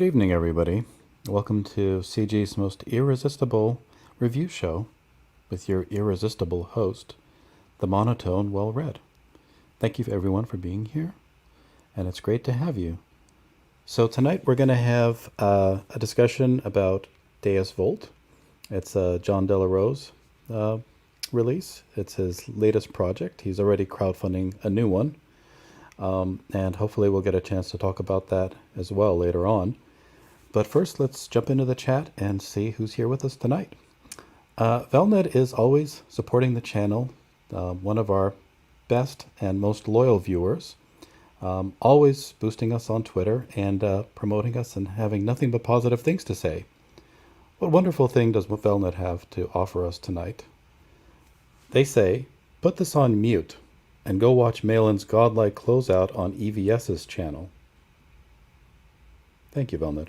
evening, everybody. Welcome to CG's most irresistible review show with your irresistible host, the monotone well-read. Thank you everyone for being here, and it's great to have you. So tonight we're going to have a discussion about Deus Vult. It's John Delarose release. It's his latest project. He's already crowdfunding a new one. And hopefully we'll get a chance to talk about that as well later on. But first, let's jump into the chat and see who's here with us tonight. Velnet is always supporting the channel, one of our best and most loyal viewers, always boosting us on Twitter and promoting us and having nothing but positive things to say. What wonderful thing does Velnet have to offer us tonight? They say, put this on mute and go watch Malin's godlike closeout on EVS's channel. Thank you, Velnet.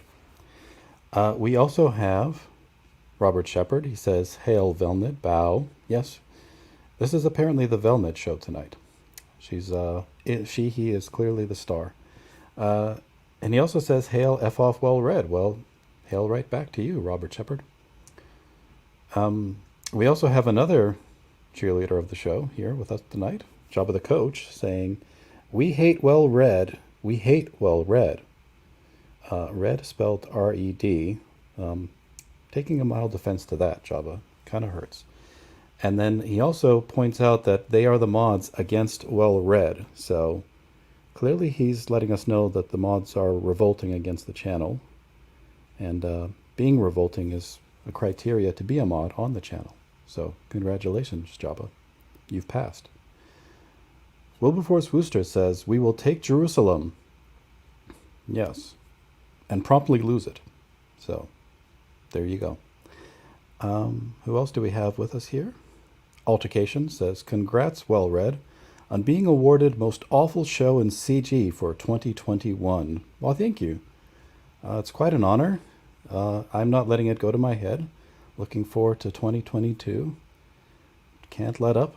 We also have Robert Shepard. He says, hail Velnet, bow. Yes, this is apparently the Velnet show tonight. He is clearly the star. And he also says, hail F off well read. Well, hail right back to you, Robert Shepard. We also have another cheerleader of the show here with us tonight, Jabba the Coach, saying, we hate well read, we hate well read. Red spelled R-E-D. Taking a mild offense to that, Jabba. Kind of hurts. And then he also points out that they are the mods against well read. So clearly he's letting us know that the mods are revolting against the channel. And being revolting is a criteria to be a mod on the channel. So congratulations, Jabba. You've passed. Wilberforce Wooster says, we will take Jerusalem. Yes. And promptly lose it. So there you go. Who else do we have with us here? Altercation says, congrats, well read, on being awarded most awful show in CG for 2021. Well, thank you. It's quite an honor. I'm not letting it go to my head. Looking forward to 2022. Can't let up.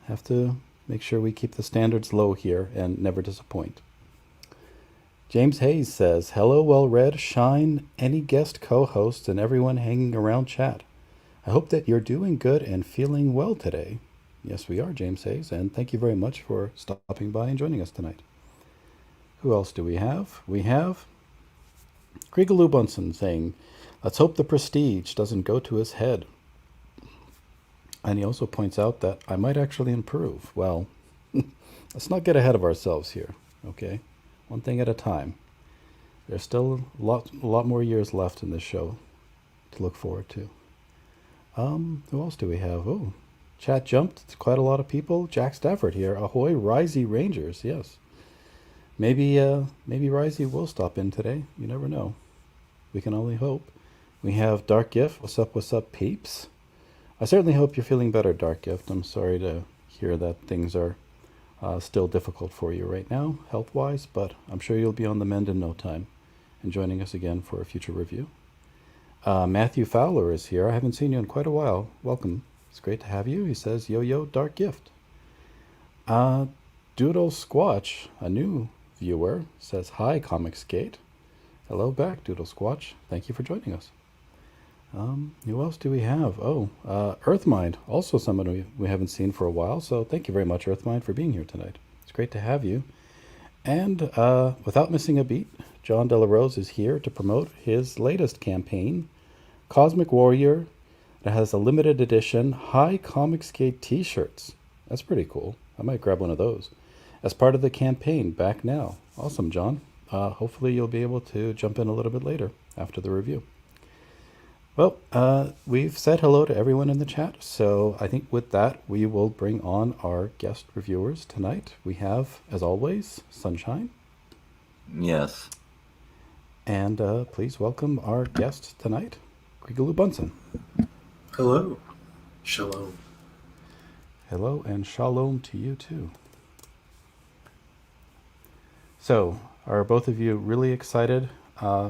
Have to make sure we keep the standards low here and never disappoint. James Hayes says, hello, well-read, Shine, any guest co-hosts, and everyone hanging around chat. I hope that you're doing good and feeling well today. Yes, we are, James Hayes, and thank you very much for stopping by and joining us tonight. Who else do we have? We have Krigaloo Bunsen saying, let's hope the prestige doesn't go to his head. And he also points out that I might actually improve. Well, let's not get ahead of ourselves here, okay? One thing at a time. There's still a lot more years left in this show to look forward to. Who else do we have? Oh, chat jumped. It's quite a lot of people. Jack Stafford here. Ahoy, Risey Rangers. Yes. Maybe Risey will stop in today. You never know. We can only hope. We have Dark Gift. What's up, peeps? I certainly hope you're feeling better, Dark Gift. I'm sorry to hear that things are still difficult for you right now, health-wise, but I'm sure you'll be on the mend in no time and joining us again for a future review. Matthew Fowler is here. I haven't seen you in quite a while. Welcome. It's great to have you. He says, yo, Dark Gift. Doodle Squatch, a new viewer, says, hi, Comicskate. Hello back, Doodle Squatch. Thank you for joining us. Who else do we have? Oh, Earthmind, also someone we haven't seen for a while, so thank you very much, Earthmind, for being here tonight. It's great to have you. And without missing a beat, John Delarose is here to promote his latest campaign, Cosmic Warrior, that has a limited edition High Comicskate t-shirts. That's pretty cool. I might grab one of those as part of the campaign back now. Awesome, John. Hopefully you'll be able to jump in a little bit later after the review. Well, we've said hello to everyone in the chat, so I think with that, we will bring on our guest reviewers tonight. We have, as always, Sunshine. Yes. And please welcome our guest tonight, Krigaloo Bunsen. Hello. Shalom. Hello, and shalom to you, too. So, are both of you really excited,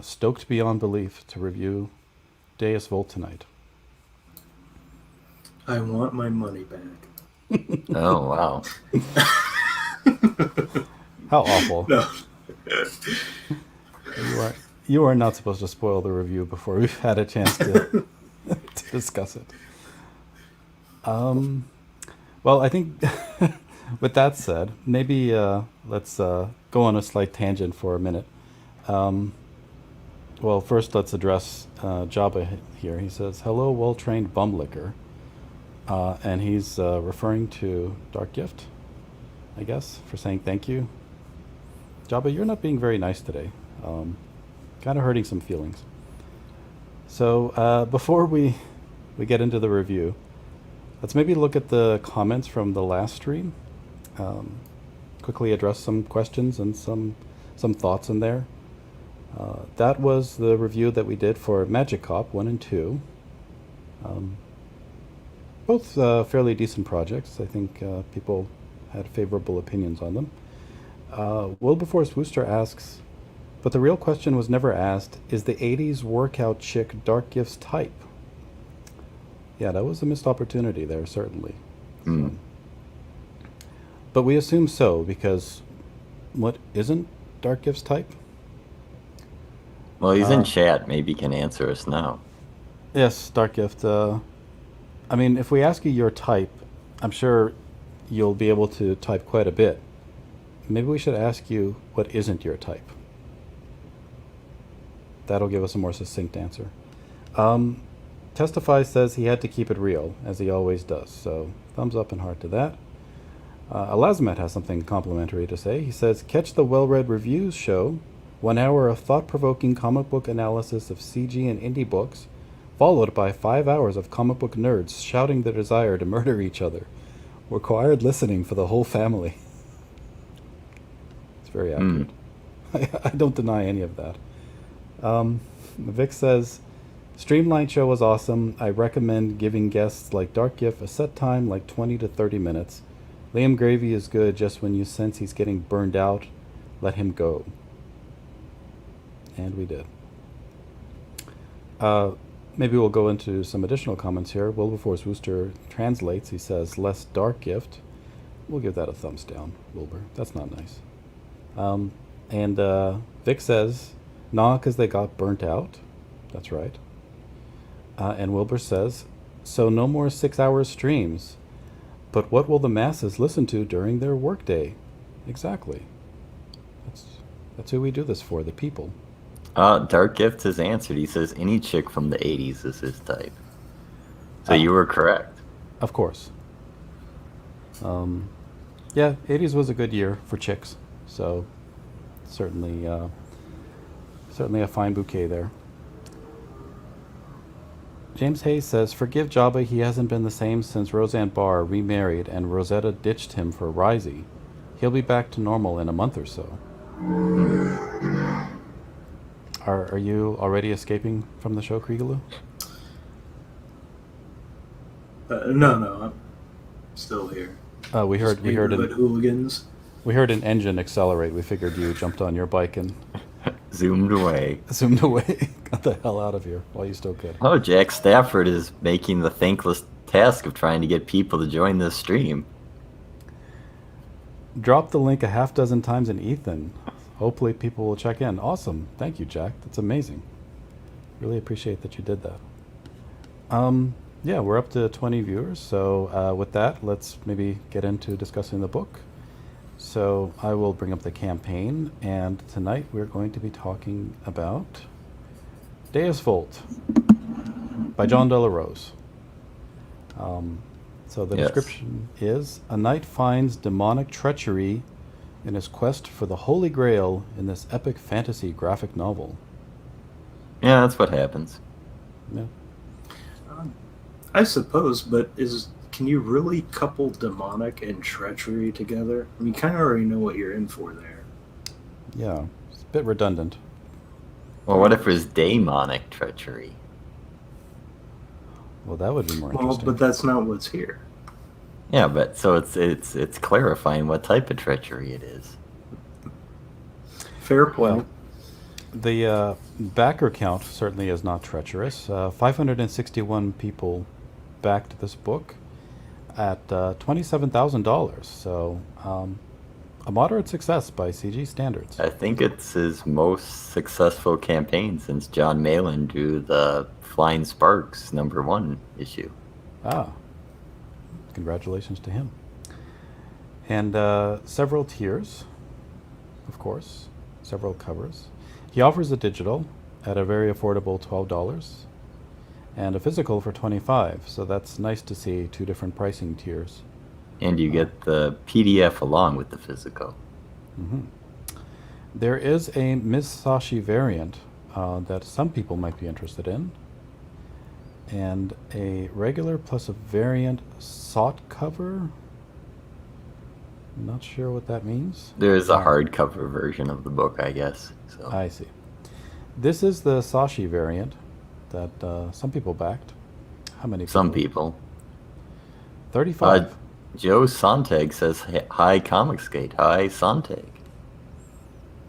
stoked beyond belief to review Deus Vult tonight? I want my money back. Oh, wow. How awful. No. You are You are not supposed to spoil the review before we've had a chance to, to discuss it. Well, I think with that said, maybe let's go on a slight tangent for a minute. Well, first let's address Jabba here. He says, "Hello, well-trained bumlicker," and he's referring to Dark Gift, I guess, for saying thank you. Jabba, you're not being very nice today. Kind of hurting some feelings. So before we get into the review, let's maybe look at the comments from the last stream. Quickly address some questions and some thoughts in there. That was the review that we did for Magic Cop 1 and 2. Both fairly decent projects. I think people had favorable opinions on them. Wilberforce Wooster asks, but the real question was never asked, is the 80s workout chick Dark Gift's type? Yeah, that was a missed opportunity there, certainly. So. But we assume so, because what isn't Dark Gift's type? Well, he's in chat. Maybe he can answer us now. Yes, Dark Gift. I mean, if we ask you your type, I'm sure you'll be able to type quite a bit. Maybe we should ask you what isn't your type. That'll give us a more succinct answer. Testify says he had to keep it real, as he always does. So, thumbs up and heart to that. Elazmat has something complimentary to say. He says, catch the well-read reviews show, 1 hour of thought-provoking comic book analysis of CG and indie books, followed by 5 hours of comic book nerds shouting their desire to murder each other. Required listening for the whole family. It's very accurate. I don't deny any of that. Vic says, Streamline show was awesome. I recommend giving guests like Dark Gift a set time like 20 to 30 minutes. Liam Gravy is good just when you sense he's getting burned out. Let him go. And we did. Maybe we'll go into some additional comments here. Wilberforce Wooster translates. He says, less Dark Gift. We'll give that a thumbs down, Wilbur. That's not nice. And Vic says, nah, because they got burnt out. That's right. And Wilbur says, so no more 6-hour streams. But what will the masses listen to during their workday? Exactly. That's who we do this for, the people. Dark Gift has answered. He says any chick from the 80s is his type. So you were correct. Of course. Yeah, 80s was a good year for chicks. So certainly a fine bouquet there. James Hayes says, forgive Jabba, he hasn't been the same since Roseanne Barr remarried and Rosetta ditched him for Risey. He'll be back to normal in a month or so. Are you already escaping from the show, Kriegaloo? No, I'm still here. We heard hooligans. We heard an engine accelerate. We figured you jumped on your bike and Zoomed away. Got the hell out of here while you still could. Oh, Jack Stafford is making the thankless task of trying to get people to join this stream. Drop the link a half dozen times in Ethan. Hopefully people will check in. Awesome. Thank you, Jack. That's amazing. Really appreciate that you did that. Yeah, we're up to 20 viewers. So with that, let's maybe get into discussing the book. So I will bring up the campaign, and tonight we're going to be talking about Deus Vult by John De La Rose. So the description is, a knight finds demonic treachery in his quest for the Holy Grail in this epic fantasy graphic novel. Yeah, that's what happens. Yeah. I suppose, but can you really couple demonic and treachery together? I mean, you kind of already know what you're in for there. Yeah, it's a bit redundant. Well, what if there's daemonic treachery? Well, that would be more interesting. But that's not what's here. Yeah, but so it's clarifying what type of treachery it is. Fair point. Well, the backer count certainly is not treacherous. 561 people backed this book at $27,000. So A moderate success by CG standards. I think it's his most successful campaign since John Malin drew the Flying Sparks #1 issue. Ah, congratulations to him. And several tiers, of course, several covers. He offers a digital at a very affordable $12 and a physical for $25. So that's nice to see 2 different pricing tiers. And you get the PDF along with the physical. Mm-hmm. There is a Ms. Sashi variant that some people might be interested in, and a regular plus a variant sought cover. Not sure what that means. There is a hardcover version of the book, I guess. So I see. This is the Sashi variant that some people backed. How many? some people. 35. Joe Sontag says, "Hi, Comicsgate. Hi, Sontag."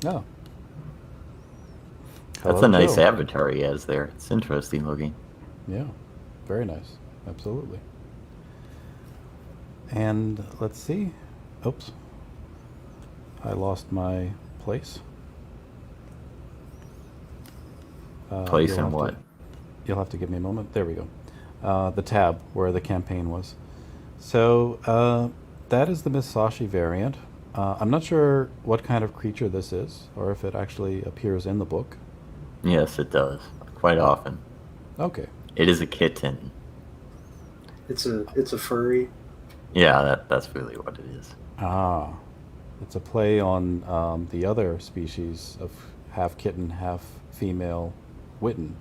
Oh. That's Hello, a nice Joe. avatar he has there. It's interesting looking. Yeah, very nice. Absolutely. And let's see. Oops. I lost my place. Place you'll in have to- what? You'll have to give me a moment. There we go. The tab where the campaign was. So that is the Miss Sashi variant. I'm not sure what kind of creature this is, or if it actually appears in the book. Yes, it does. Quite often. Okay. It is a kitten. It's a furry. Yeah, that's really what it is. Ah, it's a play on the other species of half kitten, half female Witten.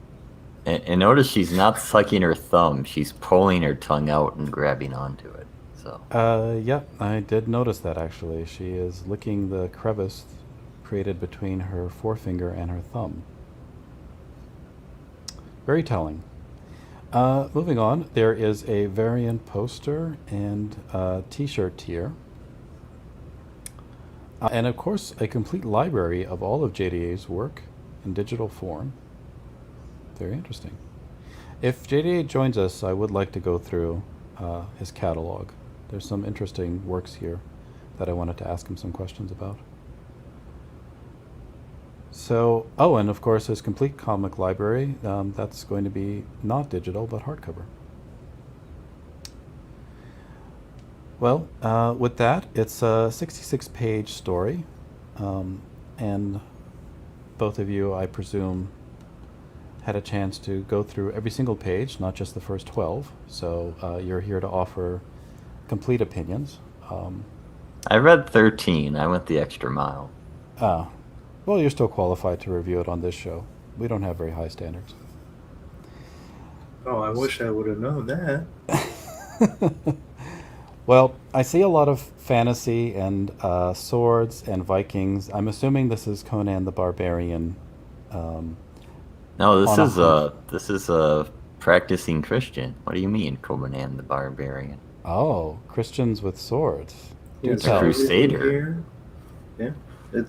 And notice she's not sucking her thumb. She's pulling her tongue out and grabbing onto it. So Yeah, I did notice that actually. She is licking the crevice created between her forefinger and her thumb. Very telling. Moving on, there is a variant poster and t-shirt tier. And of course, a complete library of all of JDA's work in digital form. Very interesting. If JDA joins us, I would like to go through his catalog. There's some interesting works here that I wanted to ask him some questions about. So, oh, and of course his complete comic library, that's going to be not digital, but hardcover. Well, with that, it's a 66-page story, and both of you, I presume, had a chance to go through every single page, not just the first 12, so you're here to offer complete opinions. I read 13. I went the extra mile. Well, you're still qualified to review it on this show. We don't have very high standards. Oh, I wish I would have known that. Well, I see a lot of fantasy and swords and Vikings. I'm assuming this is Conan the Barbarian. No, On this is a practicing Christian. What do you mean, Conan the Barbarian? Oh, Christians with swords. Do It's tell. Crusader. here. Yeah,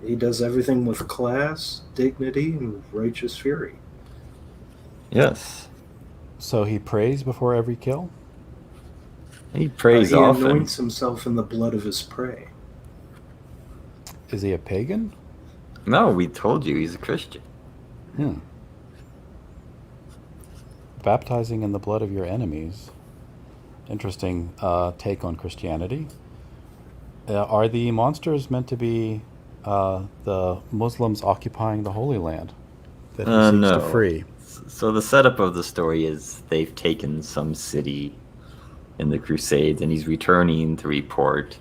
he does everything with class, dignity, and righteous fury. Yes. So he prays before every kill? He prays He often. anoints himself in the blood of his prey. Is he a pagan? No, we told you he's a Christian. Baptizing in the blood of your enemies. Interesting take on Christianity. Are the monsters meant to be the Muslims occupying the Holy Land that he seeks No. to free? So the setup of the story is they've taken some city in the Crusades, and he's returning to report,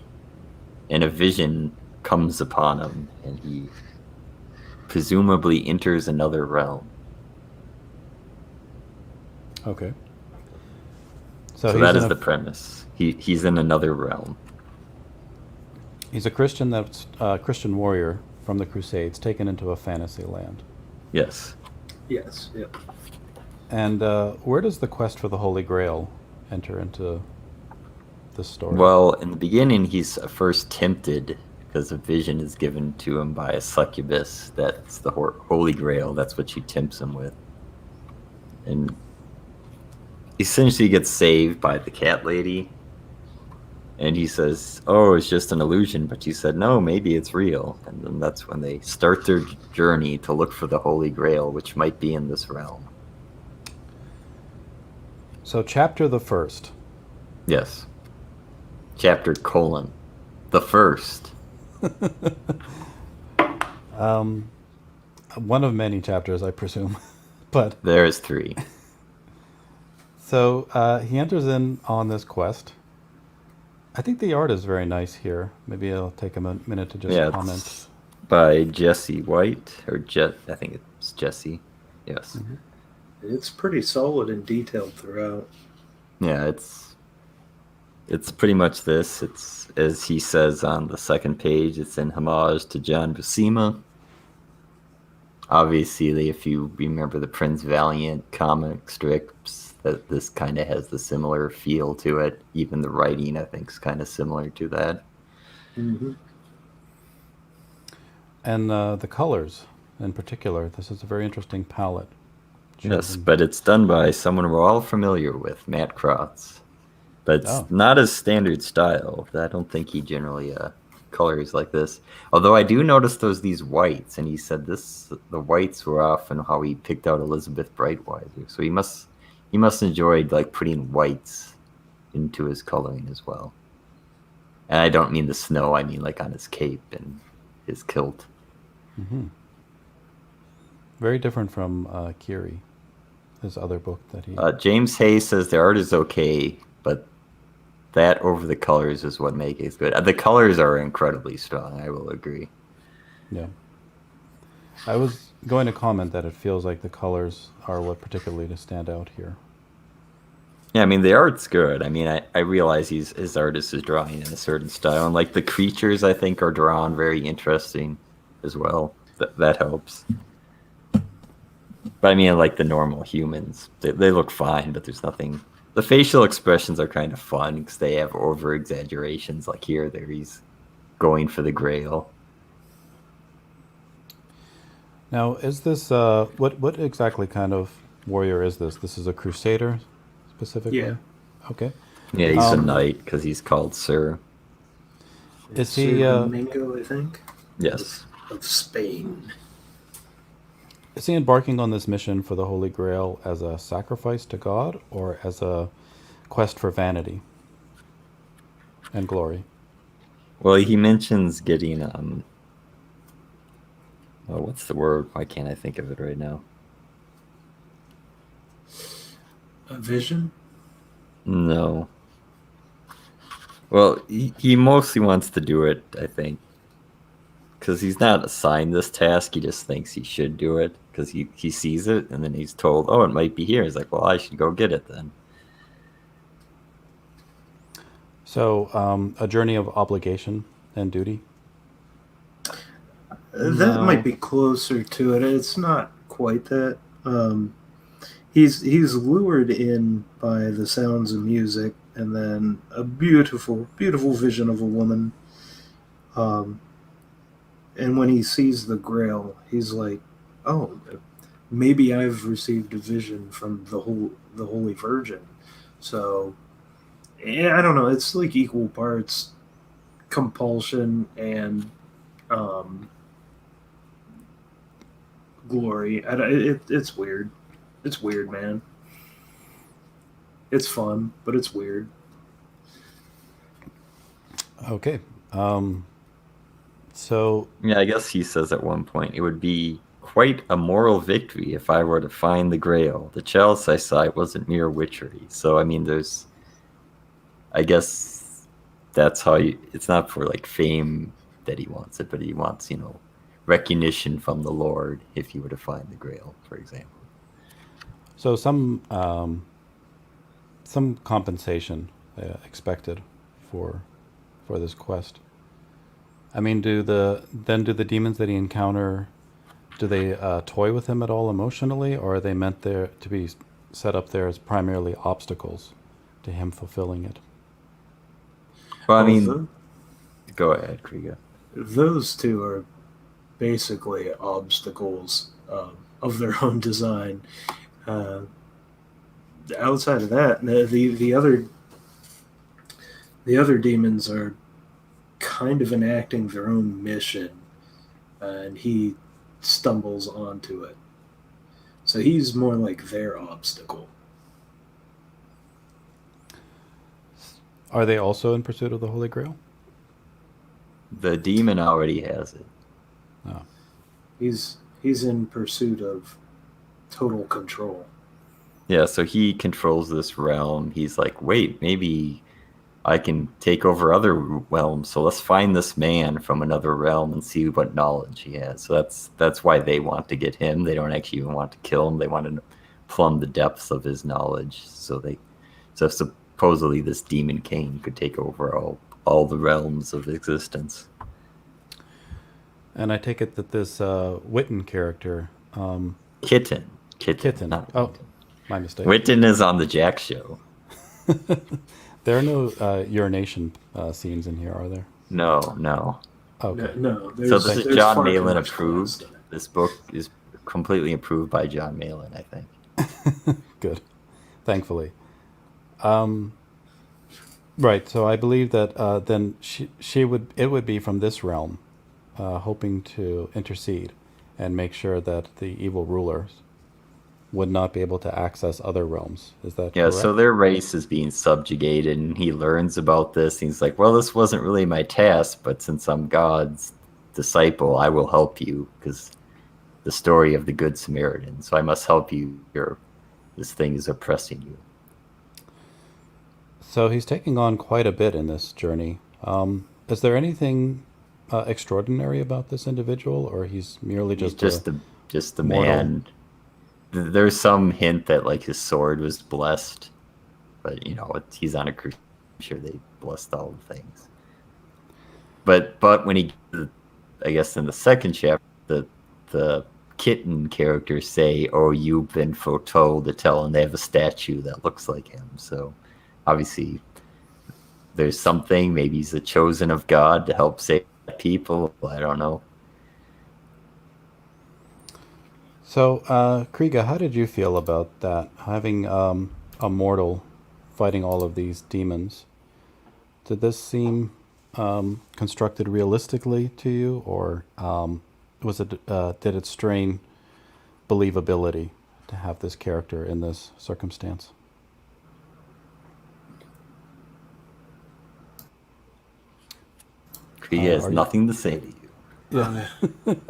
and a vision comes upon him, and he presumably enters another realm. Okay. So he's that in is a- the premise. He's in another realm. He's a Christian that's a Christian warrior from the Crusades taken into a fantasy land. Yes. Yes, yep. And where does the quest for the Holy Grail enter into this story? Well, in the beginning, he's first tempted because a vision is given to him by a succubus. That's the Holy Grail. That's what she tempts him with. And essentially gets saved by the cat lady. And he says, "Oh, it's just an illusion." But you said, "No, maybe it's real." And then that's when they start their journey to look for the Holy Grail, which might be in this realm. So, chapter the first. Yes. Chapter : the first. One of many chapters, I presume. But There's 3. so he enters in on this quest. I think the art is very nice here. Maybe I'll take a minute to just Yeah, comment. it's by Jesse White, or I think it's Jesse. Yes. Mm-hmm. It's pretty solid and detailed throughout. Yeah, it's pretty much this. It's, as he says on the second page, it's in homage to John Buscema. Obviously, if you remember the Prince Valiant comic strips, that this kind of has the similar feel to it. Even the writing, I think, is kind of similar to that. Mm-hmm. And the colors, in particular, this is a very interesting palette. Yes, Chosen. but it's done by someone we're all familiar with, Matt Krotz. But it's Oh. not his standard style. I don't think he generally colors like this. Although I do notice these whites, and he said the whites were often how he picked out Elizabeth Brightweiser. So he must enjoyed like putting whites into his coloring as well. And I don't mean the snow. I mean like on his cape and his kilt. Mm-hmm. Very different from Kiri, his other book that he... James Hay says the art is okay, but that over the colors is what makes it good. The colors are incredibly strong, I will agree. Yeah. I was going to comment that it feels like the colors are what particularly stand out here. Yeah, I mean, the art's good. I mean, I realize his artist is drawing in a certain style, and like the creatures, I think, are drawn very interesting as well. That helps. But I mean, like the normal humans, they look fine, but there's nothing... The facial expressions are kind of fun because they have over exaggerations. Like here, he's going for the Grail. Now, is this what exactly kind of warrior is this? This is a Crusader, specifically. Yeah. Okay. Yeah, he's a knight because he's called Sir. Is he? Domingo, I think. Yes. Of Spain. Is he embarking on this mission for the Holy Grail as a sacrifice to God or as a quest for vanity and glory? Well, he mentions getting oh, what's the word? Why can't I think of it right now? A vision? No. Well, he mostly wants to do it, I think, because he's not assigned this task. He just thinks he should do it because he sees it, and then he's told, "Oh, it might be here." He's like, "Well, I should go get it then." So, a journey of obligation and duty. That No. might be closer to it. It's not quite that. He's lured in by the sounds of music, and then a beautiful, beautiful vision of a woman. And when he sees the Grail, he's like, "Oh, maybe I've received a vision from the Holy Virgin." So, yeah, I don't know. It's like equal parts compulsion and glory. It's weird. It's weird, man. It's fun, but it's weird. Okay. So, Yeah, I guess he says at one point, "It would be quite a moral victory if I were to find the Grail. The chalice I sought wasn't mere witchery." So, I mean, I guess that's how it's not for like fame that he wants it, but he wants, recognition from the Lord if he were to find the Grail, for example. so some compensation expected for this quest. I mean, do the demons that he encounter, do they toy with him at all emotionally, or are they meant there to be set up there as primarily obstacles to him fulfilling it? Well, I mean, Although go ahead, Kriega. those two are basically obstacles of their own design. Outside of that, the other The other demons are kind of enacting their own mission, and he stumbles onto it. So he's more like their obstacle. Are they also in pursuit of the Holy Grail? The demon already has it. Oh. He's in pursuit of total control. Yeah, so he controls this realm. He's like, wait, maybe I can take over other realms. So let's find this man from another realm and see what knowledge he has. So that's why they want to get him. They don't actually even want to kill him. They want to plumb the depths of his knowledge. So supposedly this demon king could take over all the realms of existence. And I take it that this Witten character, Kitten. Kitten. Not Oh, Witten. my mistake. Witten is on the Jack show. There are no urination scenes in here, are there? No. Okay. No, So this is John far too Malin much approved. class in it. This book is completely approved by John Malin, I think. Good. Thankfully. Right. So I believe that then it would be from this realm, hoping to intercede and make sure that the evil rulers would not be able to access other realms. Is that Yeah, correct? so their race is being subjugated, and he learns about this. And he's like, well, this wasn't really my task, but since I'm God's disciple, I will help you, because the story of the Good Samaritan. So I must help you. This thing is oppressing you. So he's taking on quite a bit in this journey. Is there anything extraordinary about this individual, or he's merely He's just just the mortal. man. There's some hint that like his sword was blessed, but he's on a cruise. I'm sure they blessed all the things. But when he, I guess in the second chapter, the kitten characters say, "Oh, you've been foretold to tell," and they have a statue that looks like him. So obviously, there's something. Maybe he's the chosen of God to help save people. I don't know. So, Kriega, how did you feel about that? Having a mortal fighting all of these demons. Did this seem constructed realistically to you, or did it strain believability to have this character in this circumstance? He has are you- nothing to say to you. Yeah.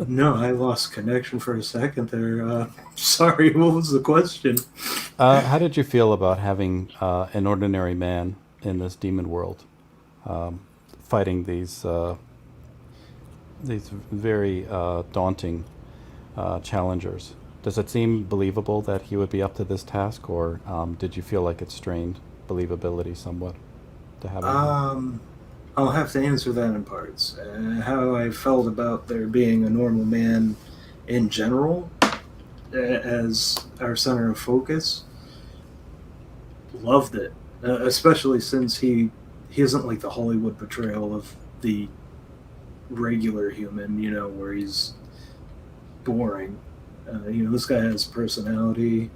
No, I lost connection for a second there. Sorry, what was the question? How did you feel about having an ordinary man in this demon world fighting these very daunting challengers? Does it seem believable that he would be up to this task, or did you feel like it strained believability somewhat to have him? I'll have to answer that in parts. How I felt about there being a normal man in general as our center of focus. Loved it, especially since he isn't like the Hollywood portrayal of the regular human, where he's boring. This guy has personality.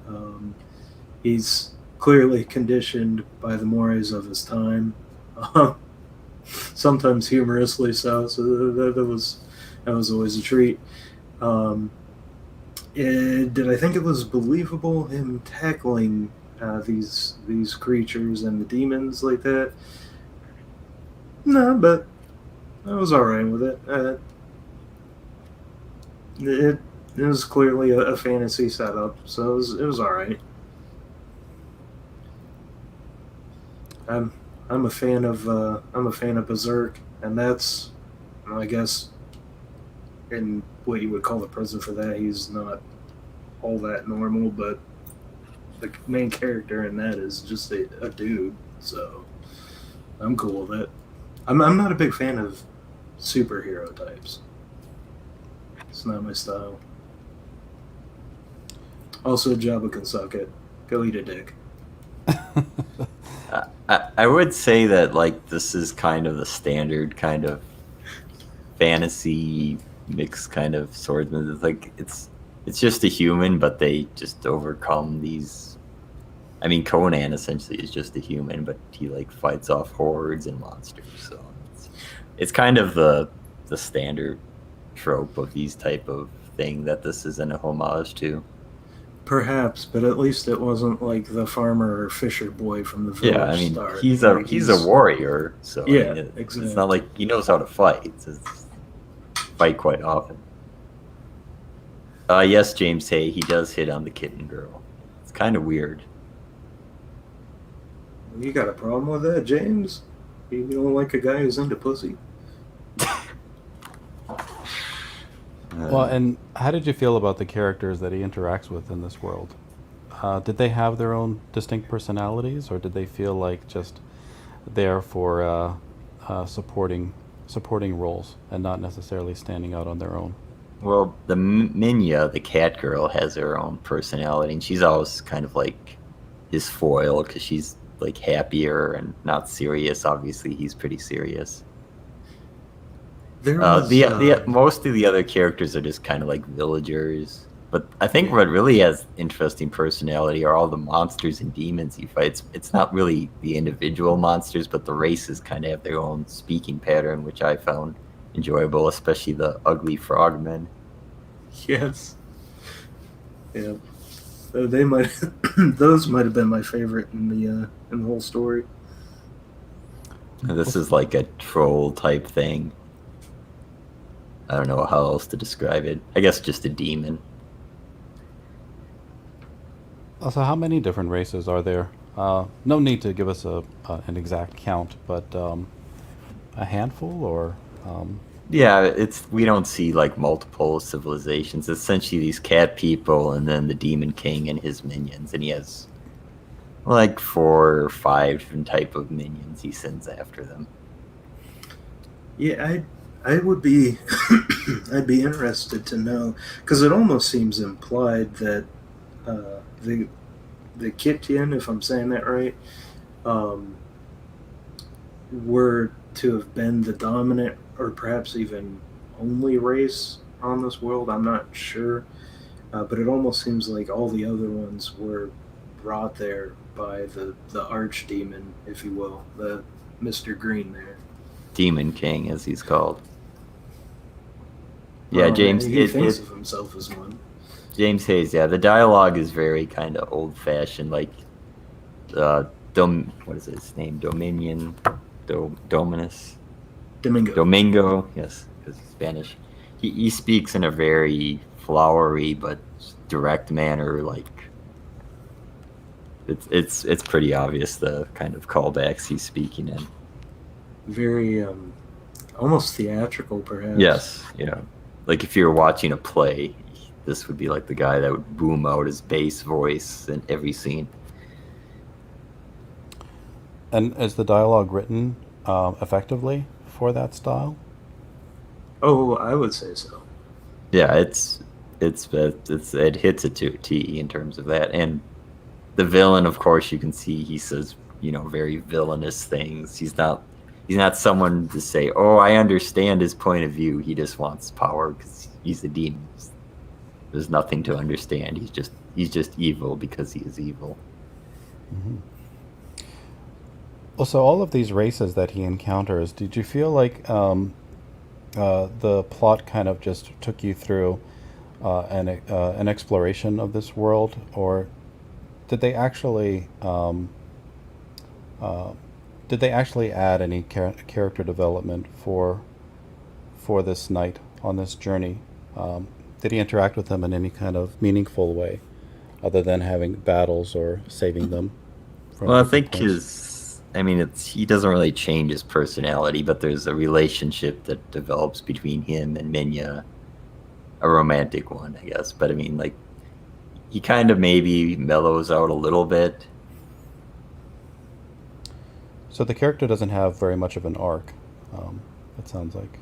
He's clearly conditioned by the mores of his time. Sometimes humorously so. So that was always a treat. Did I think it was believable him tackling these creatures and the demons like that? No, but I was alright with it. It was clearly a fantasy setup, so it was alright. I'm a fan of Berserk, and that's, I guess, in what you would call the prison for that, he's not all that normal, but the main character in that is just a dude, so I'm cool with it. I'm not a big fan of superhero types. It's not my style. Also, Jabba can suck it. Go eat a dick. I would say that like this is kind of the standard kind of fantasy mix kind of swordsman. It's like it's just a human, but they just overcome these. I mean, Conan essentially is just a human, but he like fights off hordes and monsters. So it's kind of the standard trope of these type of thing that this isn't a homage to. Perhaps, but at least it wasn't like the farmer or fisher boy from the village. Yeah, I mean, star. he's Like, a warrior, so Yeah, I mean, exactly. it's not like he knows how to fight. It's fight quite often. Yes, James Hay, he does hit on the kitten girl. It's kind of weird. You got a problem with that, James? You don't like a guy who's into pussy? Well, and how did you feel about the characters that he interacts with in this world? Did they have their own distinct personalities, or did they feel like just there for supporting roles and not necessarily standing out on their own? Well, the Minya, the cat girl, has her own personality, and she's always kind of like his foil because she's like happier and not serious. Obviously, he's pretty serious. There was, Most of the other characters are just kind of like villagers. But I think what really has interesting personality are all the monsters and demons he fights. It's not really the individual monsters, but the races kind of have their own speaking pattern, which I found enjoyable, especially the ugly frogmen. yes. Yeah. They might. Those might have been my favorite in the whole story. This is like a troll type thing. I don't know how else to describe it. I guess just a demon. So how many different races are there? No need to give us an exact count, but a handful, or Yeah, we don't see like multiple civilizations. Essentially, these cat people, and then the demon king and his minions, and he has like 4 or 5 different type of minions he sends after them. Yeah, I would be. I'd be interested to know, because it almost seems implied that the Kittian, if I'm saying that right, were to have been the dominant or perhaps even only race on this world. I'm not sure, but it almost seems like all the other ones were brought there by the archdemon, if you will, the Mr. Green there. Demon King, as he's called. Yeah, James. He thinks of himself as one. James Hayes. Yeah, the dialogue is very kind of old-fashioned, like what is his name? Dominus. Domingo. Yes, because he's Spanish. He speaks in a very flowery but direct manner. Like it's pretty obvious the kind of callbacks he's speaking in. Very almost theatrical, perhaps. Yes, yeah. Like if you're watching a play, this would be like the guy that would boom out his bass voice in every scene. and is the dialogue written effectively for that style? Oh, I would say so. Yeah, it hits it to a T in terms of that. And the villain, of course, you can see he says, very villainous things. He's not someone to say, "Oh, I understand his point of view." He just wants power because he's a demon. There's nothing to understand. He's just evil because he is evil. Mm-hmm. Well, so all of these races that he encounters, did you feel like the plot kind of just took you through an exploration of this world, or did they actually add any character development for this knight on this journey? Did he interact with them in any kind of meaningful way, other than having battles or saving them from? Well, I think points? he doesn't really change his personality, but there's a relationship that develops between him and Minya, a romantic one, I guess. But he kind of maybe mellows out a little bit. So the character doesn't have very much of an arc, it sounds like.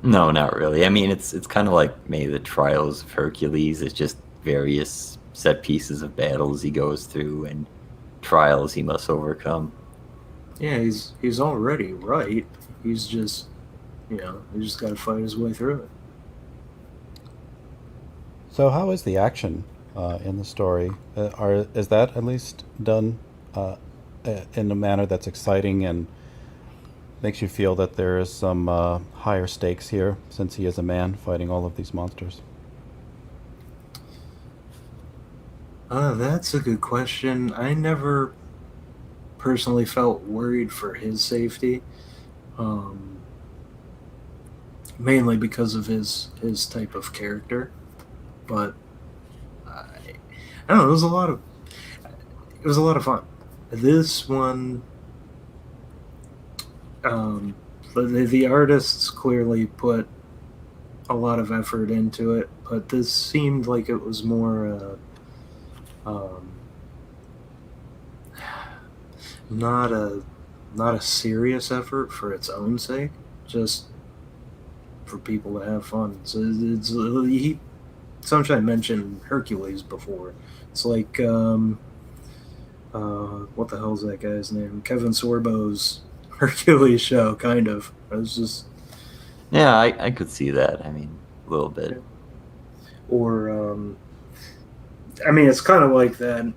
No, not really. It's kind of like maybe the Trials of Hercules. It's just various set pieces of battles he goes through and trials he must overcome. Yeah, he's already right. He's just, he just got to fight his way through it. So how is the action in the story. Is that at least done in a manner that's exciting and makes you feel that there is some higher stakes here, since he is a man fighting all of these monsters? That's a good question. I never personally felt worried for his safety, um, mainly because of his type of character. But I, I don't know. It was a lot of fun. This one, um, the artists clearly put a lot of effort into it, but this seemed like it was more um, not a serious effort for its own sake, just for people to have fun. So Sunshine mentioned Hercules before. It's like what the hell's that guy's name? Kevin Sorbo's Hercules show, kind of. It was just Yeah, I could see that. I mean, a little bit. or I mean, it's kind of like that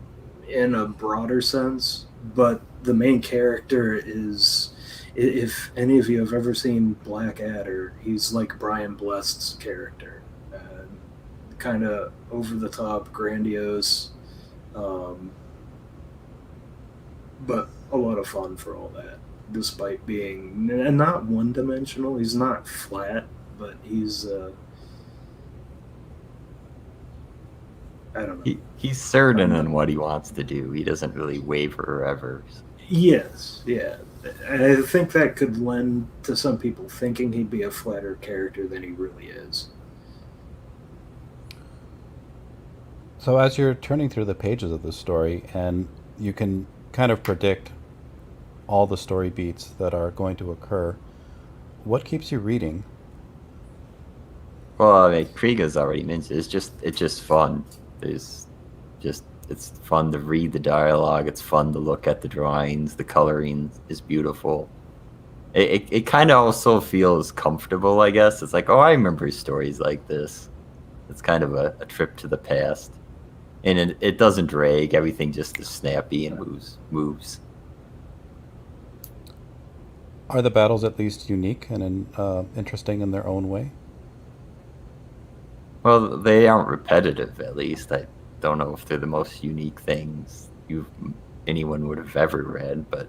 in a broader sense, but the main character is, if any of you have ever seen Blackadder, he's like Brian Blessed's character, kind of over the top, grandiose, um, but a lot of fun for all that. Despite being not one dimensional, he's not flat, but he's I don't know. He's certain in what he wants to do. He doesn't really waver ever. Yes, yeah. I think that could lend to some people thinking he'd be a flatter character than he really is. So as you're turning through the pages of the story, and you can kind of predict all the story beats that are going to occur, what keeps you reading? Well, I mean, Kriega's already mentioned. It's just fun. It's fun to read the dialogue. It's fun to look at the drawings. The coloring is beautiful. It kind of also feels comfortable, I guess. It's like, oh, I remember stories like this. It's kind of a trip to the past, and it doesn't drag. Everything just is snappy and moves. Are the battles at least unique and interesting in their own way? Well, they aren't repetitive. At least I don't know if they're the most unique things anyone would have ever read, but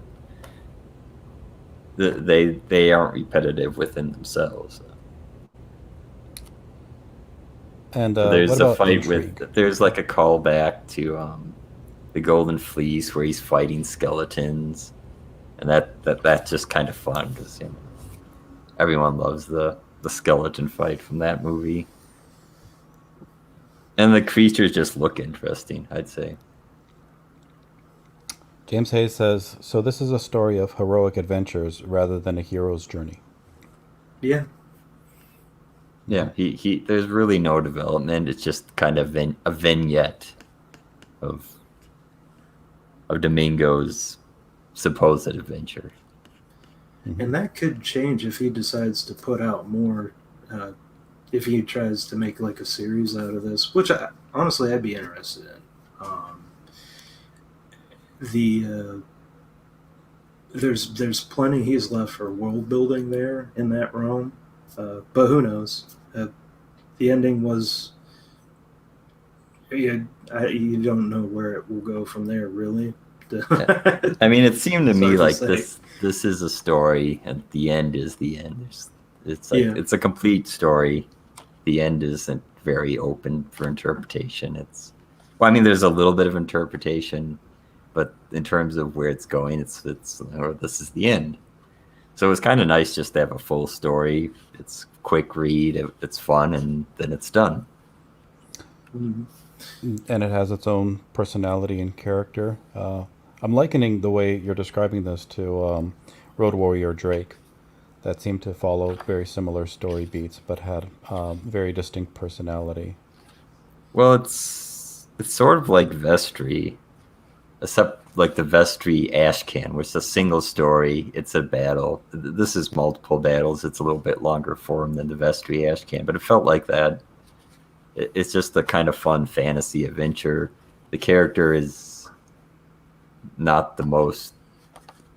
they aren't repetitive within themselves. And There's what a about fight intrigue? there's like a callback to the Golden Fleece where he's fighting skeletons, and that's just kind of fun because everyone loves the skeleton fight from that movie, and the creatures just look interesting, I'd say. James Hayes says, so this is a story of heroic adventures rather than a hero's journey. Yeah. Yeah, he there's really no development. It's just kind of a vignette of Domingo's supposed adventure. And that could change if he decides to put out more, if he tries to make like a series out of this, which honestly I'd be interested in. There's plenty he's left for world building there in that realm, but who knows? The ending was, you don't know where it will go from there, really. I mean, it seemed to me like say. this is a story, and the end is the end. It's like it's a complete story. The end isn't very open for interpretation. I mean, there's a little bit of interpretation, but in terms of where it's going, it's this is the end. So it's kind of nice just to have a full story. It's quick read, it's fun, and then it's done. Mm-hmm. And it has its own personality and character. I'm likening the way you're describing this to Road Warrior Drake, that seemed to follow very similar story beats, but had very distinct personality. Well, it's sort of like Vestry, except like the Vestry Ashcan, which is a single story. It's a battle. This is multiple battles. It's a little bit longer form than the Vestry Ashcan, but it felt like that. It's just a kind of fun fantasy adventure. The character is not the most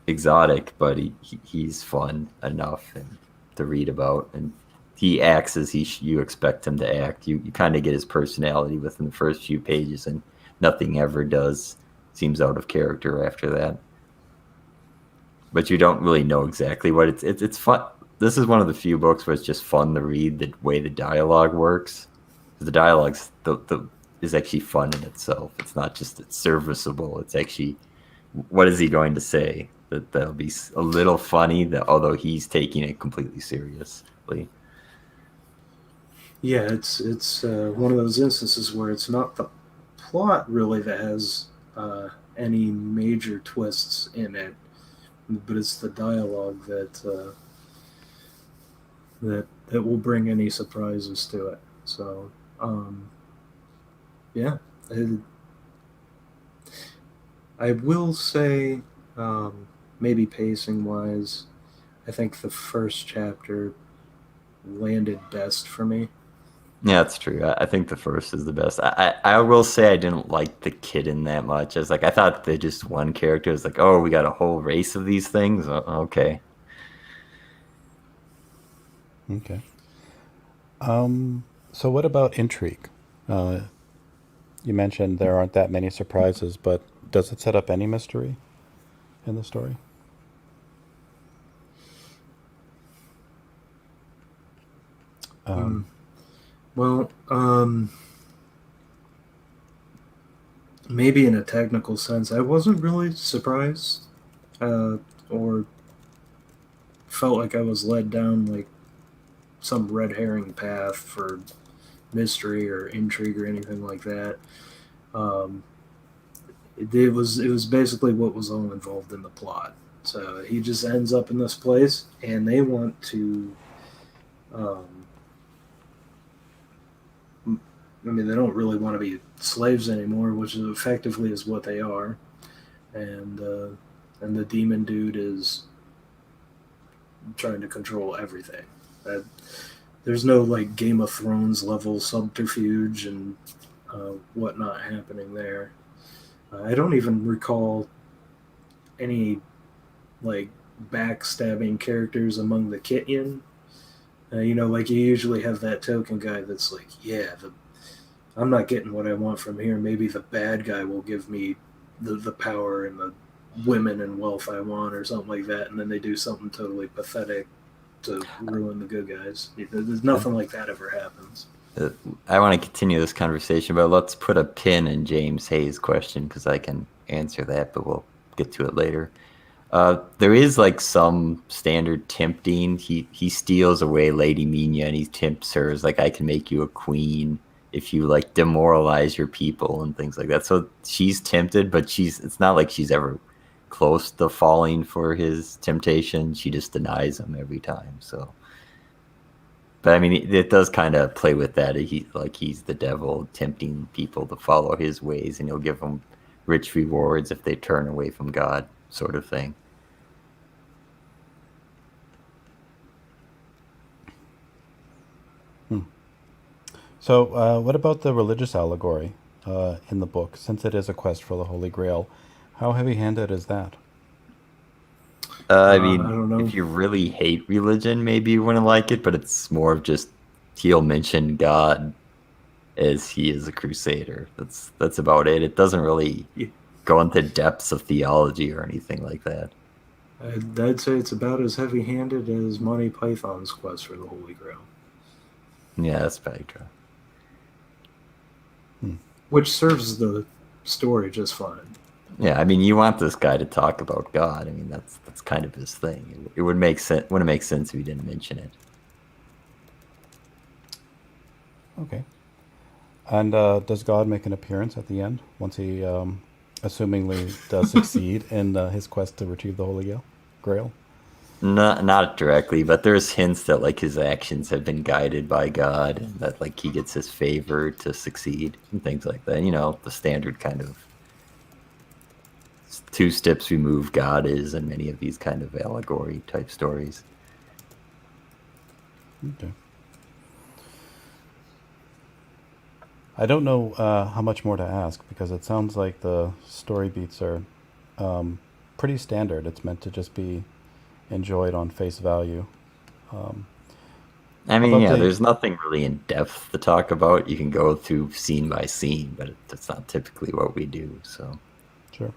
exotic, but he's fun enough and to read about, and he acts as you expect him to act. You kind of get his personality within the first few pages, and nothing ever seems out of character after that. But you don't really know exactly what it's fun. This is one of the few books where it's just fun to read the way the dialogue works. The dialogue's is actually fun in itself. It's not just it's serviceable. It's actually, what is he going to say? That'll be a little funny, although he's taking it completely seriously. Yeah, it's one of those instances where it's not the plot really that has any major twists in it, but it's the dialogue that will bring any surprises to it. So, yeah, I will say, maybe pacing wise, I think the first chapter landed best for me. Yeah, that's true. I think the first is the best. I will say I didn't like the kitten that much. I was like, I thought they're just one character. It's like, oh, we got a whole race of these things? Okay. Okay. So what about intrigue? You mentioned there aren't that many surprises, but does it set up any mystery in the story? Well, maybe in a technical sense, I wasn't really surprised or felt like I was led down like some red herring path for mystery or intrigue or anything like that. It was basically what was all involved in the plot. So he just ends up in this place, and they want to. They don't really want to be slaves anymore, which is effectively is what they are, and the demon dude is trying to control everything. There's no like Game of Thrones level subterfuge and whatnot happening there. I don't even recall any like backstabbing characters among the Kityan. Like you usually have that token guy that's like, yeah, I'm not getting what I want from here. Maybe the bad guy will give me the power and the women and wealth I want or something like that, and then they do something totally pathetic to ruin the good guys. There's nothing like that ever happens. I want to continue this conversation, but let's put a pin in James Hayes' question because I can answer that, but we'll get to it later. There is like some standard tempting. He steals away Lady Mina and he tempts her as like, I can make you a queen if you like demoralize your people and things like that. So she's tempted, but it's not like she's ever close to falling for his temptation. She just denies him every time. So, but I mean, it does kind of play with that. He's the devil tempting people to follow his ways, and he'll give them rich rewards if they turn away from God, sort of thing. So what about the religious allegory in the book? Since it is a quest for the Holy Grail, how heavy-handed is that? I I don't know. mean, if you really hate religion, maybe you wouldn't like it, but it's more of just he'll mention God as he is a crusader. That's about it. It doesn't really go into depths of theology or anything like that. I'd say it's about as heavy-handed as Monty Python's quest for the Holy Grail. Yeah, that's probably true. Which serves the story just fine. Yeah, I mean, you want this guy to talk about God. I mean, that's kind of his thing. It would make sense. Wouldn't make sense if he didn't mention it. Okay. And does God make an appearance at the end once he, assumingly, does succeed in his quest to retrieve the Holy Grail? Not directly, but there's hints that like his actions have been guided by God, and that like he gets his favor to succeed and things like that. The standard kind of 2 steps removed God is in many of these kind of allegory type stories. Okay. I don't know how much more to ask because it sounds like the story beats are pretty standard. It's meant to just be enjoyed on face value. Um, I how mean, about yeah, the there's nothing really in depth to talk about. You can go through scene by scene, but that's not typically what we do. So, sure?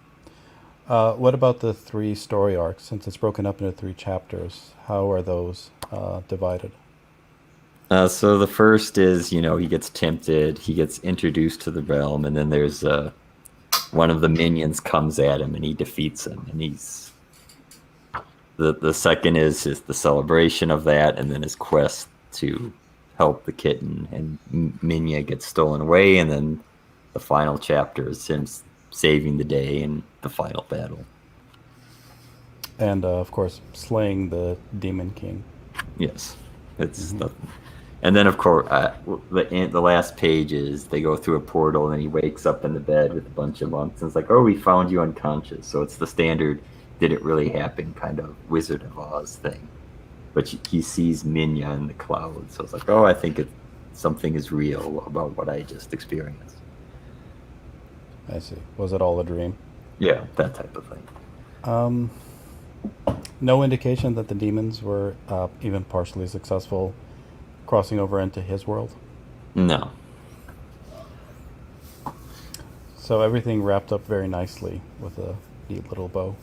What about the three story arcs? Since it's broken up into three chapters, how are those divided? so the first is, he gets tempted, he gets introduced to the realm, and then there's one of the minions comes at him and he defeats him, and he's the second is the celebration of that, and then his quest to help the kitten, and Minya gets stolen away, and then the final chapter is him saving the day in the final battle. And of course, slaying the Demon King. Yes, it's nothing. And then, of course, the last page is they go through a portal, and he wakes up in the bed with a bunch of monks, and it's like, oh, we found you unconscious. So it's the standard did it really happen kind of Wizard of Oz thing. But he sees Minya in the clouds, so it's like, oh, I think something is real about what I just experienced. I see. Was it all a dream? Yeah, that type of thing. Um, no indication that the demons were even partially successful crossing over into his world. No. So everything wrapped up very nicely with a neat little bow.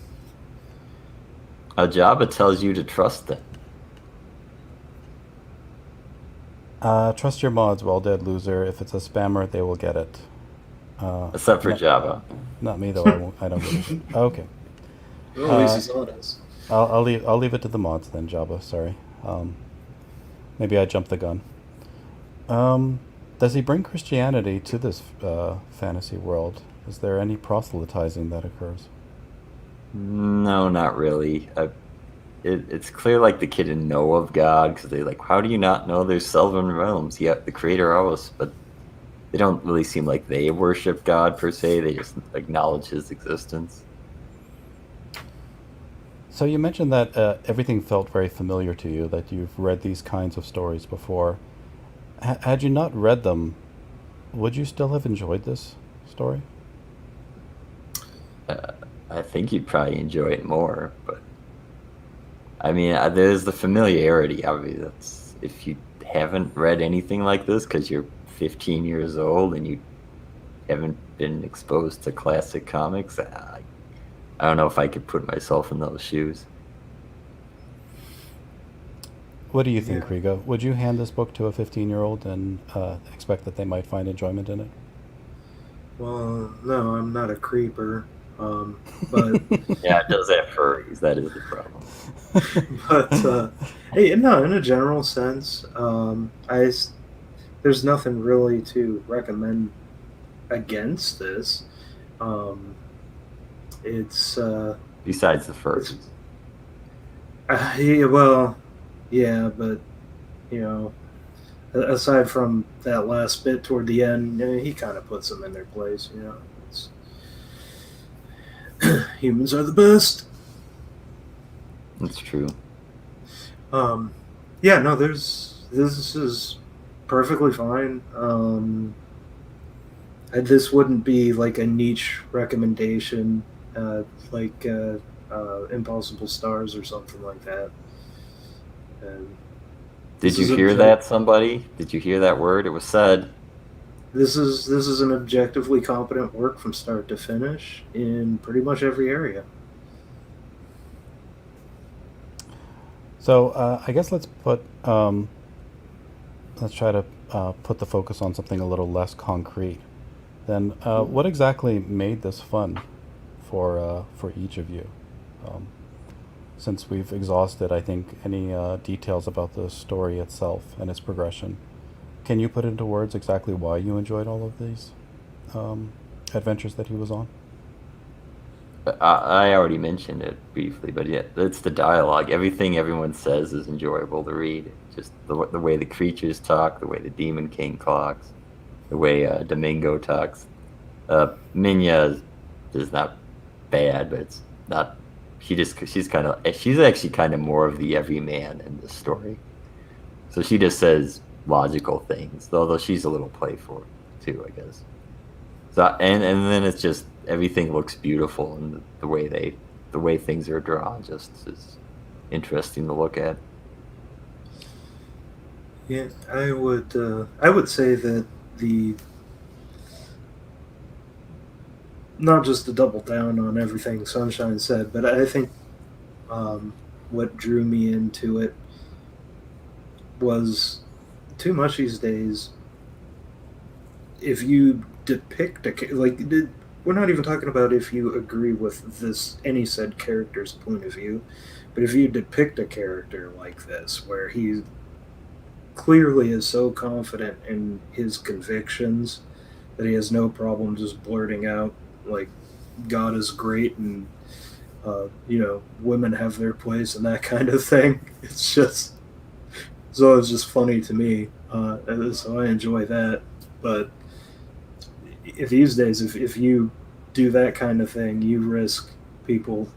Jabba tells you to trust them. Trust your mods, well dead loser. If it's a spammer, they will get it. Except for Jabba. Not me though. I won't. I don't get it. Okay. Well, at least he's honest. I'll leave it to the mods then, Jabba. Sorry. Maybe I jumped the gun. Does he bring Christianity to this fantasy world? Is there any proselytizing that occurs? No, not really. It's clear like the kid didn't know of God, because they're like, how do you not know there's 7 realms? Yet the creator of us, but they don't really seem like they worship God per se. They just acknowledge his existence. So you mentioned that everything felt very familiar to you, that you've read these kinds of stories before. Had you not read them, would you still have enjoyed this story? I think you'd probably enjoy it more, but I mean, there's the familiarity. Obviously, that's if you haven't read anything like this because you're 15 years old and you haven't been exposed to classic comics. I don't know if I could put myself in those shoes. What do you think, Yeah. Riga? Would you hand this book to a 15-year-old and expect that they might find enjoyment in it? Well, no, I'm not a creeper. But Yeah, it does have furries. That is the problem. hey, no, in a general sense, there's nothing really to recommend against this. It's Besides the furries. yeah, well, yeah, but you know, aside from that last bit toward the end, he kind of puts them in their place. It's, humans are the best. That's true. Yeah, no, this is perfectly fine. This wouldn't be like a niche recommendation, like Impossible Stars or something like that. And Did you hear that, somebody? Did you hear that word? It was said. This is an objectively competent work from start to finish in pretty much every area. So I guess let's try to put the focus on something a little less concrete. Then, what exactly made this fun for each of you? Since we've exhausted, I think, any details about the story itself and its progression, can you put into words exactly why you enjoyed all of these adventures that he was on? I already mentioned it briefly, but yeah, it's the dialogue. Everything everyone says is enjoyable to read. Just the way the creatures talk, the way the Demon King talks, the way Domingo talks. Minya is not bad, but it's not. She's actually kind of more of the everyman in this story. So she just says logical things, although she's a little playful. too, I guess. So and then it's just everything looks beautiful, and the way things are drawn just is interesting to look at. Yeah, I would say that the not just to double down on everything Sunshine said, but I think what drew me into it was too much these days. If you depict we're not even talking about if you agree with this any said character's point of view, but if you depict a character like this, where he clearly is so confident in his convictions that he has no problem just blurting out like God is great and women have their place and that kind of thing. It's just funny to me. So I enjoy that. But if these days, if you do that kind of thing, you risk people.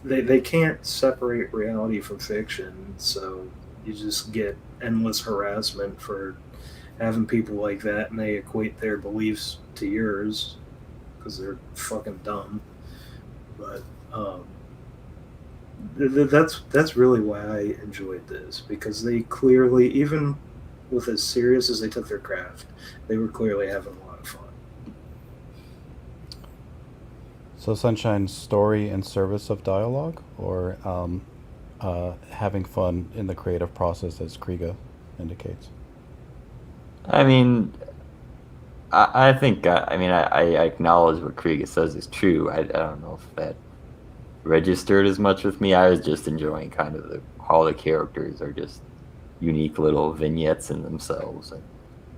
They can't separate reality from fiction, so you just get endless harassment for having people like that, and they equate their beliefs to yours because they're fucking dumb. But that's really why I enjoyed this, because they clearly, even with as serious as they took their craft, they were clearly having a lot of fun. So Sunshine's story in service of dialogue, or having fun in the creative process, as Kriega indicates? I mean, I think I acknowledge what Kriega says is true. I don't know if that registered as much with me. I was just enjoying kind of how the characters are just unique little vignettes in themselves, and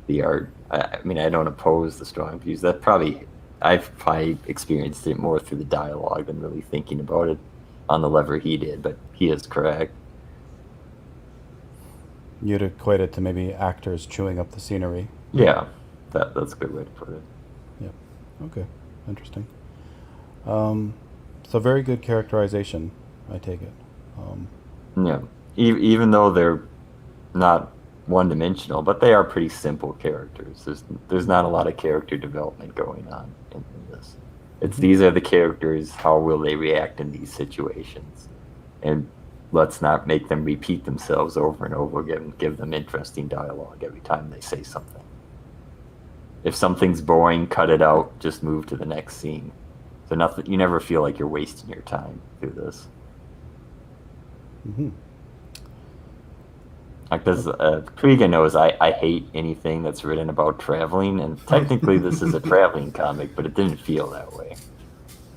the art. I don't oppose the strong views. I've probably experienced it more through the dialogue than really thinking about it on the level he did, but he is correct. You'd equate it to maybe actors chewing up the scenery. Yeah, that's a good way to put it. Yeah. Okay. Interesting. So very good characterization, I take it. Yeah, even though they're not one-dimensional, but they are pretty simple characters. There's not a lot of character development going on in this. These are the characters. How will they react in these situations? And let's not make them repeat themselves over and over again. Give them interesting dialogue every time they say something. If something's boring, cut it out. Just move to the next scene. So nothing. You never feel like you're wasting your time through this. Mm-hmm. Because Kriega knows I hate anything that's written about traveling, and technically this is a traveling comic, but it didn't feel that way.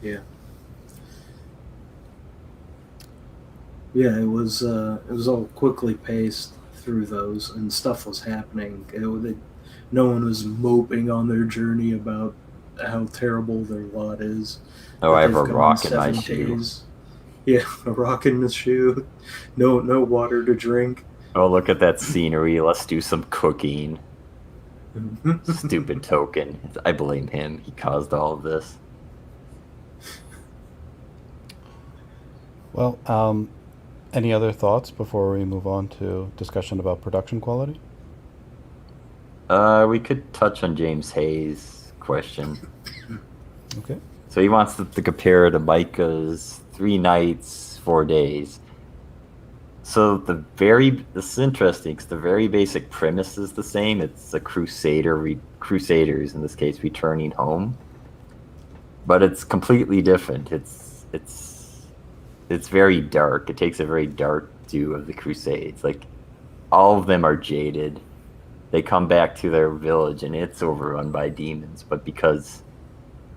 Yeah. Yeah, it was all quickly paced through those, and stuff was happening. No one was moping on their journey about how terrible their lot is. Oh, I have a rock in my shoe. Yeah, a rock in the shoe. No water to drink. Oh, look at that scenery. Let's do some cooking. Stupid token. I blame him. He caused all of this. Well, any other thoughts before we move on to discussion about production quality? We could touch on James Hayes' question. Okay. So he wants to compare to Micah's 3 nights, 4 days. So this is interesting because the very basic premise is the same. It's a Crusaders, in this case, returning home. But it's completely different. It's very dark. It takes a very dark view of the Crusades. Like, all of them are jaded. They come back to their village and it's overrun by demons, but because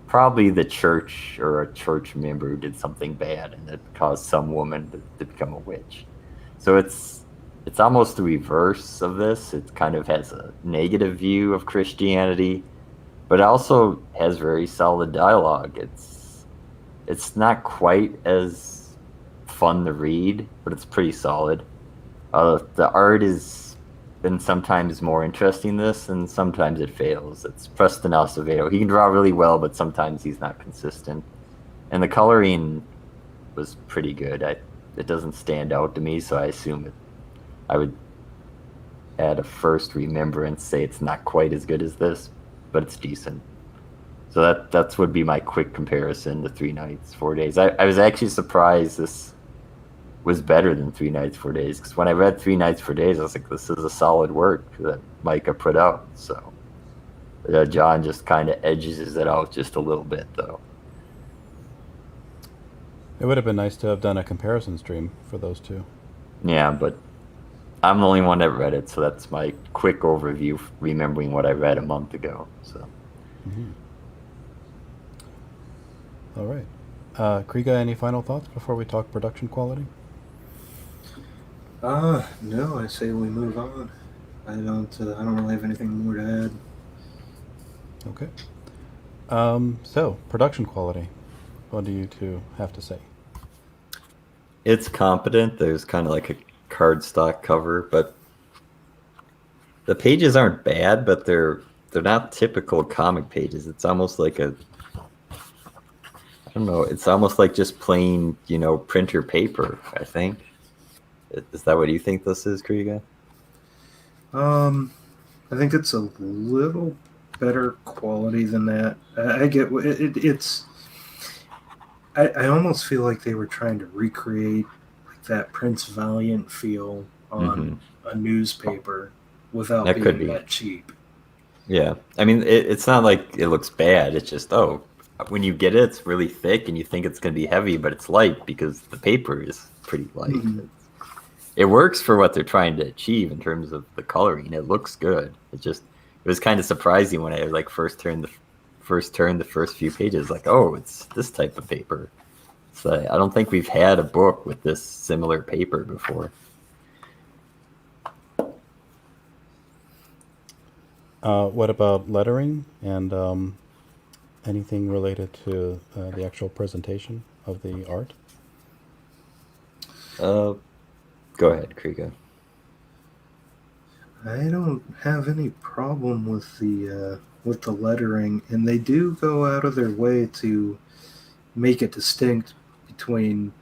probably the church or a church member did something bad and it caused some woman to become a witch. So it's almost the reverse of this. It kind of has a negative view of Christianity, but it also has very solid dialogue. It's not quite as fun to read, but it's pretty solid. The art is been sometimes more interesting than this, and sometimes it fails. It's Preston Acevedo. He can draw really well, but sometimes he's not consistent. And the coloring was pretty good. It doesn't stand out to me, so I assume I would add a first remembrance, say it's not quite as good as this. but it's decent. So that's would be my quick comparison to 3 Nights, 4 Days. I was actually surprised this was better than 3 Nights, 4 Days, because when I read 3 Nights, 4 Days, I was like, this is a solid work that Micah put out. So John just kind of edges it out just a little bit, though. It would have been nice to have done a comparison stream for those two. Yeah, but I'm the only one that read it, so that's my quick overview, remembering what I read a month ago. So. Mm-hmm. All right. Kriga, any final thoughts before we talk production quality? No, I say we move on. I don't really have anything more to add. Okay. So, production quality. What do you two have to say? It's competent. There's kind of like a cardstock cover, but the pages aren't bad, but they're not typical comic pages. It's almost like I don't know, it's almost like just plain, printer paper, I think. Is that what you think this is, Kriga? I think it's a little better quality than that. I get it's. I almost feel like they were trying to recreate like that Prince Valiant feel on a newspaper without being that cheap. Yeah, I mean, it's not like it looks bad. It's just, when you get it, it's really thick, and you think it's going to be heavy, but it's light because the paper is pretty light. It works for what they're trying to achieve in terms of the coloring. It looks good. It was kind of surprising when I first turned the first few pages, like, oh, it's this type of paper. So I don't think we've had a book with this similar paper before. What about lettering and anything related to the actual presentation of the art? Go ahead, Kriga. I don't have any problem with the lettering, and they do go out of their way to make it distinct between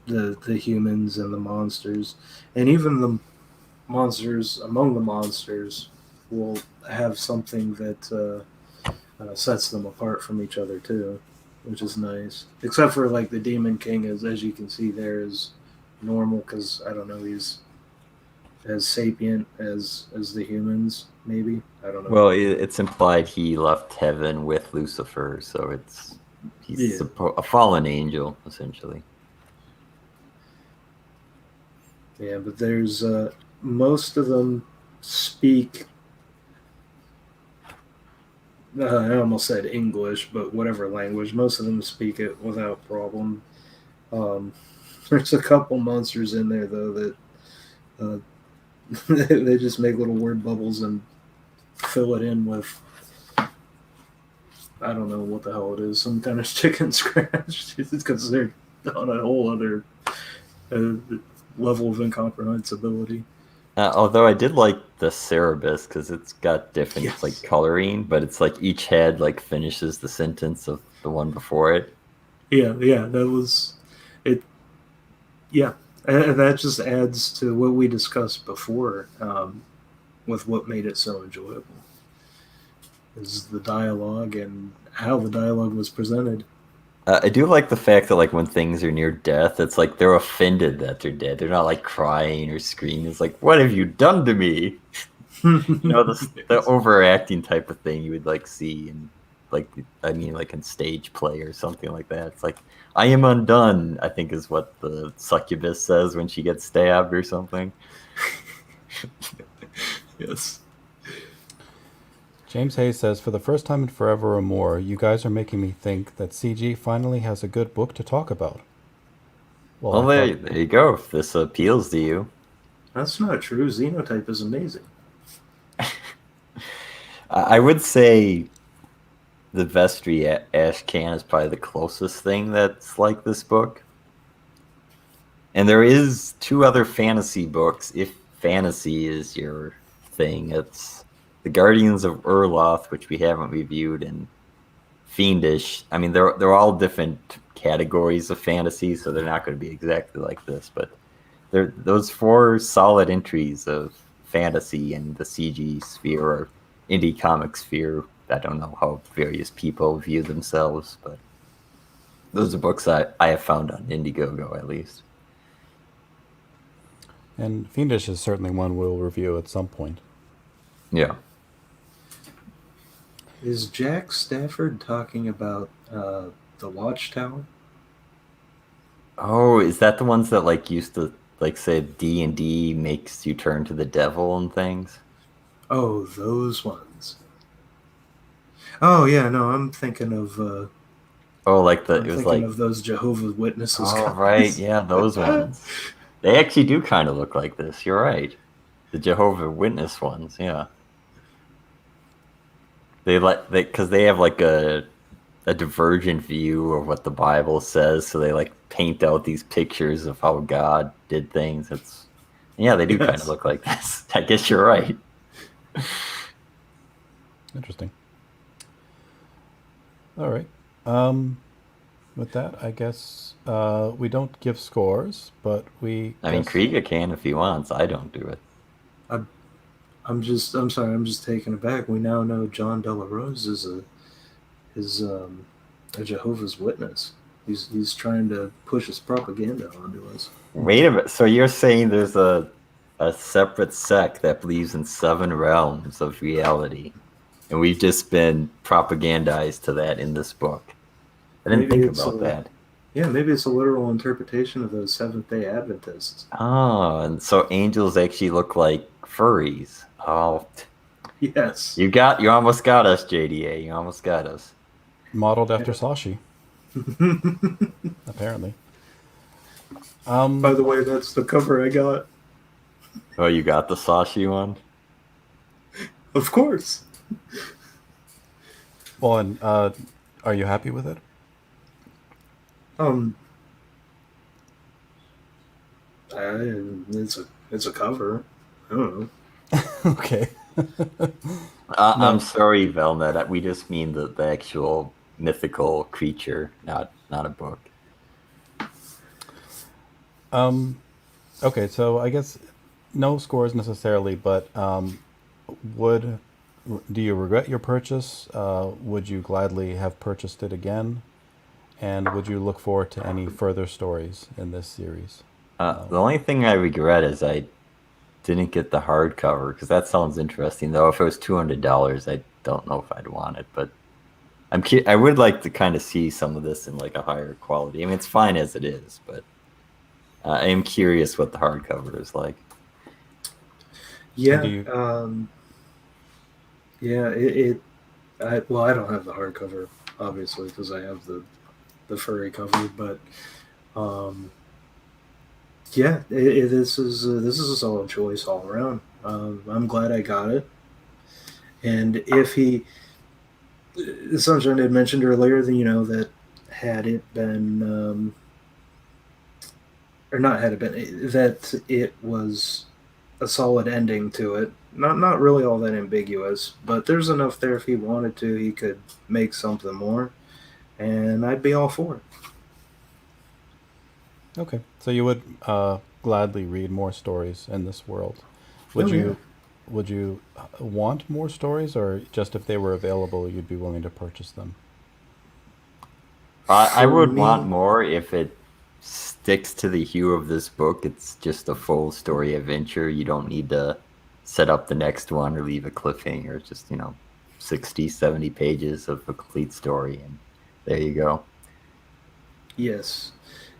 the humans and the monsters, and even the monsters among the monsters will have something that sets them apart from each other too, which is nice. Except for like the Demon King, as you can see there, is normal because I don't know, he's as sapient as the humans, maybe. I don't know. Well, it's implied he left heaven with Lucifer, so he's a fallen angel essentially. Yeah, but there's most of them speak. I almost said English, but whatever language. Most of them speak it without problem. There's a couple monsters in there though that they just make little word bubbles and fill it in with, I don't know what the hell it is, some kind of chicken scratch, because they're on a whole other level of incomprehensibility. Although I did like the Cerebus because it's got different like coloring, but it's like each head like finishes the sentence of the one before it. Yeah, that was it. Yeah, and that just adds to what we discussed before with what made it so enjoyable. Is the dialogue and how the dialogue was presented. I do like the fact that like when things are near death, it's like they're offended that they're dead. They're not like crying or screaming. It's like, what have you done to me? The overacting type of thing you would like see in like in stage play or something like that. It's like, I am undone, I think is what the succubus says when she gets stabbed or something. Yes. James Hayes says, for the first time in forever or more, you guys are making me think that CG finally has a good book to talk about. Well, there you go. If this appeals to you. That's not true. Xenotype is amazing. I would say the Vestry Ashcan is probably the closest thing that's like this book. And there is 2 other fantasy books, if fantasy is your thing. It's The Guardians of Urloth, which we haven't reviewed, and Fiendish. I mean, they're all different categories of fantasy, so they're not going to be exactly like this. But they're those 4 solid entries of fantasy in the CG sphere or indie comic sphere I don't know how various people view themselves, but those are books I have found on Indiegogo, at least. And Fiendish is certainly one we'll review at some point. Yeah. Is Jack Stafford talking about the Watchtower? Oh, is that the ones that like used to like say D&D makes you turn to the devil and things? Oh, those ones. Oh yeah, no, I'm thinking of Oh, like I'm thinking of those Jehovah's Witnesses oh guys. right, yeah, those ones. They actually do kind of look like this. You're right. The Jehovah Witness ones, yeah. They because they have like a divergent view of what the Bible says, so they like paint out these pictures of how God did things. It's yeah, they do kind Yes. of look like this. I guess you're right. Interesting. All right. With that, I guess we don't give scores, but we. I mean, guess- Kriega can if he wants. I don't do it. I'm sorry, I'm just taken aback. We now know John Della Rose is a Jehovah's Witness. He's trying to push his propaganda onto us. Wait a minute. So you're saying there's a separate sect that believes in 7 realms of reality, and we've just been propagandized to that in this book. I didn't Maybe think it's about a- that. Yeah, maybe it's a literal interpretation of those Seventh-day Adventists. Oh, and so angels actually look like furries. Oh, Yes. you almost got us, JDA. You almost got us. Modeled after Sashi, apparently. By the way, that's the cover I got. Oh, you got the Sashi one? Of course. Well, and are you happy with it? It's a cover. I don't know. Okay. I'm sorry, Velnet. We just mean the actual mythical creature, not a book. Okay, so I guess no scores necessarily, but do you regret your purchase? Would you gladly have purchased it again? And would you look forward to any further stories in this series? The only thing I regret is I didn't get the hardcover, because that sounds interesting. Though if it was $200, I don't know if I'd want it. But I would like to kind of see some of this in like a higher quality. I mean, it's fine as it is, but I am curious what the hardcover is like. Yeah. Do you- Yeah. I don't have the hardcover, obviously, because I have the furry cover. But yeah, this is a solid choice all around. I'm glad I got it. And if Sunshine had mentioned earlier that that had it been, or not had it been, that it was a solid ending to it. Not really all that ambiguous, but there's enough there. If he wanted to, he could make something more, and I'd be all for it. Okay, so you would gladly read more stories in this world. Would Oh, you? yeah. Would you want more stories, or just if they were available, you'd be willing to purchase them? I For would me- want more if it sticks to the hue of this book. It's just a full story adventure. You don't need to set up the next one or leave a cliffhanger. It's just 60, 70 pages of a complete story, and there you go. Yes.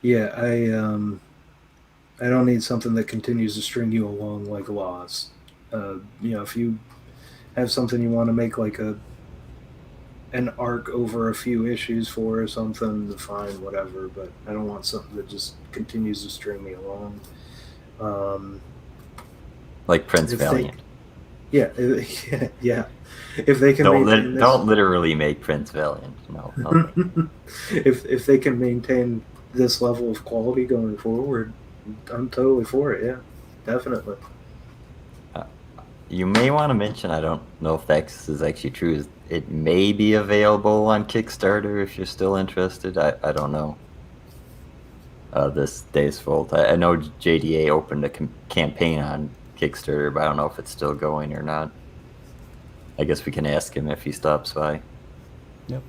Yeah, I don't need something that continues to string you along like Lost. If you have something you want to make like an arc over a few issues for or something, fine, whatever. But I don't want something that just continues to string me along. Like Prince If they- Valiant. Yeah, yeah. If they can maintain this, Don't literally make Prince Valiant. No. if they can maintain this level of quality going forward, I'm totally for it. Yeah, definitely. You may want to mention, I don't know if that is actually true, it may be available on Kickstarter if you're still interested. I don't know. This Days Vult. I know JDA opened a campaign on Kickstarter, but I don't know if it's still going or not. I guess we can ask him if he stops by. Yep.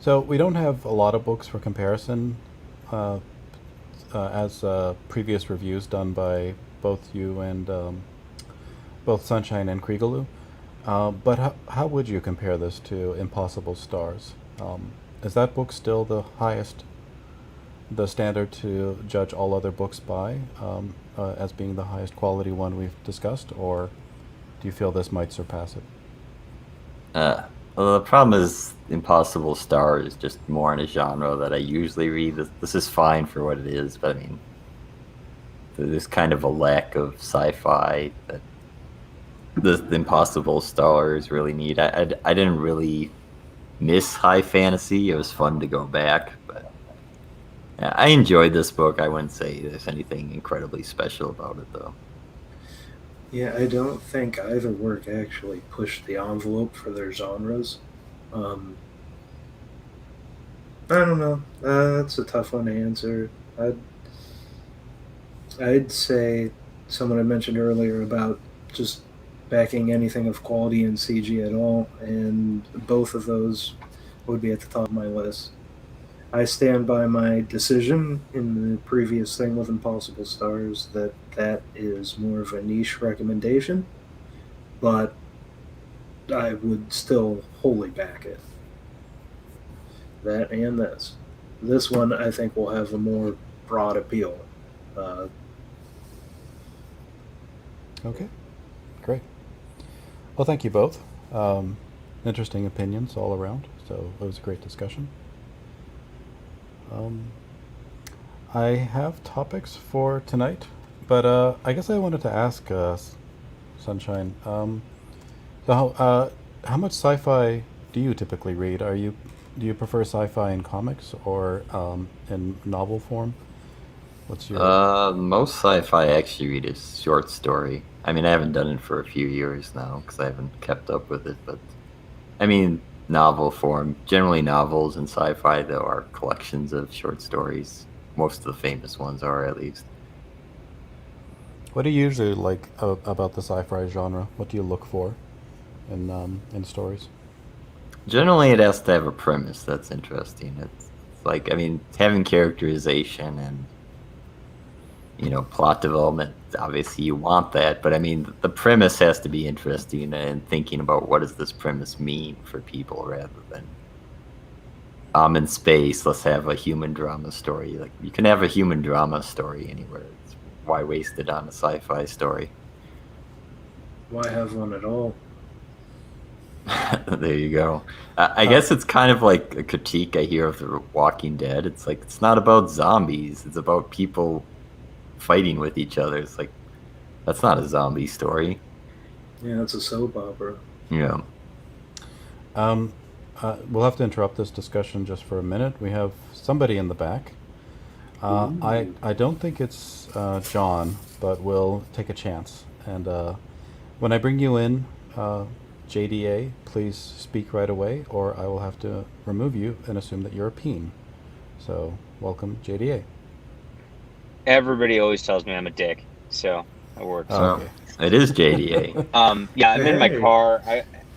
So we don't have a lot of books for comparison, as previous reviews done by both you and both Sunshine and Kriegelu. But how would you compare this to Impossible Stars? Is that book still the highest, the standard to judge all other books by, as being the highest quality one we've discussed, or do you feel this might surpass it? Well, the problem is Impossible Star is just more in a genre that I usually read. This is fine for what it is, but I mean, there's kind of a lack of sci-fi that the Impossible Stars really need. I didn't really miss high fantasy. It was fun to go back, but yeah, I enjoyed this book. I wouldn't say there's anything incredibly special about it, though. Yeah, I don't think either work actually pushed the envelope for their genres. I don't know. That's a tough one to answer. I'd say someone I mentioned earlier about just backing anything of quality in CG at all, and both of those would be at the top of my list. I stand by my decision in the previous thing with Impossible Stars that that is more of a niche recommendation, but I would still wholly back it. That and this. This one I think will have a more broad appeal. Uh, Okay, great. Well, thank you both. Interesting opinions all around, so it was a great discussion. Um, I have topics for tonight, but I guess I wanted to ask Sunshine. How much sci-fi do you typically read? Do you prefer sci-fi in comics or in novel form? What's your Most sci-fi I actually read is short story. I mean, I haven't done it for a few years now because I haven't kept up with it. But I mean, novel form. Generally, novels and sci-fi though are collections of short stories. Most of the famous ones are, at least. What do you usually like about the sci-fi genre? What do you look for in stories? Generally, it has to have a premise that's interesting. It's like, I mean, having characterization and plot development, obviously you want that, but I mean, the premise has to be interesting and thinking about what does this premise mean for people rather than I'm in space, let's have a human drama story. Like, you can have a human drama story anywhere. Why waste it on a sci-fi story? why have one at all? There you go. I guess it's kind of like a critique I hear of The Walking Dead. It's like, it's not about zombies, it's about people fighting with each other. It's like, that's not a zombie story. Yeah, it's a soap opera. Yeah. Um, we'll have to interrupt this discussion just for a minute. We have somebody in the back. I don't think it's John, but we'll take a chance. And when I bring you in, JDA, please speak right away, or I will have to remove you and assume that you're a peen. So, welcome, JDA. Everybody always tells me I'm a dick, so it works. Oh, So, it is JDA. Yeah, I'm in my Hey. car.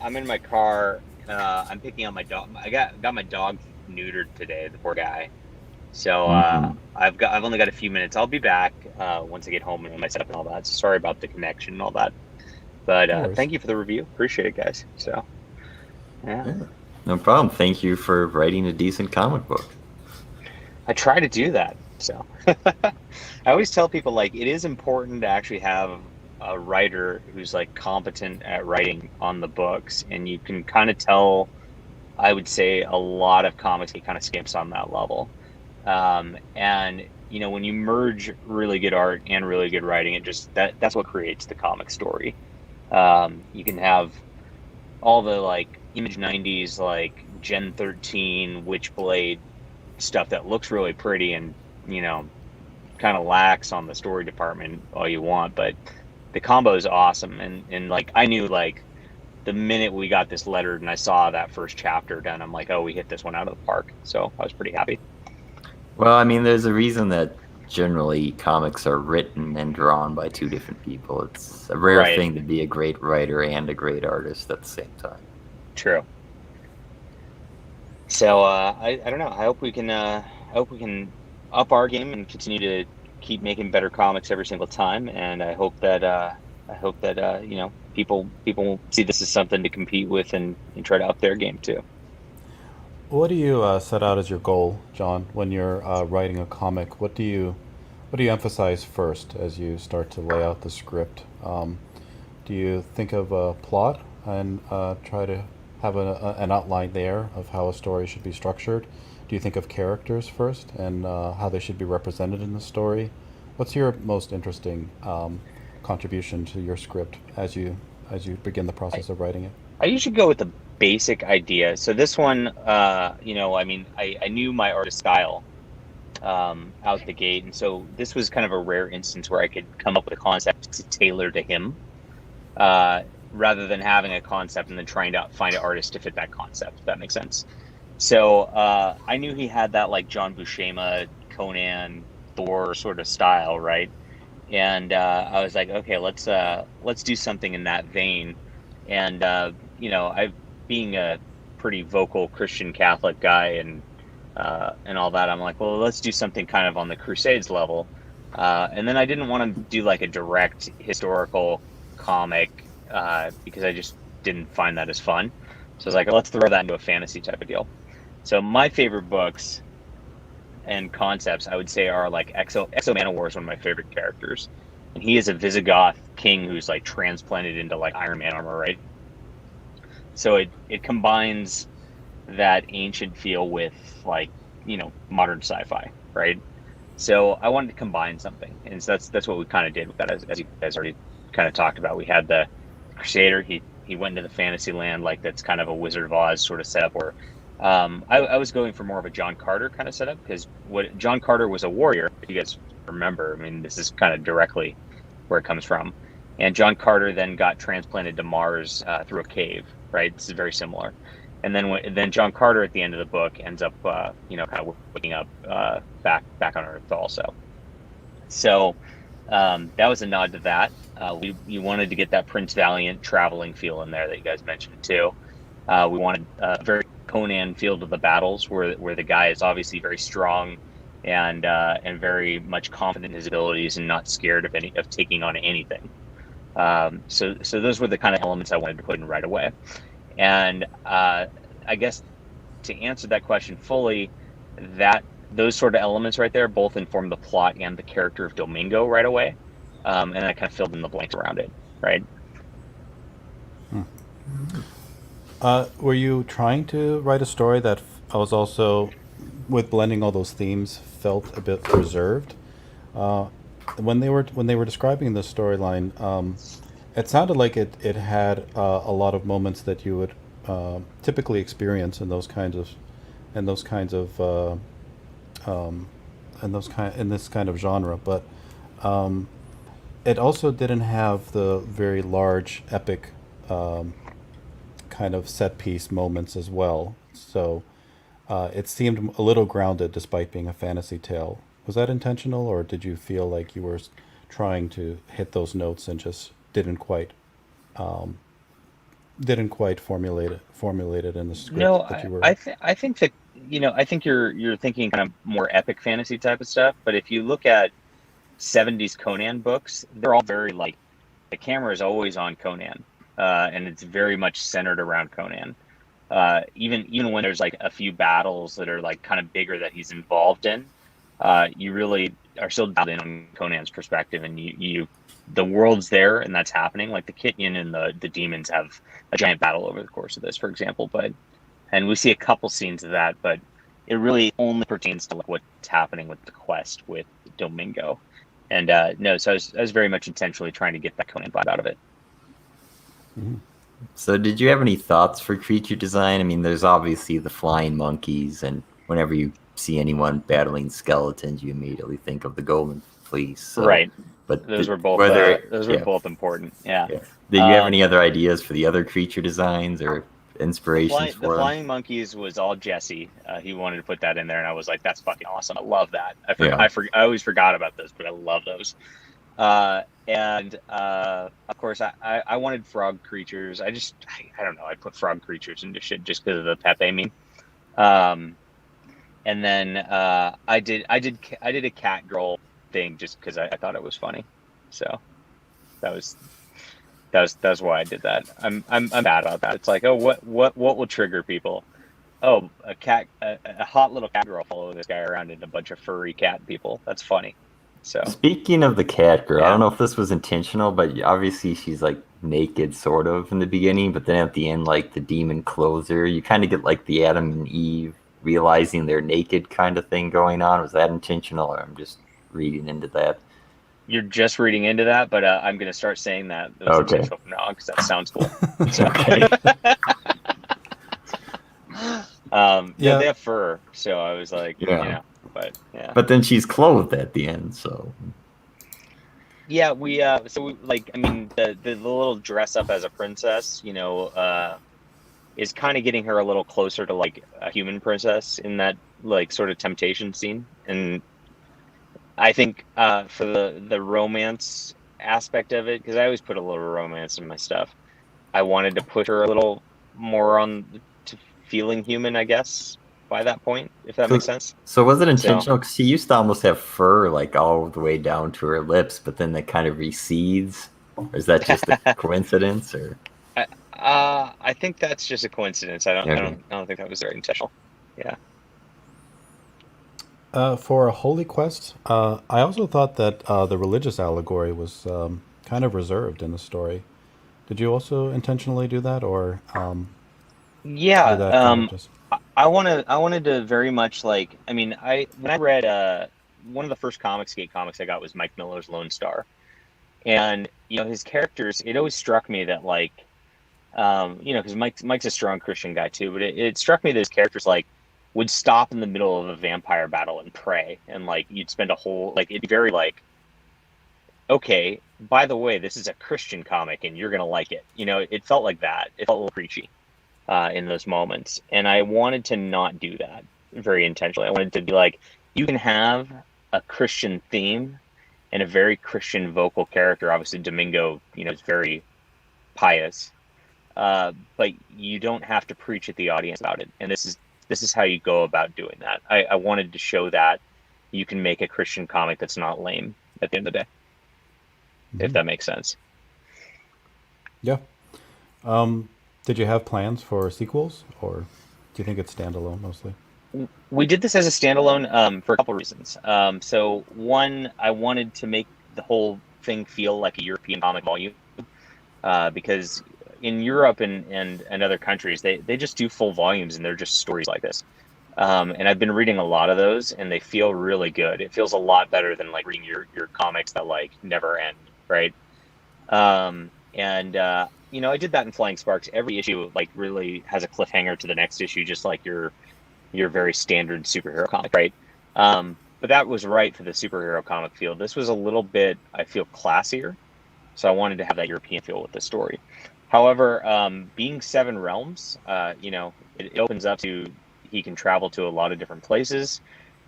I'm in my car. I'm picking up my dog. I got my dog neutered today. The poor guy. So Mhm. I've only got a few minutes. I'll be back once I get home and my setup and all that. So sorry about the connection and all that. But No worries. thank you for the review. Appreciate it, guys. So yeah. Yeah. No problem. Thank you for writing a decent comic book. I try to do that. So I always tell people, like, it is important to actually have a writer who's like competent at writing on the books, and you can kind of tell, I would say, a lot of comics kind of skips on that level. And when you merge really good art and really good writing, it just that's what creates the comic story. You can have all the like Image 90s, like Gen 13 Witchblade stuff that looks really pretty and kind of lacks on the story department all you want, but the combo is awesome. And like, I knew, like, the minute we got this lettered and I saw that first chapter done, I'm like, oh, we hit this one out of the park. So I was pretty happy. Well, I mean, there's a reason that generally comics are written and drawn by two different people. It's a rare Right. thing to be a great writer and a great artist at the same time. True. So I don't know. I hope we can up our game and continue to keep making better comics every single time. And I hope that you know, people see this as something to compete with and try to up their game too. What do you set out as your goal, John, when you're writing a comic? What do you emphasize first as you start to lay out the script? Do you think of a plot and try to have an outline there of how a story should be structured? Do you think of characters first and how they should be represented in the story? What's your most interesting contribution to your script as you begin the process of writing it? I usually go with the basic idea. So this one, you know, I mean, I knew my artist style out the gate, and so this was kind of a rare instance where I could come up with a concept to tailor to him, rather than having a concept and then trying to find an artist to fit that concept, if that makes sense. So I knew he had that like John Buscema, Conan, Thor sort of style, right? And I was like, okay, let's do something in that vein. And you know, being a pretty vocal Christian Catholic guy and all that, I'm like, well, let's do something kind of on the Crusades level. And then I didn't want to do like a direct historical comic because I just didn't find that as fun. So I was like, let's throw that into a fantasy type of deal. So my favorite books and concepts, I would say, are like Exo Manowar is one of my favorite characters, and he is a Visigoth king who's like transplanted into like Iron Man armor, right? So it combines that ancient feel with like, you know, modern sci-fi, right? So I wanted to combine something, and so that's what we kind of did with that, as you guys already kind of talked about. We had the Crusader. He went into the fantasy land, like that's kind of a Wizard of Oz sort of setup, or I was going for more of a John Carter kind of setup, because what John Carter was a warrior, if you guys remember. I mean, this is kind of directly where it comes from. And John Carter then got transplanted to Mars through a cave, right? This is very similar. And then John Carter at the end of the book ends up, you know, kind of waking up back on Earth also. So that was a nod to that. We wanted to get that Prince Valiant traveling feel in there that you guys mentioned too. We wanted a very Conan feel to the battles, where the guy is obviously very strong and very much confident in his abilities and not scared of taking on anything. So those were the kind of elements I wanted to put in right away. And I guess to answer that question fully, those sort of elements right there both inform the plot and the character of Domingo right away, and I kind of filled in the blanks around it, right? Were you trying to write a story that was also, with blending all those themes, felt a bit reserved? When they were describing the storyline, it sounded like it had a lot of moments that you would typically experience in this kind of genre, but it also didn't have the very large epic kind of set piece moments as well. So it seemed a little grounded despite being a fantasy tale. Was that intentional, or did you feel like you were trying to hit those notes and just didn't quite formulate it in the script No, that you were? I think that, you know, I think you're thinking kind of more epic fantasy type of stuff. But if you look at 70s Conan books, they're all very like, the camera is always on Conan, and it's very much centered around Conan. Even when there's like a few battles that are like kind of bigger that he's involved in, you really are still dialed in on Conan's perspective, and the world's there and that's happening. Like the Kityan and the demons have a giant battle over the course of this, for example, and we see a couple scenes of that, but it really only pertains to like what's happening with the quest with Domingo. And no, so I was very much intentionally trying to get that Conan vibe out of it. Mm-hmm. So did you have any thoughts for creature design? I mean, there's obviously the flying monkeys, and whenever you see anyone battling skeletons, you immediately think of the Golden Fleece. So, Right. But Those were both both important. Yeah. Did you have any other ideas for the other creature designs, or inspirations The for them. flying monkeys was all Jesse. He wanted to put that in there, and I was like, "That's fucking awesome! I love that." Yeah. I always forgot about those, but I love those. And of course, I wanted frog creatures. I don't know. I put frog creatures into shit just because of the Pepe meme. Um, and then I did a cat girl thing just because I thought it was funny. So that was that's why I did that. I'm bad about that. It's like, oh, what will trigger people? Oh, a hot little cat girl following this guy around and a bunch of furry cat people. That's funny. So Speaking of the cat girl, I Yeah. don't know if this was intentional, but obviously she's like naked sort of in the beginning, but then at the end, like the demon closer, you kind of get like the Adam and Eve realizing they're naked kind of thing going on. Was that intentional, or I'm just reading into that? you're just reading into that, but I'm gonna start saying that it was Okay. intentional from now on because that sounds cool. So, Okay. Yeah. they have fur, so I was like, Yeah. but yeah. But then she's clothed at the end, so Yeah, we like, I mean, the little dress up as a princess, is kind of getting her a little closer to like a human princess in that like sort of temptation scene. And I think for the romance aspect of it, because I always put a little romance in my stuff, I wanted to push her a little more on to feeling human, I guess, by that point, if that makes sense. So was it intentional? Because she used to almost have fur like all the way down to her lips, but then that kind of recedes. Or is that just a coincidence? Or I think that's just a coincidence. I Okay. don't think that was very intentional. Yeah. For a holy quest, I also thought that the religious allegory was kind of reserved in the story. Did you also intentionally do that, or Yeah. did that kind of just? I wanted to very much like, I mean, when I read one of the first Comicsgate comics I got was Mike Miller's Lone Star. And his characters, it always struck me that like because Mike's a strong Christian guy too, but it struck me that his characters like would stop in the middle of a vampire battle and pray, and like you'd spend a whole like it'd be very like, okay, by the way, this is a Christian comic and you're gonna like it. It felt like that. It felt a little preachy in those moments, and I wanted to not do that very intentionally. I wanted to be like, you can have a Christian theme and a very Christian vocal character. Obviously, Domingo, is very pious, but you don't have to preach at the audience about it. And this is how you go about doing that. I wanted to show that you can make a Christian comic that's not lame at the end of the day, if that makes sense. Yeah. Did you have plans for sequels, or do you think it's standalone mostly? We did this as a standalone for a couple of reasons. So one, I wanted to make the whole thing feel like a European comic volume, because in Europe and other countries, they just do full volumes and they're just stories like this. And I've been reading a lot of those and they feel really good. It feels a lot better than like reading your comics that like never end, right? I did that in Flying Sparks. Every issue like really has a cliffhanger to the next issue, just like your very standard superhero comic, right? But that was right for the superhero comic feel. This was a little bit, I feel, classier. So I wanted to have that European feel with the story. However, being 7 realms, it opens up to he can travel to a lot of different places.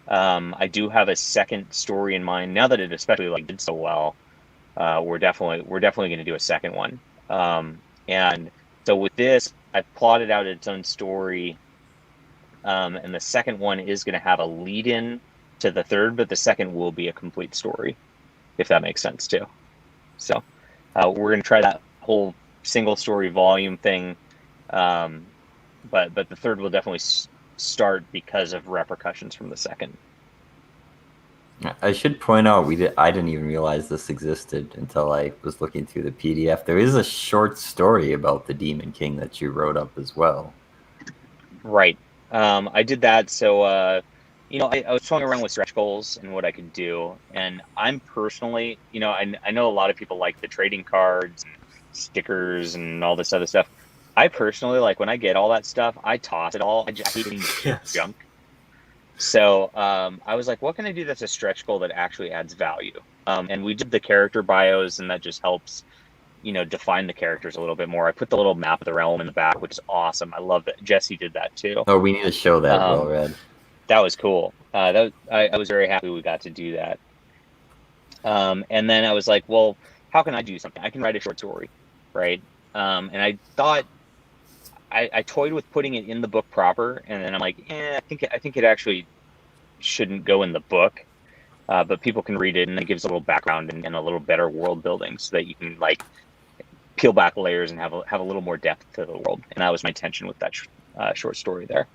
I do have a second story in mind now that it especially like did so well. We're definitely going to do a second one. And so with this, I've plotted out its own story. And the second one is going to have a lead in to the third, but the second will be a complete story, if that makes sense too. So we're going to try that whole single story volume thing. But the third will definitely start because of repercussions from the second. I should point out I didn't even realize this existed until I was looking through the PDF. There is a short story about the Demon King that you wrote up as well. Right. I did that. So, I was toying around with stretch goals and what I could do. And I'm personally, I know a lot of people like the trading cards, and stickers, and all this other stuff. I personally, like when I get all that stuff, I toss it all. I hate getting junk. So I was like, what can I do that's a stretch goal that actually adds value? And we did the character bios, and that just helps define the characters a little bit more. I put the little map of the realm in the back, which is awesome. I love that. Jesse did that too. Oh, we need to show that, well read. That was cool. I was very happy we got to do that. And then I was like, well, how can I do something? I can write a short story, right? And I thought I toyed with putting it in the book proper, and then I'm like, I think it actually shouldn't go in the book, but people can read it, and it gives a little background and a little better world building, so that you can like peel back layers and have a little more depth to the world. And that was my intention with that short story there.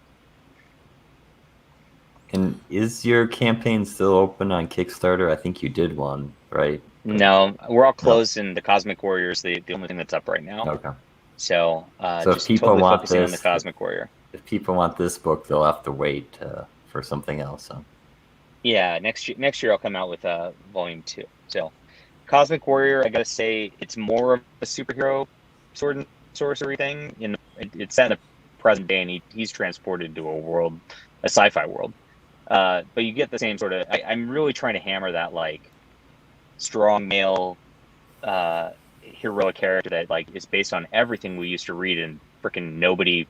And is your campaign still open on Kickstarter? I think you did one, right? No, we're all closed, and the Cosmic Warrior is the only thing that's up right now. Okay. So, So if just people totally want focusing on the this- Cosmic Warrior. If people want this book, they'll have to wait for something else. Huh? Yeah, next year I'll come out with volume 2. So, Cosmic Warrior, I gotta say, it's more of a superhero sword and sorcery thing. It's set in the present day, and he's transported to a sci-fi world. But you get the same sort of. I'm really trying to hammer that like strong male, heroic character that like is based on everything we used to read, and freaking nobody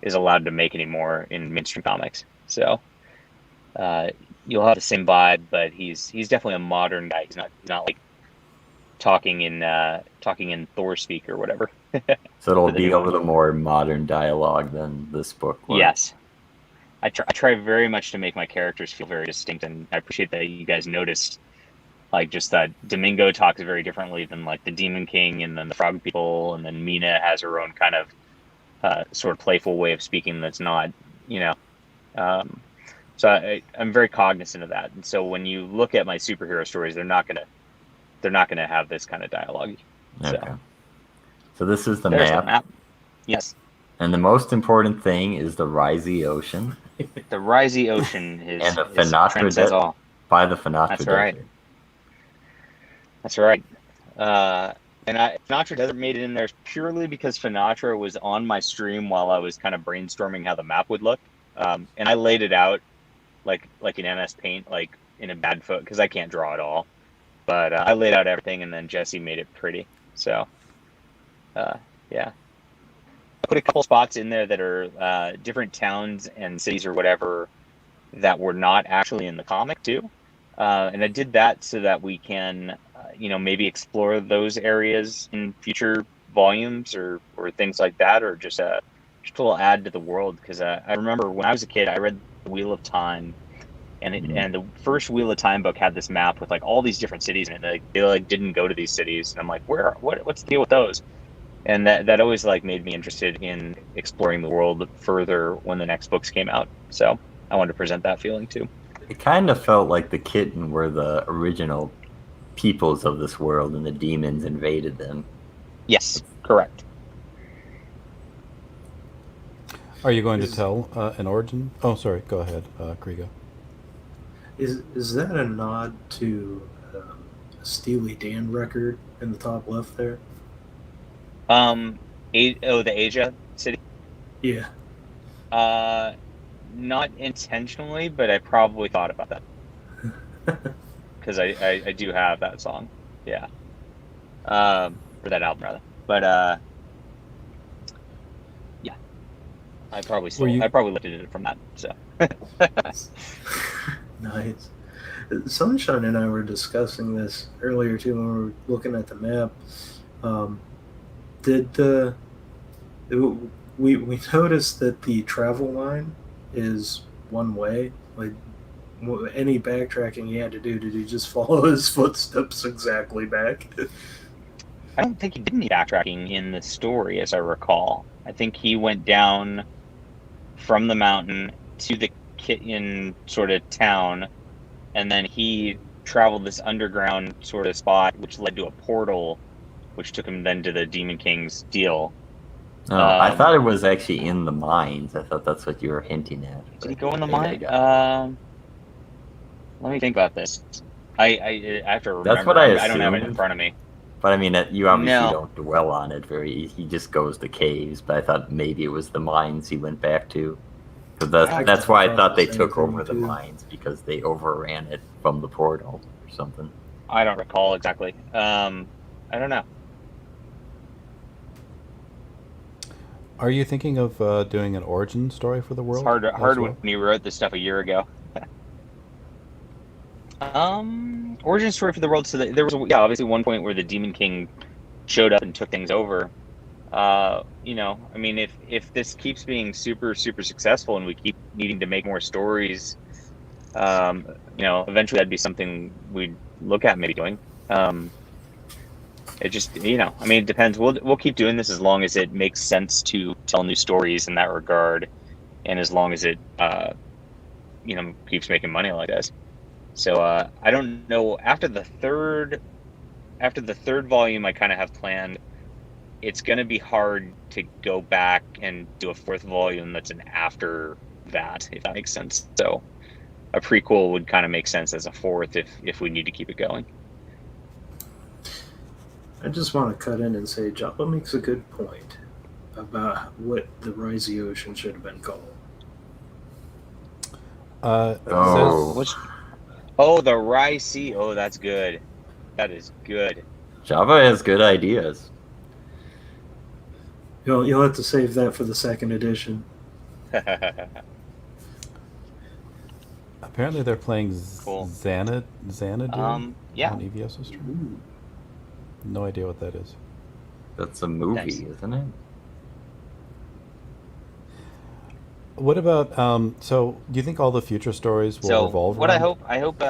is allowed to make anymore in mainstream comics. So you'll have the same vibe, but he's definitely a modern guy. He's not like talking in Thor speak or whatever. So it'll be a little more modern dialogue than this book was. Yes. I try very much to make my characters feel very distinct, and I appreciate that you guys noticed, like, just that Domingo talks very differently than like the Demon King and then the Frog People, and then Mina has her own kind of sort of playful way of speaking that's not, so I'm very cognizant of that. And so when you look at my superhero stories, they're not gonna have this kind of dialogue. Okay. So this is the There's map. the map. Yes. And the most important thing is the Risey Ocean. The Risey Ocean is And the is Finatra transcends all. by the Finatra That's Desert. right. That's right. And Finatra Desert made it in there purely because Finatra was on my stream while I was kind of brainstorming how the map would look. And I laid it out like in MS Paint, like in a bad foot, because I can't draw at all. But I laid out everything, and then Jesse made it pretty. So, yeah. I put a couple spots in there that are different towns and cities or whatever that were not actually in the comic too. And I did that so that we can, maybe explore those areas in future volumes or things like that, or just a little add to the world. Because I remember when I was a kid, I read The Wheel of Time, and the first Wheel of Time book had this map with like all these different cities in it. They didn't go to these cities, and I'm like, what's the deal with those? And that always like made me interested in exploring the world further when the next books came out. So I wanted to present that feeling too. It kind of felt like the kitten were the original peoples of this world, and the demons invaded them. Yes, correct. Are you going to tell an origin? Oh, sorry. Go ahead, Kriga. Is that a nod to a Steely Dan record in the top left there? The Asia city. Yeah. Not intentionally, but I probably thought about that because I do have that song. Yeah. For that album rather, but yeah. I probably lifted it from that. So. Nice. Sunshine and I were discussing this earlier too when we were looking at the map. We noticed that the travel line is one way. Like any backtracking he had to do just follow his footsteps exactly back. I don't think he did any backtracking in the story, as I recall. I think he went down from the mountain to the kitten sort of town, and then he traveled this underground sort of spot, which led to a portal, which took him then to the Demon King's deal. Oh, I thought it was actually in the mines. I thought that's what you were hinting at. Did he go in the Maybe mine? Let me think about this. I have to remember. That's what I I don't have it in assumed. front of me. But I mean, you obviously No. don't dwell on it he just goes to caves. But I thought maybe it was the mines he went back to. Because that's why I thought they took over the mines, because they overran it from the portal or something. I don't recall exactly. I don't know. Are you thinking of doing an origin story for the It's world? hard when you wrote this stuff a year ago. Origin story for the world. So there was obviously one point where the Demon King showed up and took things over. You know, I mean, if this keeps being super successful and we keep needing to make more stories, you know, eventually that'd be something we'd look at maybe doing. It just, you know, I mean, it depends. We'll keep doing this as long as it makes sense to tell new stories in that regard, and as long as it, you know, keeps making money like this. So I don't know. After the third volume, I kind of have planned. It's going to be hard to go back and do a fourth volume that's an after that, if that makes sense. So a prequel would kind of make sense as a fourth if we need to keep it going. I just want to cut in and say Joppa makes a good point about what the Rise of the Ocean should have been called. The Rye Sea. Oh, that's good. That is good. Java has good ideas. You'll have to save that for the second edition. Apparently they're playing Cool. Xanadu Yeah. on EVS's stream. No idea what that is. That's a movie, Nice. isn't it? What about so do you think all the future stories will So revolve what around? I hope.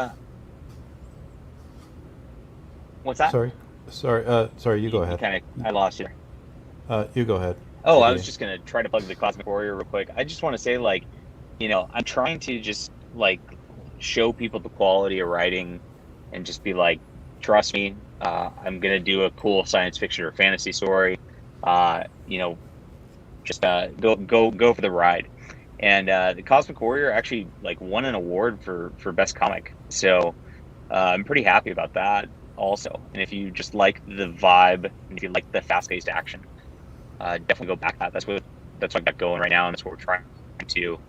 What's that? Sorry, you go ahead. I lost you. You go ahead. Oh, I Maybe. was just gonna try to plug the Cosmic Warrior real quick. I just want to say, like, you know, I'm trying to just like show people the quality of writing, and just be like, trust me, I'm gonna do a cool science fiction or fantasy story. You know, just go for the ride. And the Cosmic Warrior actually like won an award for best comic, so I'm pretty happy about that also. And if you just like the vibe, and if you like the fast-paced action, definitely go back to that. That's what I got going right now, and that's what we're trying to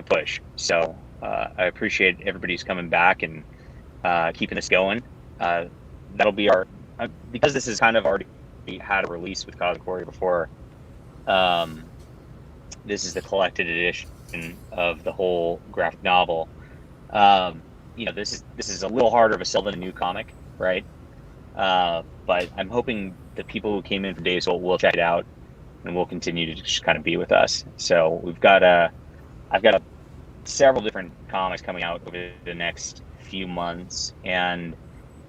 push. So I appreciate everybody's coming back and keeping this going. That'll be our because this is kind of already had a release with Cosmic Warrior before. This is the collected edition of the whole graphic novel. You know, this is a little harder of a sell than a new comic, right? But I'm hoping the people who came in from Deus will check it out, and will continue to just kind of be with us. So I've got several different comics coming out over the next few months, and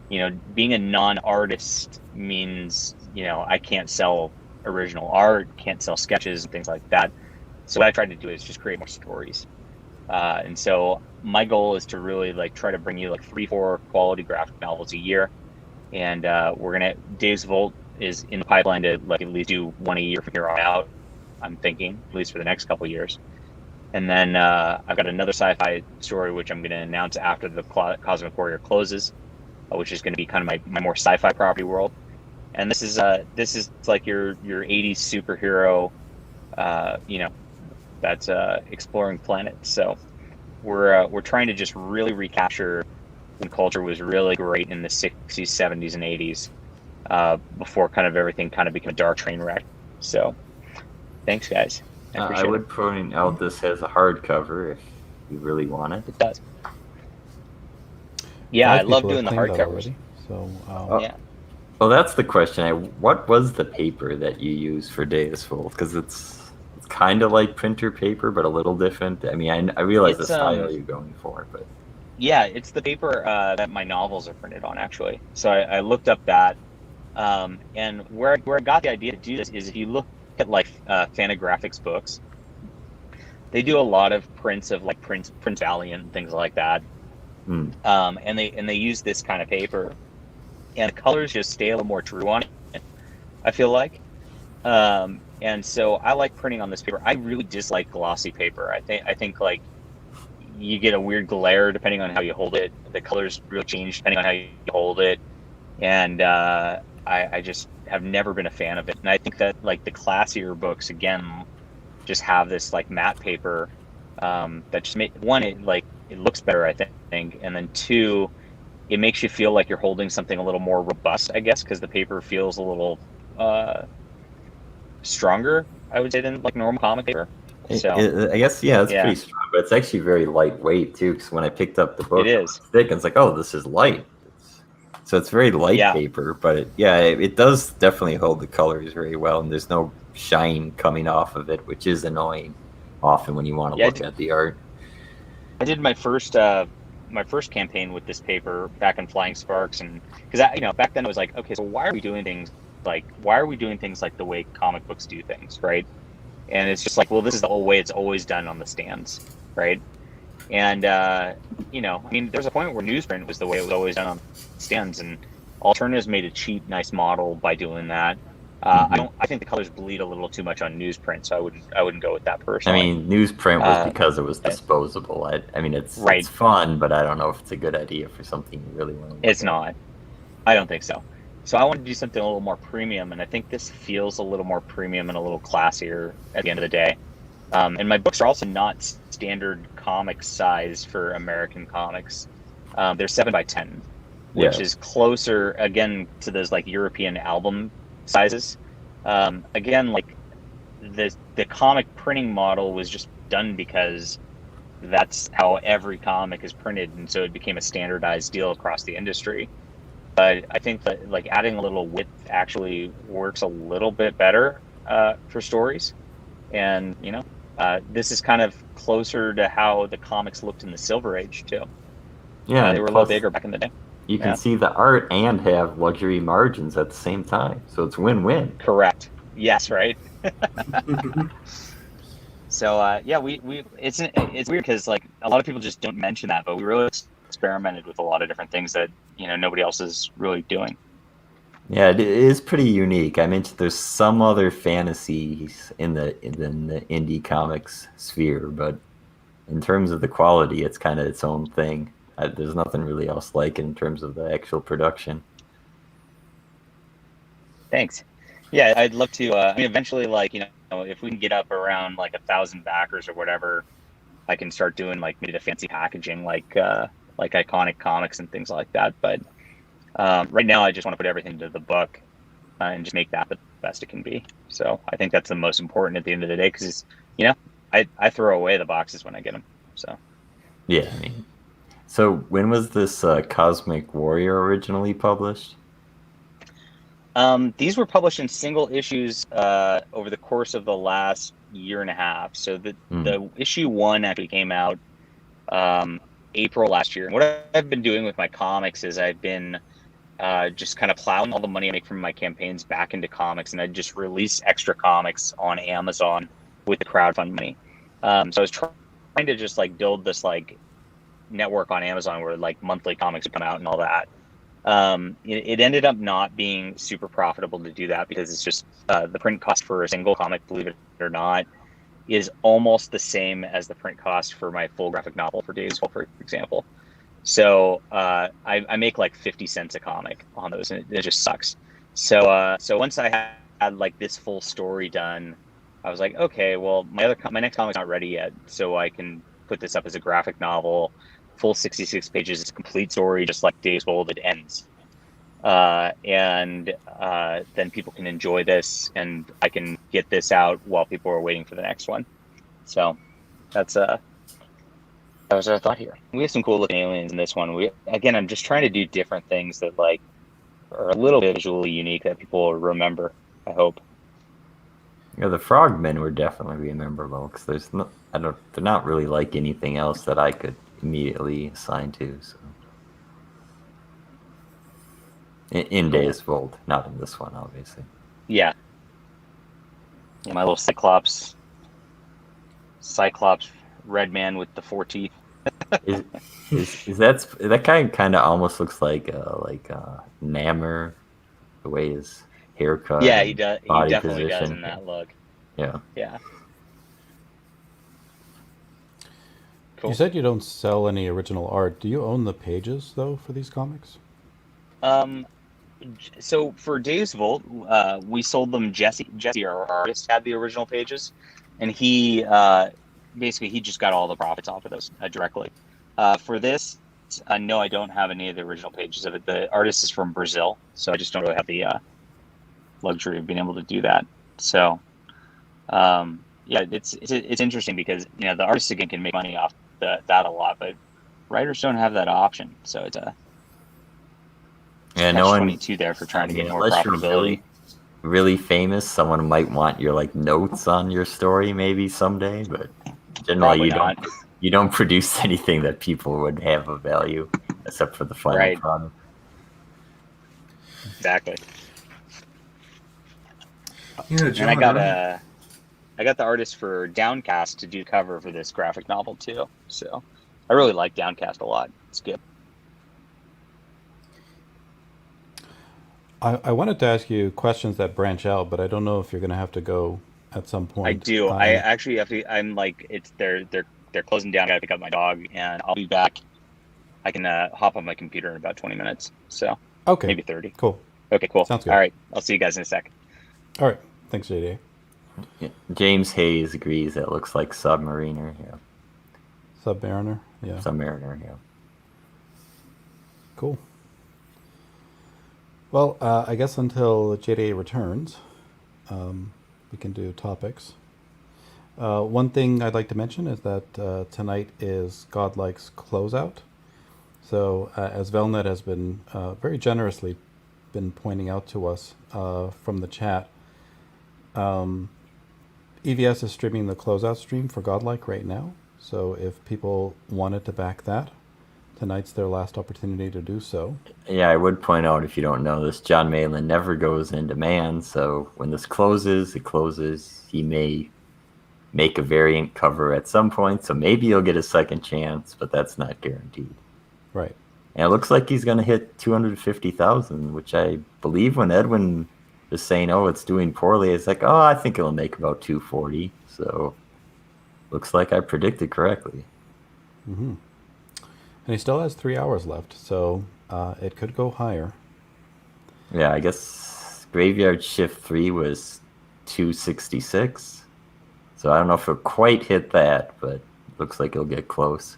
you know, being a non-artist means, you know, I can't sell original art, can't sell sketches and things like that. So what I tried to do is just create more stories. And so my goal is to really like try to bring you like 3-4 quality graphic novels a year. And Deus Vult is in the pipeline to like at least do one a year from here on out, I'm thinking, at least for the next couple of years. And then I've got another sci-fi story which I'm going to announce after the Cosmic Warrior closes, which is going to be kind of my more sci-fi property world. And this is like your 80s superhero, you know, that's exploring planets. So we're trying to just really recapture when culture was really great in the 60s, 70s, and 80s, before kind of everything kind of became a dark train wreck. So thanks, guys. I would point out this has a hardcover if you really want it. It does. Yeah, I 5 love people doing the have claimed that hardcovers. already, so Yeah. Well, that's the question. What was the paper that you used for Deus Vult? Because it's kind of like printer paper, but a little different. I mean, I realize the It's, style you're going for, but Yeah, it's the paper that my novels are printed on, actually. So I looked up that, and where I got the idea to do this is if you look at like Fantagraphics books, they do a lot of prints of like Prince Valiant and things like that. And they use this kind of paper, and the colors just stay a little more true on it, I feel like. And so I like printing on this paper. I really dislike glossy paper. I think like you get a weird glare depending on how you hold it. The colors really change depending on how you hold it, and I just have never been a fan of it. And I think that like the classier books again just have this like matte paper that just it looks better, I think, and then two, it makes you feel like you're holding something a little more robust, I guess, because the paper feels a little stronger. I would say, than like normal comic paper. So I guess, yeah, it's yeah. pretty strong, but it's actually very lightweight too. Because when I picked up the book, It is. thick, and it's like, oh, this is light. So it's very light Yeah. paper, but it does definitely hold the colors very well, and there's no shine coming off of it, which is annoying often when you want to Yeah, look at the art. I did my first campaign with this paper back in Flying Sparks, and because back then it was like, okay, so why are we doing things like the way comic books do things, right? And it's just like, well, this is the old way it's always done on the stands, right? And I mean, there's a point where newsprint was the way it was always done on stands, and Alternatives made a cheap, nice model by doing that. I think the colors bleed a little too much on newsprint, so I wouldn't go with that I personally. mean, newsprint was because it was disposable. I mean, it's fun, but I don't know if it's a good idea for something you really want to look It's at. not. I don't think so. So I wanted to do something a little more premium, and I think this feels a little more premium and a little classier at the end of the day. And my books are also not standard comic size for American comics. They're 7x10, which is closer, again, to those like European album sizes. Again, like the comic printing model was just done because that's how every comic is printed, and so it became a standardized deal across the industry. But I think that like adding a little width actually works a little bit better for stories. And this is kind of closer to how the comics looked in the Silver Age too. Yeah, they were a little bigger back in the day. You can see the art and have luxury margins at the same time, so it's win-win. Correct. Yes, right. So it's weird because like a lot of people just don't mention that, but we really experimented with a lot of different things that nobody else is really doing. Yeah, it is pretty unique. I mentioned there's some other fantasies in the indie comics sphere, but in terms of the quality, it's kind of its own thing. There's nothing really else like it in terms of the actual production. Thanks. Yeah, I'd love to. I mean, eventually, like if we can get up around like 1,000 backers or whatever, I can start doing like maybe the fancy packaging, like Iconic Comics and things like that. But right now, I just want to put everything into the book and just make that the best it can be. So I think that's the most important at the end of the day, because I throw away the boxes when I get them. So yeah, I mean, so when was this Cosmic Warrior originally published? These were published in single issues over the course of the last year and a half. So the issue 1 actually came out April last year. And what I've been doing with my comics is I've been just kind of plowing all the money I make from my campaigns back into comics, and I just release extra comics on Amazon with the crowdfund money. So I was trying to just like build this like network on Amazon where like monthly comics would come out and all that. It ended up not being super profitable to do that because it's just the print cost for a single comic, believe it or not, is almost the same as the print cost for my full graphic novel for Deus, for example. So I make like 50 cents a comic on those, and it just sucks. So once I had like this full story done, I was like, okay, well my next comic's not ready yet, so I can put this up as a graphic novel, full 66 pages. It's a complete story, just like Days of Old. It ends, and then people can enjoy this, and I can get this out while people are waiting for the next one. So that was our thought here. We have some cool looking aliens in this one. I'm just trying to do different things that like are a little bit visually unique that people will remember, I hope. Yeah, the frogmen were definitely memorable because they're not really like anything else that I could immediately assign to. So in Deus Vult, not in this one, obviously. Yeah, my little Cyclops red man with the 4 teeth. is that kind of almost looks like Namor, the way his haircut. Yeah, he does. He definitely position does in that look. Yeah. Yeah. Cool. You said you don't sell any original art. Do you own the pages though for these comics? So for Deus Vult, we sold them. Jesse, our artist, had the original pages, and he basically he just got all the profits off of those directly. For this, no, I don't have any of the original pages of it. The artist is from Brazil, so I just don't really have the luxury of being able to do that. So Yeah, it's interesting because the artist again can make money off that a lot, but writers don't have that option. So it's a Yeah, no catch one. 22 there for I trying to mean, get more unless you're profitability. really famous, someone might want your like notes on your story maybe someday, but generally Probably not. you don't produce anything that people would have of value except for the final Right. product. Exactly. Yeah, And John. I got the artist for Downcast to do cover for this graphic novel too. So I really like Downcast a lot. Skip. I wanted to ask you questions that branch out, but I don't know if you're going to have to go at some I point. do. I actually have to. I'm like, they're closing down. I gotta pick up my dog, and I'll be back. I can hop on my computer in about 20 minutes. So Okay, maybe 30. cool. Okay, cool. Sounds good. All right. I'll see you guys in a sec. All right. Thanks, JD. Yeah. James Hayes agrees that looks like Submariner. Yeah, Submariner. Yeah. Submariner. Yeah. Cool. Well, I guess until JDA returns, we can do topics. One thing I'd like to mention is that tonight is Godlike's closeout. So, as Velnet has been very generously been pointing out to us from the chat, EVS is streaming the closeout stream for Godlike right now. So, if people wanted to back that, tonight's their last opportunity to do so. Yeah, I would point out, if you don't know this, John Malin never goes in demand. So when this closes, it closes. He may make a variant cover at some point, so maybe he'll get a second chance, but that's not guaranteed. Right. And it looks like he's going to hit 250,000, which I believe when Edwin was saying, "Oh, it's doing poorly," it's like, "Oh, I think it'll make about 240." So looks like I predicted correctly. Mm-hmm. And he still has 3 hours left, so it could go higher. Yeah, I guess Graveyard Shift 3 was 266. So I don't know if it'll quite hit that, but looks like it'll get close.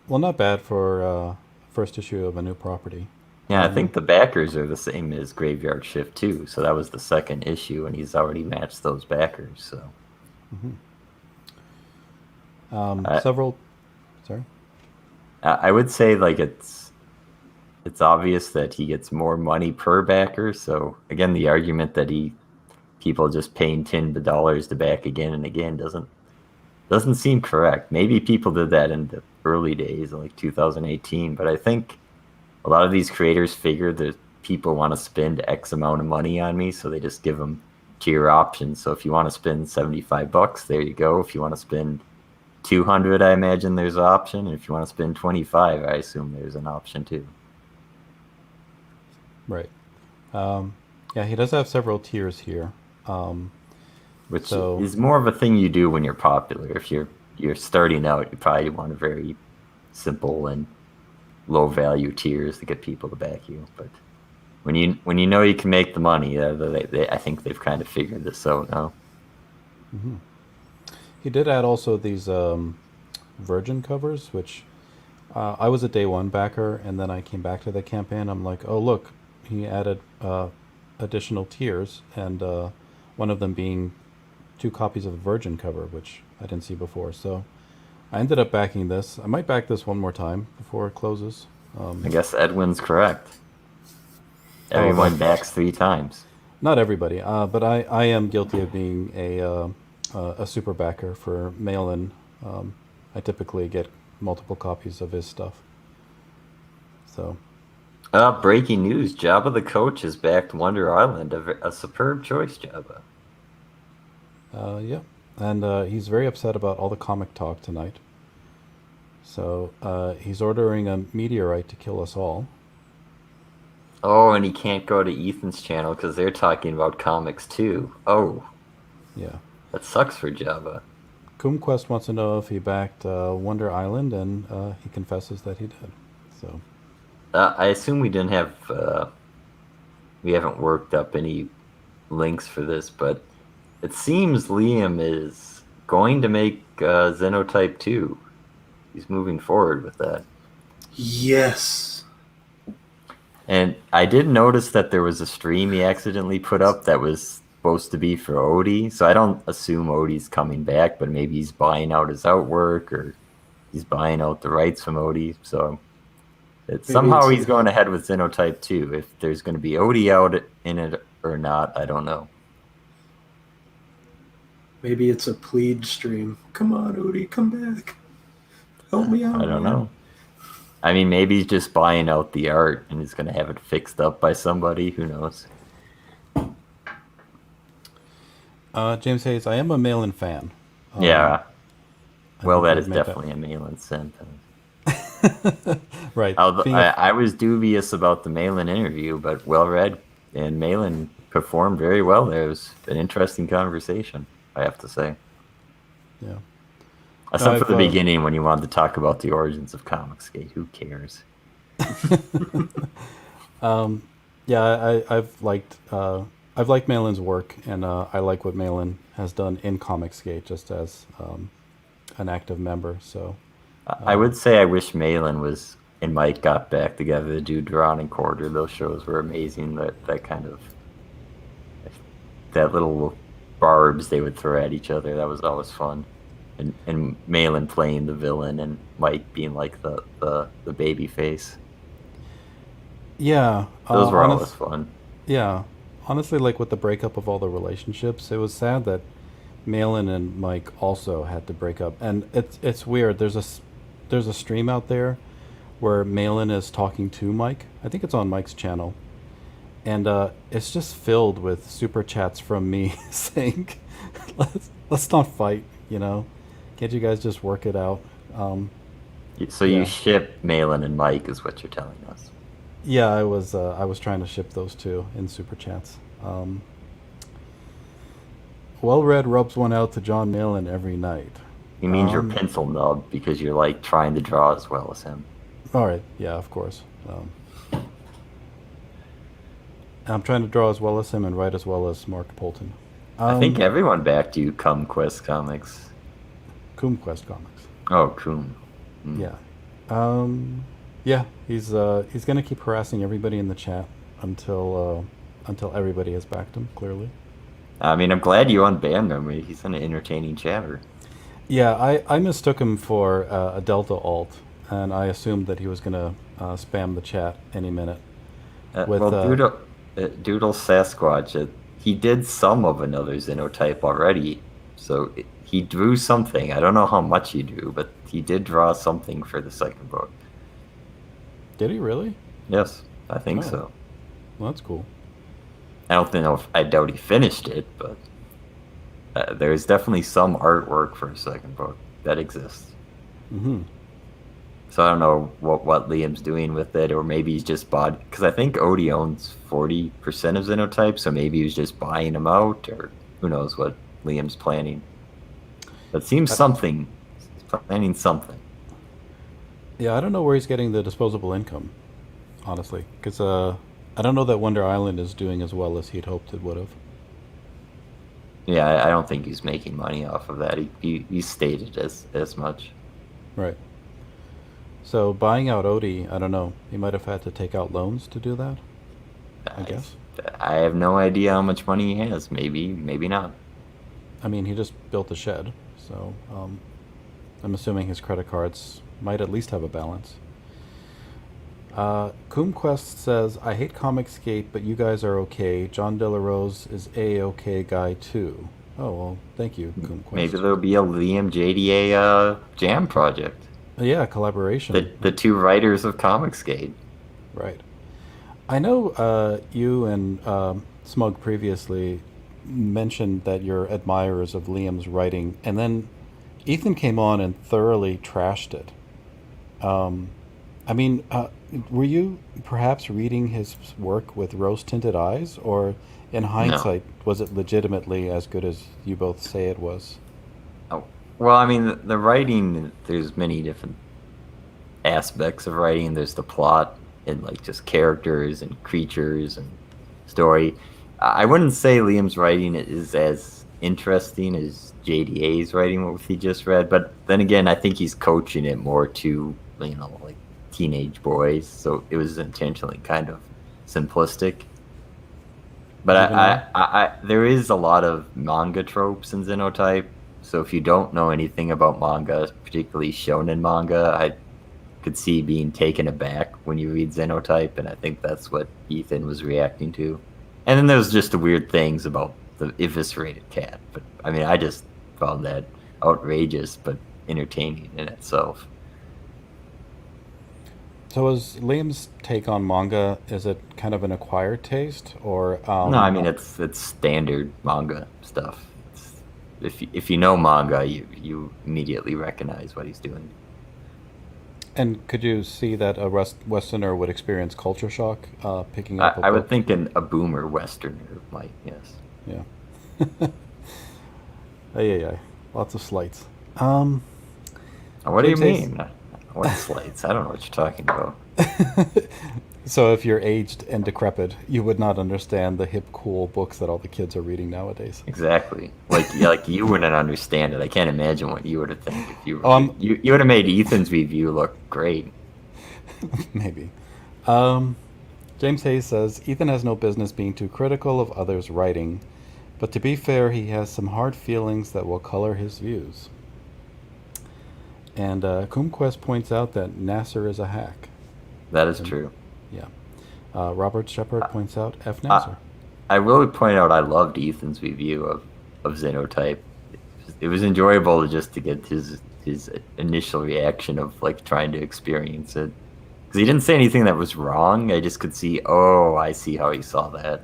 Well, not bad for first issue of a new property. Yeah, I think the backers are the same as Graveyard Shift 2. So that was the second issue, and he's already matched those backers. So several. Sorry. I would say like it's obvious that he gets more money per backer. So again, the argument that people just paying $10 to back again and again doesn't seem correct. Maybe people did that in the early days, like 2018, but I think a lot of these creators figure that people want to spend X amount of money on me, so they just give them tier options. So if you want to spend $75, there you go. If you want to spend 200, I imagine there's an option, and if you want to spend 25, I assume there's an option too. Right. Yeah, he does have several tiers here. Which is more of a thing you do when you're popular. If you're starting out, you probably want a very simple and low value tiers to get people to back you. But when you know you can make the money, I think they've kind of figured this out now. Mm-hmm. He did add also these Virgin covers, which I was a day one backer, and then I came back to the campaign. I'm like, oh look, he added additional tiers, and one of them being 2 copies of the Virgin cover, which I didn't see before. So I ended up backing this. I might back this one more time before it closes. I guess Edwin's correct. Everyone backs 3 times. Not everybody, but I am guilty of being a super backer for mail-in. I typically get multiple copies of his stuff. So. Breaking news: Jabba the Coach has backed Wonder Island. A superb choice, Jabba. Yeah, and he's very upset about all the comic talk tonight. So he's ordering a meteorite to kill us all. Oh, and he can't go to Ethan's channel because they're talking about comics too. Oh. Yeah. That sucks for Jabba. Kumquest wants to know if he backed Wonder Island, and he confesses that he did. So. I assume we didn't have... we haven't worked up any links for this, but it seems Liam is going to make Xenotype 2. He's moving forward with that. Yes. And I did notice that there was a stream he accidentally put up that was supposed to be for Odie, so I don't assume Odie's coming back, but maybe he's buying out his artwork or he's buying out the rights from Odie. So somehow he's going ahead with Xenotype 2. If there's going to be Odie out in it or not, I don't know. Maybe it's a plead stream. Come on, Odie, come back. Help me out. I don't know. I mean, maybe he's just buying out the art and he's going to have it fixed up by somebody. Who knows? James Hayes, I am a Malin fan. Yeah. Well, think that we've is made definitely a Malin sentence. Right. Although I was dubious about the Malin interview, but well read, and Malin performed very well there. It was an interesting conversation, I have to say. Yeah. Except for the beginning when you wanted to talk about the origins of Comicsgate. Who cares? Yeah, I've liked Malin's work, and I like what Malin has done in Comicsgate just as an active member. So I would say I wish Malin and Mike got back together to do Drawn and Quarter. Those shows were amazing. That kind of that little barbs they would throw at each other. That was always fun. And Malin playing the villain and Mike being like the baby face. yeah, Those were always fun. yeah. Honestly, like with the breakup of all the relationships, it was sad that Malin and Mike also had to break up. And it's weird. There's a stream out there where Malin is talking to Mike. I think it's on Mike's channel, and it's just filled with super chats from me saying, "Let's not fight." Can't you guys just work it out? So you ship Malin and Mike, is what you're telling us. Yeah, I was trying to ship those two in super chats. Well read rubs one out to John Malin every night. He means you're pencil nub because you're like trying to draw as well as him. All right, yeah, of course. I'm trying to draw as well as him and write as well as Mark Polton. I think everyone backed you, Quest Comics. Quest Comics. Oh, Coom. Yeah. Yeah, he's gonna keep harassing everybody in the chat until everybody has backed him. Clearly. I mean, I'm glad you unbanned him. He's an entertaining chatter. Yeah, I mistook him for a Delta alt, and I assumed that he was gonna spam the chat any minute. Doodle Sasquatch, he did some of another Xenotype already, so he drew something. I don't know how much he drew, but he did draw something for the second book. Did he really? Yes, I think so. Well, that's cool. I doubt he finished it, but there's definitely some artwork for a second book that exists. Mm-hmm. So I don't know what Liam's doing with it, or maybe he's just bought, because I think Odie owns 40% of Xenotype, so maybe he was just buying them out, or who knows what Liam's planning. That seems something. He's planning something. Yeah, I don't know where he's getting the disposable income, honestly, because I don't know that Wonder Island is doing as well as he'd hoped it would have. Yeah, I don't think he's making money off of that. He stated as much. Right. So buying out Odie, I don't know. He might have had to take out loans to do that, I guess. I have no idea how much money he has. Maybe not. I mean, he just built a shed, so I'm assuming his credit cards might at least have a balance. Quest says, I hate Comicsgate, but you guys are okay. John De La Rose is a-okay guy too. Oh, well, thank you, Quest. Maybe there'll be a Liam JDA jam project. Yeah, collaboration. The two writers of Comicsgate. Right. I know you and Smug previously mentioned that you're admirers of Liam's writing, and then Ethan came on and thoroughly trashed it. I mean, were you perhaps reading his work with rose-tinted eyes, or in hindsight, was it legitimately as good as you both say it was? Oh, well, I mean, the writing, there's many different aspects of writing. There's the plot and like just characters and creatures and story. I wouldn't say Liam's writing is as interesting as JDA's writing, what he just read, but then again, I think he's coaching it more to, like teenage boys, so it was intentionally kind of simplistic. But Even now? there is a lot of manga tropes in Xenotype. So if you don't know anything about manga, particularly shonen manga, I could see being taken aback when you read Xenotype, and I think that's what Ethan was reacting to. And then there's just the weird things about the eviscerated cat. But I mean, I just found that outrageous but entertaining in itself. So is Liam's take on manga, is it kind of an acquired taste, or No, I mean it's standard manga stuff. If you know manga, you immediately recognize what he's doing. and could you see that a Westerner would experience culture shock picking I, up a I would book? think a boomer westerner might, yes. Yeah. Ay, ay, ay. Lots of slights. Um, What do you James Hayes- mean? What slates? I don't know what you're talking about. So if you're aged and decrepit, you would not understand the hip, cool books that all the kids are reading nowadays. Exactly. Like you wouldn't understand it. I can't imagine what you would have think if you Um, you would have made Ethan's review look great. Maybe. Um, James Hayes says Ethan has no business being too critical of others' writing, but to be fair, he has some hard feelings that will color his views. And Kumquest points out that Nasser is a hack. That is true. Yeah. Robert Shepard points out F. I, Nasser. I will point out I loved Ethan's review of Xenotype. It was enjoyable just to get his initial reaction of like trying to experience it. Because he didn't say anything that was wrong. I just could see, oh, I see how he saw that.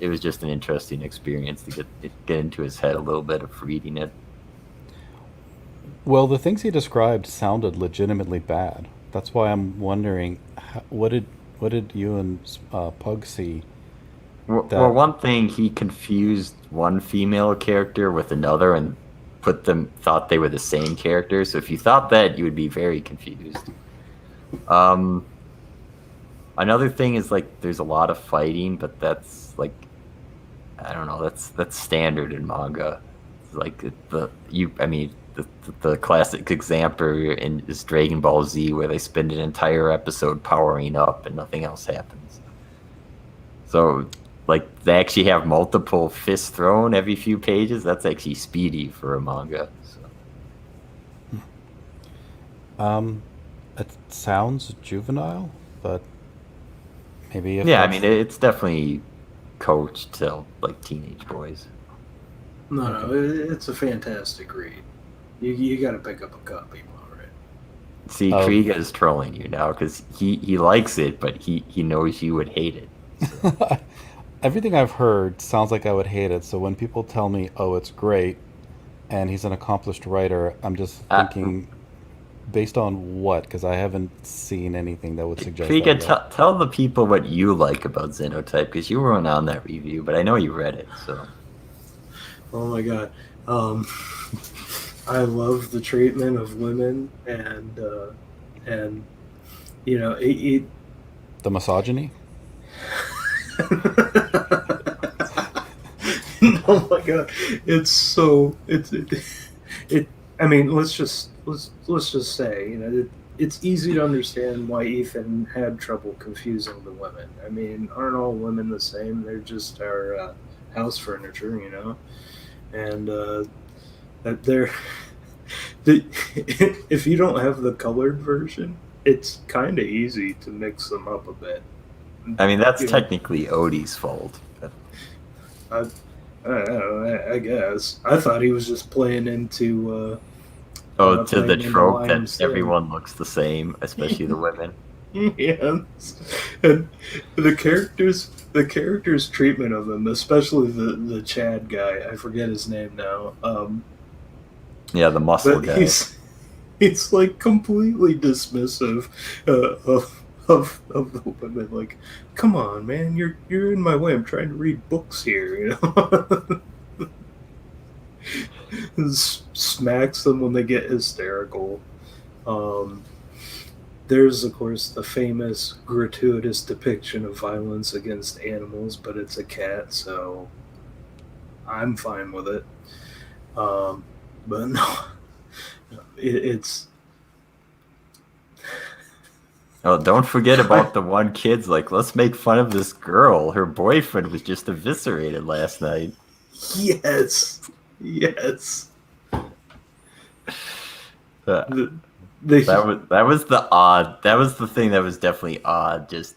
It was just an interesting experience to get into his head a little bit of reading it. Well, the things he described sounded legitimately bad. That's why I'm wondering, what did you and Pug see? Well, one thing, he confused one female character with another and thought they were the same character. So if you thought that, you would be very confused. Another thing is like there's a lot of fighting, but that's like, I don't know, that's standard in manga. It's like the classic example is Dragon Ball Z, where they spend an entire episode powering up and nothing else happens. So like they actually have multiple fists thrown every few pages. That's actually speedy for a manga. So. It sounds juvenile, but maybe if Yeah, I that's- mean it's definitely coached to like teenage boys. No, it's a fantastic read. You got to pick up a copy, all right? See, Krieg is trolling you now because he likes it, but he knows you would hate it. Everything I've heard sounds like I would hate it. So when people tell me, "Oh, it's great," and he's an accomplished writer, I'm just thinking, based on what? Because I haven't seen anything that would suggest Krieg, that yet. tell the people what you like about Xenotype because you weren't on that review, but I know you read it. So. Oh my god. I love the treatment of women and you know it The misogyny. oh my god, it's so it I mean let's just say, you know, it's easy to understand why Ethan had trouble confusing the women. I mean, aren't all women the same? They're just our house furniture, you know. And that if you don't have the colored version, it's kind of easy to mix them up a bit. I mean, that's You know, technically Odie's fault. I guess I thought he was just playing into To playing the into trope that Lions Den. everyone looks the same, especially the women. Yes, and the characters' treatment of him, especially the Chad guy. I forget his name now. Yeah, the muscle But guy. he's like completely dismissive of the women. Like, come on, man, you're in my way. I'm trying to read books here, you know. Smacks them when they get hysterical. There's, of course, the famous gratuitous depiction of violence against animals, but it's a cat, so I'm fine with it. But no, it's Oh, don't forget about the one kid's like, let's make fun of this girl. Her boyfriend was just eviscerated last night. Yes, yes. Uh, The, the, that was the odd. That was the thing that was definitely odd. Just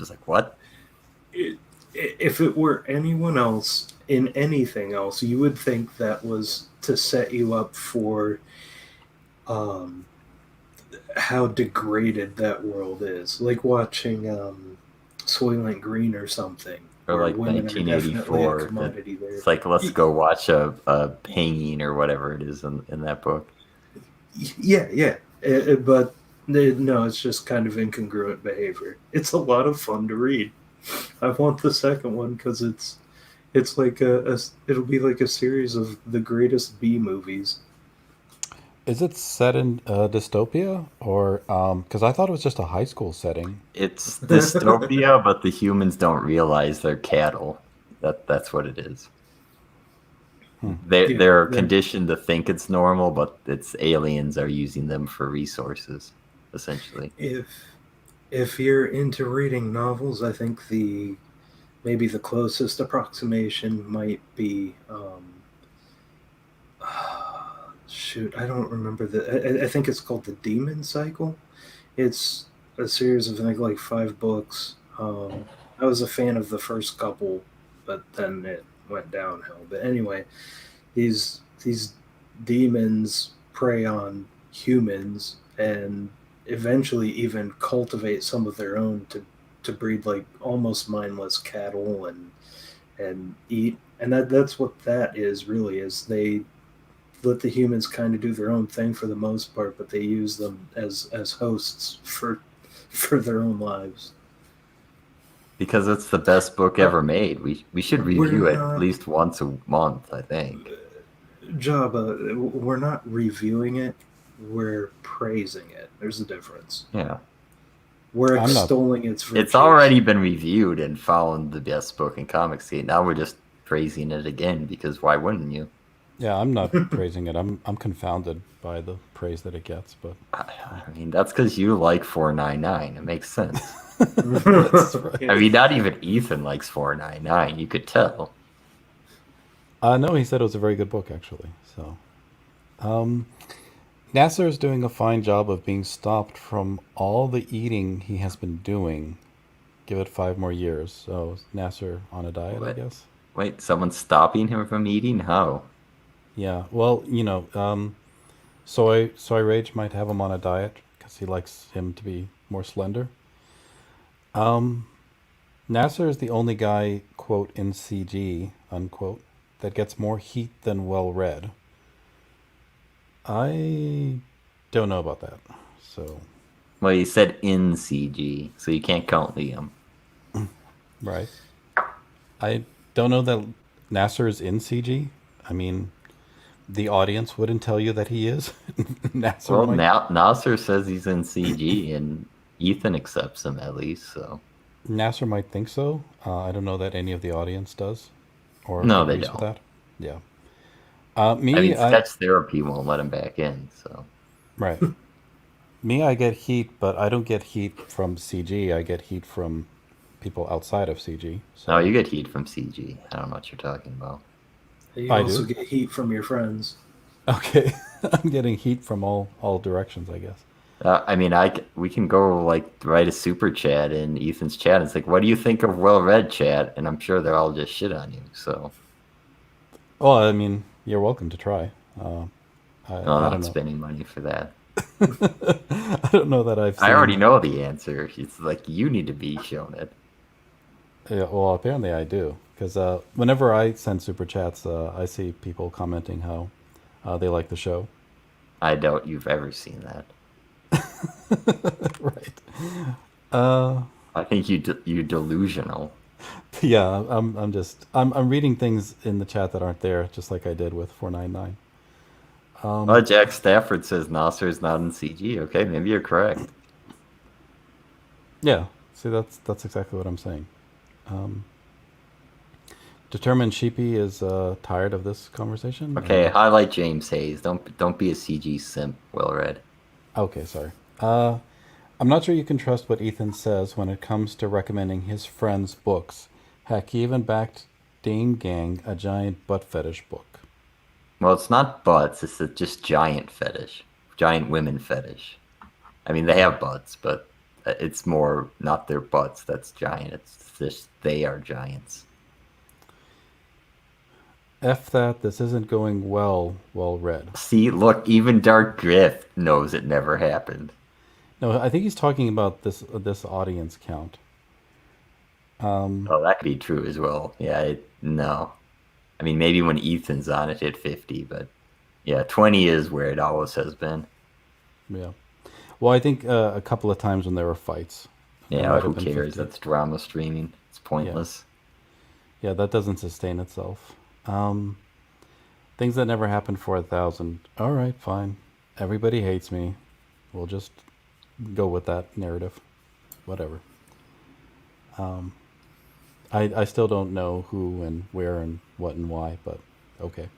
like what? if it were anyone else in anything else, you would think that was to set you up for um, how degraded that world is. Like watching Soylent Green or something. Or where like women are definitely a 1984. commodity there. It's like let's go watch a hanging or whatever it is in that book. Yeah. But no, it's just kind of incongruent behavior. It's a lot of fun to read. I want the second one because it's like it'll be like a series of the greatest B movies. Is it set in dystopia, or because I thought it was just a high school setting? It's dystopia, but the humans don't realize they're cattle. That's what it is. They're conditioned to think it's normal, but it's aliens are using them for resources, essentially. If you're into reading novels, I think maybe the closest approximation might be shoot, I don't remember I think it's called the Demon Cycle. It's a series of I think like 5 books. I was a fan of the first couple, but then it went downhill. But anyway, these demons prey on humans and eventually even cultivate some of their own to breed like almost mindless cattle and eat. And that's what that is really, is they let the humans kind of do their own thing for the most part, but they use them as hosts for their own lives. Because it's the best book ever made. We should review it at least once a month, I think. Jabba, we're not reviewing it, we're praising it. There's a difference. Yeah. We're extolling its virtues. It's already been reviewed and found the best book in comics. Now we're just praising it again because why wouldn't you? Yeah, I'm not praising it. I'm confounded by the praise that it gets, but I mean that's because you like 499. It makes sense. that's right. I mean, not even Ethan likes 499. You could tell. No, he said it was a very good book, actually. So, Nasser is doing a fine job of being stopped from all the eating he has been doing. Give it 5 more years. So, Nasser on a diet, I guess. Wait, someone's stopping him from eating? How? Yeah, well, Soy Rage might have him on a diet because he likes him to be more slender. Nasser is the only guy, quote, in CG, unquote, that gets more heat than well-read. I don't know about that. So, Well, you said in CG, so you can't count Liam. right. I don't know that Nasser is in CG. I mean, the audience wouldn't tell you that he is. Nasser Well, might. Nasser says he's in CG, and Ethan accepts him at least. So Nasser might think so. I don't know that any of the audience does, or no, they agrees with don't. that. Yeah. I mean, sketch therapy won't let him back in. So Right. Me, I get heat, but I don't get heat from CG. I get heat from people outside of CG. So no, you get heat from CG. I don't know what you're talking about. You I also do. get heat from your friends. Okay, I'm getting heat from all directions, I guess. I mean, we can go like write a super chat in Ethan's chat. It's like, what do you think of well-read chat? And I'm sure they're all just shit on you. So Well, I mean, you're welcome to try. I I'm don't not know. spending money for that. I don't know that I've seen. I already know the answer. It's like you need to be shown it. Yeah, well, apparently I do, because whenever I send super chats, I see people commenting how they like the show. I doubt you've ever seen that. Right. I think you're delusional. Yeah, I'm reading things in the chat that aren't there, just like I did with 499. Jack Stafford says Nasser is not in CG. Okay, maybe you're correct. Yeah, see, that's exactly what I'm saying. Determined Sheepy is tired of this conversation. Okay, highlight James Hayes. Don't be a CG simp. Well read. Okay, sorry. I'm not sure you can trust what Ethan says when it comes to recommending his friends' books. Heck, he even backed Dame Gang, a giant butt fetish book. Well, it's not butts, it's a just giant fetish. Giant women fetish. I mean, they have butts, but it's more not their butts that's giant. It's just they are giants. F that, this isn't going well read. See, look, even Dark Griff knows it never happened. No, I think he's talking about this audience count. Oh, that could be true as well. Yeah, no. I mean, maybe when Ethan's on it hit 50, but yeah, 20 is where it always has been. Yeah. Well, I think a couple of times when there were fights. it Yeah, might who have been cares? 50. That's drama streaming. It's pointless. Yeah, that doesn't sustain itself. Things that never happened for 1,000. All right, fine. Everybody hates me. We'll just go with that narrative. Whatever. I still don't know who and where and what and why, but okay.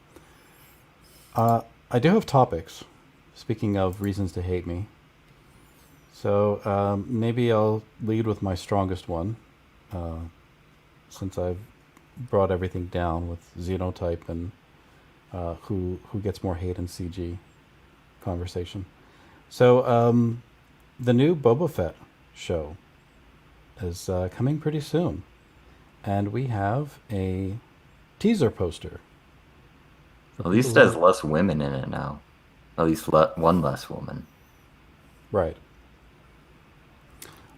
I do have topics. Speaking of reasons to hate me. So maybe I'll lead with my strongest one, since I've brought everything down with Xenotype and who gets more hate in CG conversation. So the new Boba Fett show is coming pretty soon, and we have a teaser poster. At least it has less women in it now. At least one less woman. Right.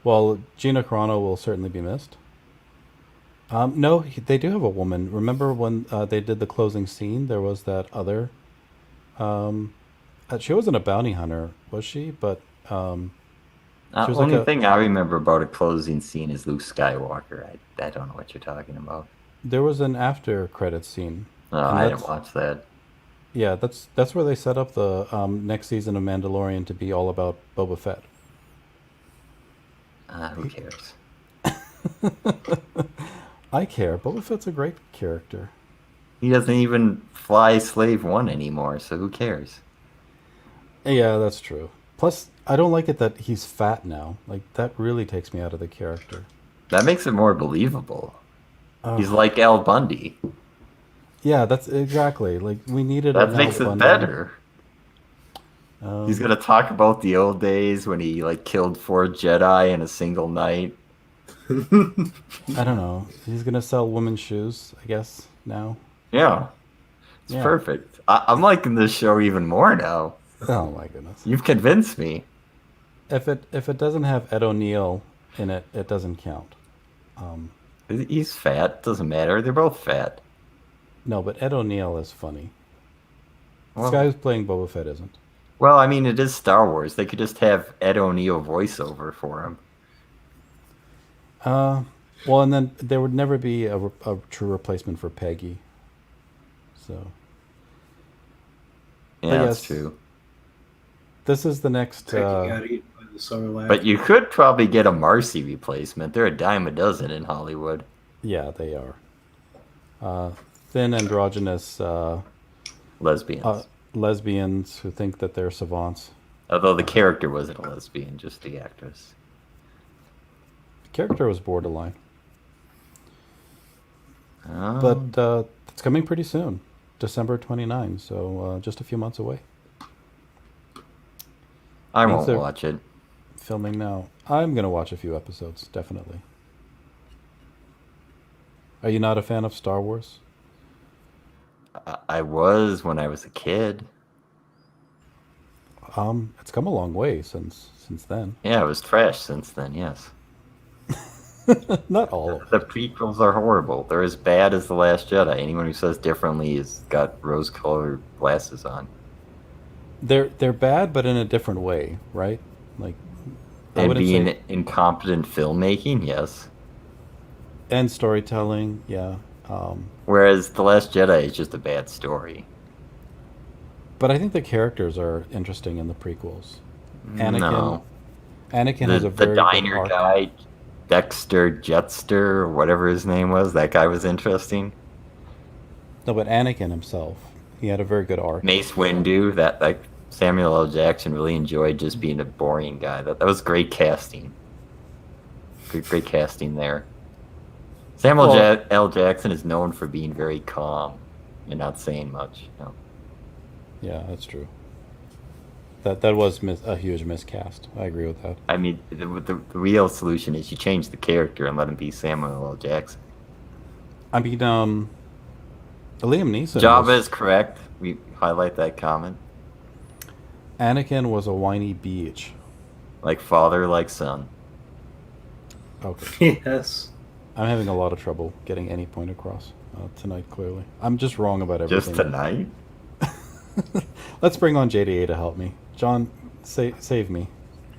Well, Gina Carano will certainly be missed. No, they do have a woman. Remember when they did the closing scene? There was that other. She wasn't a bounty hunter, was she? But she The was only like a. thing I remember about a closing scene is Luke Skywalker. I don't know what you're talking about. There was an after credits scene. No, And I that's- didn't watch that. Yeah, that's where they set up the next season of Mandalorian to be all about Boba Fett. Who cares? I care. Boba Fett's a great character. He doesn't even fly Slave 1 anymore, so who cares? Yeah, that's true. Plus, I don't like it that he's fat now. Like, that really takes me out of the character. That makes it more believable. He's Ugh. like Al Bundy. Yeah, that's exactly. Like, we needed That an makes Al it Bundy. better. Um, He's gonna talk about the old days when he killed 4 Jedi in a single night. I don't know. He's gonna sell women's shoes, I guess, now. Yeah, it's Yeah. perfect. I'm liking this show even more now. Oh my goodness. You've convinced me. If it doesn't have Ed O'Neill in it, it doesn't count. He's fat. Doesn't matter. They're both fat. No, but Ed O'Neill is funny. This Well, guy who's playing Boba Fett isn't. well, I mean, it is Star Wars. They could just have Ed O'Neill voiceover for him. Well, and then there would never be a true replacement for Peggy. So Yeah, But that's yes. true. this is the next. Peggy got eaten by the Sarlacc. But you could probably get a Marcy replacement. They're a dime a dozen in Hollywood. Yeah, they are. Thin, androgynous Lesbians. lesbians who think that they're savants. Although the character wasn't a lesbian, just the actress. The character was borderline, Oh, but it's coming pretty soon, December 29. So just a few months away. I means won't they're- watch it. Filming now. I'm gonna watch a few episodes, definitely. Are you not a fan of Star Wars? I was when I was a kid. It's come a long way since then. Yeah, it was trash since then, yes. Not all of The prequels are horrible. They're as bad as The Last Jedi. Anyone who says differently has got rose-colored glasses on. They're bad, but in a different way, right? Like, I And wouldn't being say, incompetent filmmaking, yes. and storytelling, yeah. Whereas The Last Jedi is just a bad story. But I think the characters are interesting in the prequels. Anakin, No. Anakin has a The very good diner arc. guy, Dexter Jetster, or whatever his name was, that guy was interesting. No, but Anakin himself, he had a very good arc. Mace Windu, that Samuel L. Jackson really enjoyed just being a boring guy. That was great casting. Great casting there. Samuel L. Jackson is known for being very calm and not saying much. Yeah, that's true. That was a huge miscast. I agree with that. I mean, the real solution is you change the character and let him be Samuel L. Jackson. I mean, Liam Neeson. Java is correct. We highlight that comment. Anakin was a whiny beach. Like father, like son. Okay. Yes. I'm having a lot of trouble getting any point across tonight, clearly. I'm just wrong about everything. Just tonight? Let's bring on JDA to help me. John, save me.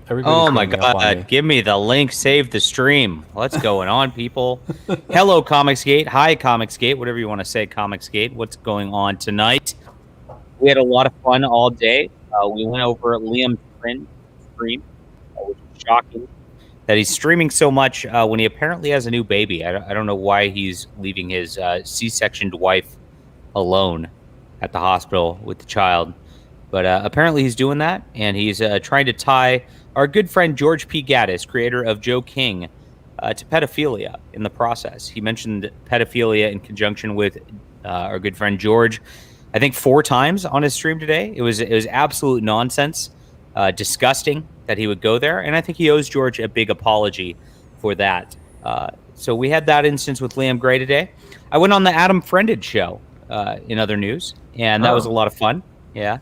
Everybody's Oh my ganging up on me. God! Give me the link. Save the stream. What's going on, people? Hello, Comicsgate. Hi, Comicsgate. Whatever you want to say, Comicsgate. What's going on tonight? We had a lot of fun all day. We went over Liam's stream, which is shocking that he's streaming so much when he apparently has a new baby. I don't know why he's leaving his C-sectioned wife alone at the hospital with the child. But apparently he's doing that, and he's trying to tie our good friend George P. Gaddis, creator of Joe King, to pedophilia in the process. He mentioned pedophilia in conjunction with our good friend George, I think 4 times on his stream today. It was absolute nonsense, disgusting that he would go there, and I think he owes George a big apology for that. So we had that instance with Liam Gray today. I went on the Adam Friended show in other news, and that was a lot of fun. Yeah.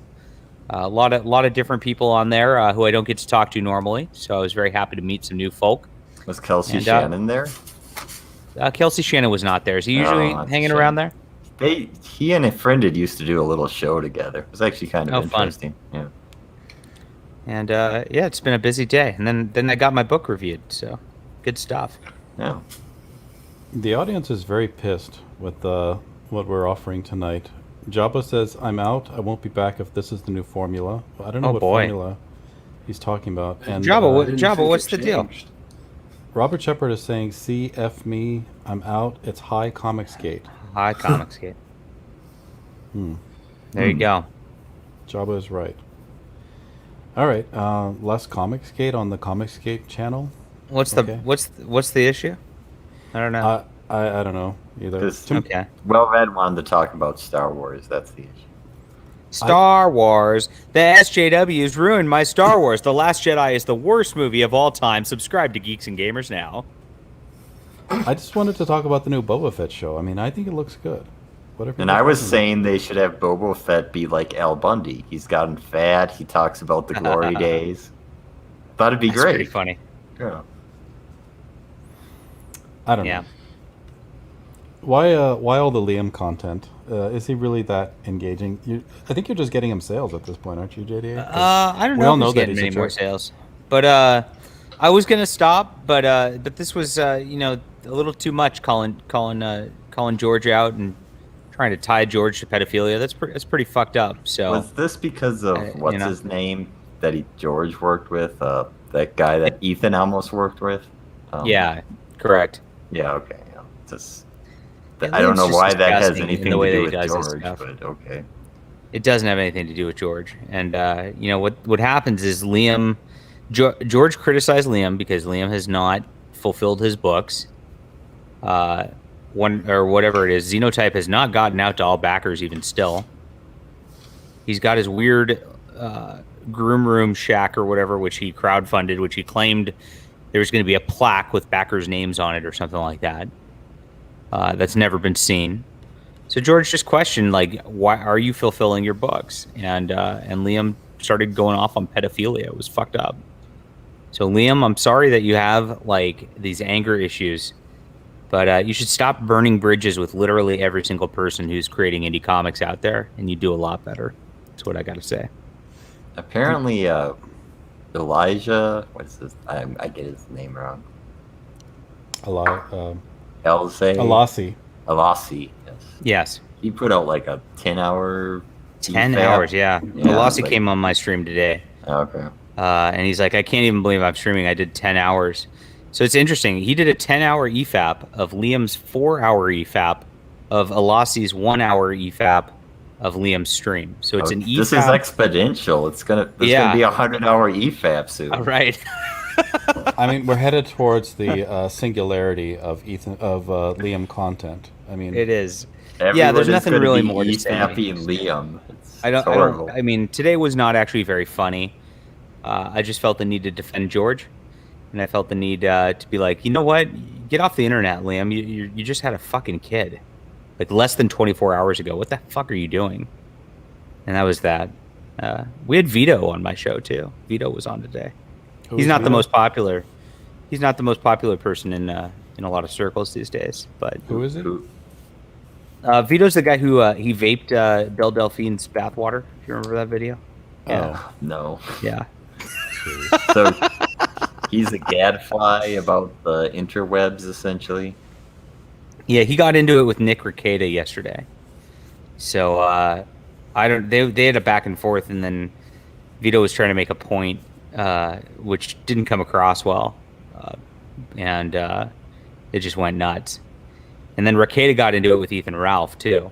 A lot of different people on there who I don't get to talk to normally, so I was very happy to meet some new folk. Was Kelsey Shannon there? Kelsey Shannon was not there. Is he usually hanging around there? He and a friend used to do a little show together. It was actually kind of interesting. Fun. Yeah. And yeah, it's been a busy day. And then I got my book reviewed, so good stuff. Yeah. The audience is very pissed with what we're offering tonight. Jabba says, "I'm out. I won't be back if this is the new formula." Well, I don't know what formula he's talking about. And Jabba, what's the deal? Robert Shepard is saying, "See, F me. I'm out. It's High Comicsgate." High Comicsgate. There you go. Jabba is right. All right. Less Comicsgate on the Comicsgate channel. What's the issue? I don't know. I don't know either. Okay. Well-Red wanted to talk about Star Wars. That's the issue. Star Wars. The SJWs ruined my Star Wars. The Last Jedi is the worst movie of all time. Subscribe to Geeks and Gamers now. I just wanted to talk about the new Boba Fett show. I mean, I think it looks good. And I was saying they should have Boba Fett be like Al Bundy. He's gotten fat. He talks about the glory days. Thought it'd be great. Pretty funny. Yeah. I don't know. Why all the Liam content? Is he really that engaging? I think you're just getting him sales at this point, aren't you, JDA? I don't know if he's getting many more sales. But I was gonna stop, but this was a little too much calling George out and trying to tie George to pedophilia. That's pretty fucked up. So was this because of what's his name that George worked with? That guy that Ethan almost worked with? Yeah, correct. Yeah, okay. Yeah. I don't know why that has anything to do with George, but okay. It doesn't have anything to do with George. And what happens is George criticized Liam because Liam has not fulfilled his books. One or whatever it is, Xenotype has not gotten out to all backers even still. He's got his weird groom room shack or whatever, which he crowdfunded, which he claimed there was going to be a plaque with backers' names on it or something like that. That's never been seen. So George just questioned, like, why are you fulfilling your books? And Liam started going off on pedophilia. It was fucked up. So Liam, I'm sorry that you have like these anger issues, but you should stop burning bridges with literally every single person who's creating indie comics out there, and you do a lot better. That's what I got to say. Apparently, Elijah, what's this? I get his name wrong. Alasi. Alasi, yes. Yes. He put out like a 10-hour... 10 hours, yeah. Alasi came on my stream today. Okay. And he's like, I can't even believe I'm streaming. I did 10 hours. So it's interesting. He did a 10-hour EFAP of Liam's 4-hour EFAP, of Alasi's 1-hour EFAP, of Liam's stream. So it's an EFAP. This is exponential. It's gonna be a 100-hour EFAP soon. All right. I mean, we're headed towards the singularity of Liam content. I mean, It is. Everyone there's is nothing gonna really be more to say. EFAPing Liam. It's I don't. horrible. I mean, today was not actually very funny. I just felt the need to defend George, and I felt the need to be like, you know what? Get off the internet, Liam. You just had a fucking kid, like less than 24 hours ago. What the fuck are you doing? And that was that. We had Vito on my show too. Vito was on today. He's not the most popular. He's not the most popular person in a lot of circles these days. But who is it? Vito's the guy who he vaped Belle Delphine's bathwater. If you remember that video. Oh no. Yeah. So he's a gadfly about the interwebs, essentially. Yeah, he got into it with Nick Rekieta yesterday. So I don't. They had a back and forth, and then Vito was trying to make a point, which didn't come across well, and it just went nuts. And then Rekieta got into it with Ethan Ralph too.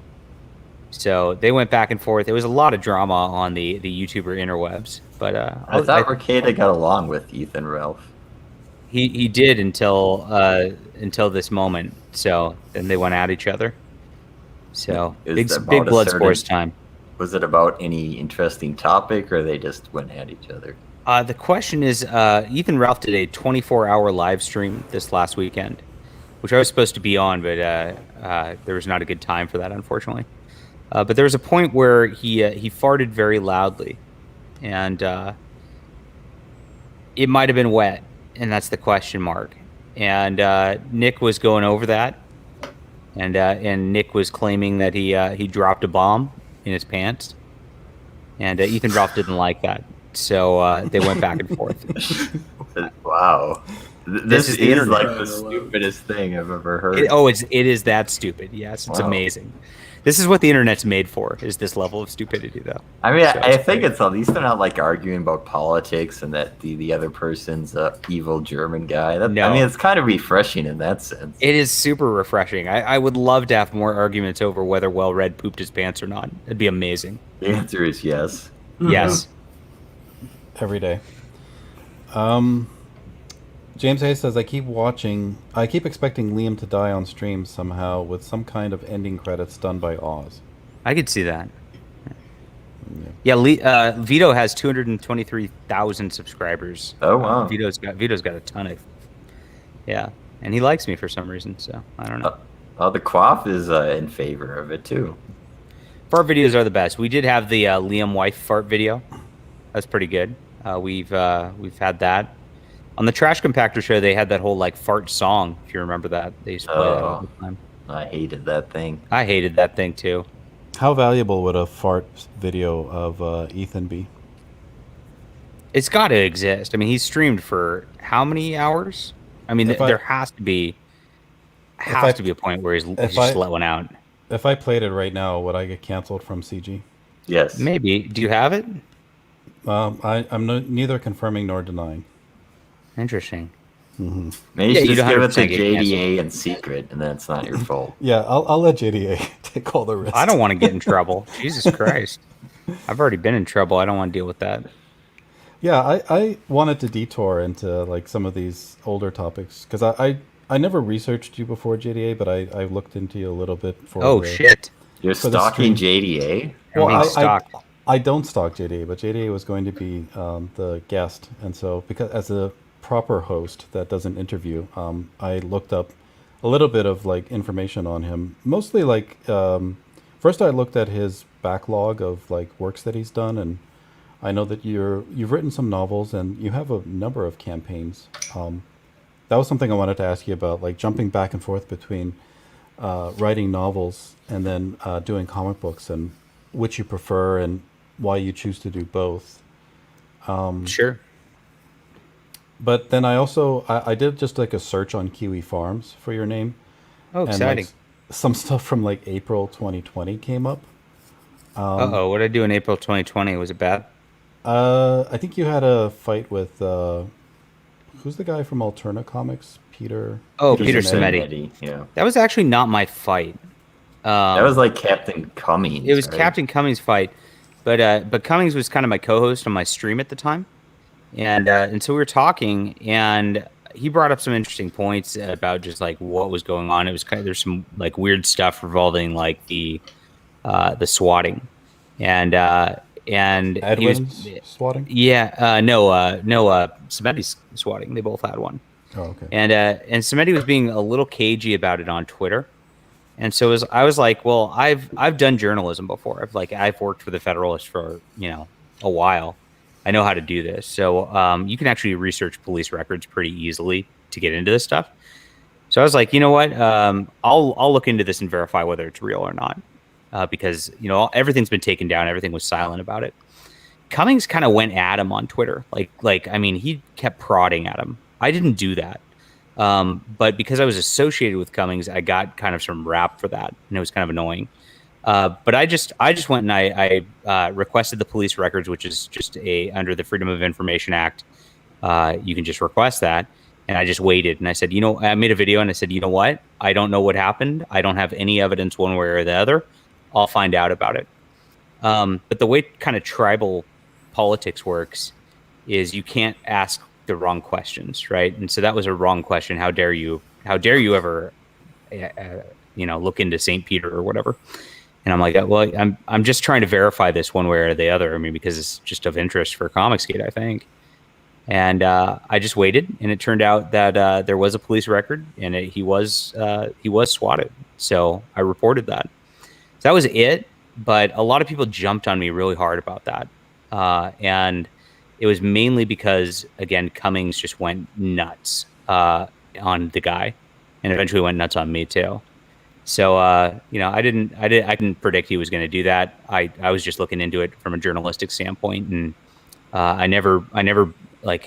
So they went back and forth. There was a lot of drama on the YouTuber interwebs, but I thought Rekieta got along with Ethan Ralph. He did until this moment. So then they went at each other. So big blood sports time. Was it about any interesting topic, or they just went at each other? The question is, Ethan Ralph did a 24-hour live stream this last weekend, which I was supposed to be on, but there was not a good time for that, unfortunately. But there was a point where he farted very loudly, and it might have been wet, and that's the question mark. And Nick was going over that, and Nick was claiming that he dropped a bomb in his pants, and Ethan Ralph didn't like that, so they went back and forth. Wow. This is the is internet. like the stupidest thing I've ever heard. It is that stupid. Yes, it's amazing. This is what the internet's made for, is this level of stupidity, though. I mean, So I think it's at least they're not like arguing about politics and that the other person's a evil German guy. No. I mean, it's kind of refreshing in that sense. It is super refreshing. I would love to have more arguments over whether Well-Read pooped his pants or not. It'd be amazing. The answer is yes. Yes. Every day. James Hayes says, I keep expecting Liam to die on stream somehow with some kind of ending credits done by Oz. I could see that. Yeah, Vito has 223,000 subscribers. Oh, wow. Vito's got a ton of. Yeah, and he likes me for some reason, so I don't know. The Quaff is in favor of it too. Fart videos are the best. We did have the Liam wife fart video. That's pretty good. We've had that. On the Trash Compactor show, they had that whole like fart song. If you remember that, they used to play that all the time. I hated that thing. I hated that thing too. How valuable would a fart video of Ethan be? It's got to exist. I mean, he's streamed for how many hours? I mean, there has to be a point where he's just let one out. If I played it right now, would I get canceled from CG? Yes. Maybe. Do you have it? I'm neither confirming nor denying. Interesting. Mm-hmm. Maybe Yeah, you you should don't just have give to it to take it JDA in secret, and then it's not your fault. Yeah, I'll let JDA take all the risk. I don't want to get in trouble. Jesus Christ. I've already been in trouble. I don't want to deal with that. Yeah, I wanted to detour into like some of these older topics because I never researched you before JDA, but I looked into you a little bit for. Shit! You're for the stalking stream. JDA? Well, I don't stalk JDA, but JDA was going to be the guest, and so because as a proper host that does an interview, I looked up a little bit of like information on him. Mostly like first I looked at his backlog of like works that he's done, and I know that you've written some novels and you have a number of campaigns. That was something I wanted to ask you about, like jumping back and forth between writing novels and then doing comic books, and which you prefer and why you choose to do both. Sure. But then I also I did just like a search on Kiwi Farms for your name. Oh, exciting. And, like, some stuff from like April 2020 came up. What did I do in April 2020? Was it bad? I think you had a fight with who's the guy from Alterna Comics? Peter Peter Samedi. Yeah. That was actually not my fight. That was like Captain Cummings. It was right? Captain Cummings' fight, but Cummings was kind of my co-host on my stream at the time, and so we were talking, and he brought up some interesting points about just like what was going on. It was kind of, there's some like weird stuff revolving like the swatting, and he was, Edwin's swatting? yeah, no, Smeddy's swatting. They both had one. Oh, okay. And Samedi was being a little cagey about it on Twitter, and so I was like, well, I've done journalism before. I've worked for the Federalist for a while. I know how to do this. So you can actually research police records pretty easily to get into this stuff. So I was like, you know what? I'll look into this and verify whether it's real or not, because everything's been taken down. Everything was silent about it. Cummings kind of went at him on Twitter. I mean, he kept prodding at him. I didn't do that. But because I was associated with Cummings, I got kind of some rap for that, and it was kind of annoying. But I just went and I requested the police records, which is just under the Freedom of Information Act. You can just request that. And I just waited, and I said, I made a video and I said, you know what? I don't know what happened. I don't have any evidence one way or the other. I'll find out about it. But the way kind of tribal politics works is you can't ask the wrong questions, right? And so that was a wrong question. How dare you ever look into St. Peter or whatever? And I'm like, well, I'm just trying to verify this one way or the other. I mean, because it's just of interest for Comicsgate, I think. And I just waited, and it turned out that there was a police record, and he was swatted. So I reported that. So that was it. But a lot of people jumped on me really hard about that, and it was mainly because, again, Cummings just went nuts on the guy, and eventually went nuts on me too. So I didn't predict he was going to do that. I was just looking into it from a journalistic standpoint, and I never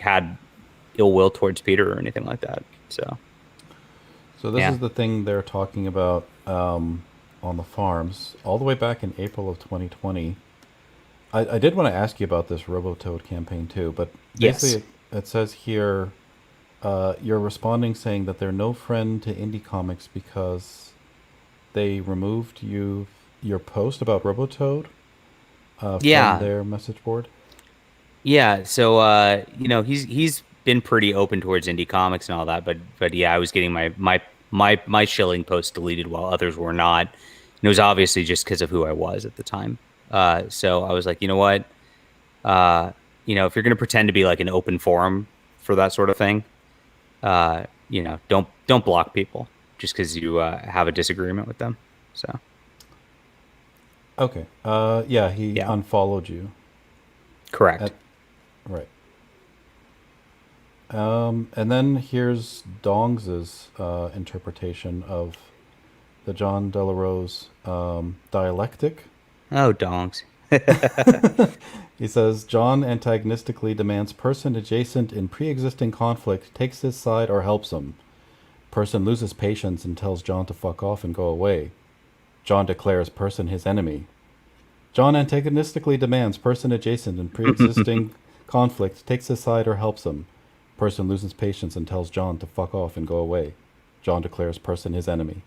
had ill will towards Peter or anything like that. So this is the thing they're talking about on the farms all the way back in April of 2020. I did want to ask you about this Robotoad campaign too, but basically it says here you're responding saying that they're no friend to indie comics because they removed your post about Robotoad from their message board. Yeah, so he's been pretty open towards indie comics and all that, but yeah, I was getting my shilling post deleted while others were not, and it was obviously just because of who I was at the time. So I was like, you know what, if you're gonna pretend to be like an open forum for that sort of thing, don't block people just because you have a disagreement with them. So okay, he unfollowed you. Correct. Right. And then here's Dong's interpretation of the John Delarose dialectic. Oh, Dongs. He says, John antagonistically demands person adjacent in pre-existing conflict takes his side or helps him. Person loses patience and tells John to fuck off and go away. John declares person his enemy. John antagonistically demands person adjacent in pre-existing conflict takes his side or helps him. Person loses patience and tells John to fuck off and go away. John declares person his enemy,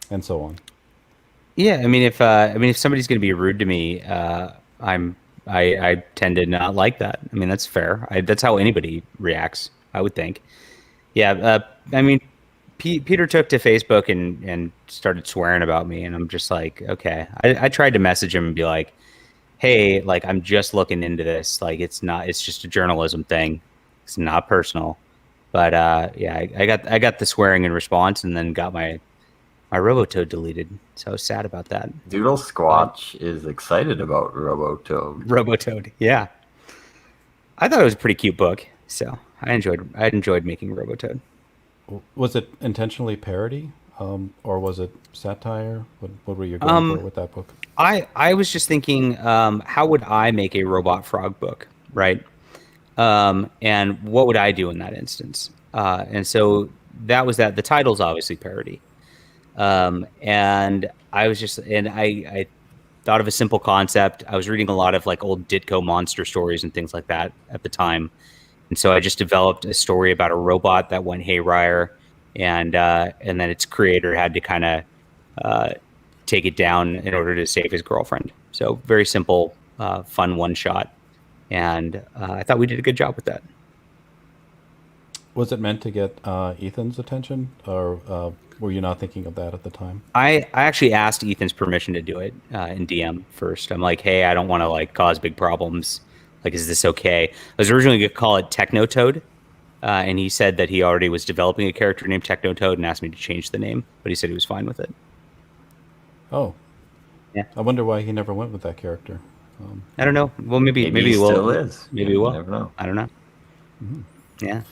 and so on. Yeah, I mean, if somebody's going to be rude to me, I tend to not like that. I mean, that's fair. That's how anybody reacts, I would think. Yeah, I mean, Peter took to Facebook and started swearing about me, and I'm just like, okay. I tried to message him and be like, hey, like, I'm just looking into this. Like, it's just a journalism thing. It's not personal. But I got the swearing in response, and then got my Robotoad deleted. So I was sad about that. Doodle Squatch is excited about Robotoad, yeah. I thought it was a pretty cute book, so I enjoyed making Robotoad. Was it intentionally parody, or was it satire? What were you going for with that book? I was just thinking, how would I make a robot frog book, right? And what would I do in that instance? And so that was that. The title's obviously parody. And I was just, and I thought of a simple concept. I was reading a lot of like old Ditko monster stories and things like that at the time. And so I just developed a story about a robot that went haywire, and then its creator had to kind of take it down in order to save his girlfriend. So very simple, fun one shot, and I thought we did a good job with that. Was it meant to get Ethan's attention, or were you not thinking of that at the time? I actually asked Ethan's permission to do it in DM first. I'm like, hey, I don't want to like cause big problems. Like, is this okay? I was originally going to call it Technotoad, and he said that he already was developing a character named Technotoad and asked me to change the name, but he said he was fine with it. Oh, yeah. I wonder why he never went with that character. I don't know. Well, maybe he he will. still is. Maybe he will. Never know. I don't know. Mm-hmm. Yeah.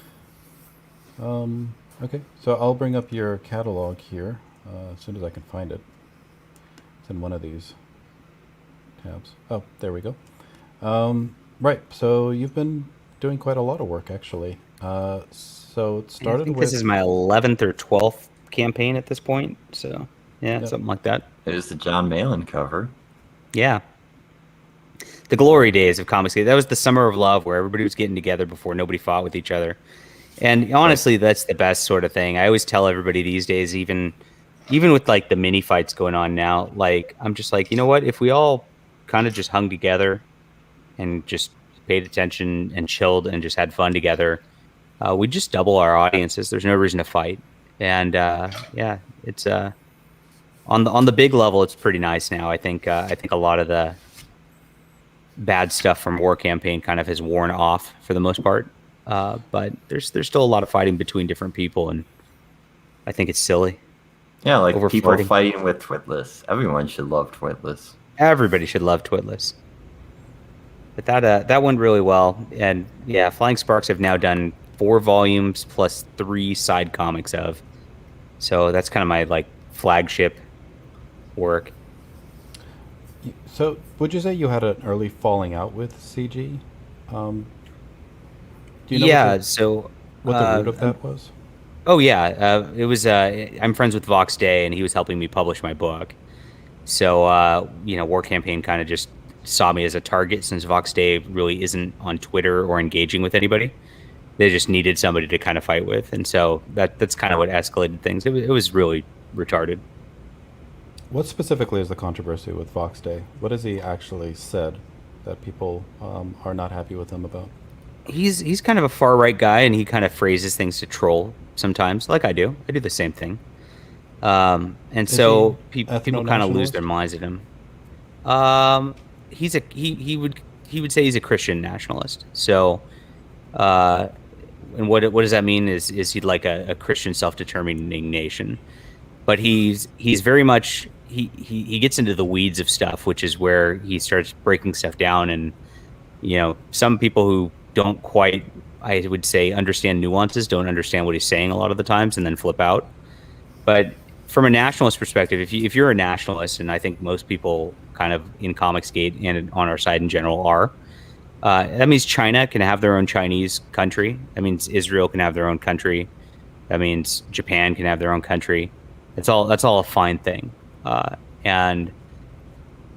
Okay, so I'll bring up your catalog here as soon as I can find it. It's in one of these tabs. Oh, there we go. Right, so you've been doing quite a lot of work, actually. So it started I think with... this is my 11th or 12th campaign at this point. So, yeah, Yep. something like that. There's the John Malin cover. Yeah. The glory days of Comicsgate. That was the summer of love where everybody was getting together before nobody fought with each other. And honestly, that's the best sort of thing. I always tell everybody these days, even with like the mini fights going on now, like I'm just like, you know what? If we all kind of just hung together and just paid attention and chilled and just had fun together, we just double our audiences. There's no reason to fight. And yeah, it's on the big level, it's pretty nice now. I think a lot of the bad stuff from War Campaign kind of has worn off for the most part. But there's still a lot of fighting between different people, and I think it's silly. Yeah, like Over people farting. fighting with Twitless. Everyone should love Twitless. Everybody should love Twitless. But that went really well, and yeah, Flying Sparks have now done 4 volumes plus 3 side comics of. So that's kind of my like flagship work. So would you say you had an early falling out with CG? Do you know Yeah, what so the root of that was? oh yeah, it was. I'm friends with Vox Day, and he was helping me publish my book. So War Campaign kind of just saw me as a target since Vox Day really isn't on Twitter or engaging with anybody. They just needed somebody to kind of fight with, and so that's kind of what escalated things. It was really retarded. What specifically is the controversy with Vox Day? What has he actually said that people are not happy with him about? He's kind of a far right guy, and he kind of phrases things to troll sometimes, like I do. I do the same thing, and so people kind of lose their minds at him. He would say he's a Christian nationalist. So, and what does that mean? Is he like a Christian self-determining nation? But he's very much he gets into the weeds of stuff, which is where he starts breaking stuff down, and some people who don't quite, I would say, understand nuances, don't understand what he's saying a lot of the times, and then flip out. But from a nationalist perspective, if you're a nationalist, and I think most people kind of in Comicsgate and on our side in general are, that means China can have their own Chinese country. That means Israel can have their own country. That means Japan can have their own country. That's all a fine thing. And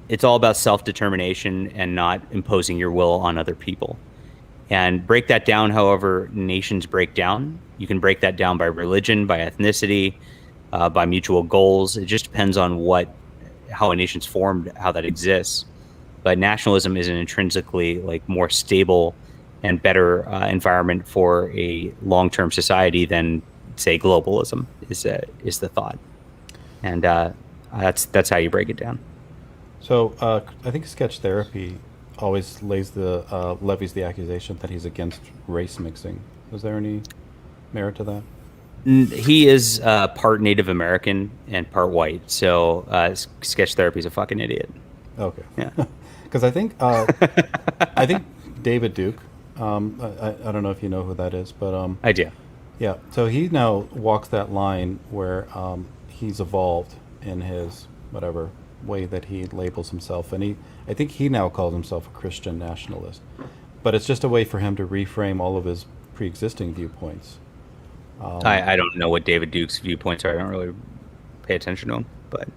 it's all about self-determination and not imposing your will on other people. And break that down however nations break down. You can break that down by religion, by ethnicity, by mutual goals. It just depends on how a nation's formed, how that exists. But nationalism is an intrinsically like more stable and better environment for a long-term society than, say, globalism is the thought. And that's how you break it down. So I think Sketch Therapy always levies the accusation that he's against race mixing. Is there any merit to that? He is part Native American and part white, so Sketch Therapy is a fucking idiot. Okay. Yeah. Because I think David Duke. I don't know if you know who that is, but I do. Yeah. So he now walks that line where he's evolved in his whatever way that he labels himself, and I think he now calls himself a Christian nationalist. But it's just a way for him to reframe all of his pre-existing viewpoints. I don't know what David Duke's viewpoints are. I don't really pay attention to him, but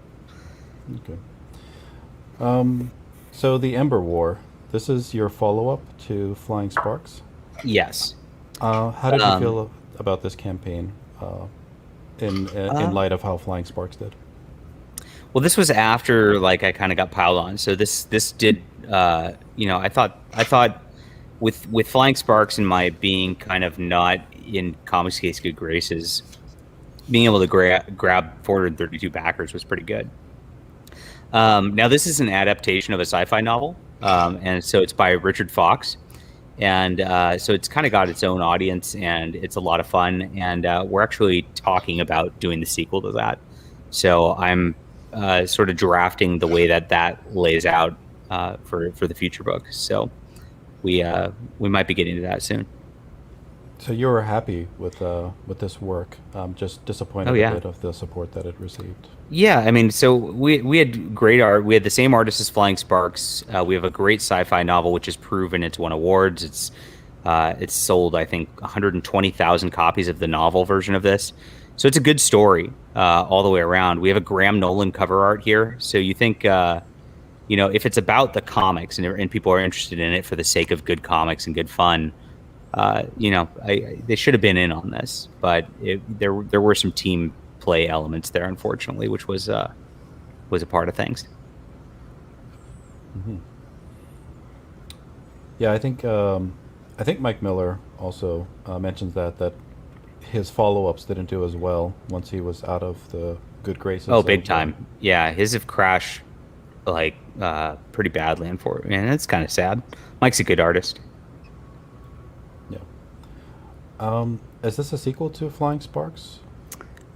okay. So the Ember War. This is your follow-up to Flying Sparks. yes. How did you feel about this campaign in light of how Flying Sparks did? Well, this was after like I kind of got piled on. So this did I thought with Flying Sparks and my being kind of not in Comicsgate's good graces, being able to grab 432 backers was pretty good. Now this is an adaptation of a sci-fi novel, and so it's by Richard Fox, and so it's kind of got its own audience, and it's a lot of fun. And we're actually talking about doing the sequel to that. So I'm sort of drafting the way that lays out for the future book. So we might be getting to that soon. So you were happy with this work, just disappointed Oh, yeah. a bit of the support that it received. Yeah, I mean, so we had great art. We had the same artist as Flying Sparks. We have a great sci-fi novel, which has proven it's won awards. It's sold, I think, 120,000 copies of the novel version of this. So it's a good story all the way around. We have a Graham Nolan cover art here. So you think, if it's about the comics and people are interested in it for the sake of good comics and good fun, they should have been in on this. But there were some team play elements there, unfortunately, which was a part of things. Mm-hmm. Yeah, I think Mike Miller also mentions that his follow-ups didn't do as well once he was out of the good graces. Oh, big time. Yeah, his have crashed like pretty badly, unfortunately, and it's kind of sad. Mike's a good artist. Yeah. Is this a sequel to Flying Sparks?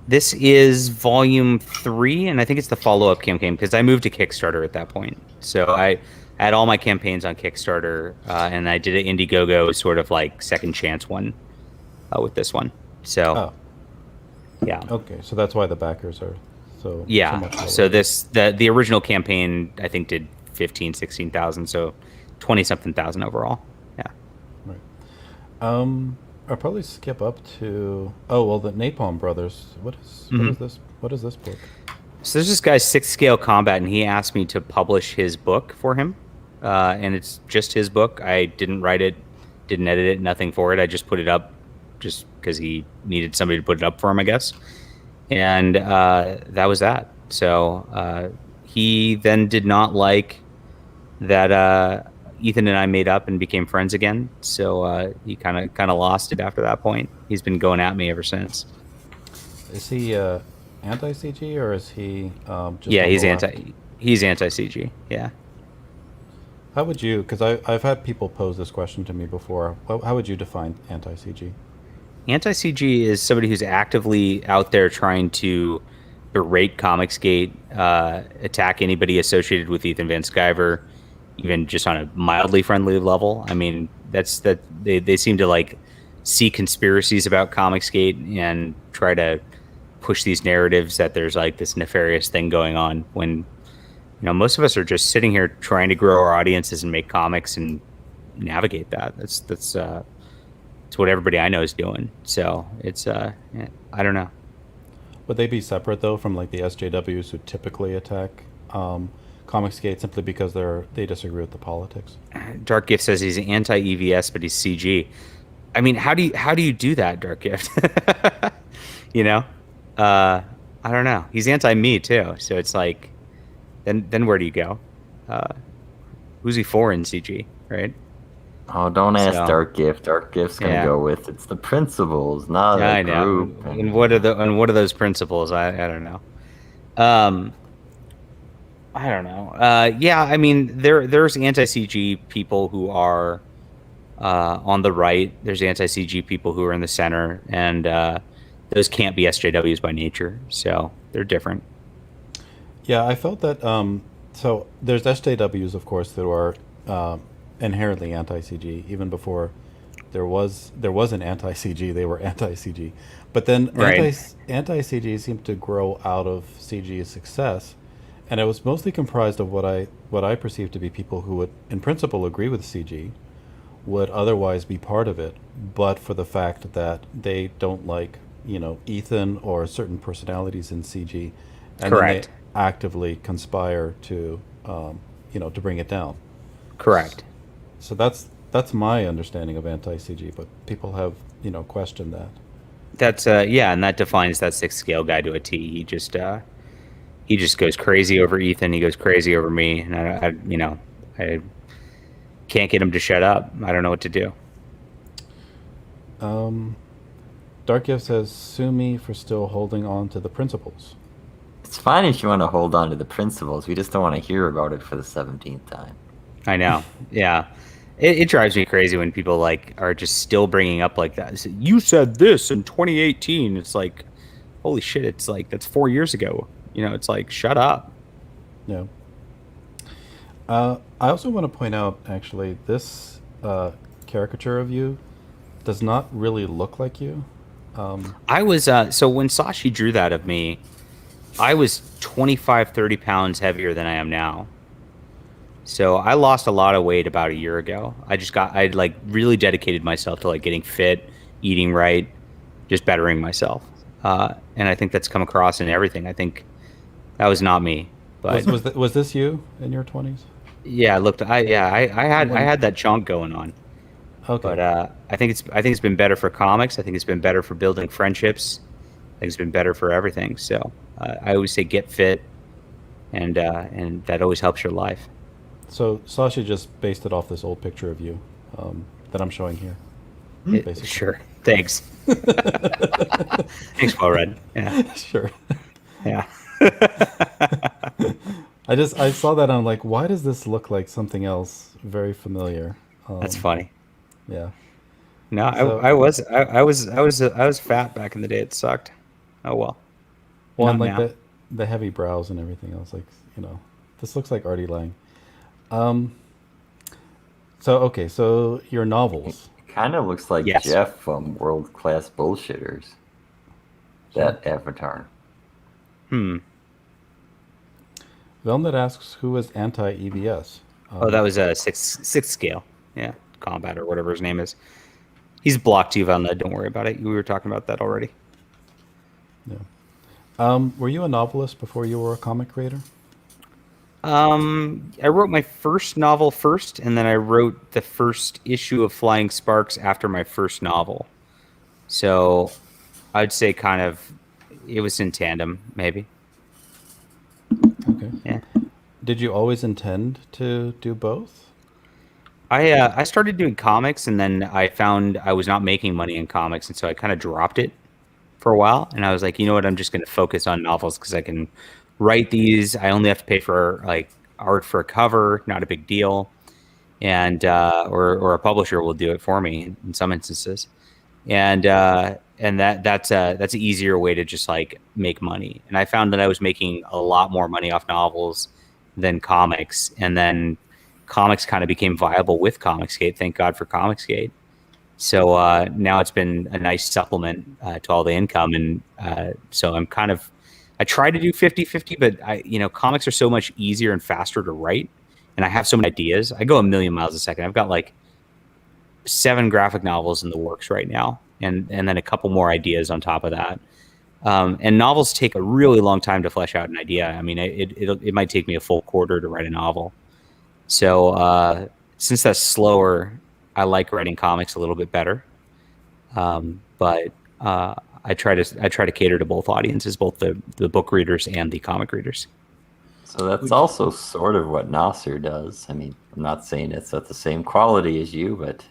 This is volume 3, and I think it's the follow-up campaign because I moved to Kickstarter at that point. So I had all my campaigns on Kickstarter, and I did an Indiegogo sort of like second chance one with this one. So, yeah. Okay, so that's why the backers are so Yeah. much lower. So the original campaign I think did 16,000, so 20-something thousand overall. Yeah. Right. I'll probably skip up to the Napalm Brothers. What is this? What is this book? So there's this guy's 6th Scale Combat, and he asked me to publish his book for him, and it's just his book. I didn't write it, didn't edit it, nothing for it. I just put it up just because he needed somebody to put it up for him, I guess. And that was that. So he then did not like that Ethan and I made up and became friends again. So he kind of lost it after that point. He's been going at me ever since. Is he anti-CG or is he just? Yeah, he's overlapped? he's anti-CG. Yeah. How would you? Because I've had people pose this question to me before. How would you define anti-CG? Anti-CG is somebody who's actively out there trying to berate Comicsgate, attack anybody associated with Ethan Van Sciver, even just on a mildly friendly level. I mean, they seem to like see conspiracies about Comicsgate and try to push these narratives that there's like this nefarious thing going on when, most of us are just sitting here trying to grow our audiences and make comics and navigate that. That's what everybody I know is doing. So it's I don't know. Would they be separate though from like the SJWs who typically attack Comicsgate simply because they disagree with the politics? Dark Gift says he's anti-EVS, but he's CG. I mean, how do you do that, Dark Gift? I don't know. He's anti-me too, so it's like, then where do you go? Who's he for in CG, right? Oh, don't ask So- Dark Gift. Dark Gift's gonna Yeah. go with it's the principles, not Yeah, the I know. group. And what are those principles? I don't know. I don't know. Yeah, I mean, there's anti-CG people who are on the right. There's anti-CG people who are in the center, and those can't be SJWs by nature, so they're different. Yeah, I felt that. So there's SJWs, of course, that are inherently anti-CG. Even before there was an anti-CG, they were anti-CG. But then Right. anti-CG seemed to grow out of CG's success, and it was mostly comprised of what I perceived to be people who would, in principle, agree with CG, would otherwise be part of it, but for the fact that they don't like Ethan or certain personalities in CG, and Correct. then they actively conspire to to bring it down. Correct. So that's my understanding of anti-CG, but people have questioned that. That's and that defines that 6th Scale guy to a T. He just he just goes crazy over Ethan. He goes crazy over me, and I can't get him to shut up. I don't know what to do. Darkyev says, "Sue me for still holding on to the principles." It's fine if you want to hold on to the principles. We just don't want to hear about it for the 17th time. I know. Yeah. It drives me crazy when people like are just still bringing up like that. You said this in 2018. It's like, holy shit! It's like that's 4 years ago. It's like shut up. Yeah. I also want to point out, actually, this caricature of you does not really look like you. I was so when Sashi drew that of me, I was 25, 30 pounds heavier than I am now. So I lost a lot of weight about a year ago. I like really dedicated myself to like getting fit, eating right, just bettering myself. And I think that's come across in everything. I think that was not me. But was this you in your 20s? Yeah, I had that chunk going on. Okay. But I think it's been better for comics. I think it's been better for building friendships. I think it's been better for everything. So I always say get fit, and that always helps your life. So Sasha just based it off this old picture of you that I'm showing here. Basically. Sure. Thanks. Thanks, well read. Yeah. Sure. Yeah. I saw that and I'm like, why does this look like something else very familiar? That's funny. Yeah. No, So- I was fat back in the day. It sucked. Oh well. Well, Not and like now. the heavy brows and everything else, like, this looks like Artie Lang. So your novels. It kind of looks like Yes. Jeff from World Class Bullshitters. That avatar. Velnet asks, who was anti-EBS? Oh, that was a sixth scale. Yeah, combat or whatever his name is. He's blocked you, Valned. Don't worry about it. We were talking about that already. Yeah. Were you a novelist before you were a comic creator? I wrote my first novel first, and then I wrote the first issue of Flying Sparks after my first novel. So I'd say kind of it was in tandem, maybe. Okay. Yeah. Did you always intend to do both? I started doing comics, and then I found I was not making money in comics, and so I kind of dropped it for a while. And I was like, you know what? I'm just going to focus on novels because I can write these. I only have to pay for like art for a cover, not a big deal, and or a publisher will do it for me in some instances, and that's an easier way to just like make money. And I found that I was making a lot more money off novels than comics, and then comics kind of became viable with Comicsgate. Thank God for Comicsgate. So now it's been a nice supplement to all the income, and so I try to do 50-50, but comics are so much easier and faster to write, and I have so many ideas. I go a million miles a second. I've got like 7 graphic novels in the works right now, and then a couple more ideas on top of that. And novels take a really long time to flesh out an idea. I mean, it might take me a full quarter to write a novel. So since that's slower, I like writing comics a little bit better. But I try to cater to both audiences, both the book readers and the comic readers. So that's also sort of what Nasser does. I mean, I'm not saying it's at the same quality as you, but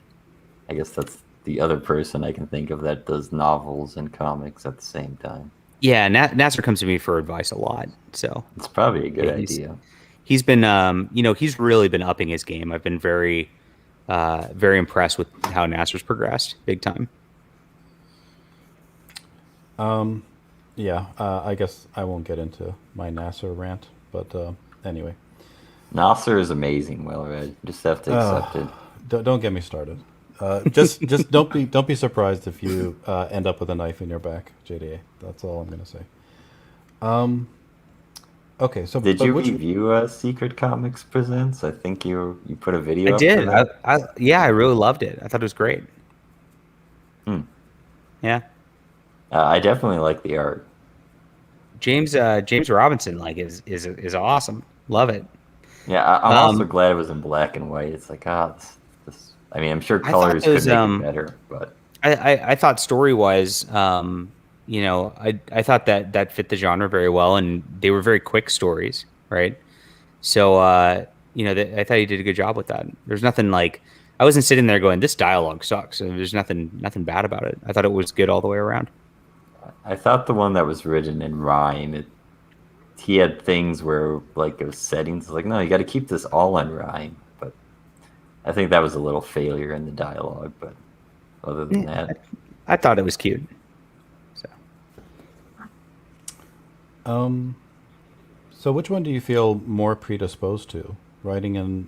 I guess that's the other person I can think of that does novels and comics at the same time. Yeah, Nasser comes to me for advice a lot, so It's probably a good Yeah, idea. he's been, he's really been upping his game. I've been very, very impressed with how Nasser's progressed, big time. Yeah, I guess I won't get into my NASA rant, but anyway. Nasser is amazing, well read. Just have to accept it. Don't get me started. Just don't be surprised if you end up with a knife in your back, JDA. That's all I'm gonna say. Okay, so Did but you which- review Secret Comics Presents? I think you put a video I up did. for that. I really loved it. I thought it was great. Yeah. I definitely like the art. James Robinson is awesome. Love it. Yeah, I'm also glad it was in black and white. It's like, this. I mean, I'm sure I thought colors it was, could make it better, but I thought story wise, I thought that fit the genre very well, and they were very quick stories, right? So, I thought he did a good job with that. There's nothing like, I wasn't sitting there going, this dialogue sucks. There's nothing bad about it. I thought it was good all the way around. I thought the one that was written in rhyme, he had things where like those settings, like, no, you got to keep this all in rhyme. But I think that was a little failure in the dialogue. But other than that, I thought it was cute. So, So which one do you feel more predisposed to? Writing in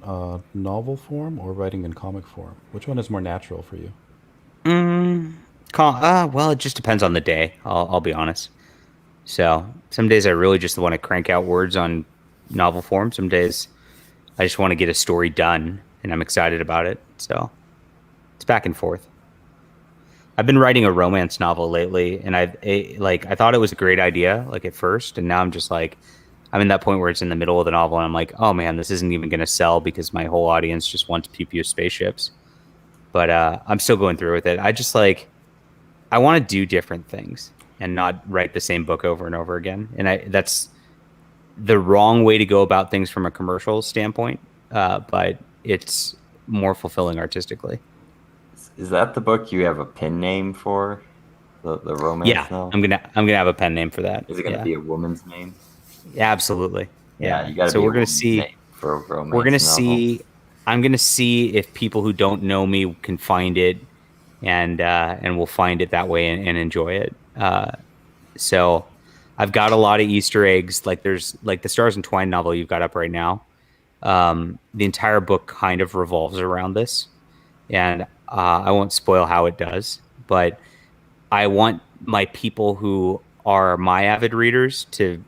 novel form or writing in comic form? Which one is more natural for you? well, it just depends on the day. I'll be honest. So some days I really just want to crank out words on novel form. Some days I just want to get a story done, and I'm excited about it. So it's back and forth. I've been writing a romance novel lately, and I thought it was a great idea, like at first, and now I'm just like, I'm in that point where it's in the middle of the novel, and I'm like, oh man, this isn't even going to sell because my whole audience just wants pew pew spaceships. But I'm still going through with it. I want to do different things and not write the same book over and over again. And that's the wrong way to go about things from a commercial standpoint, but it's more fulfilling artistically. is that the book you have a pen name for? The romance Yeah, novel? I'm gonna have a pen name for that. Is it gonna be a woman's name? Yeah, absolutely. Yeah. You gotta So be we're a gonna woman's see. name for a romance We're gonna novel. see. I'm gonna see if people who don't know me can find it, and we'll find it that way and enjoy it. So I've got a lot of Easter eggs. Like there's like the Stars Entwined novel you've got up right now. The entire book kind of revolves around this, and I won't spoil how it does, but I want my people who are my avid readers to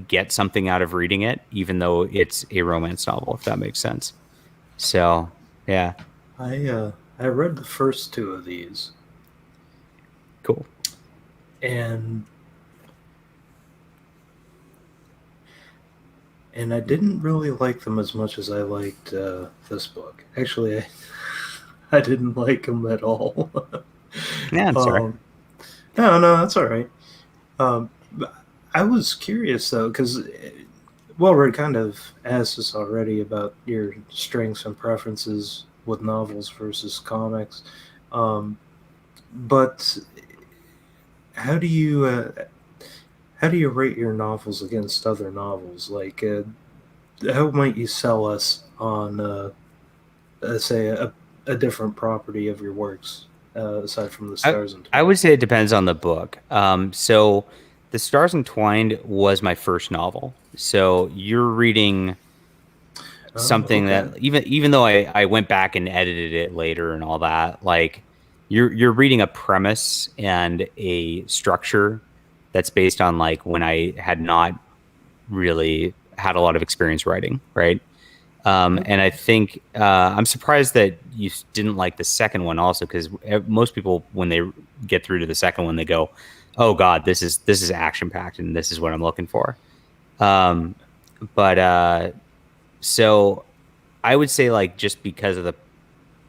get something out of reading it, even though it's a romance novel, if that makes sense. So, yeah, I read the first two of these, cool. and I didn't really like them as much as I liked this book. Actually, I didn't like them at all. Yeah, that's all right. No, that's all right. But I was curious though, because Red kind of asked us already about your strengths and preferences with novels versus comics. But how do you rate your novels against other novels? Like, how might you sell us on, say, a different property of your works aside from the Stars Entwined? I would say it depends on the book. So the Stars Entwined was my first novel. So you're reading something that even though I went back and edited it later and all that, like you're reading a premise and a structure that's based on like when I had not really had a lot of experience writing, right? And I think I'm surprised that you didn't like the second one also, because most people, when they get through to the second one, they go, "Oh God, this is action packed, and this is what I'm looking for." So I would say, like, just because of the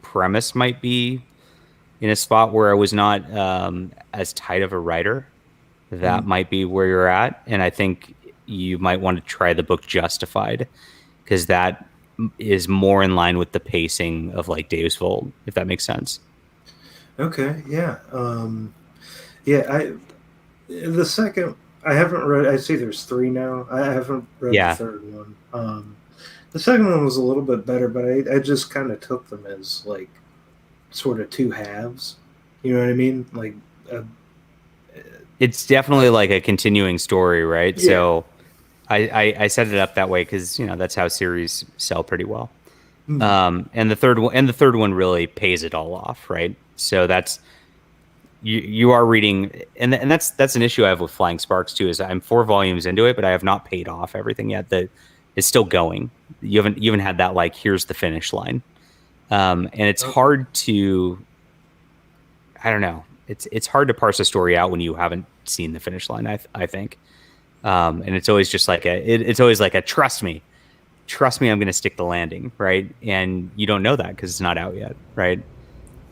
premise might be in a spot where I was not as tight of a writer, that might be where you're at. And I think you might want to try the book Justified, because that is more in line with the pacing of like Deus Vult, if that makes sense. Okay, yeah. The second, I haven't read. I see there's three now. I haven't read the third one. The second one was a little bit better, but I just kind of took them as like sort of two halves. You know what I mean? Like, it's definitely like a continuing story, right? Yeah. So I set it up that way because that's how series sell pretty well. And the third one really pays it all off, right? So that's you are reading, and that's an issue I have with Flying Sparks too. Is I'm 4 volumes into it, but I have not paid off everything yet. That is still going. You haven't had that like here's the finish line, and it's hard to. I don't know. It's hard to parse a story out when you haven't seen the finish line. I think. And it's always just like it's always like a trust me, I'm going to stick the landing, right? And you don't know that because it's not out yet, right?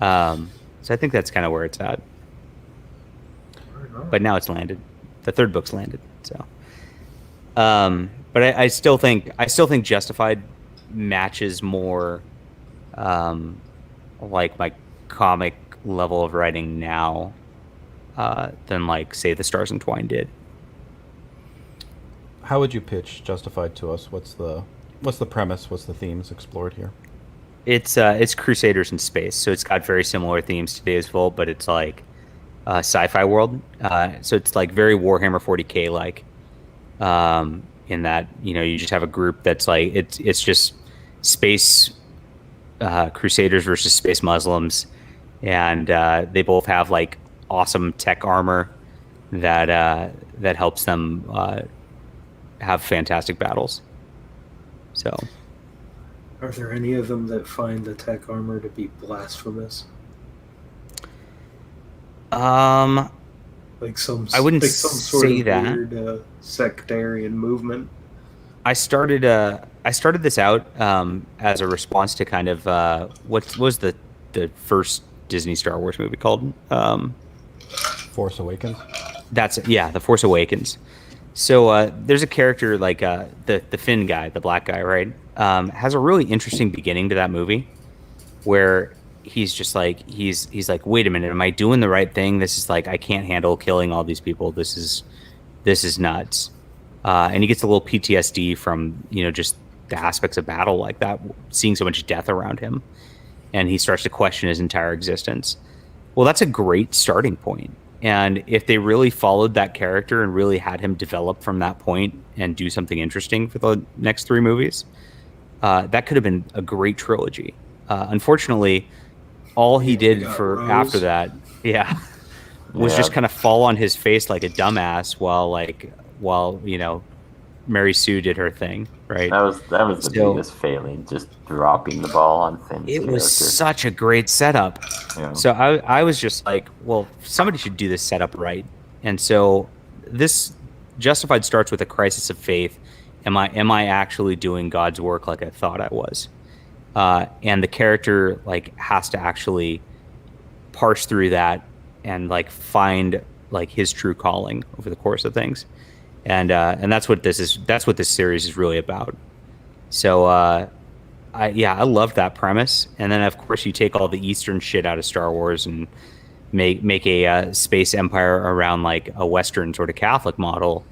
So I think that's kind of where it's at. but now it's landed. The third book's landed. So, but I still think Justified matches more, like my comic level of writing now, than like say the Stars Entwined did. How would you pitch Justified to us? What's the premise? What's the themes explored here? It's Crusaders in space, so it's got very similar themes to Deus Vult, but it's like a sci-fi world. So it's like very Warhammer 40K like, in that you just have a group that's like it's just space Crusaders versus space Muslims, and they both have like awesome tech armor that helps them have fantastic battles. So. Are there any of them that find the tech armor to be blasphemous? Like I wouldn't like some sort say of that. weird sectarian movement. I started this out as a response to kind of what was the first Disney Star Wars movie called? Force Awakens. That's it. Yeah, The Force Awakens. So there's a character like the Finn guy, the black guy, right? Has a really interesting beginning to that movie, where he's just like he's like, wait a minute, am I doing the right thing? This is like, I can't handle killing all these people. This is nuts. And he gets a little PTSD from just the aspects of battle like that, seeing so much death around him, and he starts to question his entire existence. Well, that's a great starting point. And if they really followed that character and really had him develop from that point and do something interesting for the next 3 movies, that could have been a great trilogy. Unfortunately, all he did for Rose. after that, was just kind of fall on his face like a dumbass while Mary Sue did her thing, right? That was the biggest failing, just dropping the ball on Finn's It was character. such a great setup. Yeah. So I was just like, well, somebody should do this setup right. And so this Justified starts with a crisis of faith. Am I actually doing God's work like I thought I was? And the character like has to actually parse through that and like find like his true calling over the course of things. And that's what this is. That's what this series is really about. So I love that premise. And then of course you take all the Eastern shit out of Star Wars and make a space empire around like a Western sort of Catholic model.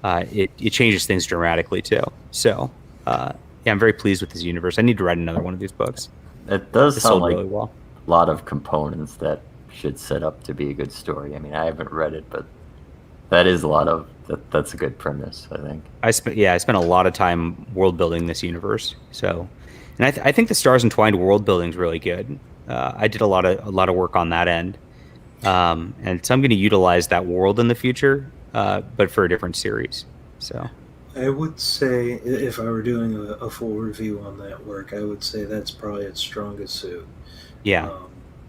It changes things dramatically too. So I'm very pleased with this universe. I need to write another one of these books. It does It sound sold like really well. a lot of components that should set up to be a good story. I mean, I haven't read it, but that is a lot of that's a good premise, I think. I spent a lot of time world building this universe. So, and I think the Stars Entwined world building is really good. I did a lot of work on that end, and so I'm going to utilize that world in the future, but for a different series. So, I would say if I were doing a full review on that work, I would say that's probably its strongest suit. yeah.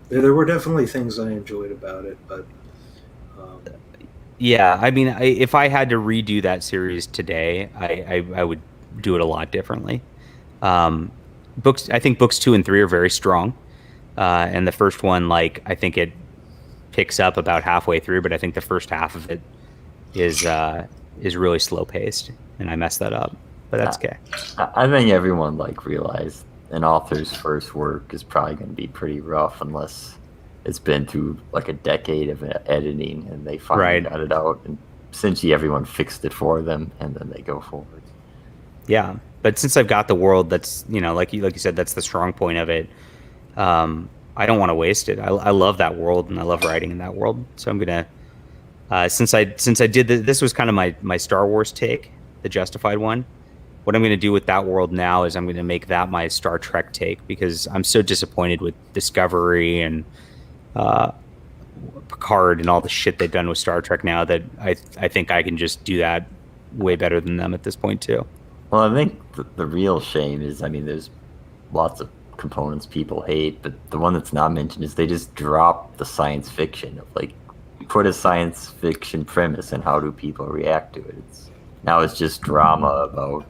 There were definitely things I enjoyed about it, but Yeah, I mean, if I had to redo that series today, I would do it a lot differently. I think books 2 and 3 are very strong, and the first one, like, I think it picks up about halfway through, but I think the first half of it is really slow paced, and I messed that up. But that's okay. I think everyone like realized an author's first work is probably going to be pretty rough unless it's been through like a decade of editing and they finally got it out, and essentially everyone fixed it for them, and then they go forward. Yeah, but since I've got the world, that's like you said, that's the strong point of it. I don't want to waste it. I love that world, and I love writing in that world. So I'm gonna since I did this was kind of my Star Wars take, the Justified one. What I'm going to do with that world now is I'm going to make that my Star Trek take, because I'm so disappointed with Discovery and Picard and all the shit they've done with Star Trek now that I think I can just do that way better than them at this point too. Well, I think the real shame is, I mean, there's lots of components people hate, but the one that's not mentioned is they just drop the science fiction of like, put a science fiction premise and how do people react to it. Now it's just drama about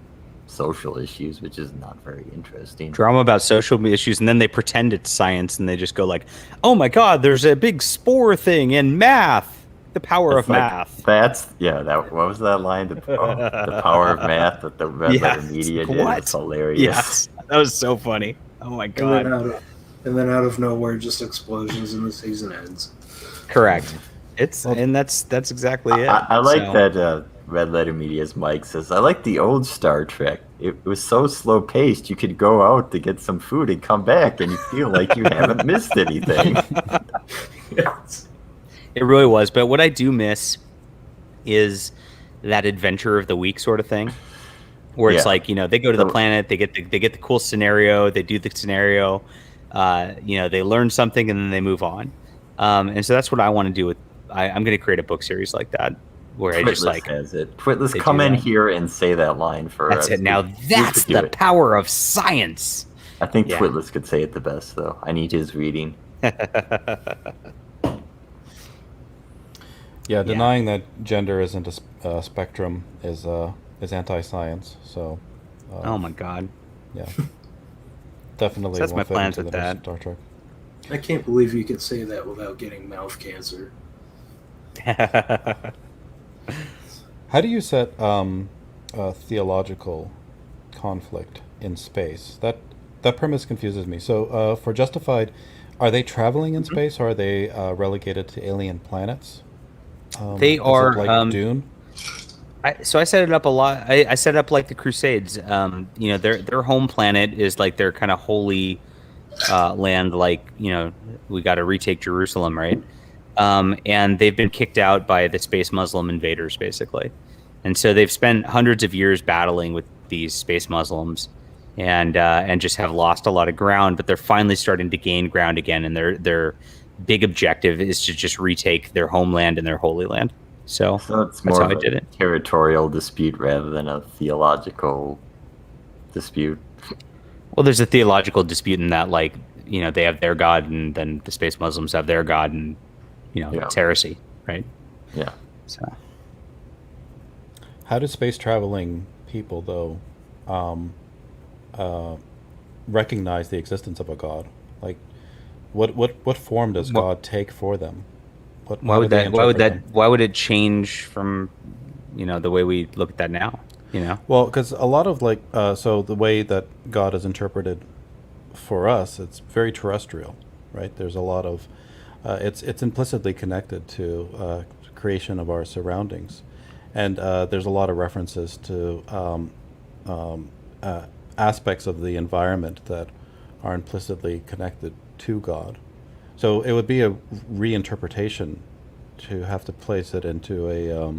social issues, which is not very interesting. Drama about social issues, and then they pretend it's science, and they just go like, "Oh my God, there's a big spore thing in math." The power It's of like, math. What was that line? The power of math that the red letter media did What? was hilarious. Yes, that was so funny. Oh my And god. then out of nowhere, just explosions and the season ends. Correct. Well, And that's exactly it. I like So- that red letter media's Mike says, I like the old Star Trek. It was so slow paced you could go out to get some food and come back and you feel like you haven't missed anything. Yes. It really was. But what I do miss is that adventure of the week sort of thing, where it's Yeah. like, they go to the So- planet, they get the cool scenario, they do the scenario, they learn something and then they move on. And so that's what I want to do with. I'm going to create a book series like that, where I just Twitless has it. Twitless, they come do in that. here and say that line for That's us. it. Now You that's could do the it. power of science. I think Yeah. Twitless could say it the best, though. I need his reading. Yeah, denying that gender isn't a spectrum is anti-science. So, Oh my god. yeah, definitely. So that's won't my fit plans into with the that. Star Trek. I can't believe you could say that without getting mouth cancer. How do you set a theological conflict in space? That premise confuses me. So, for Justified, are they traveling in space, or are they relegated to alien planets? They is it are, like Dune. So I set it up a lot. I set it up like the Crusades. Their home planet is like their kind of holy land. Like, we got to retake Jerusalem, right? And they've been kicked out by the space Muslim invaders, basically. And so they've spent hundreds of years battling with these space Muslims, and just have lost a lot of ground. But they're finally starting to gain ground again, and their big objective is to just retake their homeland and their holy land. So So it's that's more how of I a did it. territorial dispute rather than a theological dispute. Well, there's a theological dispute in that, like, they have their god, and then the space Muslims have their god, and Yeah. it's heresy, right? Yeah. So How do space traveling people, though, recognize the existence of a god? Like, what form does God take for them? why how would do they that? Why would interpret that? them? Why would it change from, the way we look at that now? Well, because a lot of so the way that God is interpreted for us, it's very terrestrial, right? There's a lot of it's implicitly connected to creation of our surroundings, and there's a lot of references to aspects of the environment that are implicitly connected to God. So it would be a reinterpretation to have to place it into a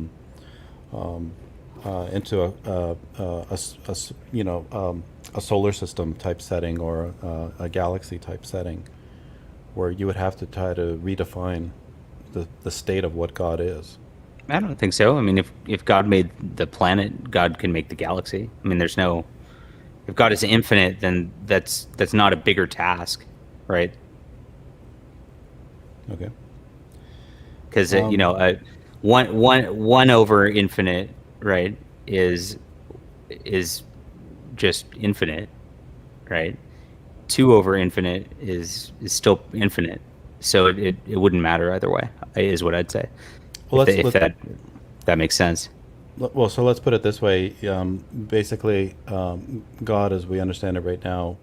solar system type setting, or a galaxy type setting, where you would have to try to redefine the state of what God is. I don't think so. I mean, if God made the planet, God can make the galaxy. I mean, if God is infinite, then that's not a bigger task, right? Okay. Because one over infinite, right, is just infinite, right? 2 over infinite is still infinite, so it wouldn't matter either way, is what I'd say. Well, if that makes sense. Well, so let's put it this way. Basically, God, as we understand it right now,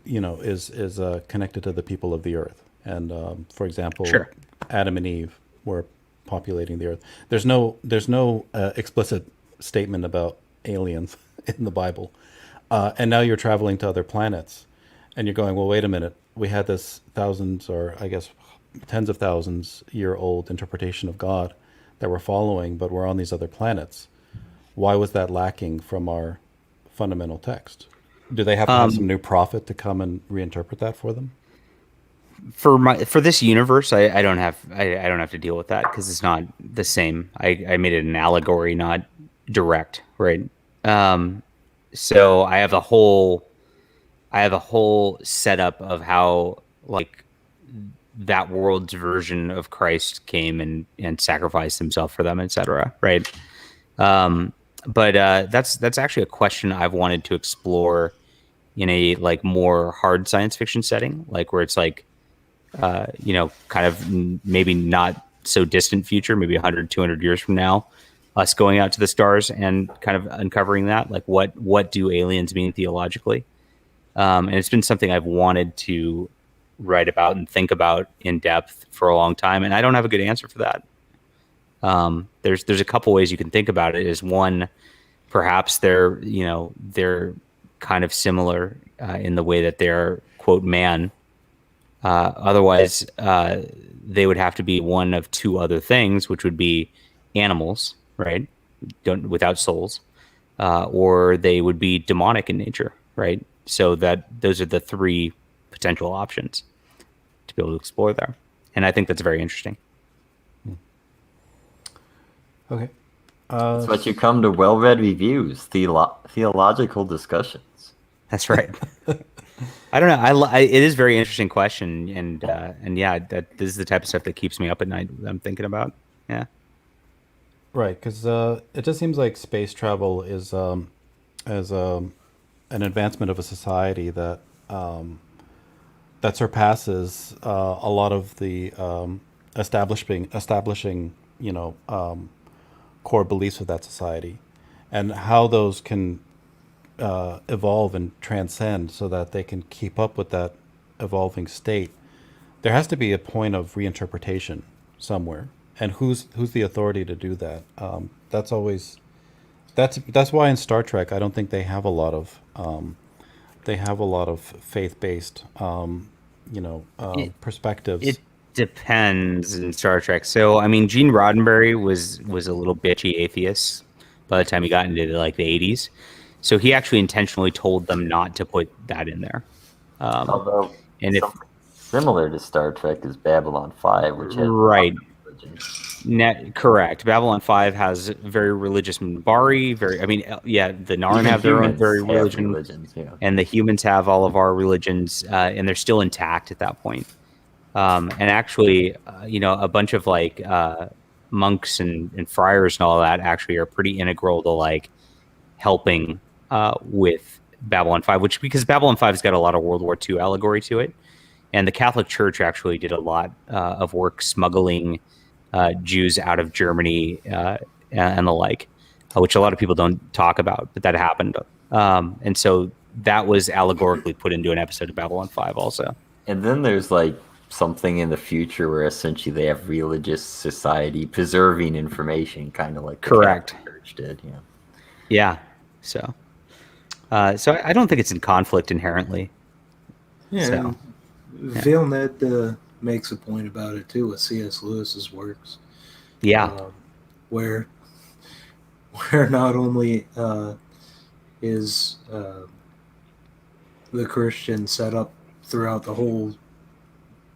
is connected to the people of the earth. And for example, Sure. Adam and Eve were populating the earth. There's no explicit statement about aliens in the Bible. And now you're traveling to other planets, and you're going, well, wait a minute. We had this thousands, or I guess tens of thousands year old interpretation of God that we're following, but we're on these other planets. Why was that lacking from our fundamental text? Do they have to have some new prophet to come and reinterpret that for them? For this universe, I don't have to deal with that, because it's not the same. I made it an allegory, not direct, right? So I have a whole setup of how, like, that world's version of Christ came and sacrificed himself for them, etc. Right? But that's actually a question I've wanted to explore in a more hard science fiction setting, where it's kind of maybe not so distant future, maybe 100, 200 years from now, us going out to the stars and kind of uncovering that, like what do aliens mean theologically? And it's been something I've wanted to write about and think about in depth for a long time, and I don't have a good answer for that. There's a couple ways you can think about it. Is one, perhaps they're kind of similar in the way that they're quote man. Otherwise, they would have to be one of two other things, which would be animals, right? Without souls, or they would be demonic in nature, right? So those are the three potential options to be able to explore there, and I think that's very interesting. Okay. That's what you come to well-read reviews, theological discussions. That's right. I don't know. It is a very interesting question, and yeah, this is the type of stuff that keeps me up at night. I'm thinking about. Yeah. Right, because it just seems like space travel is as an advancement of a society that that surpasses a lot of the establishing core beliefs of that society, and how those can evolve and transcend so that they can keep up with that evolving state. There has to be a point of reinterpretation somewhere, and who's the authority to do that? That's why in Star Trek I don't think they have a lot of faith-based perspectives. It depends in Star Trek. So I mean, Gene Roddenberry was a little bitchy atheist by the time he got into like the 80s. So he actually intentionally told them not to put that in there. Although and if something similar to Star Trek is Babylon 5, which has right, religion. correct. Babylon 5 has very religious Minbari. The Narn Even have their own humans very have religions, yeah. and the humans have all of our religions, and they're still intact at that point. And actually, a bunch of like monks and friars and all that actually are pretty integral to like helping with Babylon 5, because Babylon 5's got a lot of World War II allegory to it. And the Catholic Church actually did a lot of work smuggling Jews out of Germany and the like, which a lot of people don't talk about, but that happened. And so that was allegorically put into an episode of Babylon 5 also. And then there's like something in the future where essentially they have religious society preserving information, kind of like the Correct. Catholic Church did. Yeah. Yeah. So I don't think it's in conflict inherently. Yeah, So, Villeneuve makes a point about it too with C.S. Lewis's works. Yeah. Where not only is the Christian set up throughout the whole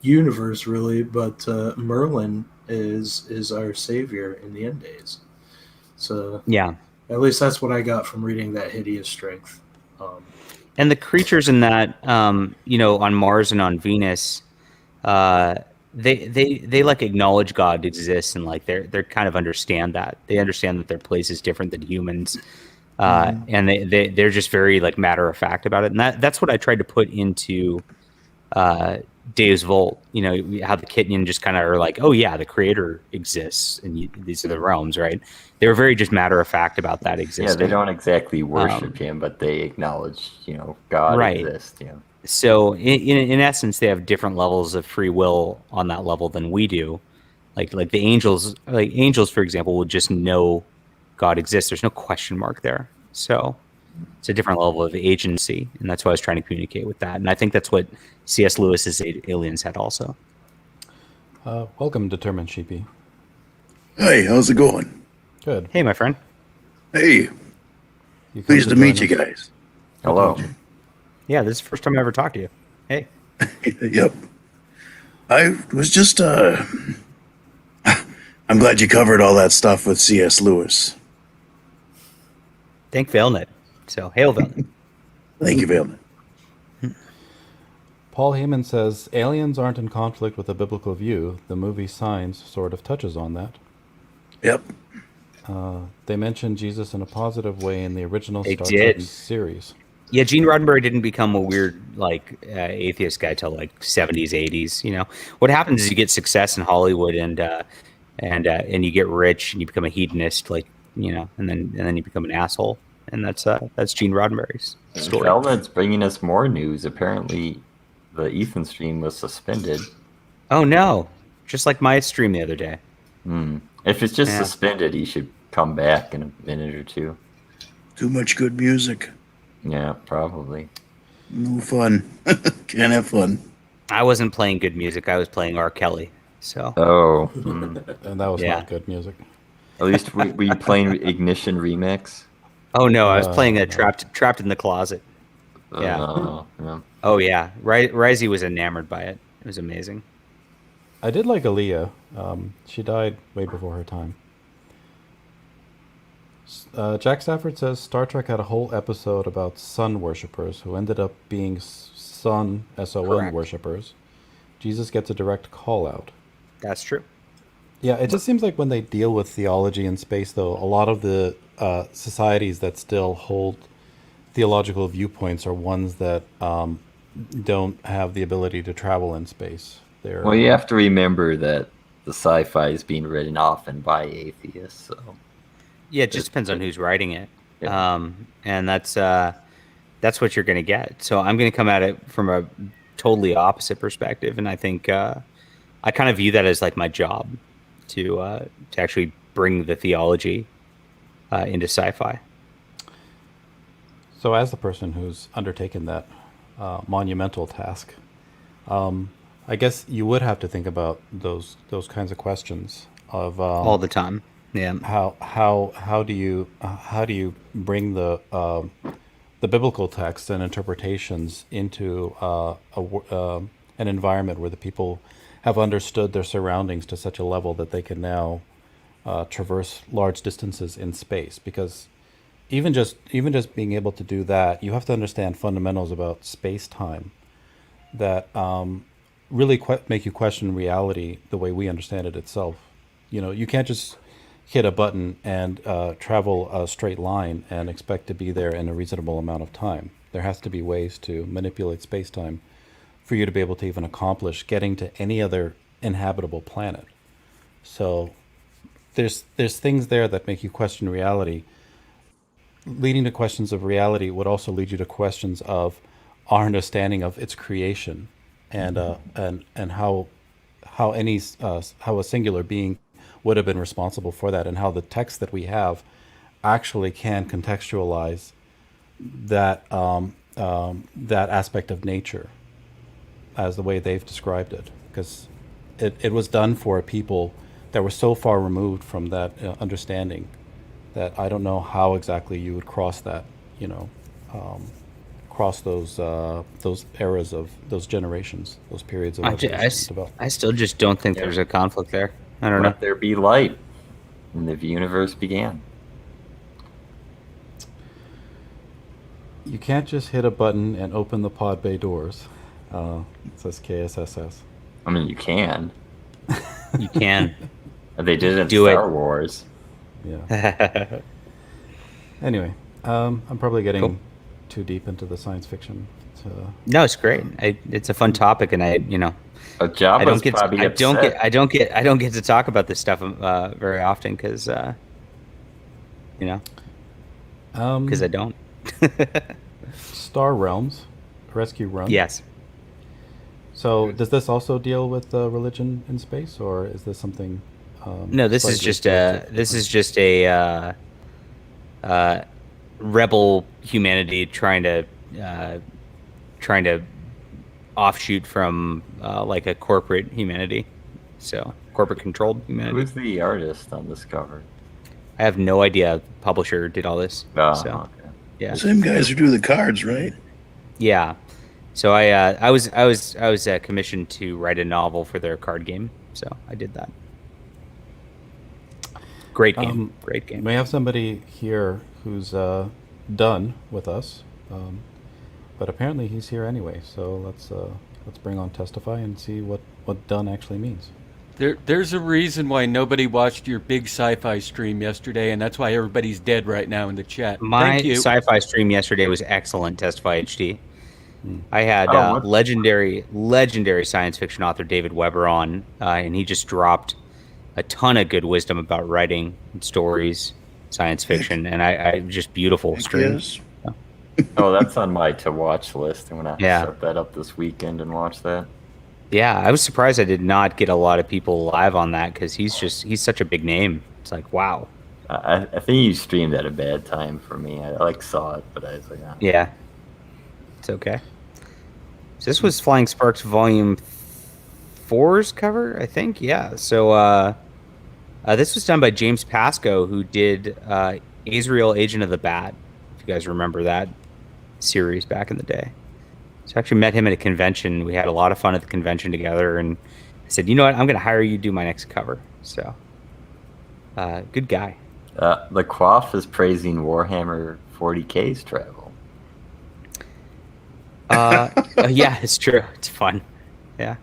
universe, really, but Merlin is our savior in the end days. So Yeah. at least that's what I got from reading that Hideous Strength. And the creatures in that, on Mars and on Venus, they like acknowledge God exists, and like they're kind of understand that. They understand that their place is different than humans, and they're just very like matter of fact about it. And that's what I tried to put into Deus Vult. How the Kitnian just kind of are like, oh yeah, the creator exists, and these are the realms, right? They were very just matter of fact about that existing. Yeah, they don't exactly worship him, but they acknowledge, God Right. exists. Yeah. So in essence, they have different levels of free will on that level than we do. Like the angels, for example, will just know God exists. There's no question mark there. So it's a different level of agency, and that's what I was trying to communicate with that. And I think that's what C.S. Lewis's aliens had also. Welcome, Determined Sheepy. Hey, how's it going? Good. Hey, my friend. Hey, You come pleased to meet join you us. guys. Hello. Yeah, this is the first time I ever talked to you. Hey. Yep. I was just, I'm glad you covered all that stuff with C.S. Lewis. Thank Velnet. So, hail Velnet. Thank you, Valen. Paul Heyman says aliens aren't in conflict with a biblical view. The movie Signs sort of touches on that. Yep. They mentioned Jesus in a positive way in the original They Star did. Trek series. Yeah, Gene Roddenberry didn't become a weird atheist guy till like 70s, 80s. What happens is you get success in Hollywood, and and you get rich and you become a hedonist, like and then you become an asshole, and that's Gene Roddenberry's story. Velvet's bringing us more news. Apparently, the Ethan stream was suspended. Oh no! Just like my stream the other day. If it's just Yeah. suspended, he should come back in a minute or two. Too much good music. Yeah, probably. No fun. Can't have fun. I wasn't playing good music. I was playing R. Kelly. So Oh, And that was Yeah. not good music. at least were you playing Ignition Remix? oh no, I was playing no. trapped in the closet. Yeah. Yeah. Oh yeah, Risey was enamored by it. It was amazing. I did like Aaliyah. She died way before her time. Jack Stafford says Star Trek had a whole episode about sun worshippers who ended up being sun SON Correct. worshippers. Jesus gets a direct call out. That's true. Yeah, it just seems like when they deal with theology in space, though, a lot of the societies that still hold theological viewpoints are ones that don't have the ability to travel in space. They're Well, you have to remember that the sci-fi is being written often by atheists. So Yeah, it just depends on who's writing it. Yeah. And that's what you're going to get. So I'm going to come at it from a totally opposite perspective, and I think I kind of view that as like my job to actually bring the theology into sci-fi. So, as the person who's undertaken that monumental task, I guess you would have to think about those kinds of questions of All the time. Yeah. how do you bring the biblical text and interpretations into an environment where the people have understood their surroundings to such a level that they can now traverse large distances in space? Because even just being able to do that, you have to understand fundamentals about space-time that really make you question reality the way we understand it itself. You can't just hit a button and travel a straight line and expect to be there in a reasonable amount of time. There has to be ways to manipulate space-time for you to be able to even accomplish getting to any other inhabitable planet. So there's things there that make you question reality. Leading to questions of reality would also lead you to questions of our understanding of its creation, and how a singular being would have been responsible for that, and how the text that we have actually can contextualize that that aspect of nature as the way they've described it, because it was done for a people that were so far removed from that understanding that I don't know how exactly you would cross that, cross those eras of those generations, those periods of development. I still just don't think there's a conflict there. I don't know. Let there be light, and the universe began. You can't just hit a button and open the pod bay doors. Says KSSS. I mean, you can. You can. They did it in Do it. Star Wars. Yeah. Anyway, I'm probably getting Cool. too deep into the science fiction. No, it's great. It's a fun topic, and Jabba's I don't get probably I don't upset. get I don't get to talk about this stuff very often because I don't. Star Realms, Rescue Run. Yes. So does this also deal with religion in space, or is this something? No, this is just a rebel humanity trying to offshoot from like a corporate humanity, so corporate controlled humanity. Who's the artist on this cover? I have no idea. Publisher did all this. Oh, So okay. yeah, Same guys who do the cards, right? yeah. So I was commissioned to write a novel for their card game, so I did that. Great game. Great game. We have somebody here who's done with us, but apparently he's here anyway. So let's bring on Testify and see what done actually means. There's a reason why nobody watched your big sci-fi stream yesterday, and that's why everybody's dead right now in the chat. My Thank you. sci-fi stream yesterday was excellent. Testify HD. I had what- legendary science fiction author David Weber on, and he just dropped a ton of good wisdom about writing and stories, science fiction, and I just beautiful Heck streams. yes. Oh, that's on my to watch list. I'm gonna Yeah. set that up this weekend and watch that. Yeah, I was surprised I did not get a lot of people live on that because he's such a big name. It's like, wow. I think you streamed at a bad time for me. I like saw it, but I was like, Yeah, it's okay. So this was Flying Sparks Volume 4's cover, I think. Yeah. So this was done by James Pascoe, who did Azrael, Agent of the Bat. If you guys remember that series back in the day. So I actually met him at a convention. We had a lot of fun at the convention together, and I said, you know what, I'm going to hire you to do my next cover. So, good guy. The Quaff is praising Warhammer 40K's travel. Yeah, it's true. It's fun. Yeah.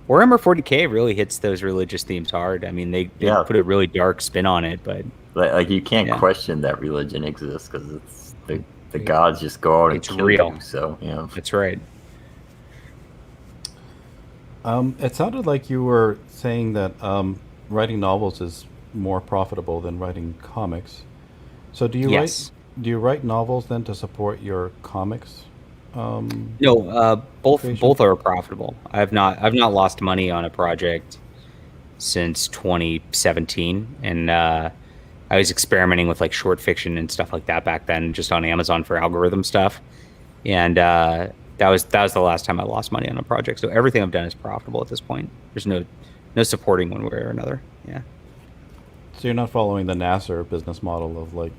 Warhammer 40K really hits those religious themes hard. I mean, they Yeah. put a really dark spin on it, but Like you can't Yeah. question that religion exists because it's the gods just go out and It's kill real. you. So that's right. It sounded like you were saying that writing novels is more profitable than writing comics. So Yes. do you write novels then to support your comics? No, Creation? both are profitable. I've not lost money on a project since 2017, and I was experimenting with like short fiction and stuff like that back then, just on Amazon for algorithm stuff, and that was the last time I lost money on a project. So everything I've done is profitable at this point. There's no supporting one way or another. Yeah. So you're not following the Nasser business model of like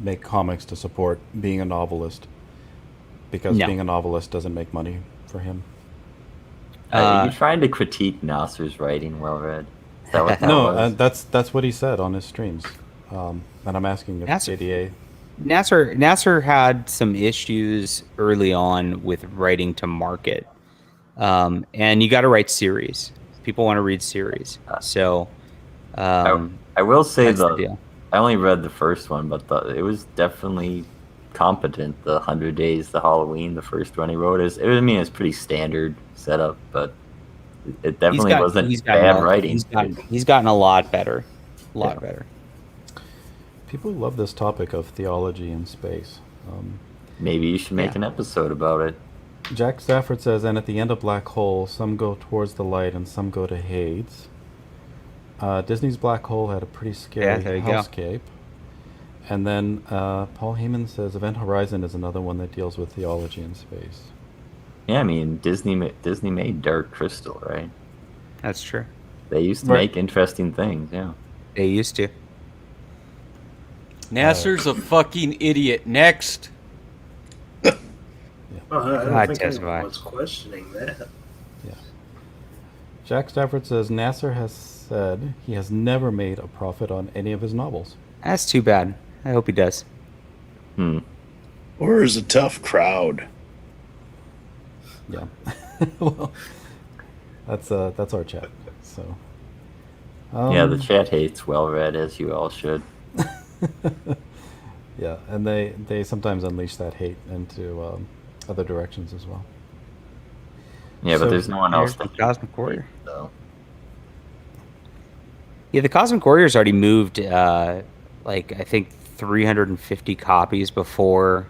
make comics to support being a novelist, because No. being a novelist doesn't make money for him. you're trying to critique Nasser's writing. Well read. Is that what that No, was? that's what he said on his streams, and I'm asking if Nasser- JDA. Nasser had some issues early on with writing to market, and you got to write series. People want to read series, so I will say that's the the deal. I only read the first one, but it was definitely competent. The 100 Days, the Halloween, the first one he wrote it's pretty standard setup, but it definitely wasn't bad writing. He's gotten a lot better, better. People love this topic of theology in space. Maybe you should make an episode about it. Jack Stafford says, and at the end of Black Hole, some go towards the light and some go to Hades. Disney's Black Hole had a pretty scary there you go. hellscape. And then Paul Heyman says Event Horizon is another one that deals with theology in space. Yeah, I mean Disney made Dark Crystal, right? That's true. They used to Right. make interesting things. Yeah. They used to. Nasser's a fucking idiot. Next. I God, don't think testify. anyone was questioning that. Jack Stafford says Nasser has said he has never made a profit on any of his novels. That's too bad. I hope he does. Or is a tough crowd. Yeah. Well, that's our chat. So. Yeah, the chat hates well read, as you all should. Yeah, and they sometimes unleash that hate into other directions as well. Yeah, So, but there's no one else Here's that the Cosmic Warrior. So Yeah, the Cosmic Warrior's already moved, like I think 350 copies before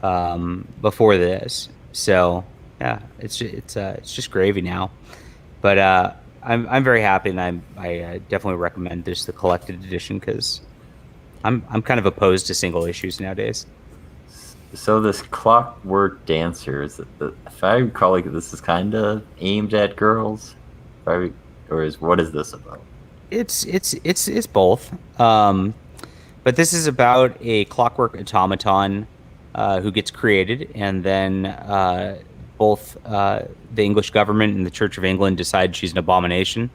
this. So yeah, it's just gravy now. But I'm very happy, and I definitely recommend this, the collected edition, because I'm kind of opposed to single issues nowadays. So this Clockwork Dancer if I recall, like this is kind of aimed at girls, what is this about? It's both. But this is about a clockwork automaton who gets created, and then both the English government and the Church of England decide she's an abomination.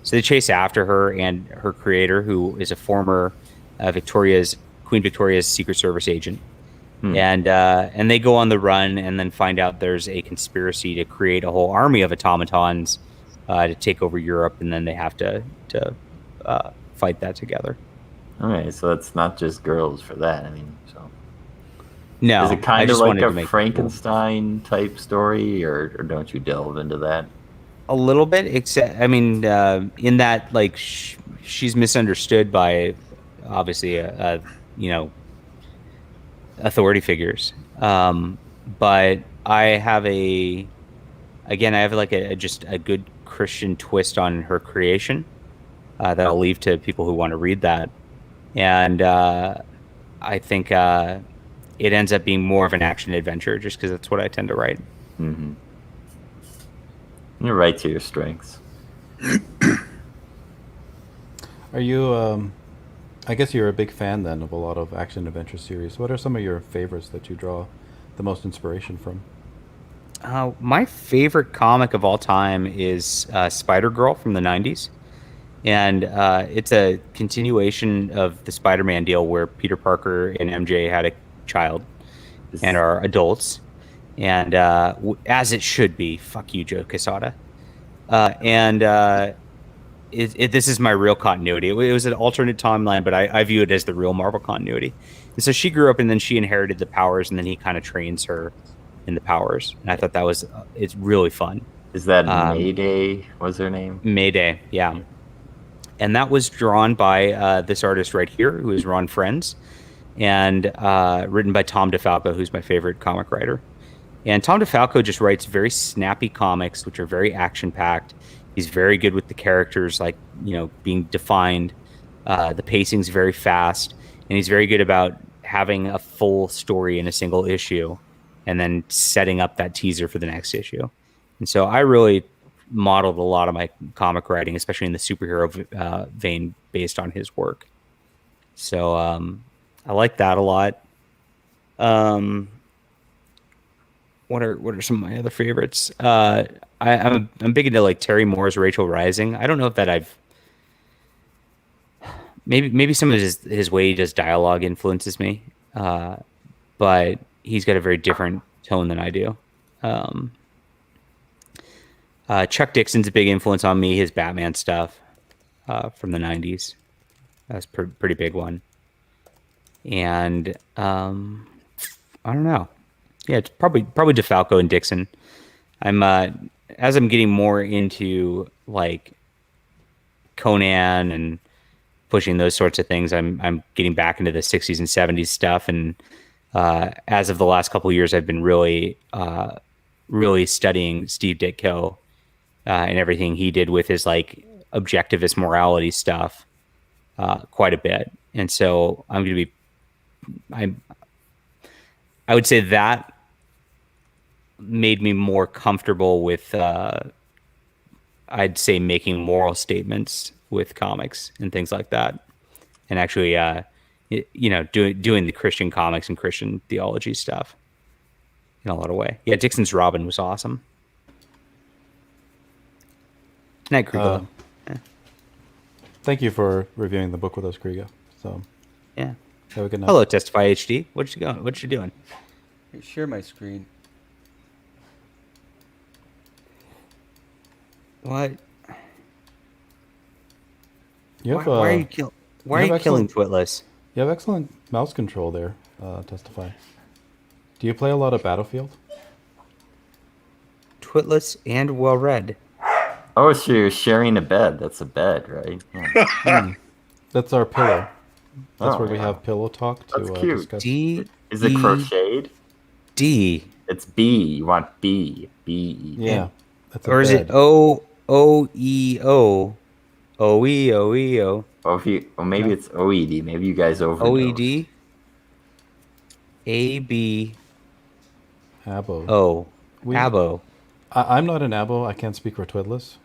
So they chase after her and her creator, who is a former Queen Victoria's Secret Service agent. And they go on the run and then find out there's a conspiracy to create a whole army of automatons to take over Europe, and then they have to fight that together. Okay, so it's not just girls for that. I mean, so No, is it I kind of just like wanted to a make it cool. Frankenstein type story, or don't you delve into that? A little bit, except I mean, in that like she's misunderstood by obviously you know authority figures. But I have I have like just a good Christian twist on her creation that I'll leave to people who want to read that. And I think it ends up being more of an action adventure just because that's what I tend to write. Mm-hmm. You're right to your strengths. Are you? I guess you're a big fan then of a lot of action adventure series. What are some of your favorites that you draw the most inspiration from? My favorite comic of all time is Spider Girl from the 90s. And it's a continuation of the Spider-Man deal where Peter Parker and MJ had a child and are adults. And as it should be. Fuck you, Joe Quesada. This is my real continuity. It was an alternate timeline, but I view it as the real Marvel continuity. And so she grew up, and then she inherited the powers, and then he kind of trains her in the powers. And I thought that was it's really fun. Is that Mayday? What's her name? Mayday, yeah. And that was drawn by this artist right here, who is Ron Friends, and written by Tom DeFalco, who's my favorite comic writer. And Tom DeFalco just writes very snappy comics, which are very action-packed. He's very good with the characters, like, being defined. The pacing's very fast, and he's very good about having a full story in a single issue and then setting up that teaser for the next issue. And so I really modeled a lot of my comic writing, especially in the superhero vein, based on his work. So I like that a lot. What are some of my other favorites? I'm big into like Terry Moore's Rachel Rising. I don't know if that I've maybe some of his way he does dialogue influences me, but he's got a very different tone than I do. Chuck Dixon's a big influence on me. His Batman stuff from the 90s. That's a pretty big one. And I don't know. Yeah, it's probably DeFalco and Dixon. I'm as I'm getting more into like Conan and pushing those sorts of things, I'm getting back into the 60s and 70s stuff. And as of the last couple of years, I've been really studying Steve Ditko and everything he did with his like objectivist morality stuff quite a bit. And so I would say that made me more comfortable with I'd say making moral statements with comics and things like that, and actually doing the Christian comics and Christian theology stuff in a lot of way. Yeah, Dixon's Robin was awesome. Night, Kriga. Thank you for reviewing the book with us, Kriga. So yeah, have a good night. Hello, Testify HD. What you doing? Hey, share my screen. What? You have, why are you killing Twitless? You have excellent mouse control there, Testify. Do you play a lot of Battlefield? Twitless and well read. Oh, so you're sharing a bed. That's a bed, right? Yeah. That's our pillow. That's where we yeah. have pillow talk to That's cute. discuss. Is it crocheted? D. It's B. You want B. B. Yeah. That's a or is bed. it O-E-O? O-E-O-E-O. Or maybe it's OED. Maybe you guys overdosed. OED? A-B... Abo. O. Abo. I'm not an abo. I can't speak for Twitless.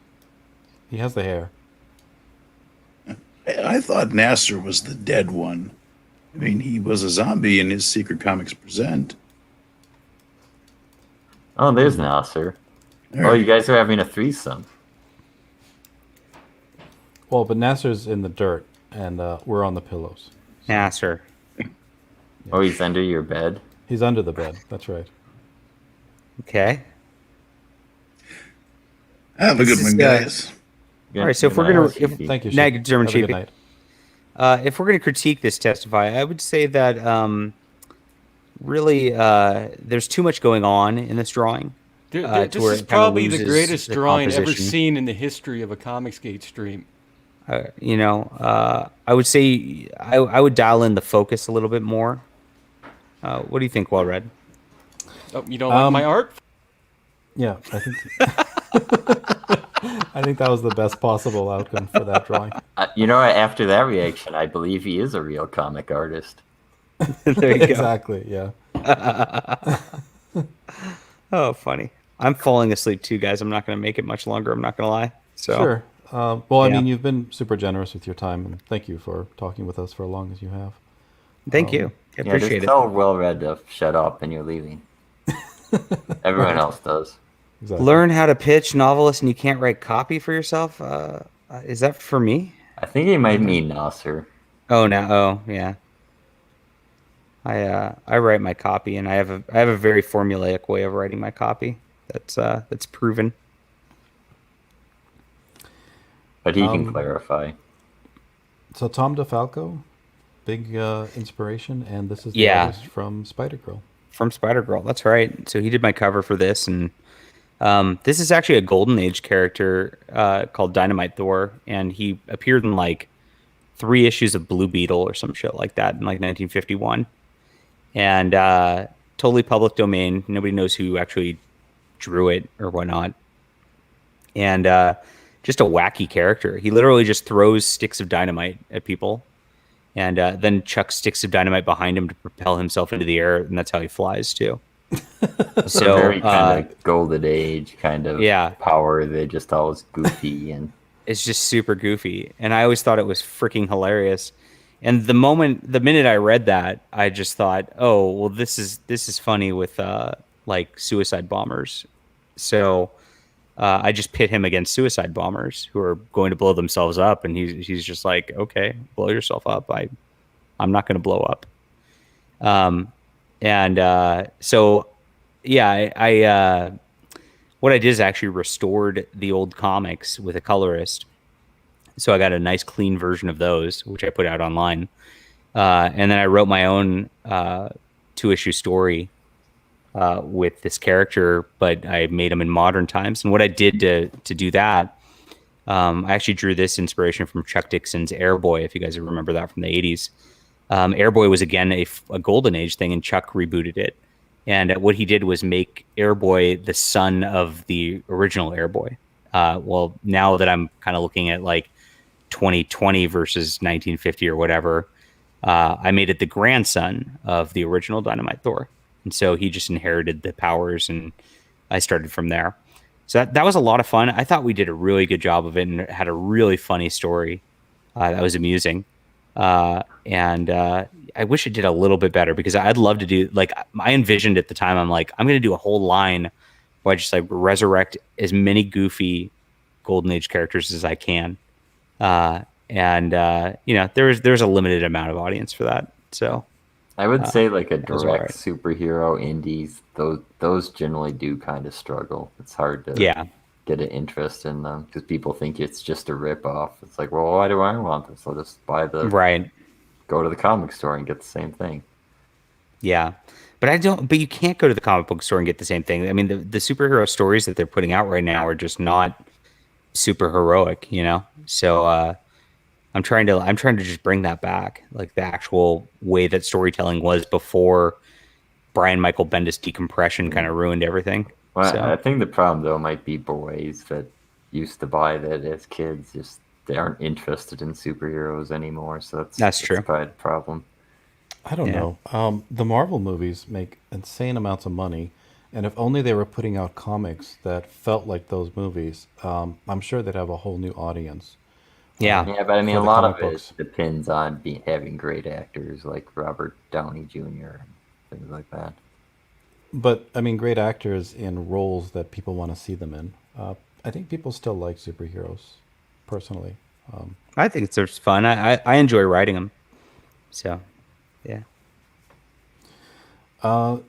He has the hair. I thought Nasser was the dead one. I mean, he was a zombie in his Secret Comics Present. Oh, there's Nasser. Oh, you guys are having a threesome. Well, but Nasser's in the dirt, and we're on the pillows. Nasser. Oh, he's under your bed? He's under the bed. That's right. Okay. Have a good one, guys. All right, so if we're gonna, Thank you. Nag German Have a good Chief. night. If we're gonna critique this Testify, I would say that really there's too much going on in this drawing. This to where is it kinda probably the loses greatest the drawing ever composition. seen in the history of a Comicsgate stream. I would say I would dial in the focus a little bit more. What do you think, Well Read? Oh, you don't like my art? Yeah, I think I think that was the best possible outcome for that drawing. After that reaction, I believe he is a real comic artist. There you go. Exactly. Yeah. Oh, funny. I'm falling asleep too, guys. I'm not going to make it much longer. I'm not going to lie. So Sure. Well, I Yeah. mean, you've been super generous with your time, and thank you for talking with us for as long as you have. thank you. I appreciate just it. tell Well Read to shut up and you're leaving. Everyone else does. Exactly. Learn how to pitch novelists, and you can't write copy for yourself. Is that for me? I think he might mean Nasser. Oh, now. Oh, yeah. I write my copy, and I have a very formulaic way of writing my copy. That's proven. But he can clarify. So Tom DeFalco, big inspiration, and this is the Yeah. artist from Spider-Girl. From Spider-Girl. That's right. So he did my cover for this, and this is actually a Golden Age character called Dynamite Thor, and he appeared in like 3 issues of Blue Beetle or some shit like that in like 1951, and totally public domain. Nobody knows who actually drew it or whatnot, and just a wacky character. He literally just throws sticks of dynamite at people, and then chucks sticks of dynamite behind him to propel himself into the air, and that's how he flies too. So very kind of Golden Age kind of yeah. power. They're just always goofy and It's just super goofy, and I always thought it was freaking hilarious. And the minute I read that, I just thought, oh, well, this is funny with like suicide bombers. So I just pit him against suicide bombers who are going to blow themselves up, and he's just like, okay, blow yourself up. I'm not going to blow up. So yeah, I what I did is actually restored the old comics with a colorist. So I got a nice clean version of those, which I put out online. And then I wrote my own 2-issue story with this character, but I made him in modern times. And what I did to do that, I actually drew this inspiration from Chuck Dixon's Airboy, if you guys remember that from the 80s. Airboy was, again, a Golden Age thing, and Chuck rebooted it. And what he did was make Airboy the son of the original Airboy. Well, now that I'm kind of looking at like 2020 versus 1950 or whatever, I made it the grandson of the original Dynamite Thor. And so he just inherited the powers, and I started from there. So that was a lot of fun. I thought we did a really good job of it, and it had a really funny story that was amusing. And I wish it did a little bit better, because I'd love to do, like, I envisioned at the time, I'm like, I'm going to do a whole line where I just like resurrect as many goofy Golden Age characters as I can. There's a limited amount of audience for that. So I would say like a was direct alright. superhero indies, those generally do kind of struggle. It's hard to get an interest in them because people think it's just a rip-off. It's like, well, why do I want this? I'll just go to the comic store and get the same thing. Yeah. But you can't go to the comic book store and get the same thing. I mean, the superhero stories that they're putting out right now are just not super heroic, So I'm trying to just bring that back, like the actual way that storytelling was before Brian Michael Bendis decompression kind of ruined everything. Well, So I think the problem though might be boys that used to buy that as kids, just they aren't interested in superheroes anymore. So that's true. Quite a problem. I don't know. The Marvel movies make insane amounts of money, and if only they were putting out comics that felt like those movies, I'm sure they'd have a whole new audience. Yeah. Yeah, but I mean, For a the lot of comic it books. depends on having great actors like Robert Downey Jr. and things like that. But I mean, great actors in roles that people want to see them in. I think people still like superheroes, personally. I think it's just fun. I enjoy writing them. So, yeah.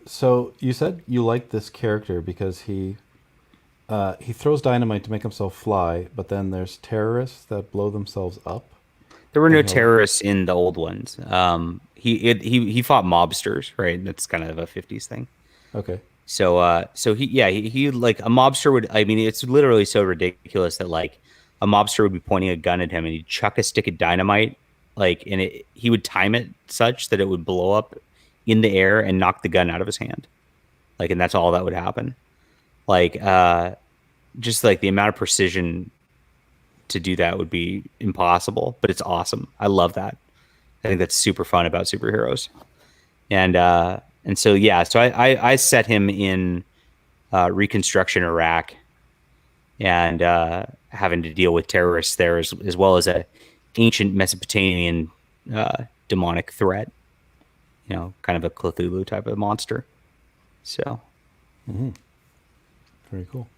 So you said you like this character because he throws dynamite to make himself fly, but then there's terrorists that blow themselves up. There were no And he'll- terrorists in the old ones. He fought mobsters, right? That's kind of a 50s thing. Okay. So he like a mobster would. I mean, it's literally so ridiculous that like a mobster would be pointing a gun at him and he'd chuck a stick of dynamite, like, and he would time it such that it would blow up in the air and knock the gun out of his hand, like, and that's all that would happen. Like, just like the amount of precision to do that would be impossible, but it's awesome. I love that. I think that's super fun about superheroes. And so yeah, so I set him in Reconstruction Iraq, and having to deal with terrorists there, as well as a ancient Mesopotamian demonic threat. You know, kind of a Cthulhu type of monster. So, Very cool.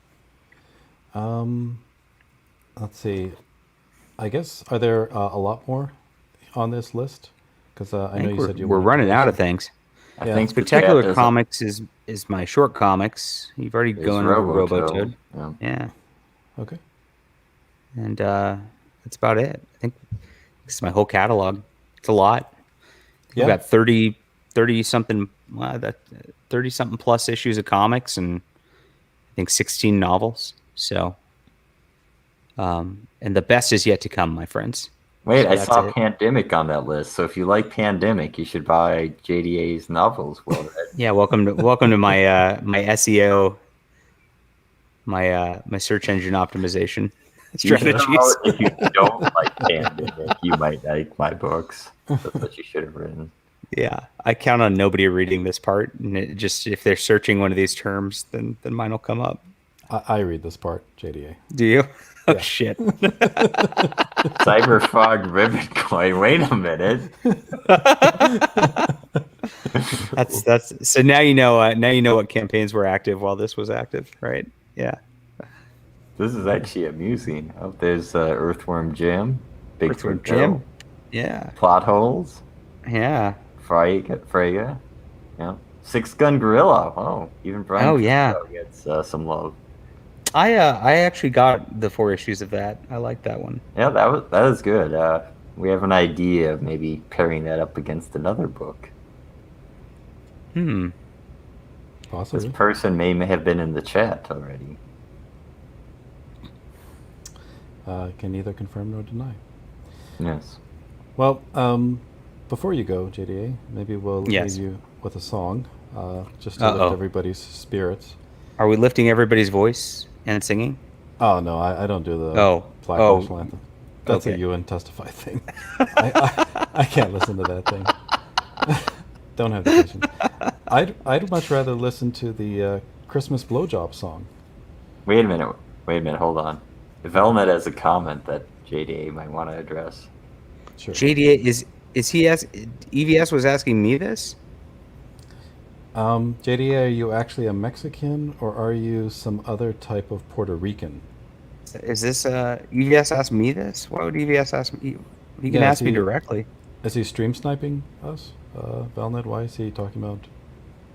Let's see. I guess, are there a lot more on this list? Because I know you said you we're wanted running to- out of things. I Yeah. think the Spectacular chat doesn't- Comics is my short comics. You've already is gone over Robotoad. Robotoad. Yeah. Yeah. Okay. And that's about it. I think this is my whole catalog. It's a lot. Yeah. We've got 30 something, 30 something plus issues of comics, and I think 16 novels. So, and the best is yet to come, my friends. Wait, So I that's saw it. Pandemic on that list. So if you like Pandemic, you should buy JDA's novels. Well, Yeah, welcome to my my SEO, my search engine optimization strategies. if you don't like Pandemic, you might like my books. That's what you should have written. Yeah, I count on nobody reading this part, and it just if they're searching one of these terms, then mine will come up. I read this part, JDA. Do you? Oh Yeah. shit! Cyberfog Ribbon Coin. Wait a minute. That's so now you know. Now you know what campaigns were active while this was active, right? Yeah. This is actually amusing. Oh, there's Earthworm Jim, Earthworm Bigfoot Jim. Bill, Yeah. Plot Holes, Yeah. Freyga, yeah, Six Gun Gorilla. Oh, even Brian. Oh, yeah. Fusco gets some love. I actually got the 4 issues of that. I like that one. Yeah, that was good. We have an idea of maybe pairing that up against another book. This Possibly. person may have been in the chat already. Can neither confirm nor deny. Yes. Well, before you go, JDA, maybe we'll Yes. leave you with a song, just to Uh-oh. lift everybody's spirits. Are we lifting everybody's voice and singing? Oh no, I don't do the Oh. Black Oh. National Anthem. That's Okay. a UN Testify thing. I can't listen to that thing. Don't have the patience. I'd much rather listen to the Christmas blowjob song. Wait a minute. Hold on. Velnet has a comment that JDA might want to address. Sure. JDA is he EVS was asking me this? JDA, are you actually a Mexican or are you some other type of Puerto Rican? Is this EVS asked me this? Why would EVS ask me? He can Yeah, ask me see- directly. Is he stream sniping us? Velnet, why is he talking about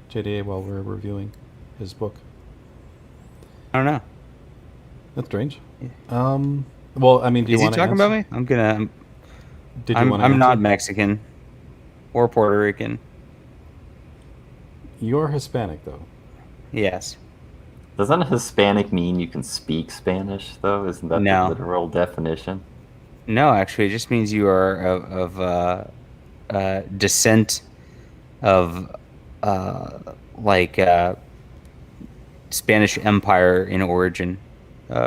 JDA while we're reviewing his book? I don't know. That's strange. Yeah. Well, I mean, do you Is he want to talking about me? I'm gonna. Did you want to I'm not Mexican or Puerto Rican. You're Hispanic, though. Yes. Doesn't Hispanic mean you can speak Spanish, though? Isn't that No. the literal definition? No, actually, it just means you are of descent of Spanish Empire in origin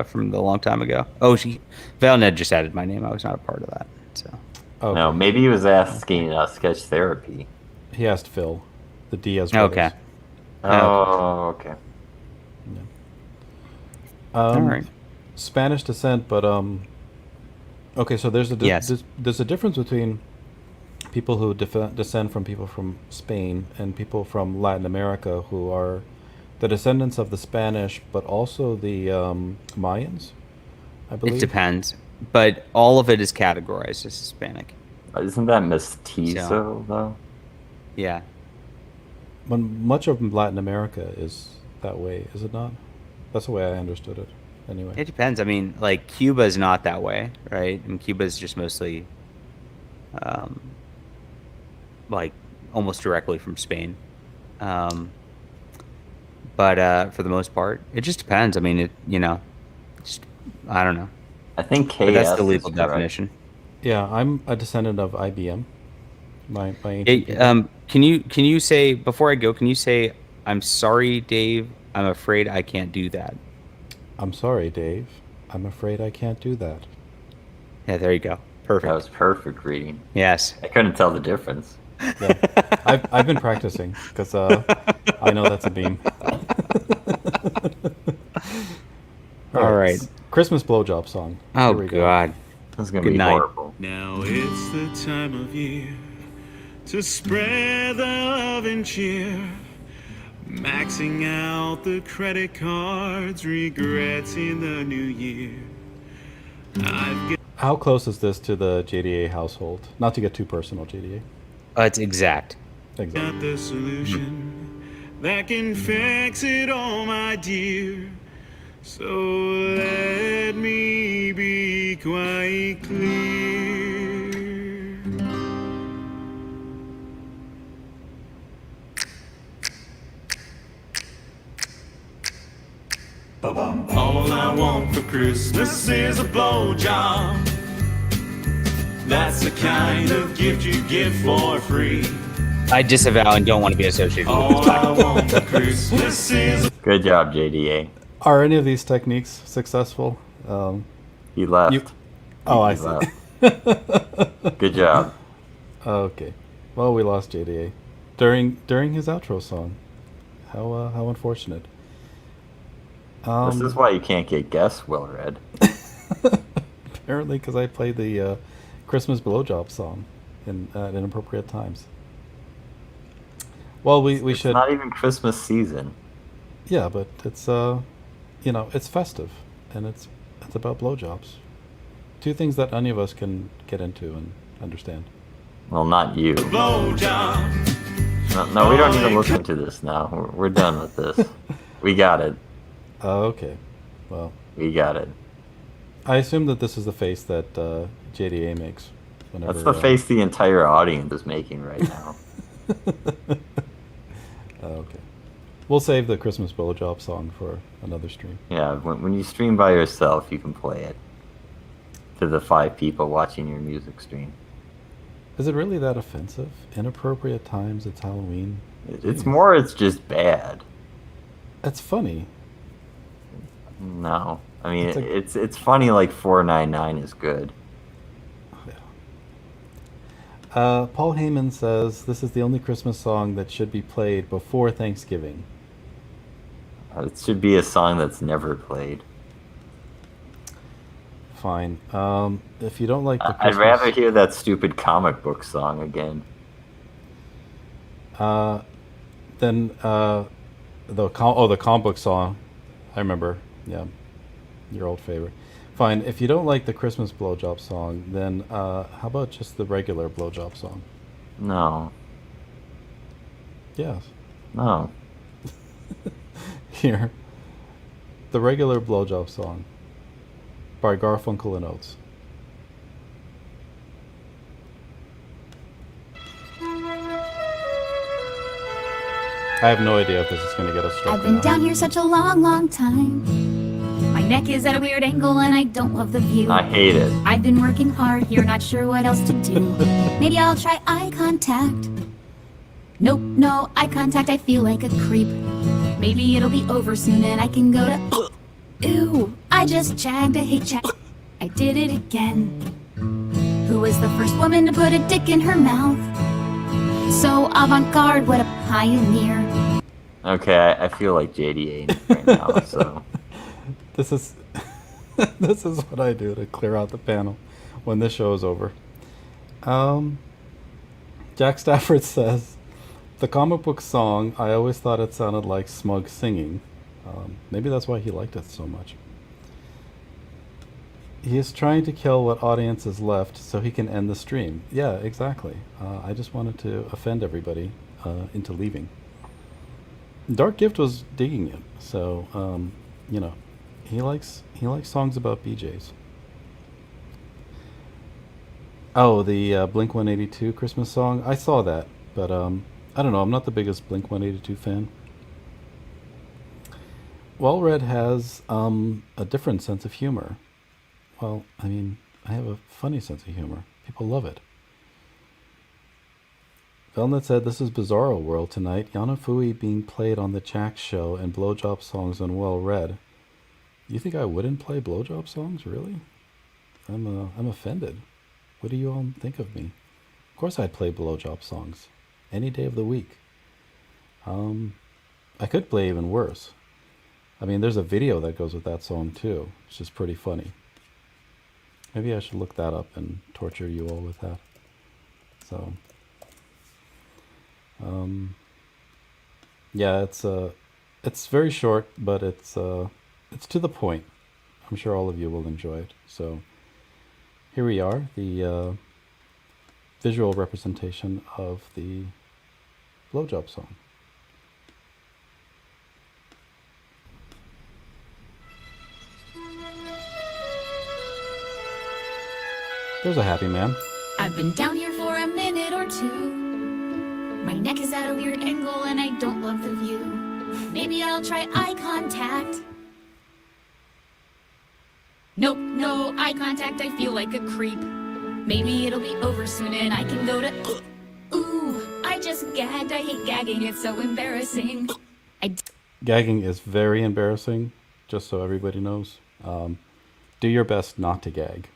from the long time ago. Oh, Valned just added my name. I was not a part of that. So Oh, No, maybe he was asking sketch therapy. he asked Phil, the Diaz brothers. okay. Oh, okay. All right. Spanish descent, but okay. So there's a Yes. there's a difference between people who descend from people from Spain and people from Latin America who are the descendants of the Spanish, but also the Mayans, I believe. It depends, but all of it is categorized as Hispanic. Isn't that mestizo, though? Yeah. But much of Latin America is that way, is it not? That's the way I understood it. Anyway. It depends. I mean, like Cuba is not that way, right? And Cuba is just mostly, like, almost directly from Spain. But but for the most part, it just depends. I mean, just, I don't know. I think But that's KS the legal is correct. definition. Yeah, I'm a descendant of IBM. My ancient Hey, people. can you say before I go? Can you say I'm sorry, Dave? I'm afraid I can't do that. I'm sorry, Dave. I'm afraid I can't do that. Yeah, there you go. Perfect. That was perfect reading. Yes. I couldn't tell the difference. Yeah, I've been practicing because I know that's a beam. All right. Christmas blowjob song. Oh Here we go. God. This is gonna Good be night. horrible. Now it's the time of year to spread the love and cheer. Maxing out the credit cards, regrets in the new year. I've How close is this to the JDA household? Not to get too personal, JDA. It's exact. Exactly. got the solution that can fix it all, my dear. So let me be quite clear. All I want for Christmas is a blowjob. That's the kind of gift you give for free. I disavow and don't want to be associated with All this I podcast. want for Christmas is a Good job, JDA. Are any of these techniques successful? He left. You- Oh, I He see. left. Good job. Okay. Well, we lost JDA during his outro song. How unfortunate. This is why you can't get guests, Willred. Apparently, because I played the Christmas blowjob song at inappropriate times. Well, we It's should. not even Christmas season. Yeah, but it's it's festive, and it's about blowjobs. Two things that any of us can get into and understand. Well, not you. blowjob. No, we don't need to listen to this now. We're done with this. We got it. Okay. Well, We got it. I assume that this is the face that JDA makes. Whenever, That's the face the entire audience is making right now. Okay. We'll save the Christmas blowjob song for another stream. Yeah, when you stream by yourself, you can play it to the 5 people watching your music stream. Is it really that offensive? Inappropriate times, it's Halloween. It's just bad. That's funny. No, I mean It's it's funny. Like 499 is good. Paul Heyman says this is the only Christmas song that should be played before Thanksgiving. It should be a song that's never played. Fine. If you don't like the I'd Christmas, rather hear that stupid comic book song again. then the comic book song. I remember. Yeah, your old favorite. Fine. If you don't like the Christmas blowjob song, then how about just the regular blowjob song? No, Yes. no. Here, the regular blowjob song by Garfunkel and Oates. I have no idea if this is going to get us struck. I've been down here such a long, long time. My neck is at a weird angle and I don't love the view. I hate it. I've been working hard here, not sure what else to do. Maybe I'll try eye contact. Nope, no eye contact, I feel like a creep. Maybe it'll be over soon and I can go to... Ew, I just jagged a hate check. I did it again. Who was the first woman to put a dick in her mouth? So avant-garde, what a pioneer. Okay, I feel like JDA right now. So This is this is what I do to clear out the panel when this show is over. Jack Stafford says the comic book song. I always thought it sounded like Smug singing. Maybe that's why he liked it so much. He is trying to kill what audience is left so he can end the stream. Yeah, exactly. I just wanted to offend everybody into leaving. Dark Gift was digging it, so he likes songs about BJ's. Oh, the Blink 182 Christmas song. I saw that, but I don't know. I'm not the biggest Blink 182 fan. Well Read has a different sense of humor. Well, I mean, I have a funny sense of humor. People love it. Velnet said, "This is Bizarro World tonight. Yanafui being played on the Jack show and blowjob songs on Well Read. You think I wouldn't play blowjob songs? Really? I'm offended. What do you all think of me? Of course I'd play blowjob songs. Any day of the week. I could play even worse. I mean, there's a video that goes with that song too, which is pretty funny. Maybe I should look that up and torture you all with that. So, yeah, it's very short, but it's to the point. I'm sure all of you will enjoy it. So, here we are, the visual representation of the blowjob song. There's a happy man. I've been down here for a minute or two. My neck is at a weird angle and I don't love the view. Maybe I'll try eye contact. Nope, no eye contact, I feel like a creep. Maybe it'll be over soon and I can go to... Ooh, I just gagged, I hate gagging, it's so embarrassing. Gagging is very embarrassing, just so everybody knows. Do your best not to gag,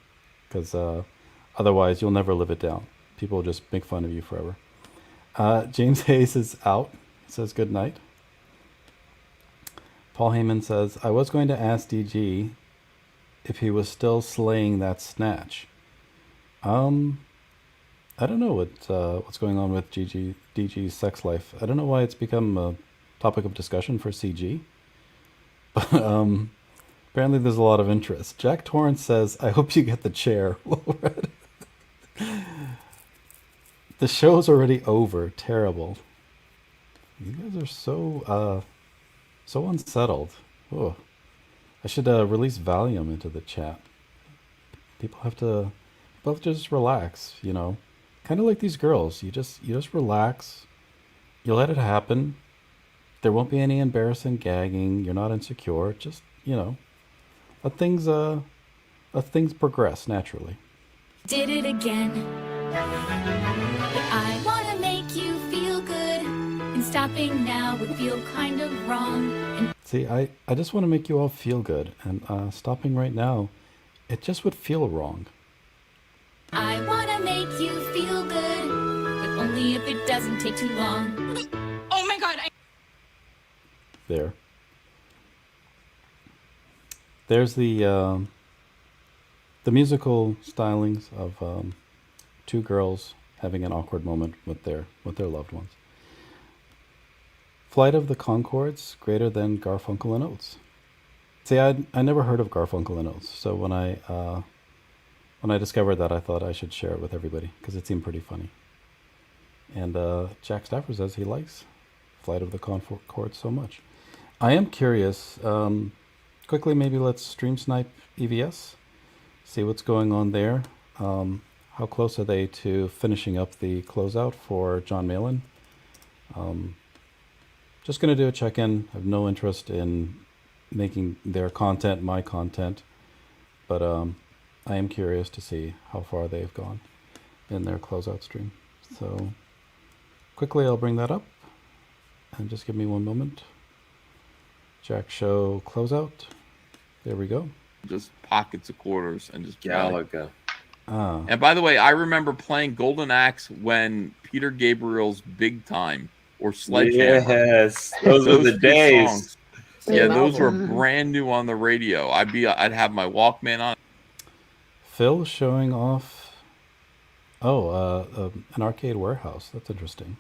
because otherwise you'll never live it down. People will just make fun of you forever. James Hayes is out. He says good night. Paul Heyman says, I was going to ask DG if he was still slaying that snatch. I don't know what's going on with DG's sex life. I don't know why it's become a topic of discussion for CG. But apparently there's a lot of interest. Jack Torrance says, I hope you get the chair. The show's already over. Terrible. You guys are so unsettled. Oh, I should release Valium into the chat. People have to just relax, you know. Kind of like these girls. You just relax. You let it happen. There won't be any embarrassing gagging. You're not insecure. Just, you know, let things progress naturally. Did it again. I want to make you feel good, and stopping now would feel kind of wrong. And see, I just want to make you all feel good, and stopping right now, it just would feel wrong. I want to make you feel good, but only if it doesn't take too long. Oh my god, There. There's the musical stylings of two girls having an awkward moment with their loved ones. Flight of the Conchords greater than Garfunkel and Oates. See, I never heard of Garfunkel and Oates, so when I discovered that, I thought I should share it with everybody because it seemed pretty funny. And Jack Stafford says he likes Flight of the Conchords so much. I am curious. Quickly, maybe let's stream snipe EVS. See what's going on there. How close are they to finishing up the closeout for John Malin? Just going to do a check-in. I have no interest in making their content my content, but I am curious to see how far they've gone in their closeout stream. So quickly, I'll bring that up, and just give me one moment. Jack Show closeout. There we go. Just pockets of quarters and just Galaga. And by the way, I remember playing Golden Axe when Peter Gabriel's Big Time or Sledgehammer. Yes, those were the two days. songs. Yeah, those were brand new on the radio. I'd have my Walkman on. Phil showing off. Oh, an arcade warehouse. That's interesting.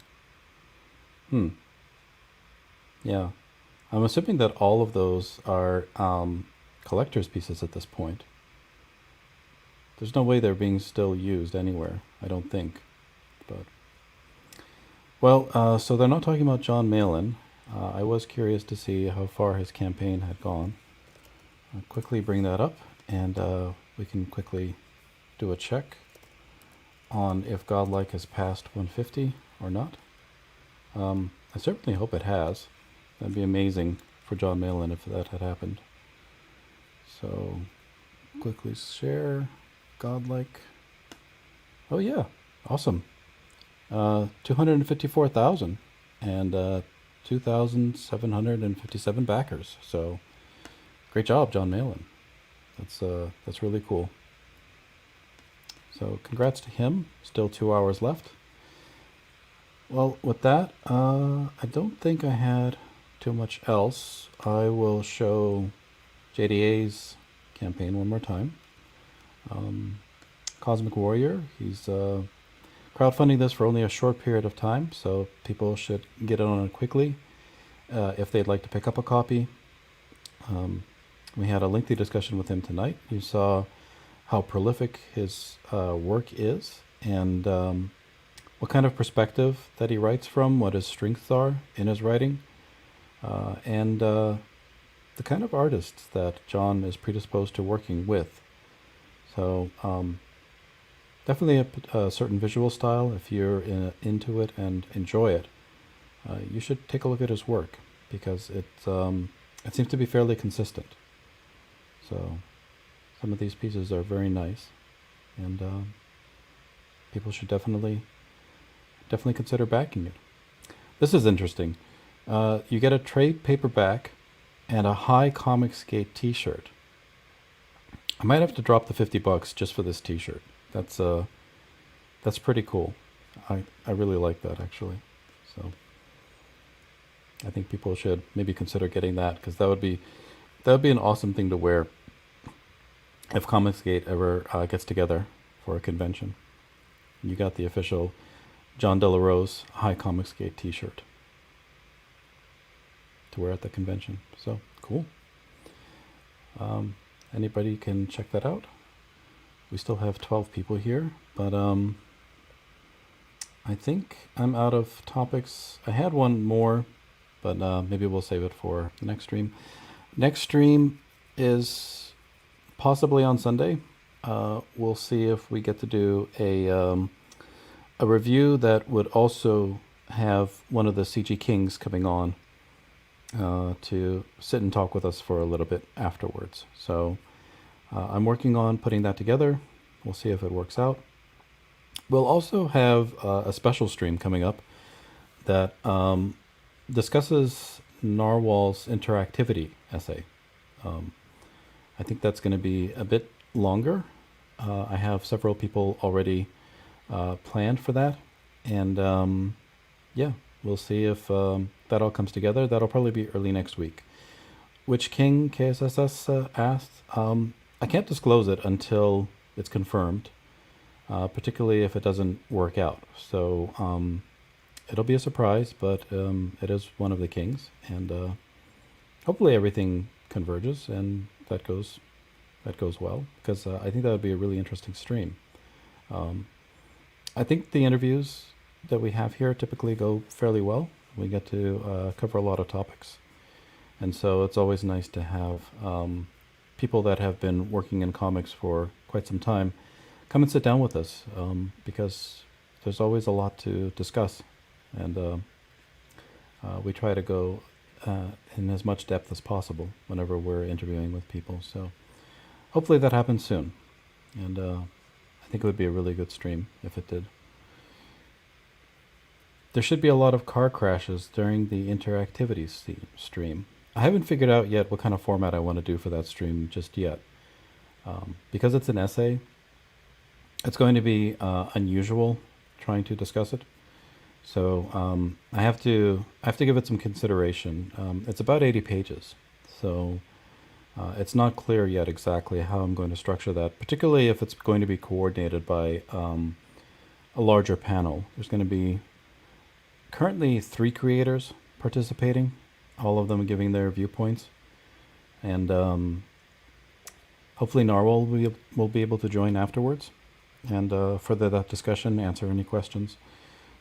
Yeah, I'm assuming that all of those are collector's pieces at this point. There's no way they're being still used anywhere, I don't think. But well, so they're not talking about John Malin. I was curious to see how far his campaign had gone. I'll quickly bring that up, and we can quickly do a check on if Godlike has passed 150 or not. I certainly hope it has. That'd be amazing for John Malin if that had happened. So, quickly share. Godlike. Oh yeah, awesome. 254,000 and 2,757 backers. So, great job, John Malin. That's really cool. So, congrats to him. Still 2 hours left. Well, with that, I don't think I had too much else. I will show JDA's campaign one more time. Cosmic Warrior, he's crowdfunding this for only a short period of time, so people should get on it quickly if they'd like to pick up a copy. We had a lengthy discussion with him tonight. You saw how prolific his work is and what kind of perspective that he writes from, what his strengths are in his writing, and the kind of artists that John is predisposed to working with. So definitely a certain visual style. If you're into it and enjoy it, you should take a look at his work because it seems to be fairly consistent. So some of these pieces are very nice, and people should definitely consider backing it. This is interesting. You get a trade paperback and a High Comicsgate T-shirt. I might have to drop the $50 just for this T-shirt. That's pretty cool. I really like that actually. So I think people should maybe consider getting that because that would be an awesome thing to wear if Comicsgate ever gets together for a convention. You got the official John Delarose High Comicsgate T-shirt to wear at the convention. So cool. Anybody can check that out. We still have 12 people here, but I think I'm out of topics. I had one more, but maybe we'll save it for the next stream. Next stream is possibly on Sunday. We'll see if we get to do a review that would also have one of the CG Kings coming on to sit and talk with us for a little bit afterwards. So I'm working on putting that together. We'll see if it works out. We'll also have a special stream coming up that discusses Narwhal's interactivity essay. I think that's going to be a bit longer. I have several people already planned for that. And yeah, we'll see if that all comes together. That'll probably be early next week. Which king, KSSS asked? I can't disclose it until it's confirmed, particularly if it doesn't work out. So it'll be a surprise, but it is one of the kings. And hopefully everything converges and that goes well, because I think that would be a really interesting stream. I think the interviews that we have here typically go fairly well. We get to cover a lot of topics. And so it's always nice to have people that have been working in comics for quite some time come and sit down with us, because there's always a lot to discuss. And we try to go in as much depth as possible whenever we're interviewing with people. So hopefully that happens soon. And I think it would be a really good stream if it did. There should be a lot of car crashes during the interactivity stream. I haven't figured out yet what kind of format I want to do for that stream just yet. Because it's an essay, it's going to be unusual trying to discuss it. So I have to give it some consideration. It's about 80 pages, so it's not clear yet exactly how I'm going to structure that, particularly if it's going to be coordinated by a larger panel. There's going to be currently 3 creators participating, all of them giving their viewpoints, and hopefully Narwhal will be able to join afterwards and further that discussion, answer any questions.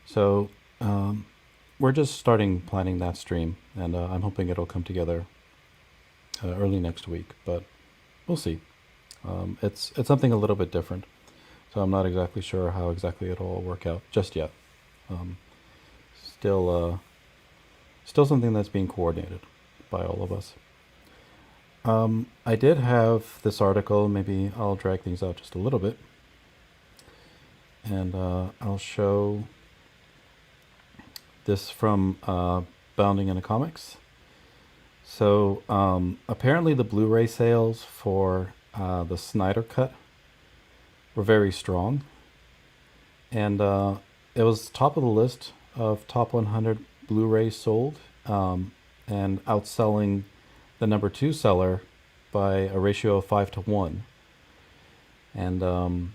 So we're just starting planning that stream, and I'm hoping it'll come together early next week, but we'll see. It's something a little bit different, so I'm not exactly sure how exactly it'll all work out just yet. Still something that's being coordinated, by all of us. I did have this article. Maybe I'll drag things out just a little bit. And I'll show this from Bounding into Comics. So apparently the Blu-ray sales for the Snyder Cut were very strong. And it was top of the list of top 100 Blu-rays sold, and outselling the number 2 seller by a ratio of 5-1. And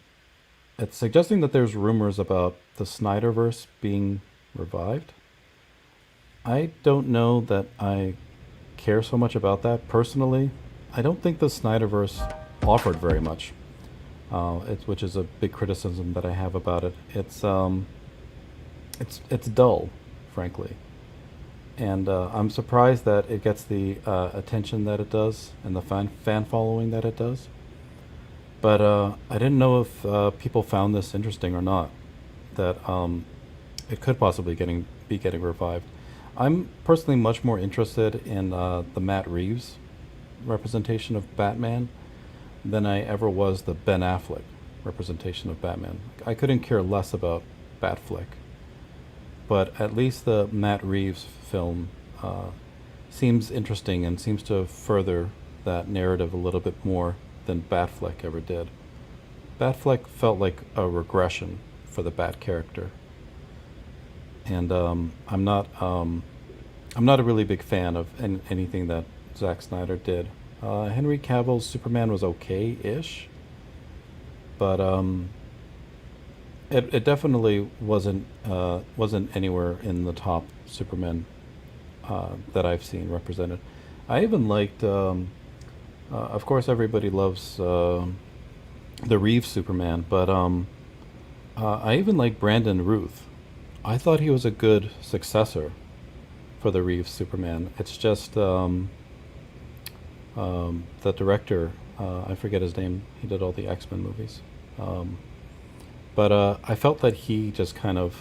it's suggesting that there's rumors about the Snyderverse being revived. I don't know that I care so much about that personally. I don't think the Snyderverse offered very much, which is a big criticism that I have about it. It's dull, frankly, and I'm surprised that it gets the attention that it does and the fan following that it does. But I didn't know if people found this interesting or not, that it could possibly be getting revived. I'm personally much more interested in the Matt Reeves representation of Batman than I ever was the Ben Affleck representation of Batman. I couldn't care less about Batfleck, but at least the Matt Reeves film seems interesting and seems to further that narrative a little bit more than Batfleck ever did. Batfleck felt like a regression for the Bat character, and I'm not a really big fan of anything that Zack Snyder did. Henry Cavill's Superman was okay-ish, but it definitely wasn't anywhere in the top Superman that I've seen represented. I even liked, of course, everybody loves the Reeves Superman, but I even like Brandon Routh. I thought he was a good successor for the Reeves Superman. It's just the director, I forget his name. He did all the X-Men movies. But I felt that he just kind of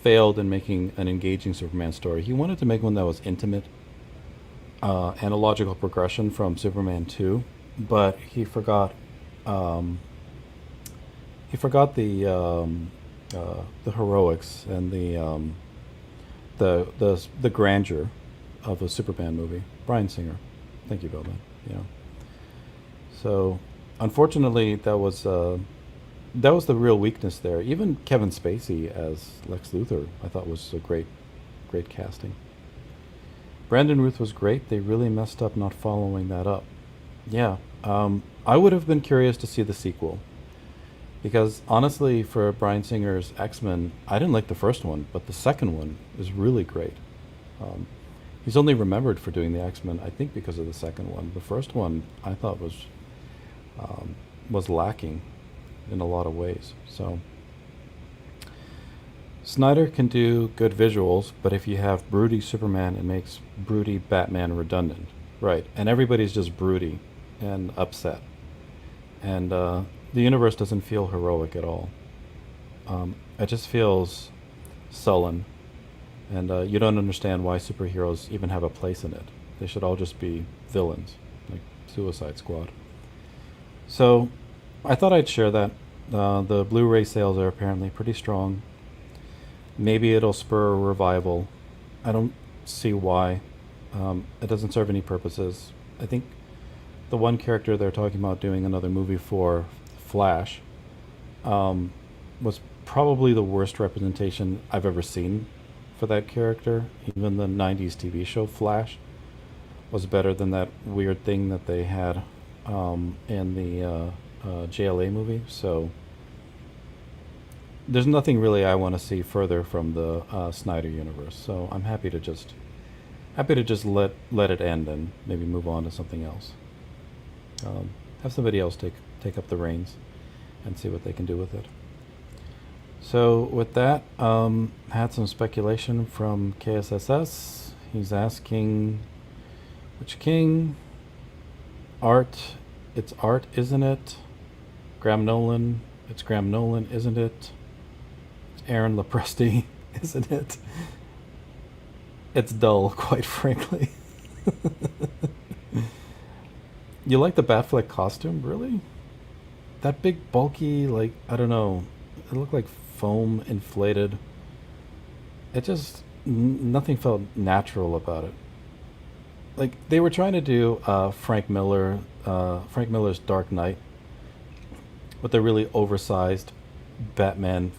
failed in making an engaging Superman story. He wanted to make one that was intimate and a logical progression from Superman 2, but he forgot the heroics and the grandeur of a Superman movie. Bryan Singer, thank you, Bill. So unfortunately, that was the real weakness there. Even Kevin Spacey as Lex Luthor, I thought, was a great casting. Brandon Routh was great. They really messed up not following that up. Yeah, I would have been curious to see the sequel, because honestly, for Bryan Singer's X-Men, I didn't like the first one, but the second one is really great. He's only remembered for doing the X-Men, I think, because of the second one. The first one I thought was lacking in a lot of ways. So Snyder can do good visuals, but if you have broody Superman, it makes broody Batman redundant, right? And everybody's just broody and upset, and the universe doesn't feel heroic at all. It just feels sullen, and you don't understand why superheroes even have a place in it. They should all just be villains, like Suicide Squad. So I thought I'd share that. The Blu-ray sales are apparently pretty strong. Maybe it'll spur a revival. I don't see why. It doesn't serve any purposes. I think the one character they're talking about doing another movie for, Flash, was probably the worst representation I've ever seen for that character. Even the 90s TV show Flash was better than that weird thing that they had in the JLA movie. So there's nothing really I want to see further from the Snyder universe. So I'm happy to just let it end and maybe move on to something else. Have somebody else take up the reins and see what they can do with it. So with that, had some speculation from KSSS. He's asking, which king? Art. It's Art, isn't it? Graham Nolan. It's Graham Nolan, isn't it? It's Aaron Lopresti, isn't it? It's dull, quite frankly. You like the Batfleck costume, really? That big, bulky, like, I don't know. It looked like foam inflated. It just, nothing felt natural about it. Like, they were trying to do Frank Miller's Dark Knight with a really oversized Batman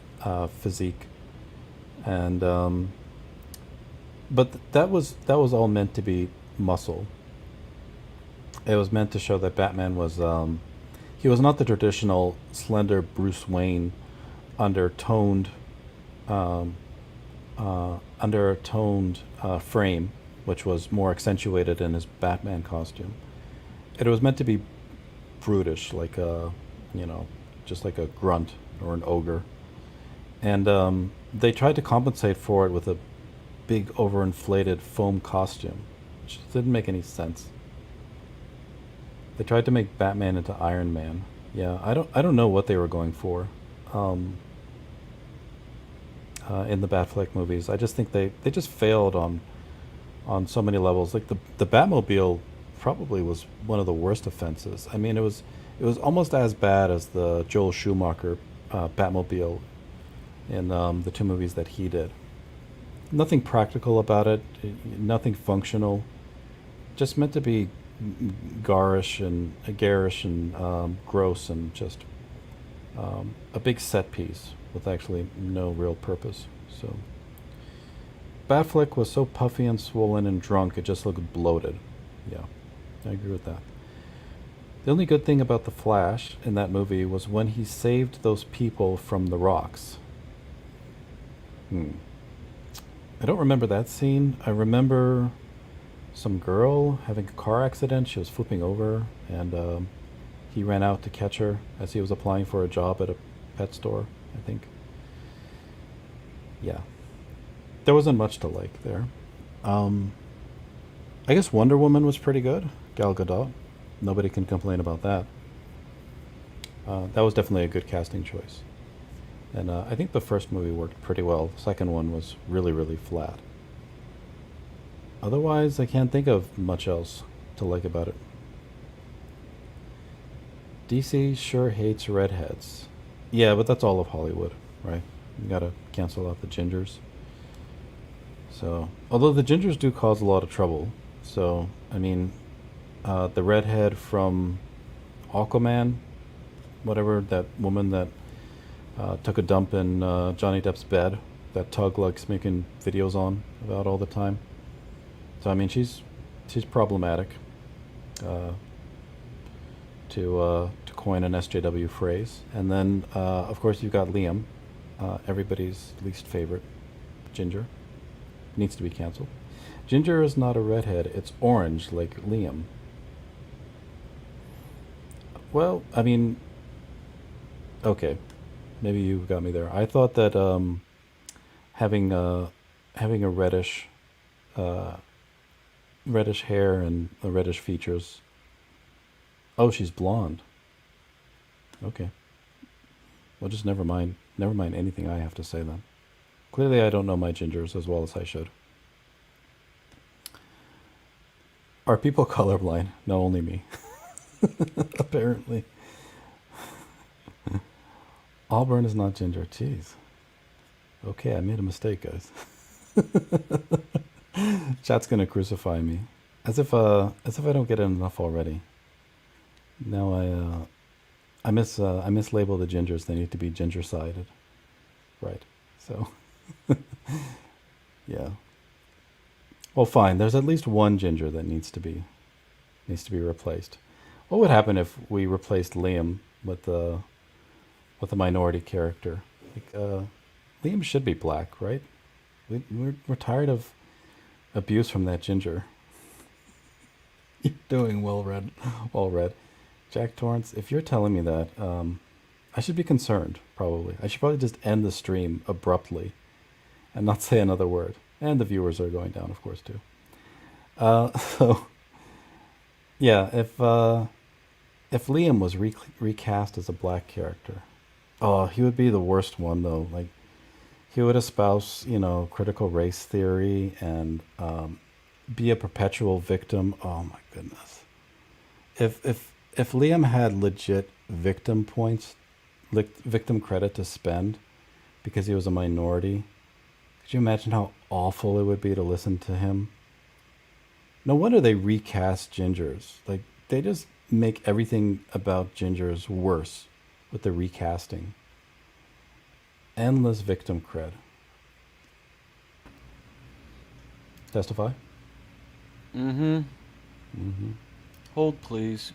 physique. And, but that was all meant to be muscle. It was meant to show that Batman was, he was not the traditional slender Bruce Wayne undertoned frame, which was more accentuated in his Batman costume. It was meant to be brutish, like a, just like a grunt or an ogre. And they tried to compensate for it with a big overinflated foam costume, which didn't make any sense. They tried to make Batman into Iron Man. Yeah, I don't know what they were going for in the Batfleck movies. I just think they just failed on so many levels. Like the Batmobile probably was one of the worst offenses. I mean, it was almost as bad as the Joel Schumacher Batmobile in the two movies that he did. Nothing practical about it, nothing functional. Just meant to be garish and gross and just a big set piece with actually no real purpose. So Batfleck was so puffy and swollen and drunk, it just looked bloated. Yeah, I agree with that. The only good thing about the Flash in that movie was when he saved those people from the rocks. I don't remember that scene. I remember some girl having a car accident. She was flipping over, and he ran out to catch her as he was applying for a job at a pet store, I think. Yeah. There wasn't much to like there. I guess Wonder Woman was pretty good. Gal Gadot. Nobody can complain about that. That was definitely a good casting choice. And I think the first movie worked pretty well. The second one was really, really flat. Otherwise, I can't think of much else to like about it. DC sure hates redheads. Yeah, but that's all of Hollywood, right? You gotta cancel out the gingers. So, although the gingers do cause a lot of trouble. So, I mean, the redhead from Aquaman, whatever, that woman that took a dump in Johnny Depp's bed, that Tug likes making videos on about all the time. So I mean, she's problematic, to coin an SJW phrase. And then of course you've got Liam, everybody's least favorite, Ginger, needs to be canceled. Ginger is not a redhead; it's orange like Liam. Well, I mean, okay, maybe you got me there. I thought that having a reddish hair and reddish features. Oh, she's blonde. Okay. Well, just never mind anything I have to say then. Clearly I don't know my gingers as well as I should. Are people colorblind? No, only me. Apparently. Auburn is not ginger. Jeez. Okay, I made a mistake, guys. Chat's gonna crucify me, as if I don't get it enough already. Now I mislabel the gingers. They need to be ginger-sided, right? So, yeah. Well, fine. There's at least one ginger that needs to be replaced. What would happen if we replaced Liam with a minority character? Like, Liam should be black, right? We're tired of abuse from that ginger. You're doing well read. Jack Torrance, if you're telling me that, I should be concerned, probably. I should probably just end the stream abruptly and not say another word. And the viewers are going down, of course, too. So, yeah, if Liam was recast as a black character, oh, he would be the worst one, though. Like, he would espouse, critical race theory and be a perpetual victim. Oh my goodness. If Liam had legit victim points, victim credit to spend because he was a minority, could you imagine how awful it would be to listen to him? No wonder they recast gingers. Like, they just make everything about gingers worse with the recasting. Endless victim cred. Testify? Mm-hmm. Mm-hmm. Hold, please.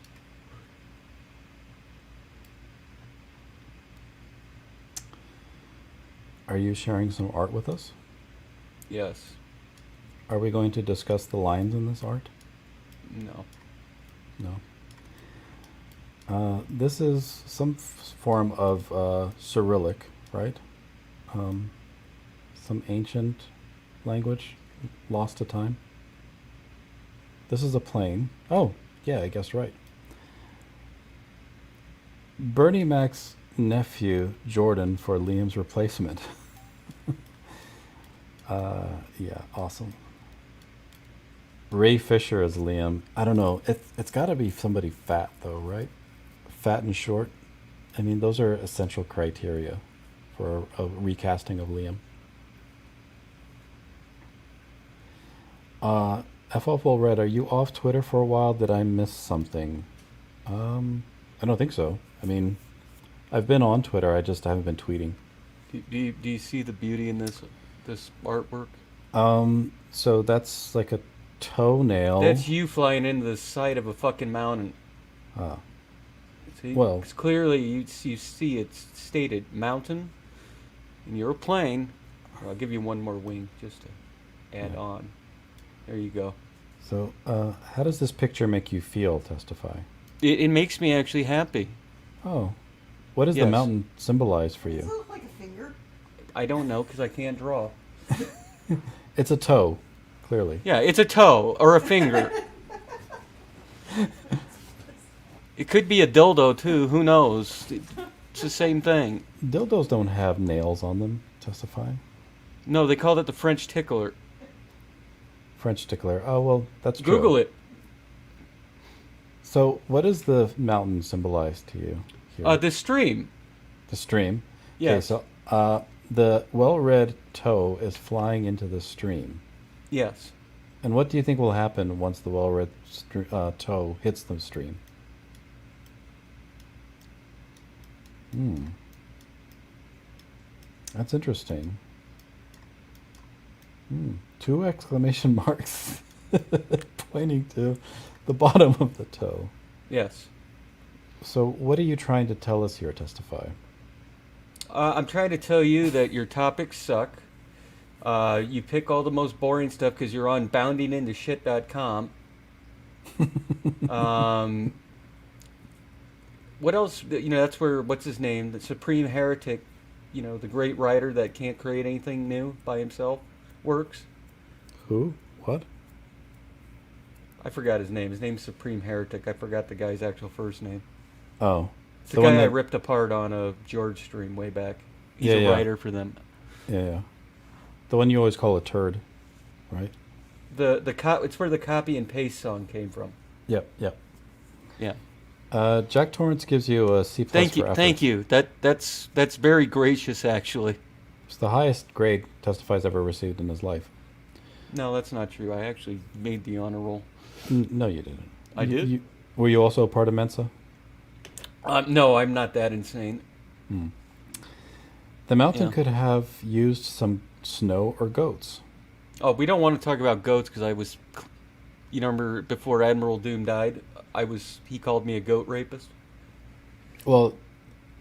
Are you sharing some art with us? Yes. Are we going to discuss the lines in this art? No. No. This is some form of Cyrillic, right? Some ancient language lost to time. This is a plane. Oh, yeah, I guess right. Bernie Mac's nephew, Jordan, for Liam's replacement. Yeah, awesome. Ray Fisher as Liam. I don't know. It's got to be somebody fat, though, right? Fat and short. I mean, those are essential criteria for a recasting of Liam. FF Well Red, are you off Twitter for a while? Did I miss something? I don't think so. I mean, I've been on Twitter. I just haven't been tweeting. Do you see the beauty in this artwork? So that's like a toenail. That's you flying into the side of a fucking mountain. Ah. See? Well, 'Cause clearly you see it's stated mountain, and you're a plane. I'll give you one more wing just to add on. There you go. So, how does this picture make you feel, Testify? It makes me actually happy. Oh. What does the Yes. mountain symbolize for Does it you? look like a finger? I don't know because I can't draw. It's a toe, clearly. Yeah, it's a toe or a finger. It could be a dildo too. Who knows? It's the same thing. Dildos don't have nails on them, Testify. No, they called it the French tickler. French tickler. Oh, well, that's true. Google it. So, what does the mountain symbolize to you here? The stream. The stream? Yes. Okay, so, the well-read toe is flying into the stream. Yes. And what do you think will happen once the well-read toe hits the stream? That's interesting. 2 exclamation marks pointing to the bottom of the toe. Yes. So what are you trying to tell us here, Testify? I'm trying to tell you that your topics suck. You pick all the most boring stuff because you're on boundingintoshit.com. What else? You know, that's where, what's his name? The Supreme Heretic, you know, the great writer that can't create anything new by himself, works. Who? What? I forgot his name. His name's Supreme Heretic. I forgot the guy's actual first name. Oh. It's the guy I ripped apart on a George stream way back. He's a writer for them. Yeah. The one you always call a turd, right? It's where the copy and paste song came from. Yep. Yeah. Jack Torrance gives you a C+ Thank you. for effort. Thank you. That's very gracious, actually. It's the highest grade Testify's ever received in his life. No, that's not true. I actually made the honor roll. No, you didn't. I did? Were you also a part of Mensa? No, I'm not that insane. The mountain Yeah. could have used some snow or goats. Oh, we don't want to talk about goats because I was, you know, remember before Admiral Doom died, he called me a goat rapist. Well,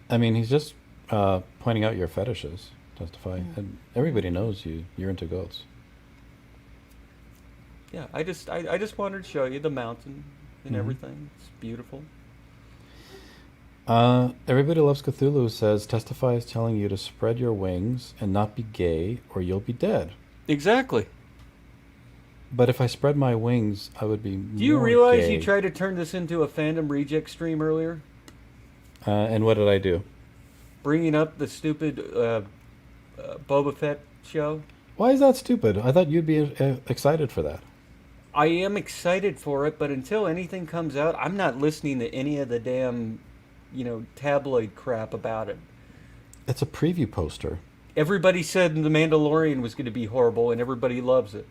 I mean, he's just pointing out your fetishes, Testify. And everybody knows you're into goats. Yeah, I just wanted to show you the mountain and everything. It's beautiful. Everybody Loves Cthulhu says, Testify is telling you to spread your wings and not be gay or you'll be dead. Exactly. But if I spread my wings, I would be Do you more realize gay. you tried to turn this into a fandom reject stream earlier? And what did I do? Bringing up the stupid Boba Fett show? Why is that stupid? I thought you'd be excited for that. I am excited for it, but until anything comes out, I'm not listening to any of the damn, tabloid crap about it. It's a preview poster. Everybody said The Mandalorian was going to be horrible, and everybody loves it.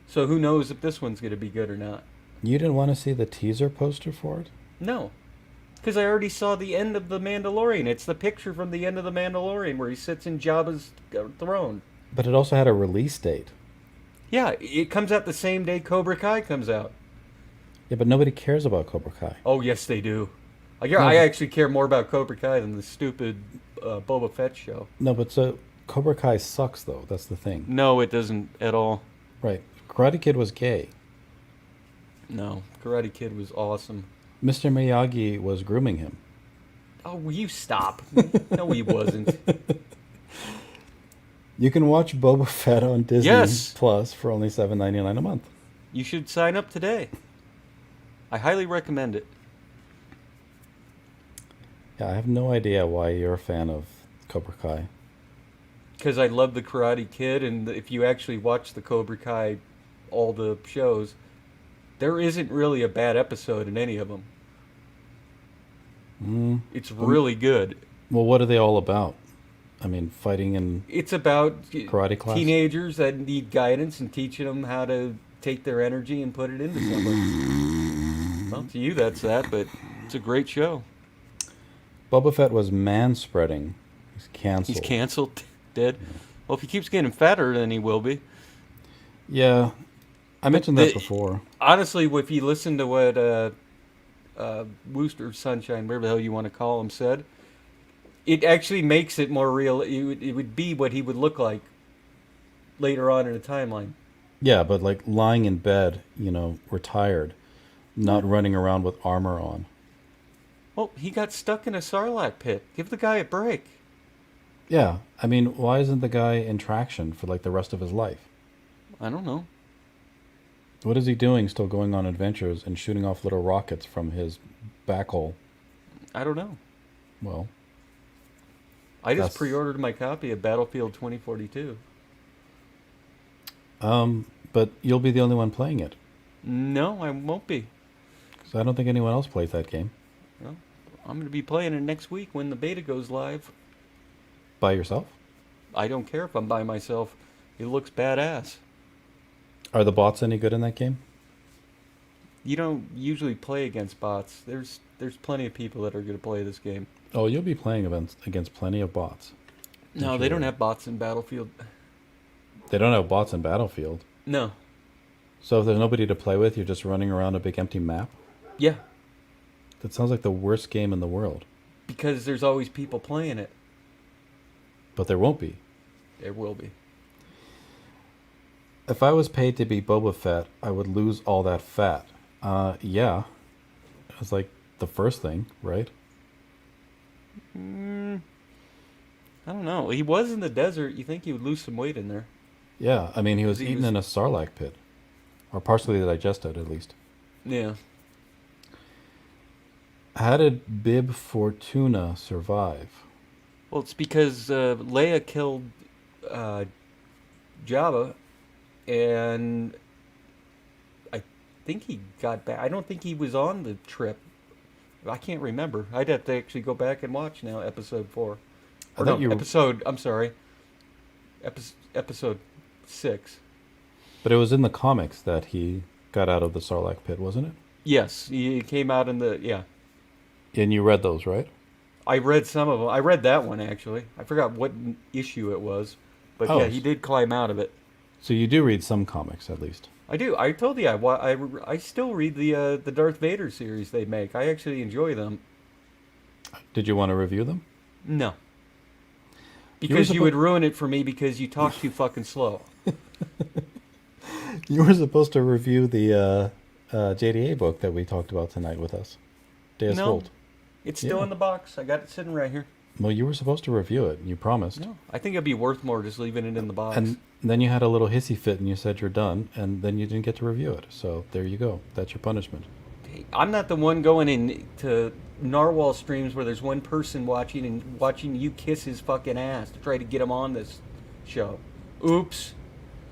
So who knows if this one's going to be good or not? You didn't want to see the teaser poster for it? No. Because I already saw the end of The Mandalorian. It's the picture from the end of The Mandalorian where he sits in Jabba's throne. But it also had a release date. Yeah, it comes out the same day Cobra Kai comes out. Yeah, but nobody cares about Cobra Kai. Oh, yes, they do. I actually care more about Cobra Kai than the stupid Boba Fett show. No, but so Cobra Kai sucks, though. That's the thing. No, it doesn't at all. Right. Karate Kid was gay. No, Karate Kid was awesome. Mr. Miyagi was grooming him. Oh, will you stop? No, he wasn't. You can watch Boba Fett on Disney Yes. Plus for only $7.99 a month. You should sign up today. I highly recommend it. Yeah, I have no idea why you're a fan of Cobra Kai. Because I love the Karate Kid, and if you actually watch the Cobra Kai, all the shows, there isn't really a bad episode in any of them. It's really good. Well, what are they all about? I mean, fighting and It's about karate class? teenagers that need guidance and teaching them how to take their energy and put it into something. Well, to you that's that, but it's a great show. Boba Fett was man-spreading. He's canceled. He's canceled, dead. Well, if he keeps getting fatter, then he will be. Yeah, I mentioned that before. Honestly, if you listen to what Wooster Sunshine, whatever the hell you want to call him, said, it actually makes it more real. It would be what he would look like later on in the timeline. Yeah, but like lying in bed, retired, not running around with armor on. Well, he got stuck in a Sarlacc pit. Give the guy a break. Yeah, I mean, why isn't the guy in traction for like the rest of his life? I don't know. What is he doing still going on adventures and shooting off little rockets from his back hole? I don't know. Well, I just that's- pre-ordered my copy of Battlefield 2042. but you'll be the only one playing it. No, I won't be. Because I don't think anyone else plays that game. Well, I'm going to be playing it next week when the beta goes live. By yourself? I don't care if I'm by myself. It looks badass. Are the bots any good in that game? You don't usually play against bots. There's plenty of people that are going to play this game. Oh, you'll be playing against plenty of bots. No, they don't have bots in Battlefield. They don't have bots in Battlefield. No. So if there's nobody to play with, you're just running around a big empty map? Yeah, That sounds like the worst game in the world. because there's always people playing it. But there won't be. There will be. If I was paid to be Boba Fett, I would lose all that fat. Yeah. It's like the first thing, right? I don't know. He was in the desert. You think he would lose some weight in there? Yeah, I mean, he was He eaten was- in a sarlacc pit. Or partially digested, at least. Yeah. How did Bib Fortuna survive? Well, it's because Leia killed Jabba, and I think he got back. I don't think he was on the trip. I can't remember. I'd have to actually go back and watch now, episode 4. I Or thought no, you were- episode. I'm sorry. Episode 6. But it was in the comics that he got out of the sarlacc pit, wasn't it? Yes, he came out in the And you read those, right? I read some of them. I read that one actually. I forgot what issue it was, but Oh. yeah, he did climb out of it. So you do read some comics, at least. I do. I told you I still read the Darth Vader series they make. I actually enjoy them. Did you want to review them? No. Because you suppo- would ruin it for me because you talk too fucking slow. You were supposed to review the JDA book that we talked about tonight with us. Deus No. Vult. It's still Yeah. in the box. I got it sitting right here. Well, you were supposed to review it. You promised. No, I think it'd be worth more just leaving it in the box. And then you had a little hissy fit and you said you're done, and then you didn't get to review it. So there you go. That's your punishment. I'm not the one going into narwhal streams where there's one person watching you kiss his fucking ass to try to get him on this show. Oops.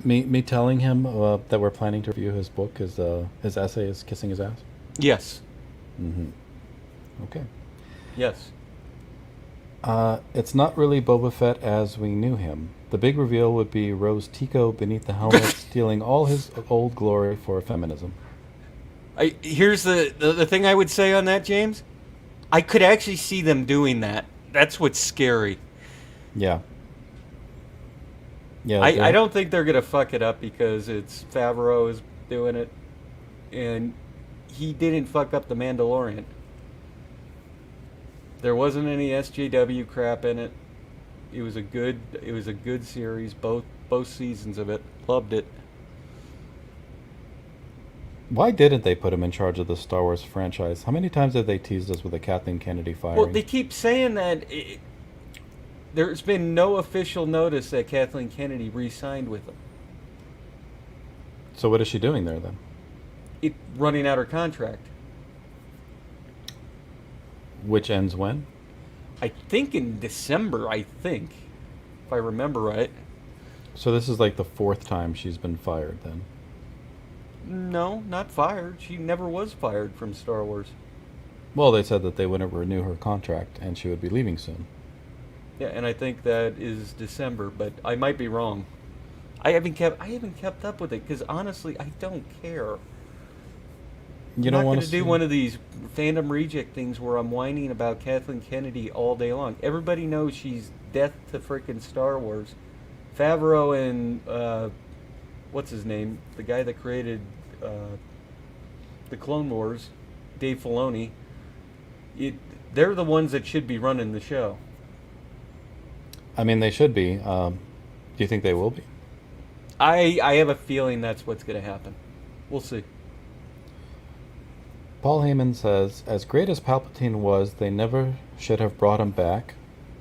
Me telling him that we're planning to review his book, his essay is kissing his ass. Yes. Mm-hmm. Okay. Yes. It's not really Boba Fett as we knew him. The big reveal would be Rose Tico beneath the helmet, stealing all his old glory for feminism. Here's the thing I would say on that, James. I could actually see them doing that. That's what's scary. Yeah. Yeah. I don't think they're gonna fuck it up because it's Favreau is doing it, and he didn't fuck up the Mandalorian. There wasn't any SJW crap in it. It was a good series. Both seasons of it. Loved it. Why didn't they put him in charge of the Star Wars franchise? How many times have they teased us with the Kathleen Kennedy firing? Well, they keep saying that there's been no official notice that Kathleen Kennedy re-signed with them. So what is she doing there then? Running out her contract. Which ends when? I think in December, if I remember right. So this is like the 4th time she's been fired then? No, not fired. She never was fired from Star Wars. Well, they said that they wouldn't renew her contract and she would be leaving soon. Yeah, and I think that is December, but I might be wrong. I haven't kept up with it because honestly, I don't care. You I'm don't not want going to do one of these fandom reject things where I'm whining about Kathleen Kennedy all day long. Everybody knows she's death to frickin' Star Wars. Favreau and what's his name, the guy that created the Clone Wars, Dave Filoni. They're the ones that should be running the show. I mean, they should be. Do you think they will be? I have a feeling that's what's going to happen. We'll see. Paul Heyman says, as great as Palpatine was, they never should have brought him back.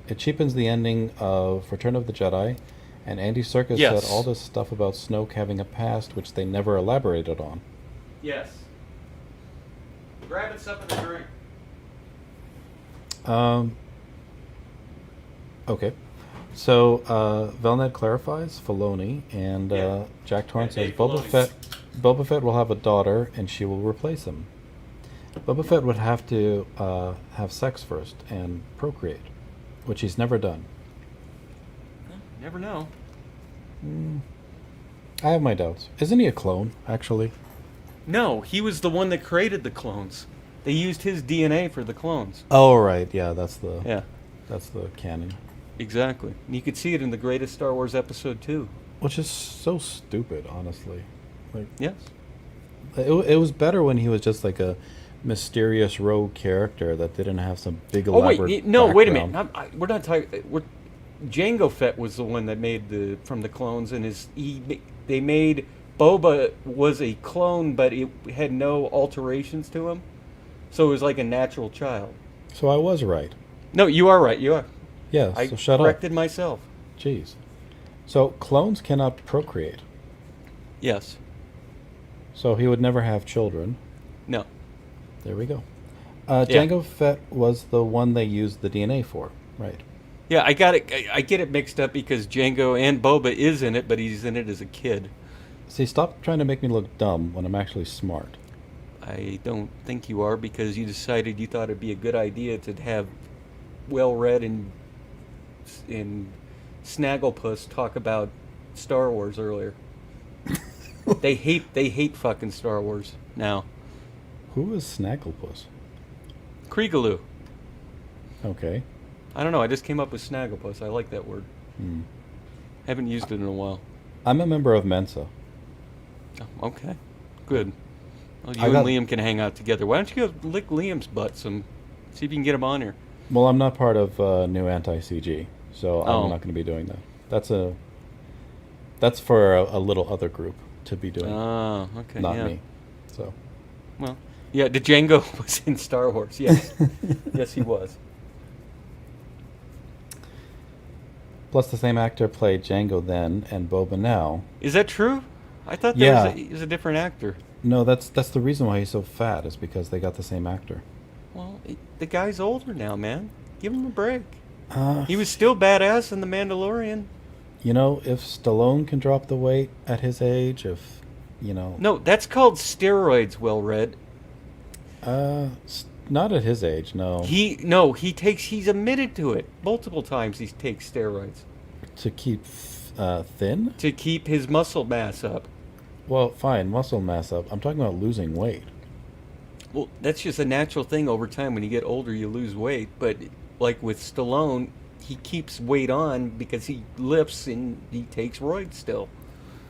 It cheapens the ending of Return of the Jedi, and Andy Serkis said all this stuff about Snoke having a past, which they never elaborated on. Yes. Grabbing something to drink. Okay. So, Velnet clarifies, Filoni, and Jack Torrance says, Boba Fett will have a daughter, and she will replace him. Boba Fett would have to have sex first and procreate, which he's never done. Never know. I have my doubts. Isn't he a clone, actually? No, he was the one that created the clones. They used his DNA for the clones. Oh, right. Yeah, that's the canon. Exactly. And you could see it in the greatest Star Wars episode 2. Which is so stupid, honestly. Like, yes. It was better when he was just like a mysterious rogue character that didn't have some big elaborate wait a background. minute. We're not talking. Jango Fett was the one that made from the clones, and they made Boba was a clone, but it had no alterations to him, so it was like a natural child. So I was right. No, you are right. You are. Yeah. I So shut up. corrected myself. Jeez. So clones cannot procreate. Yes. So he would never have children. No. There we go. Jango Fett was the one they used the DNA for, right? Yeah, I got it. I get it mixed up because Jango and Boba is in it, but he's in it as a kid. See, stop trying to make me look dumb when I'm actually smart. I don't think you are because you decided you thought it'd be a good idea to have well-read and Snagglepuss talk about Star Wars earlier. They hate fucking Star Wars now. Who is Snagglepuss? Kriegaloo. Okay. I don't know. I just came up with Snagglepuss. I like that word. Haven't used it in a while. I'm a member of Mensa. Oh, okay. Good. Well, you and Liam can hang out together. Why don't you go lick Liam's butt see if you can get him on here. Well, I'm not part of New Anti-CG, so I'm not going to be doing that. That's for a little other group to be doing. Oh, okay. Not me. So. Well, yeah, the Django was in Star Wars. Yes. Yes, he was. Plus, the same actor played Django then and Boba now. Is that true? I thought he was a different actor. No, that's the reason why he's so fat is because they got the same actor. Well, the guy's older now, man. Give him a break. He was still badass in The Mandalorian. You know, if Stallone can drop the weight at his age, if, you know, No, that's called steroids, Well Read. not at his age, no. He's admitted to it multiple times. He takes steroids To keep thin? to keep his muscle mass up. Well, fine, muscle mass up. I'm talking about losing weight. Well, that's just a natural thing over time. When you get older, you lose weight. But like with Stallone, he keeps weight on because he lifts and he takes roids still.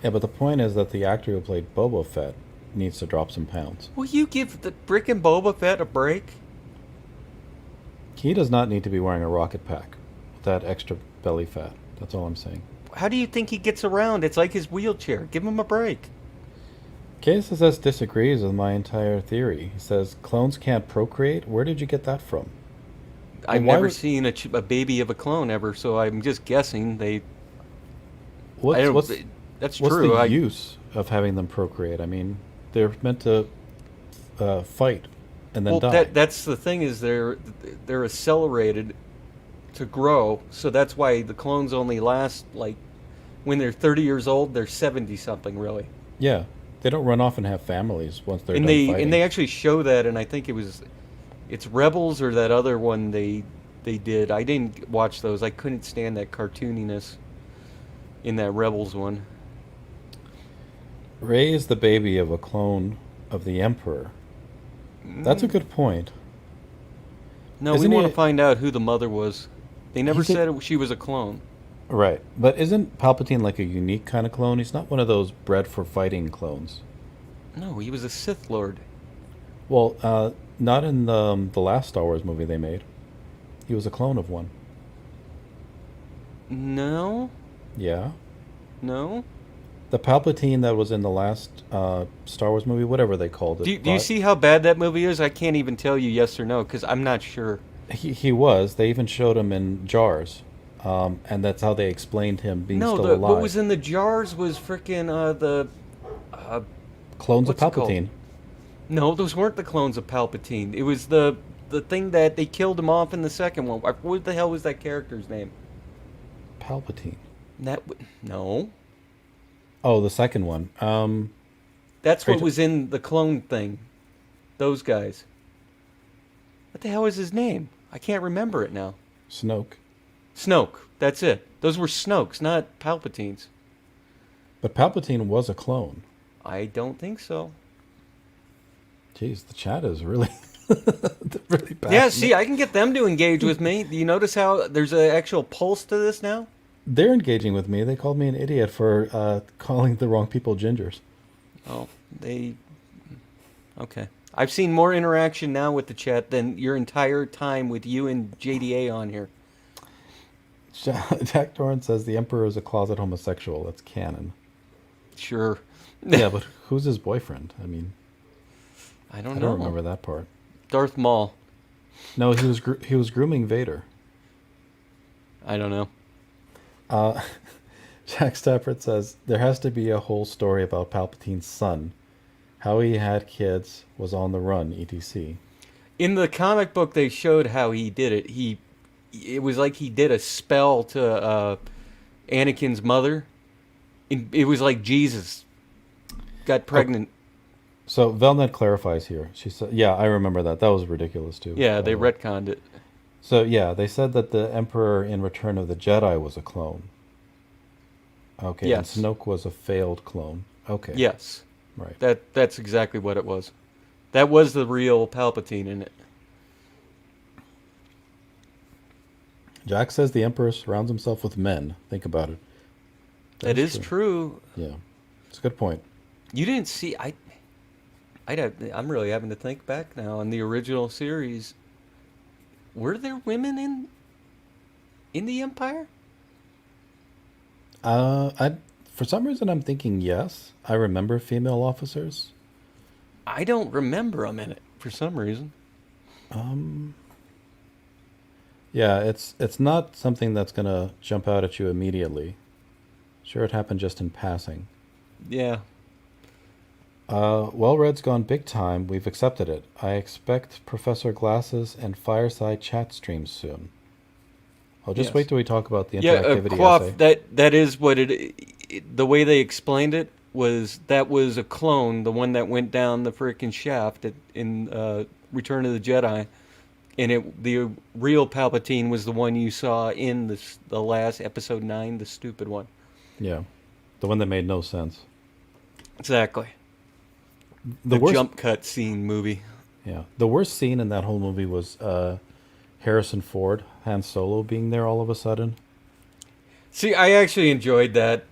Yeah, but the point is that the actor who played Boba Fett needs to drop some pounds. Will you give the frickin' Boba Fett a break? He does not need to be wearing a rocket pack with that extra belly fat. That's all I'm saying. How do you think he gets around? It's like his wheelchair. Give him a break. KSSS disagrees with my entire theory. He says clones can't procreate. Where did you get that from? I've why never would- seen a baby of a clone ever, so I'm just guessing they. What's That's what's true. the use of having them procreate? I mean, they're meant to fight and then Well, die. that's the thing is they're accelerated to grow, so that's why the clones only last like when they're 30 years old, they're 70 something really. Yeah, they don't run off and have families once they're And done fighting. they actually show that, and I think it's Rebels or that other one they did. I didn't watch those. I couldn't stand that cartooniness in that Rebels one. Rey is the baby of a clone of the Emperor. That's a good point. No, Isn't we want he- to find out who the mother was. They never He's a- said she was a clone. Right, but isn't Palpatine like a unique kind of clone? He's not one of those bred for fighting clones. No, he was a Sith Lord. Well, not in the last Star Wars movie they made. He was a clone of one. No, Yeah. no. The Palpatine that was in the last Star Wars movie, whatever they called it. Do you but see how bad that movie is? I can't even tell you yes or no because I'm not sure. He was. They even showed him in jars. And that's how they explained him being No, still alive. what was in the jars was freaking the. Clones of what's it called? Palpatine. No, those weren't the clones of Palpatine. It was the thing that they killed him off in the second one. What the hell was that character's name? Palpatine. No. Oh, the second one. That's Are you what ta- was in the clone thing. Those guys. What the hell was his name? I can't remember it now. Snoke. Snoke. That's it. Those were Snokes, not Palpatines. But Palpatine was a clone. I don't think so. Jeez, the chat is really, really bad. Yeah, see, I can get them to engage with me. Do you notice how there's an actual pulse to this now? They're engaging with me. They called me an idiot for calling the wrong people gingers. Oh, okay. I've seen more interaction now with the chat than your entire time with you and JDA on here. Jack Doran says the Emperor is a closet homosexual. That's canon. Sure. Yeah, but who's his boyfriend? I mean, I I don't know. don't remember that part. Darth Maul. No, he was grooming Vader. I don't know. Jack Stafford says there has to be a whole story about Palpatine's son, how he had kids, was on the run, etc. In the comic book, they showed how he did it. It was like he did a spell to Anakin's mother. It was like Jesus got pregnant. So Velnet clarifies here. She said, "Yeah, I remember that. That was ridiculous too." Yeah, they retconned it. So yeah, they said that the Emperor in Return of the Jedi was a clone. Okay, Yes. and Snoke was a failed clone. Okay. Yes. Right. That's exactly what it was. That was the real Palpatine in it. Jack says the Emperor surrounds himself with men. Think about it. That That's is true. Yeah, it's a good point. You didn't see. I'm really having to think back now on the original series. Were there women in the Empire? For some reason I'm thinking yes. I remember female officers. I don't remember them in it for some reason. Yeah, it's not something that's gonna jump out at you immediately. Sure, it happened just in passing. Yeah. Well, Red's gone big time. We've accepted it. I expect Professor Glasses and Fireside chat streams soon. I'll just Yes. wait till we talk about the Yeah, interactivity Quaff, essay. that is what the way they explained it was that was a clone, the one that went down the frickin' shaft in Return of the Jedi, and the real Palpatine was the one you saw in the last episode 9, the stupid one. Yeah, the one that made no sense. Exactly. The The worst, jump cut scene movie. yeah, the worst scene in that whole movie was Harrison Ford, Han Solo, being there all of a sudden. See, I actually enjoyed that.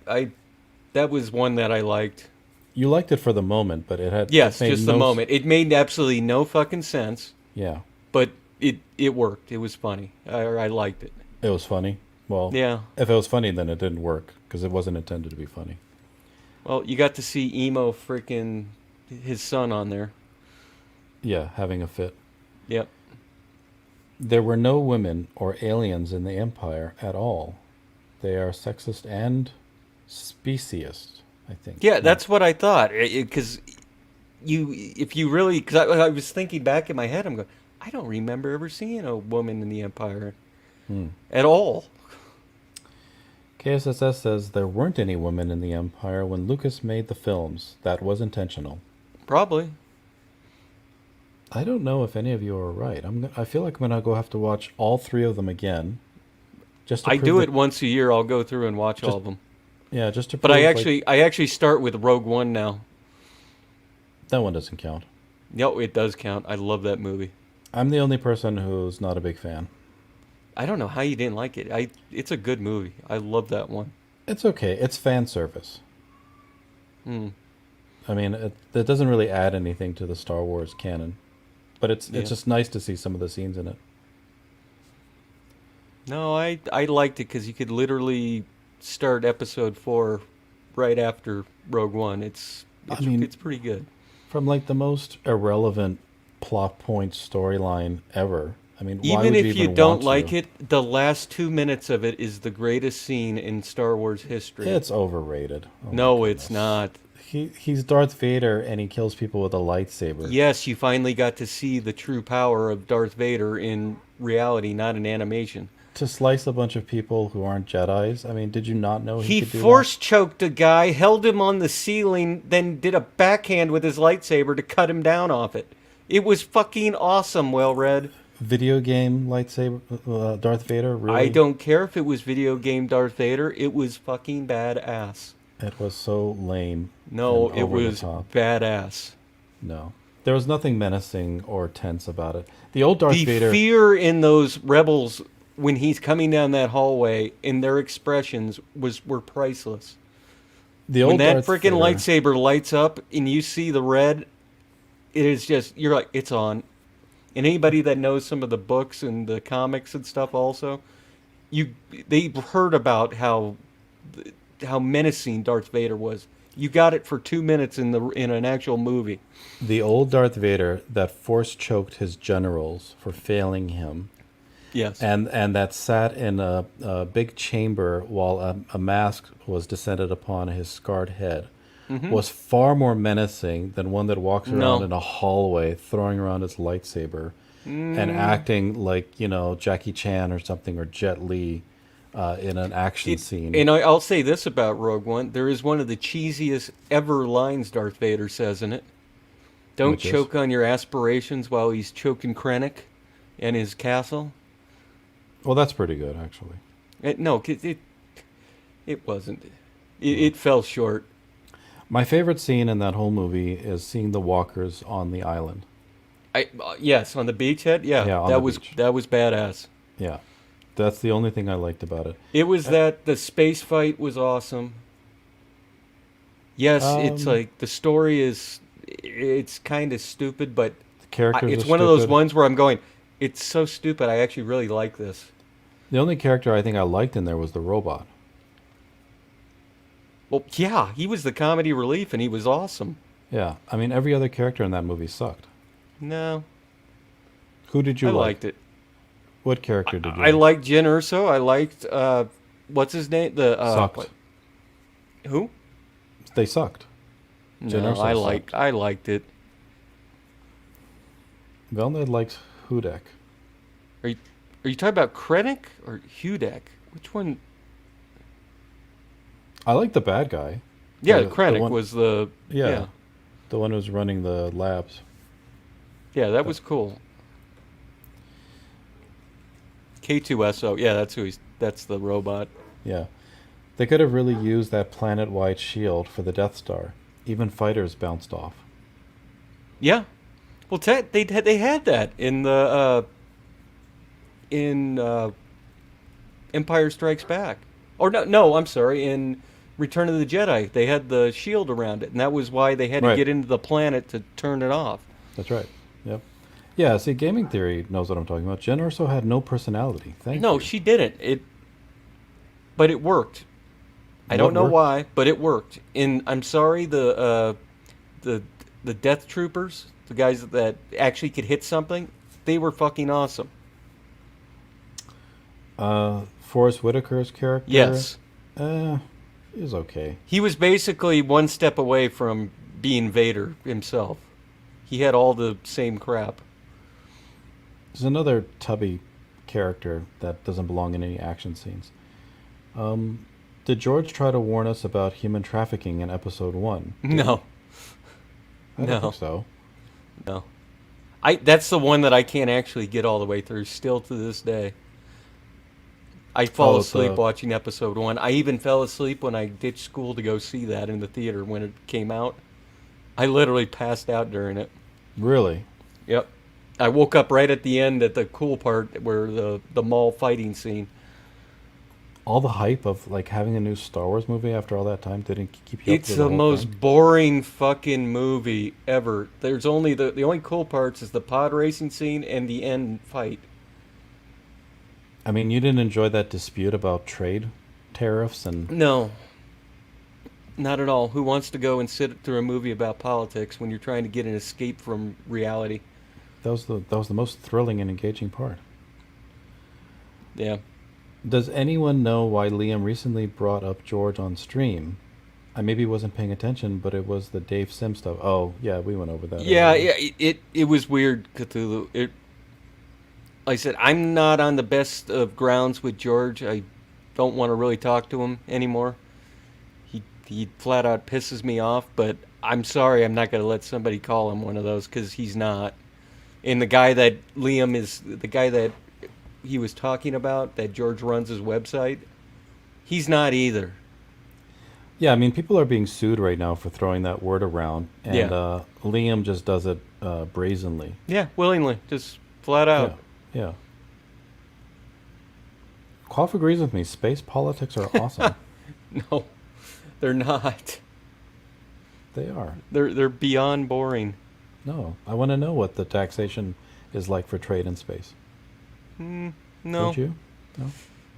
That was one that I liked. You liked it for the moment, but Yes, it made just the no moment. It made absolutely no fucking sense, Yeah, but it worked. It was funny. I liked it. it was funny. Well, Yeah. if it was funny, then it didn't work because it wasn't intended to be funny. Well, you got to see emo freaking his son on there. Yeah, having a fit. Yep. There were no women or aliens in the Empire at all. They are sexist and speciest, I think. Yeah, that's what I thought. Because if you really, because I was thinking back in my head, I'm going, I don't remember ever seeing a woman in the Empire at all. KSSS says there weren't any women in the Empire when Lucas made the films. That was intentional. Probably. I don't know if any of you are right. I feel like I'm gonna have to watch all 3 of them again. Just to I prove do that- it once a year. I'll go through and watch all of them. Yeah, just to. But prove, I actually start with Rogue One now. that one doesn't count. No, it does count. I love that movie. I'm the only person who's not a big fan. I don't know how you didn't like it. It's a good movie. I love that one. It's okay. It's fan service. Hmm. I mean, it doesn't really add anything to the Star Wars canon, but it's just nice to see some of the scenes in it. No, I liked it because you could literally start episode 4 right after Rogue One. It's pretty good. From like the most irrelevant plot point story storyline ever. I mean, why Even would if you you even don't want to? like it, the last 2 minutes of it is the greatest scene in Star Wars history. It's overrated. Oh my No, it's goodness. not. He's Darth Vader and he kills people with a lightsaber. Yes, you finally got to see the true power of Darth Vader in reality, not in animation. To slice a bunch of people who aren't Jedis. I mean, did you not know He could do force choked a guy, held him on the ceiling, then did a backhand with his lightsaber to cut him down off it. It was fucking awesome, well read. that? Video game lightsaber Darth Vader? Really? I don't care if it was video game Darth Vader, it was fucking badass. It was so lame. No, and it over the was top. badass. No. There was nothing menacing or tense about it. The old Darth The Vader. fear in those rebels when he's coming down that hallway and their expressions were priceless. The When old that Darth freaking Vader- lightsaber lights up and you see the red, it is just, you're like, it's on. And anybody that knows some of the books and the comics and stuff also, they've heard about how menacing Darth Vader was. You got it for 2 minutes in an actual movie. The old Darth Vader that force choked his generals for failing him. Yes. And that sat in a big chamber while a mask was descended upon his scarred head was far more menacing than one that walks around in a hallway throwing around his lightsaber and acting like, Jackie Chan or something, or Jet Li in an action scene. And I'll say this about Rogue One. There is one of the cheesiest ever lines Darth Vader says in it. Don't Which is? choke on your aspirations while he's choking Krennic and his castle. Well, that's pretty good, actually. It wasn't. It fell short. My favorite scene in that whole movie is seeing the walkers on the island. Yes, on the beachhead. Yeah, on that the was beach. that was badass. Yeah. That's the only thing I liked about it. It was that the space fight was awesome. Yes, it's like the story it's kind of stupid, but The characters it's are one of those stupid. ones where I'm going, it's so stupid. I actually really like this. The only character I think I liked in there was the robot. Well, yeah, he was the comedy relief, and he was awesome. Yeah. I mean, every other character in that movie sucked. No, Who did you I like? liked it. What character did you I like? liked Jyn Erso. I liked what's his name? Sucked. Who? They sucked. Jyn No, Erso sucked. I liked it. Velned likes Hudek. Are Are you talking about Krennic or Hudek? Which one? I like the bad guy. Yeah, The Krennic one- was the Yeah. The one who's running the labs. Yeah, that was cool. K2SO. Yeah, that's the robot. Yeah. They could have really used that planet-wide shield for the Death Star. Even fighters bounced off. Yeah. Well, they had that in the Empire Strikes Back. Or no, I'm sorry, in Return of the Jedi. They had the shield around it, and that was why they had to Right. get into the planet to turn it off. That's right. Yep. Yeah, see, Gaming Theory knows what I'm talking about. Jen Urso had no personality. Thank No, you. she didn't. But it worked. I don't What know worked? why, but it worked. I'm sorry, the Death Troopers, the guys that actually could hit something, they were fucking awesome. Forrest Whitaker's character? Yes. Is okay. He was basically one step away from being Vader himself. He had all the same crap. There's another tubby character that doesn't belong in any action scenes. Did George try to warn us about human trafficking in episode 1? No. I don't think so. No. That's the one that I can't actually get all the way through still to this day. I fall asleep watching episode 1. I even fell asleep when I ditched school to go see that in the theater when it came out. I literally passed out during it. Really? Yep. I woke up right at the end at the cool part where the mall fighting scene. All the hype of like having a new Star Wars movie after all that time didn't keep you up It's with the whole most thing? boring fucking movie ever. There's only the only cool parts is the pod racing scene and the end fight. I mean, you didn't enjoy that dispute about trade tariffs and No. Not at all. Who wants to go and sit through a movie about politics when you're trying to get an escape from reality? that was the most thrilling and engaging part. Yeah. Does anyone know why Liam recently brought up George on stream? I maybe wasn't paying attention, but it was the Dave Sim stuff. Oh, yeah, we went over that. Yeah, already. it was weird, Cthulhu. Like I said, I'm not on the best of grounds with George. I don't want to really talk to him anymore. He flat out pisses me off, but I'm sorry, I'm not going to let somebody call him one of those because he's not. And the guy that Liam is, the guy that he was talking about, that George runs his website, he's not either. Yeah, I mean, people are being sued right now for throwing that word around, and Yeah. Liam just does it brazenly. Yeah, willingly, just flat out. Yeah. Quaff agrees with me. Space politics are awesome. No, they're not. They are. They're beyond boring. No, I want to know what the taxation is like for trade in space. No. Don't you? No.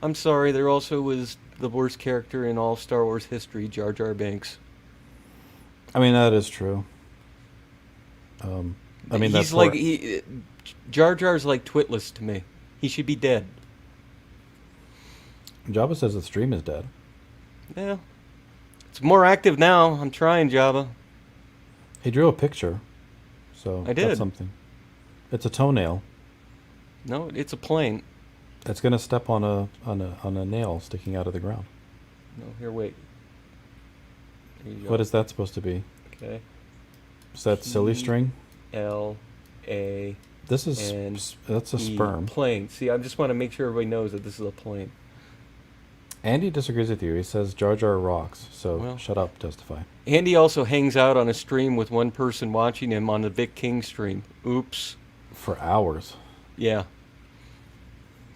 I'm sorry, there also was the worst character in all Star Wars history, Jar Jar Binks. I mean, that is true. I mean, that's he's like Jar Jar's like Twitless to me. He should be dead. Jabba says the stream is dead. Yeah, it's more active now. I'm trying, Jabba. He drew a picture, so I did. that's something. It's a toenail. No, it's a plane. It's gonna step on a nail sticking out of the ground. No, here, wait. There you go. What is that supposed to be? Okay. Is that silly string? L-A. This is and that's a sperm. Plane. See, I just want to make sure everybody knows that this is a plane. Andy disagrees with you. He says Jar Jar rocks. So Well. shut up, testify. Andy also hangs out on a stream with one person watching him on the Vic King stream. Oops. For hours. Yeah.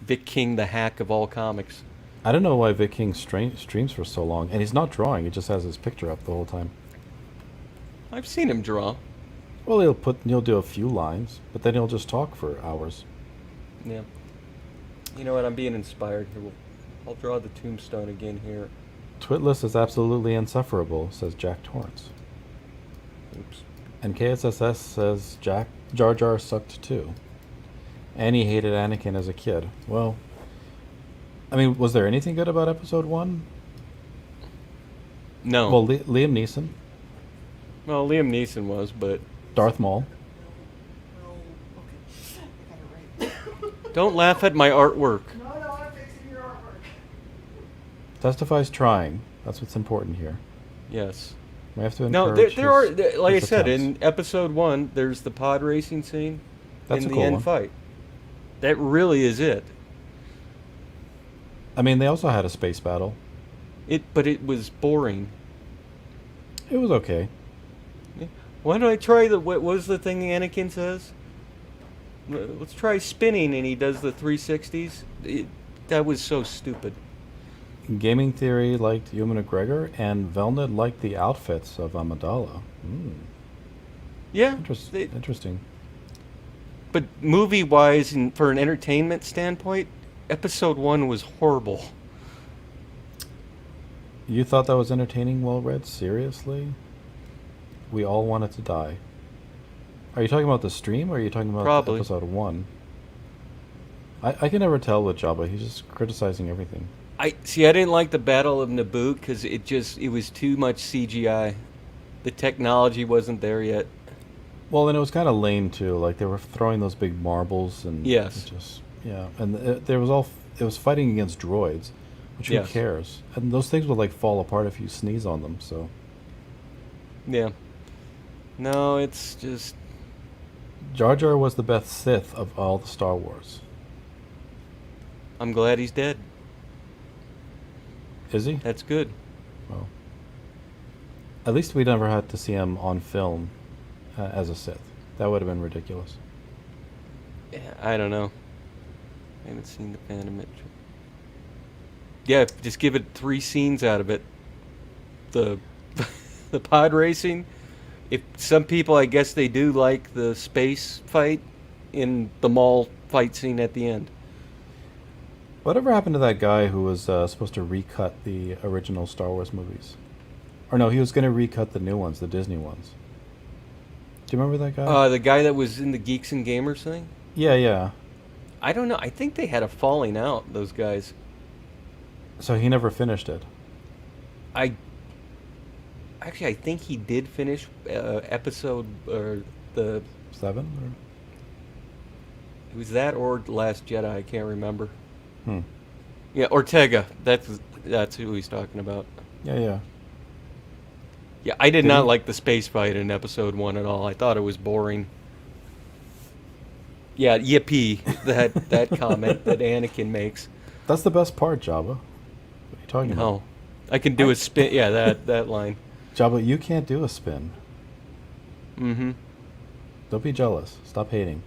Vic King, the hack of all comics. I don't know why Vic King streams for so long, and he's not drawing. He just has his picture up the whole time. I've seen him draw. Well, he'll do a few lines, but then he'll just talk for hours. Yeah. You know what? I'm being inspired here. I'll draw the tombstone again here. Twitless is absolutely insufferable, says Jack Torrance. Oops. And KSSS says Jar Jar sucked too. And he hated Anakin as a kid. Well, I mean, was there anything good about episode 1? No. Well, Liam Neeson, Well, Liam Neeson was, but Darth Maul. Don't laugh at my artwork. Testify's trying. That's what's important here. Yes. We have to No, encourage there are, like I his said, attempts. in episode 1, there's the pod racing scene That's in a the cool end one. fight. That really is it. I mean, they also had a space battle. But it was boring. It was okay. Why don't I try what was the thing Anakin says? Let's try spinning, and he does the 360s. That was so stupid. Gaming Theory liked Ewan McGregor, and Velnid liked the outfits of Amidala. Yeah. Interesting. But movie-wise, and for an entertainment standpoint, episode 1 was horrible. You thought that was entertaining, Well Read? Seriously? We all wanted to die. Are you talking about the stream, or are you talking about Probably. episode 1? I can never tell with Jabba. He's just criticizing everything. I didn't like the Battle of Naboo because it was too much CGI. The technology wasn't there yet. Well, and it was kind of lame too. Like they were throwing those big marbles, and Yes. and it was fighting against droids, which who Yes. cares? And those things would like fall apart if you sneeze on them. So Yeah. No, it's just Jar Jar was the best Sith of all the Star Wars. I'm glad he's dead. Is he? That's good. Well, at least we never had to see him on film as a Sith. That would have been ridiculous. Yeah, I don't know. I haven't seen the Phantom Menace. Yeah, just give it 3 scenes out of it. The the pod racing. If some people, I guess they do like the space fight in the mall fight scene at the end. Whatever happened to that guy who was supposed to recut the original Star Wars movies? Or no, he was going to recut the new ones, the Disney ones. Do you remember that guy? The guy that was in the Geeks and Gamers thing? Yeah. I don't know. I think they had a falling out, those guys. So he never finished it. I think he did finish episode or the 7? it was that or Last Jedi. I can't remember. Or? Yeah, Ortega. That's who he's talking about. Yeah. Yeah, I did Did not he? like the space fight in episode 1 at all. I thought it was boring. Yeah, yippee, that comment that Anakin makes. That's the best part, Jabba. What are you talking about? No, I can do a spin. Yeah, that line. Jabba, you can't do a spin. Mm-hmm. Don't be jealous. Stop hating.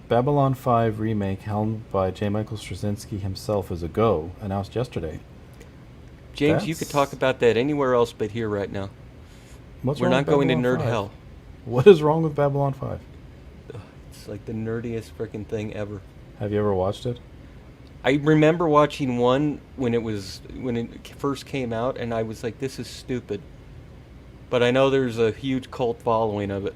Babylon 5 remake helmed by J. Michael Straczynski himself is a go, announced yesterday. James, you could talk about that anywhere else but here right now. What's We're wrong not with going to Babylon nerd 5? hell. What is wrong with Babylon 5? It's like the nerdiest freaking thing ever. Have you ever watched it? I remember watching one when it first came out, and I was like, "This is stupid." But I know there's a huge cult following of it.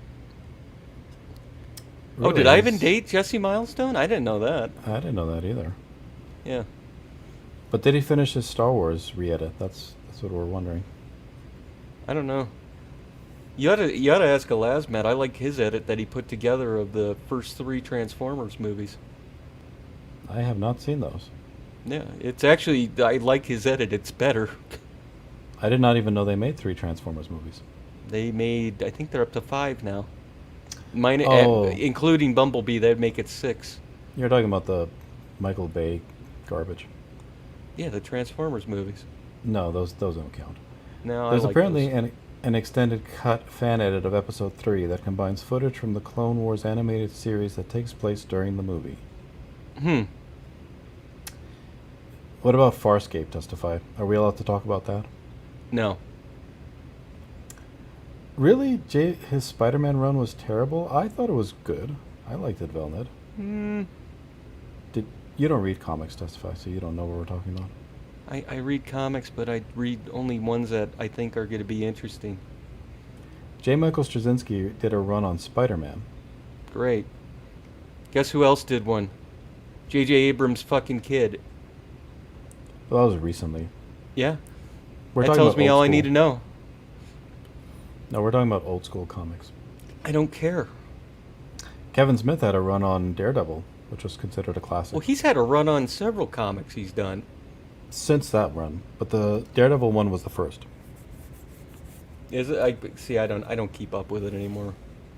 Oh, Really did Ivan is. date Jesse Milestone? I didn't know that. I didn't know that either. Yeah. But did he finish his Star Wars re-edit? That's what we're wondering. I don't know. You ought to ask Elasmat. I like his edit that he put together of the first 3 Transformers movies. I have not seen those. Yeah, it's actually, I like his edit. It's better. I did not even know they made 3 Transformers movies. They made, I think they're up to 5 now. Oh. Including Bumblebee, that'd make it 6. You're talking about the Michael Bay garbage. Yeah, the Transformers movies. No, those don't count. No, There's I like apparently those. an extended cut fan edit of episode 3 that combines footage from the Clone Wars animated series that takes place during the movie. What about Farscape, Testify? Are we allowed to talk about that? No. Really? His Spider-Man run was terrible? I thought it was good. I liked it, Velnid. You don't read comics, Testify, so you don't know what we're talking about. I read comics, but I read only ones that I think are going to be interesting. J. Michael Straczynski did a run on Spider-Man. Great. Guess who else did one? J.J. Abrams' fucking kid. Well, that was recently. Yeah? We're That talking tells about me old all I school. need to know. No, we're talking about old school comics. I don't care. Kevin Smith had a run on Daredevil. which was considered a classic. Well, he's had a run on several comics he's done. Since that run, but the Daredevil one was the first. Is it? I see. I don't keep up with it anymore.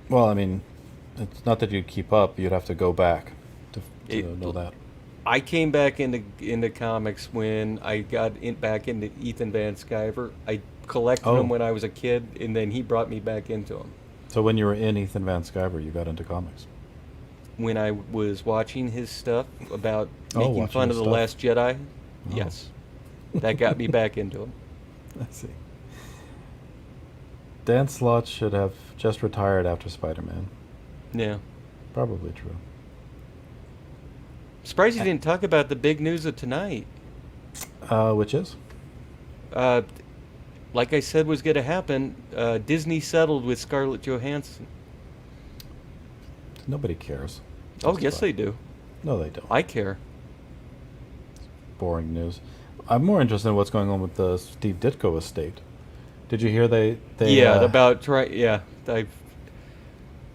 Well, I mean, it's not that you'd keep up; you'd have to go back to know that. I came back into comics when I got back into Ethan Van Sciver. I collected Oh. them when I was a kid, and then he brought me back into them. So when you were in Ethan Van Sciver, you got into comics. When I was watching his stuff about Oh, making watching fun his of the stuff. Last Jedi, Oh. yes, that got me back into him. I see. Dan Slott should have just retired after Spider-Man. Yeah. Probably true. Surprised you didn't talk about the big news of tonight. Which is? Like I said was going to happen, Disney settled with Scarlett Johansson. Nobody cares. Oh, Just yes about. they do. No, they don't. I care. Boring news. I'm more interested in what's going on with the Steve Ditko estate. Did you hear they Yeah, about try. Yeah,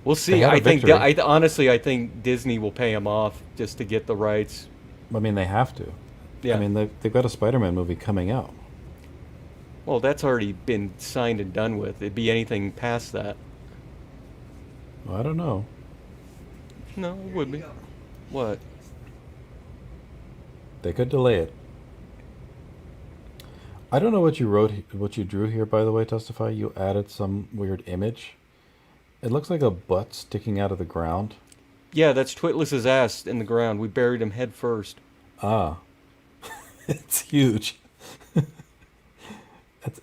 we'll see. had a I think. victory. Honestly, I think Disney will pay him off just to get the rights. I mean, they have to. Yeah. I mean, they've got a Spider-Man movie coming out. Well, that's already been signed and done with. It'd be anything past that. Well, I don't know. No, it would be. What? They could delay it. I don't know what you wrote, what you drew here, by the way, Testify. You added some weird image. It looks like a butt sticking out of the ground. Yeah, that's Twitless's ass in the ground. We buried him head first. Ah. It's huge.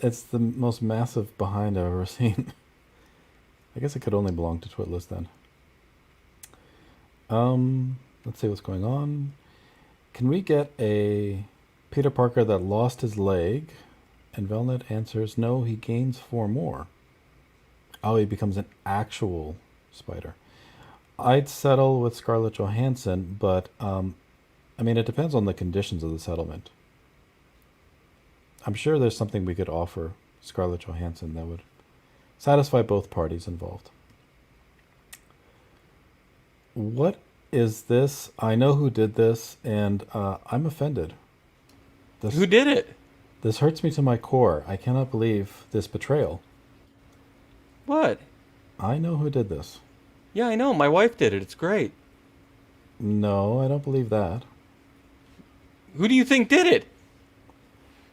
It's the most massive behind I've ever seen. I guess it could only belong to Twitless then. Let's see what's going on. Can we get a Peter Parker that lost his leg? And Velnet answers, no, he gains 4 more. Oh, he becomes an actual spider. I'd settle with Scarlett Johansson, but I mean, it depends on the conditions of the settlement. I'm sure there's something we could offer Scarlett Johansson that would satisfy both parties involved. What is this? I know who did this, and I'm offended. Who did it? This hurts me to my core. I cannot believe this betrayal. What? I know who did this. Yeah, I know. My wife did it. It's great. No, I don't believe that. Who do you think did it?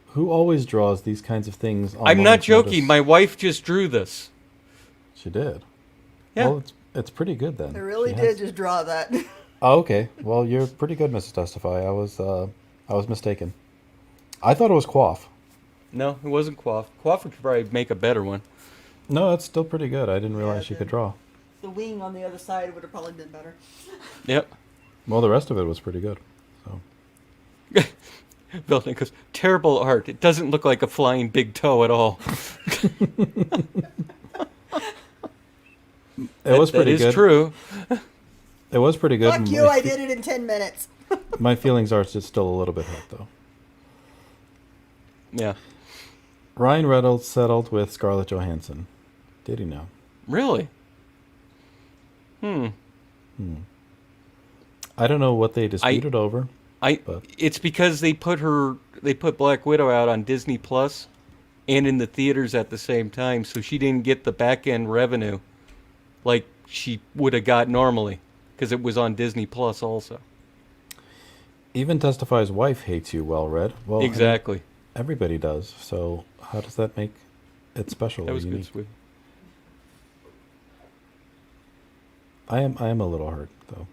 Who always draws these kinds of things on I'm not moment's joking. notice? My wife just drew this. She did. Yeah. Well, it's pretty good then. I really She did has- just draw that. Oh, okay. Well, you're pretty good, Mrs. Testify. I was mistaken. I thought it was Quaff. No, it wasn't Quaff. Quaff could probably make a better one. No, it's still pretty good. I didn't realize she could draw. The wing on the other side would have probably been better. Yep. Well, the rest of it was pretty good. So Veltman goes, terrible art. It doesn't look like a flying big toe at all. it was pretty That good. is true. It was pretty good. Fuck you, I did it in 10 minutes. My feelings are just still a little bit hurt, though. Yeah. Ryan Reynolds settled with Scarlett Johansson. Did he now? Really? I don't know what they disputed over. But- It's because they put Black Widow out on Disney Plus and in the theaters at the same time, so she didn't get the back end revenue like she would have got normally because it was on Disney Plus also. Even Testify's wife hates you, well read. Well, I mean, Exactly. everybody does. So how does that make it special That or was good, unique? sweet. I am a little hurt though.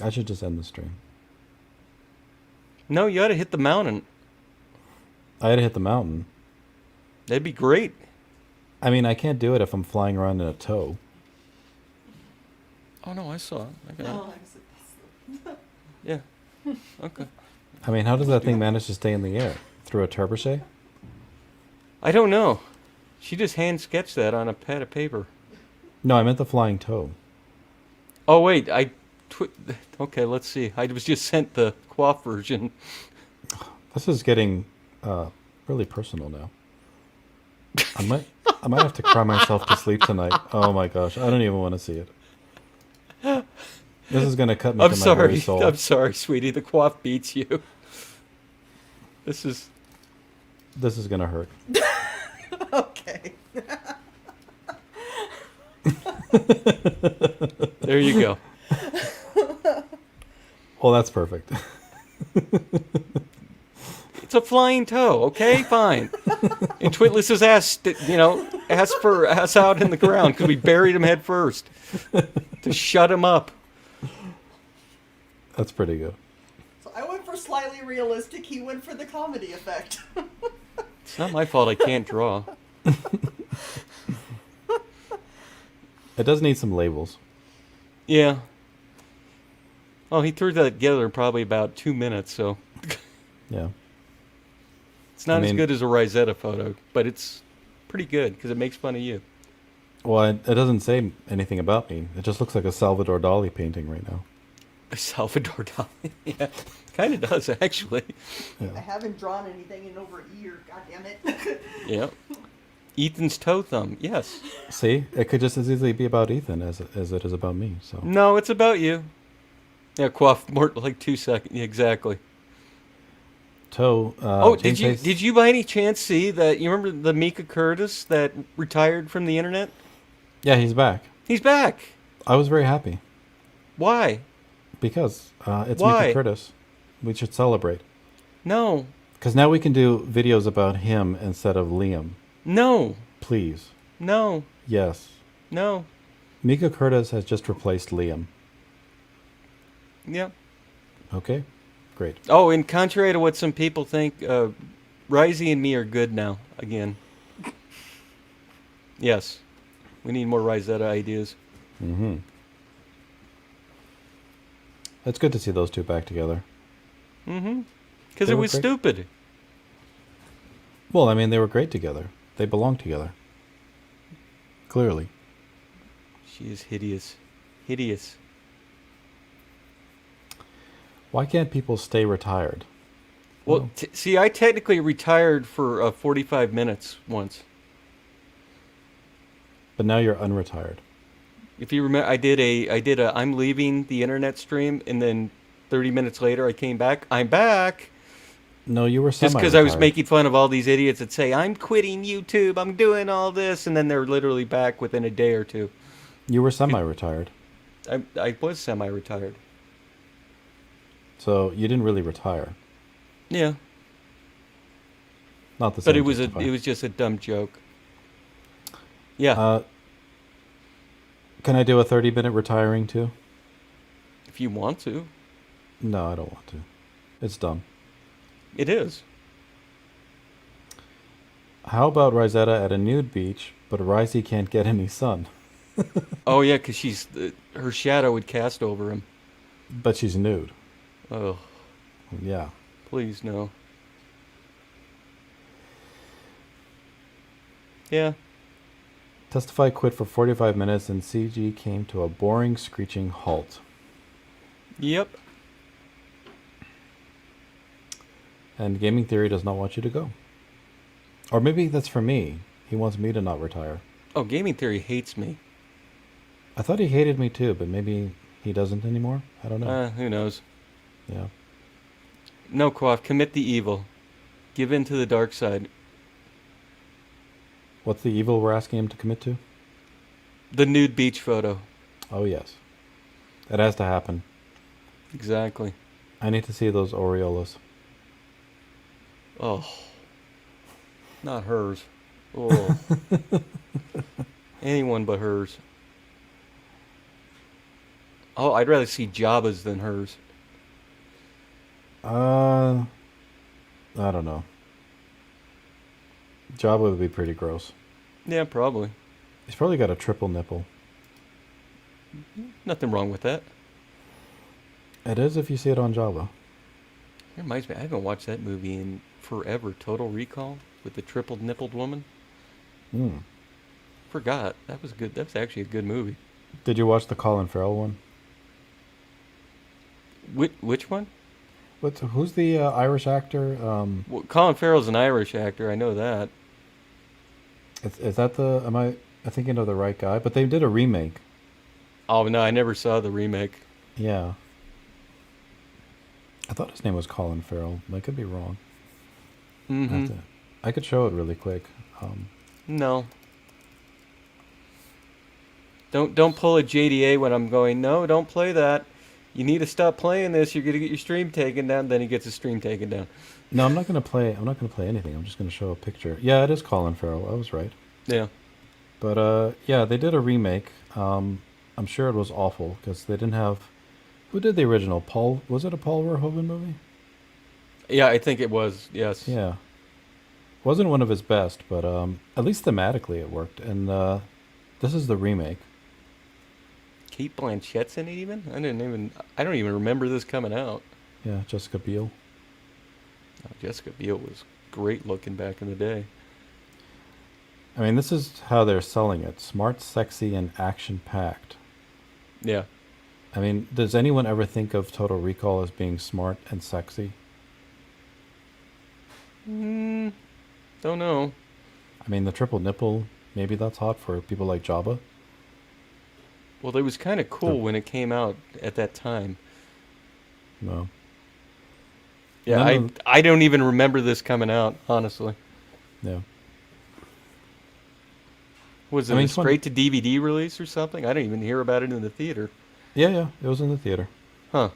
I should just end the stream. No, you ought to hit the mountain. I had to hit the mountain. That'd be great. I mean, I can't do it if I'm flying around in a tow. Oh no, I saw it. I got Oh, it. Yeah. Okay. I mean, how does that thing manage to stay in the air? Through a trebuchet? I don't know. She just hand sketched that on a pad of paper. No, I meant the flying tow. Oh wait, okay, let's see. I was just sent the Quaff version. This is getting really personal now. I might have to cry myself to sleep tonight. Oh my gosh, I don't even want to see it. This is gonna cut me I'm to my very sorry. soul. I'm sorry, sweetie. The quaff beats you. This is gonna hurt. Okay. there. You go. Well, that's perfect. It's a flying toe. Okay, fine. And Twitless's ass, ass out in the ground because we buried him head first to shut him up. That's pretty good. So I went for slightly realistic. He went for the comedy effect. It's not my fault I can't draw. It does need some labels. Yeah. Oh, he threw that together in probably about 2 minutes, so Yeah. it's not I as mean- good as a Rosetta photo, but it's pretty good because it makes fun of you. Well, it doesn't say anything about me. It just looks like a Salvador Dali painting right now. Salvador Dali. Yeah, kind of does, actually. I haven't drawn anything in over a year. God damn it. Yeah. Ethan's toe thumb, yes. See, it could just as easily be about Ethan as it is about me. So No, it's about you. Yeah, quaff, more like 2 seconds. Yeah, exactly. toe. Did you by any chance see that? You remember the Mika Curtis that retired from the internet? Yeah, he's back. He's back. I was very happy Why? because it's Why? Mika Curtis. We should celebrate No. because now we can do videos about him instead of Liam. No. Please, No. yes. No. Mika Curtis has just replaced Liam. Yeah. Okay, great. Oh, and contrary to what some people think, Risey and me are good now again. Yes. We need more Rosetta ideas. Mm-hmm. It's good to see those two back together. Mm-hmm. Because They it were was great. stupid. Well, I mean, they were great together. They belong together. Clearly. She is hideous. Hideous. Why can't people stay retired? Well, see, I technically retired for 45 minutes once. But now you're unretired. If you remember, I did a I'm leaving the internet stream, and then 30 minutes later I came back. I'm back. No, you were Just because I was making fun of all these idiots that say, I'm quitting YouTube, I'm doing all this, and then they're literally back within a day or two. You were semi-retired. I was semi-retired. So you didn't really retire. Yeah. Not the same. But it was just a dumb joke. Yeah. Can I do a 30-minute retiring too? If you want to. No, I don't want to. It's dumb. It is. How about Rosetta at a nude beach, but Risey can't get any sun? Oh, yeah, because her shadow would cast over him. But she's nude. Oh, Yeah. please, no. Yeah. Testify quit for 45 minutes and CG came to a boring, screeching halt. Yep. And Gaming Theory does not want you to go. Or maybe that's for me. He wants me to not retire. Oh, Gaming Theory hates me. I thought he hated me too, but maybe he doesn't anymore? I don't know. Who knows? Yeah. No, Quaff, commit the evil. Give in to the dark side. What's the evil we're asking him to commit to? The nude beach photo. Oh, yes. It has to happen. Exactly. I need to see those aureolas. Oh. Not hers. Oh. Anyone but hers. Oh, I'd rather see Jabba's than hers. I don't know. Jabba would be pretty gross. Yeah, probably. He's probably got a triple nipple. Nothing wrong with that. It is if you see it on Jabba. It reminds me, I haven't watched that movie in forever. Total Recall with the triple nippled woman. Mm. Forgot. That was good. That was actually a good movie. Did you watch the Colin Farrell one? Which one? Who's the Irish actor? Well, Colin Farrell's an Irish actor. I know that. Is that the? Am I thinking of the right guy? But they did a remake. Oh no, I never saw the remake. Yeah. I thought his name was Colin Farrell. I could be wrong. Mm-hmm. I could show it really quick. No. Don't pull a JDA when I'm going, no, don't play that. You need to stop playing this. You're going to get your stream taken down. Then he gets his stream taken down. No, I'm not gonna play anything. I'm just gonna show a picture. Yeah, it is Colin Farrell. I was right. Yeah. But yeah, they did a remake. I'm sure it was awful because they didn't have. Who did the original? Paul? Was it a Paul Verhoeven movie? Yeah, I think it was. Yes. Yeah. Wasn't one of his best, but at least thematically it worked. And this is the remake. Kate Blanchett's in it even? I don't even remember this coming out. Yeah, Jessica Biel. Jessica Biel was great looking back in the day. I mean, this is how they're selling it: smart, sexy, and action-packed. Yeah. I mean, does anyone ever think of Total Recall as being smart and sexy? Don't know. I mean, the triple nipple, maybe that's hot for people like Jabba. Well, it was kind of cool when it came out at that time. No. Yeah, I don't even remember this coming out, honestly. Yeah. Was it a straight to DVD release or something? I didn't even hear about it in the theater. Yeah, it was in the theater. Huh.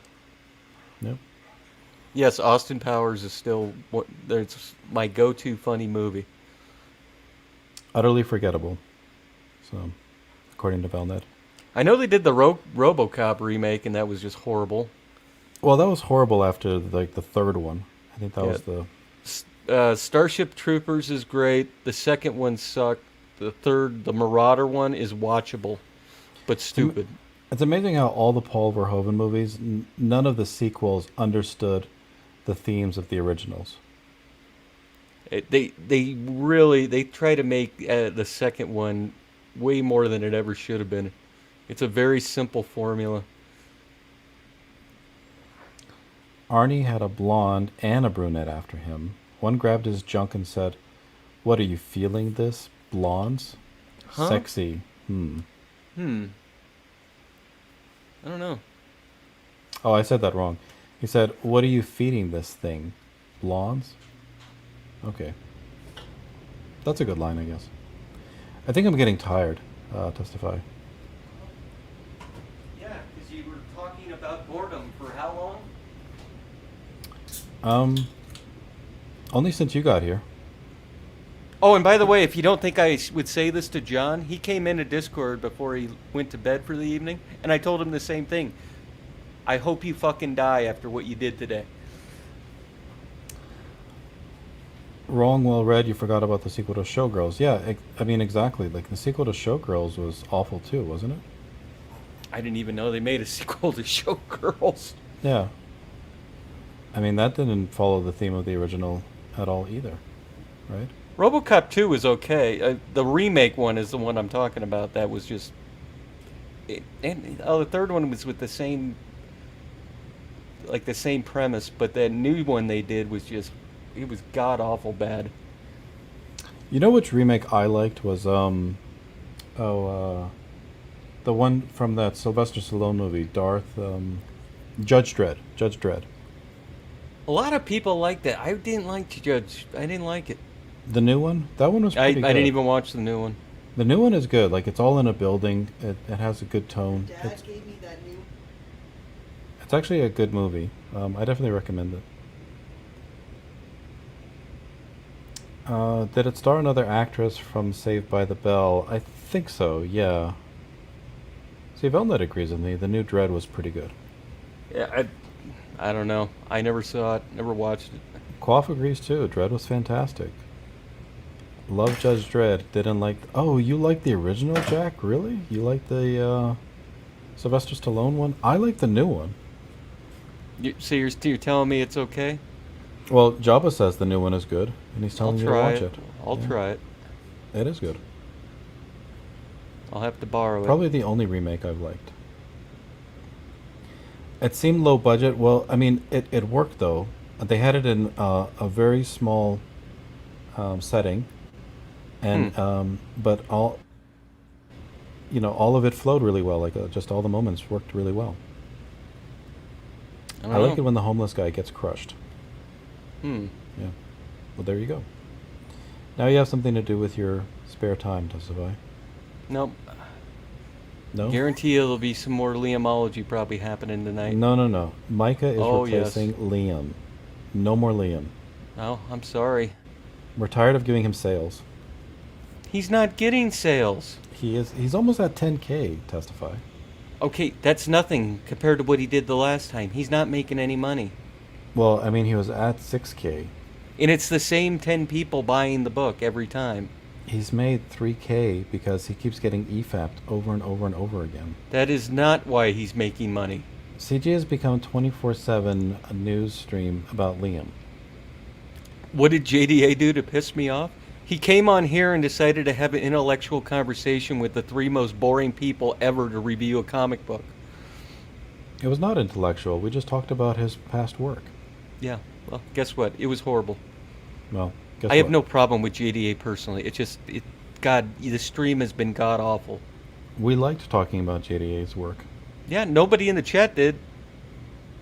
Yep. Yes, Austin Powers is still it's my go-to funny movie. Utterly forgettable. So, according to Valnet. I know they did the RoboCop remake, and that was just horrible. Well, that was horrible after like the third one. I think that was the. Starship Troopers is great. The second one sucked. The third, the Marauder one, is watchable, but stupid. It's amazing how all the Paul Verhoeven movies, none of the sequels understood the themes of the originals. They really try to make the second one way more than it ever should have been. It's a very simple formula. Arnie had a blonde and a brunette after him. One grabbed his junk and said, "What are you feeling this? Blondes? Huh? Sexy. I don't know. Oh, I said that wrong. He said, "What are you feeding this thing? Blondes?" Okay. That's a good line, I guess. I think I'm getting tired. Testify. Yeah, because you were talking about boredom for how long? Only since you got here. Oh, and by the way, if you don't think I would say this to John, he came into Discord before he went to bed for the evening, and I told him the same thing. I hope you fucking die after what you did today. Wrong, well read. You forgot about the sequel to Showgirls. Yeah, I mean, exactly. Like, the sequel to Showgirls was awful too, wasn't it? I didn't even know they made a sequel to Showgirls. Yeah. I mean, that didn't follow the theme of the original at all either, right? RoboCop 2 is okay. The remake one is the one I'm talking about. That was just... the third one was with the same... like the same premise, but that new one they did was just... it was god-awful bad. You know which remake I liked was, the one from that Sylvester Stallone movie, Judge Dredd. Judge Dredd. A lot of people liked that. I didn't like Judge. I didn't like it. The new one? That one was pretty good. I didn't even watch the new one. The new one is good. Like, it's all in a building. It has a good tone. Dad gave me that new. It's actually a good movie. I definitely recommend it. Did it star another actress from Saved by the Bell? I think so, yeah. See, Velnet agrees with me. The new Dredd was pretty good. Yeah, I don't know. I never saw it. Never watched it. Quaff agrees too. Dredd was fantastic. Love Judge Dredd. Didn't like... Oh, you like the original, Jack? Really? You like the Sylvester Stallone one? I like the new one. So you're telling me it's okay? Well, Jabba says the new one is good, and he's telling you to watch it. I'll try it. It is good. I'll have to borrow it. Probably the only remake I've liked. It seemed low budget. Well, I mean, it worked though. They had it in a very small setting, and but all of it flowed really well. Like just all the moments worked really well. I I don't like know. it when the homeless guy gets crushed. Hmm. Yeah. Well, there you go. Now you have something to do with your spare time, Testify. Nope. No? Guarantee there'll be some more Liamology probably happening tonight. No. Micah is Oh, yes. replacing Liam. No more Liam. Oh, I'm sorry. We're tired of giving him sales. He's not getting sales. He's almost at 10K, Testify. Okay, that's nothing compared to what he did the last time. He's not making any money. Well, I mean, he was at 6K. And it's the same 10 people buying the book every time. He's made 3K because he keeps getting EFAP'd over and over and over again. That is not why he's making money. CG has become 24/7 a news stream about Liam. What did JDA do to piss me off? He came on here and decided to have an intellectual conversation with the 3 most boring people ever to review a comic book. It was not intellectual. We just talked about his past work. Yeah, well, guess what? It was horrible. Well, guess I have what? no problem with JDA personally. It's just, God, the stream has been god awful. We liked talking about JDA's work. Yeah, nobody in the chat did.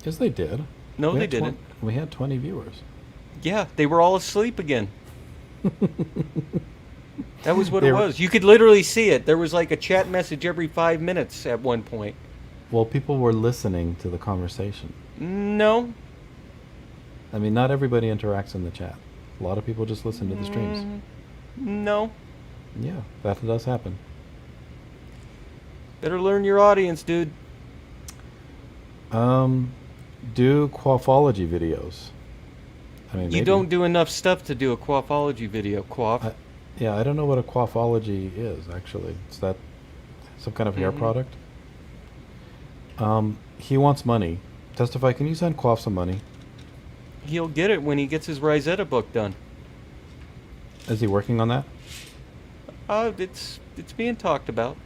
Yes, they did. No, We they had didn't. We had 20 viewers. Yeah, they were all asleep again. That was what They it were- was. You could literally see it. There was like a chat message every 5 minutes at one point. Well, people were listening to the conversation. No. I mean, not everybody interacts in the chat. A lot of people just listen to the streams. No. Yeah, that does happen. Better learn your audience, dude. Do quaffology videos. I mean, You maybe. don't do enough stuff to do a quaffology video, quaff. Yeah, I don't know what a quaffology is, actually. Is that some kind of hair Mhm. product? He wants money. Testify, can you send Quaff some money? He'll get it when he gets his Rosetta book done. Is he working on that? It's being talked about.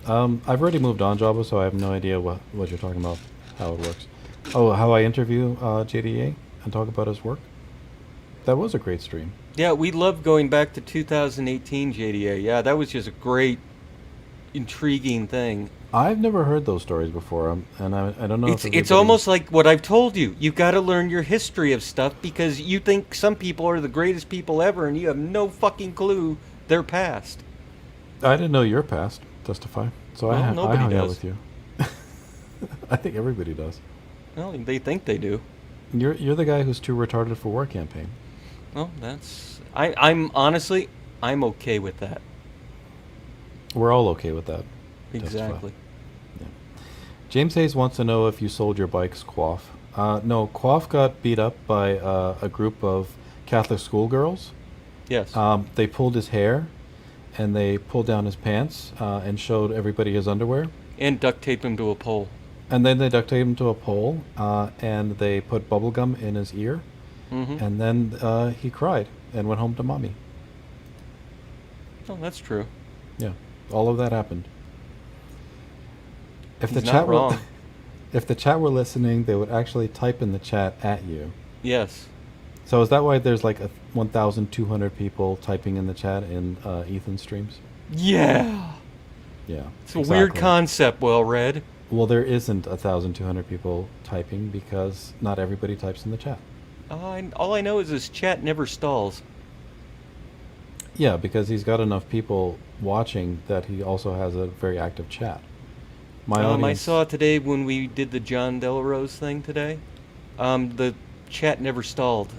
I've already moved on, Jabba, so I have no idea what you're talking about, how it works. Oh, how I interview JDA and talk about his work? That was a great stream. Yeah, we love going back to 2018 JDA. Yeah, that was just a great, intriguing thing. I've never heard those stories before, and I don't know It's if it's almost like what I've told you. You've got to learn your history of stuff because you think some people are the greatest people ever, and you have no fucking clue their past. I didn't know your past, Testify. So Well, I nobody hung out does. with you. I think everybody does. Well, they think they do. You're the guy who's too retarded for war campaign. Well, I'm honestly, I'm okay with that. We're all okay with that. Exactly. Yeah. James Hayes wants to know if you sold your bikes, Quaff. No, Quaff got beat up by a group of Catholic schoolgirls. Yes. They pulled his hair, and they pulled down his pants and showed everybody his underwear. And duct tape him to a pole. And then they duct taped him to a pole, and they put bubble gum in his ear. Mm-hmm. And then he cried and went home to mommy. Oh, that's true. Yeah, all of that happened. If the He's not chat wrong. were, if the chat were listening, they would actually type in the chat at you. Yes. So is that why there's like 1,200 people typing in the chat in Ethan's streams? Yeah. Yeah. It's a weird concept, well read. Well, there isn't 1,200 people typing because not everybody types in the chat. All I know is his chat never stalls. Yeah, because he's got enough people watching that he also has a very active chat. My I audience, saw today when we did the John Delarose thing today. The chat never stalled.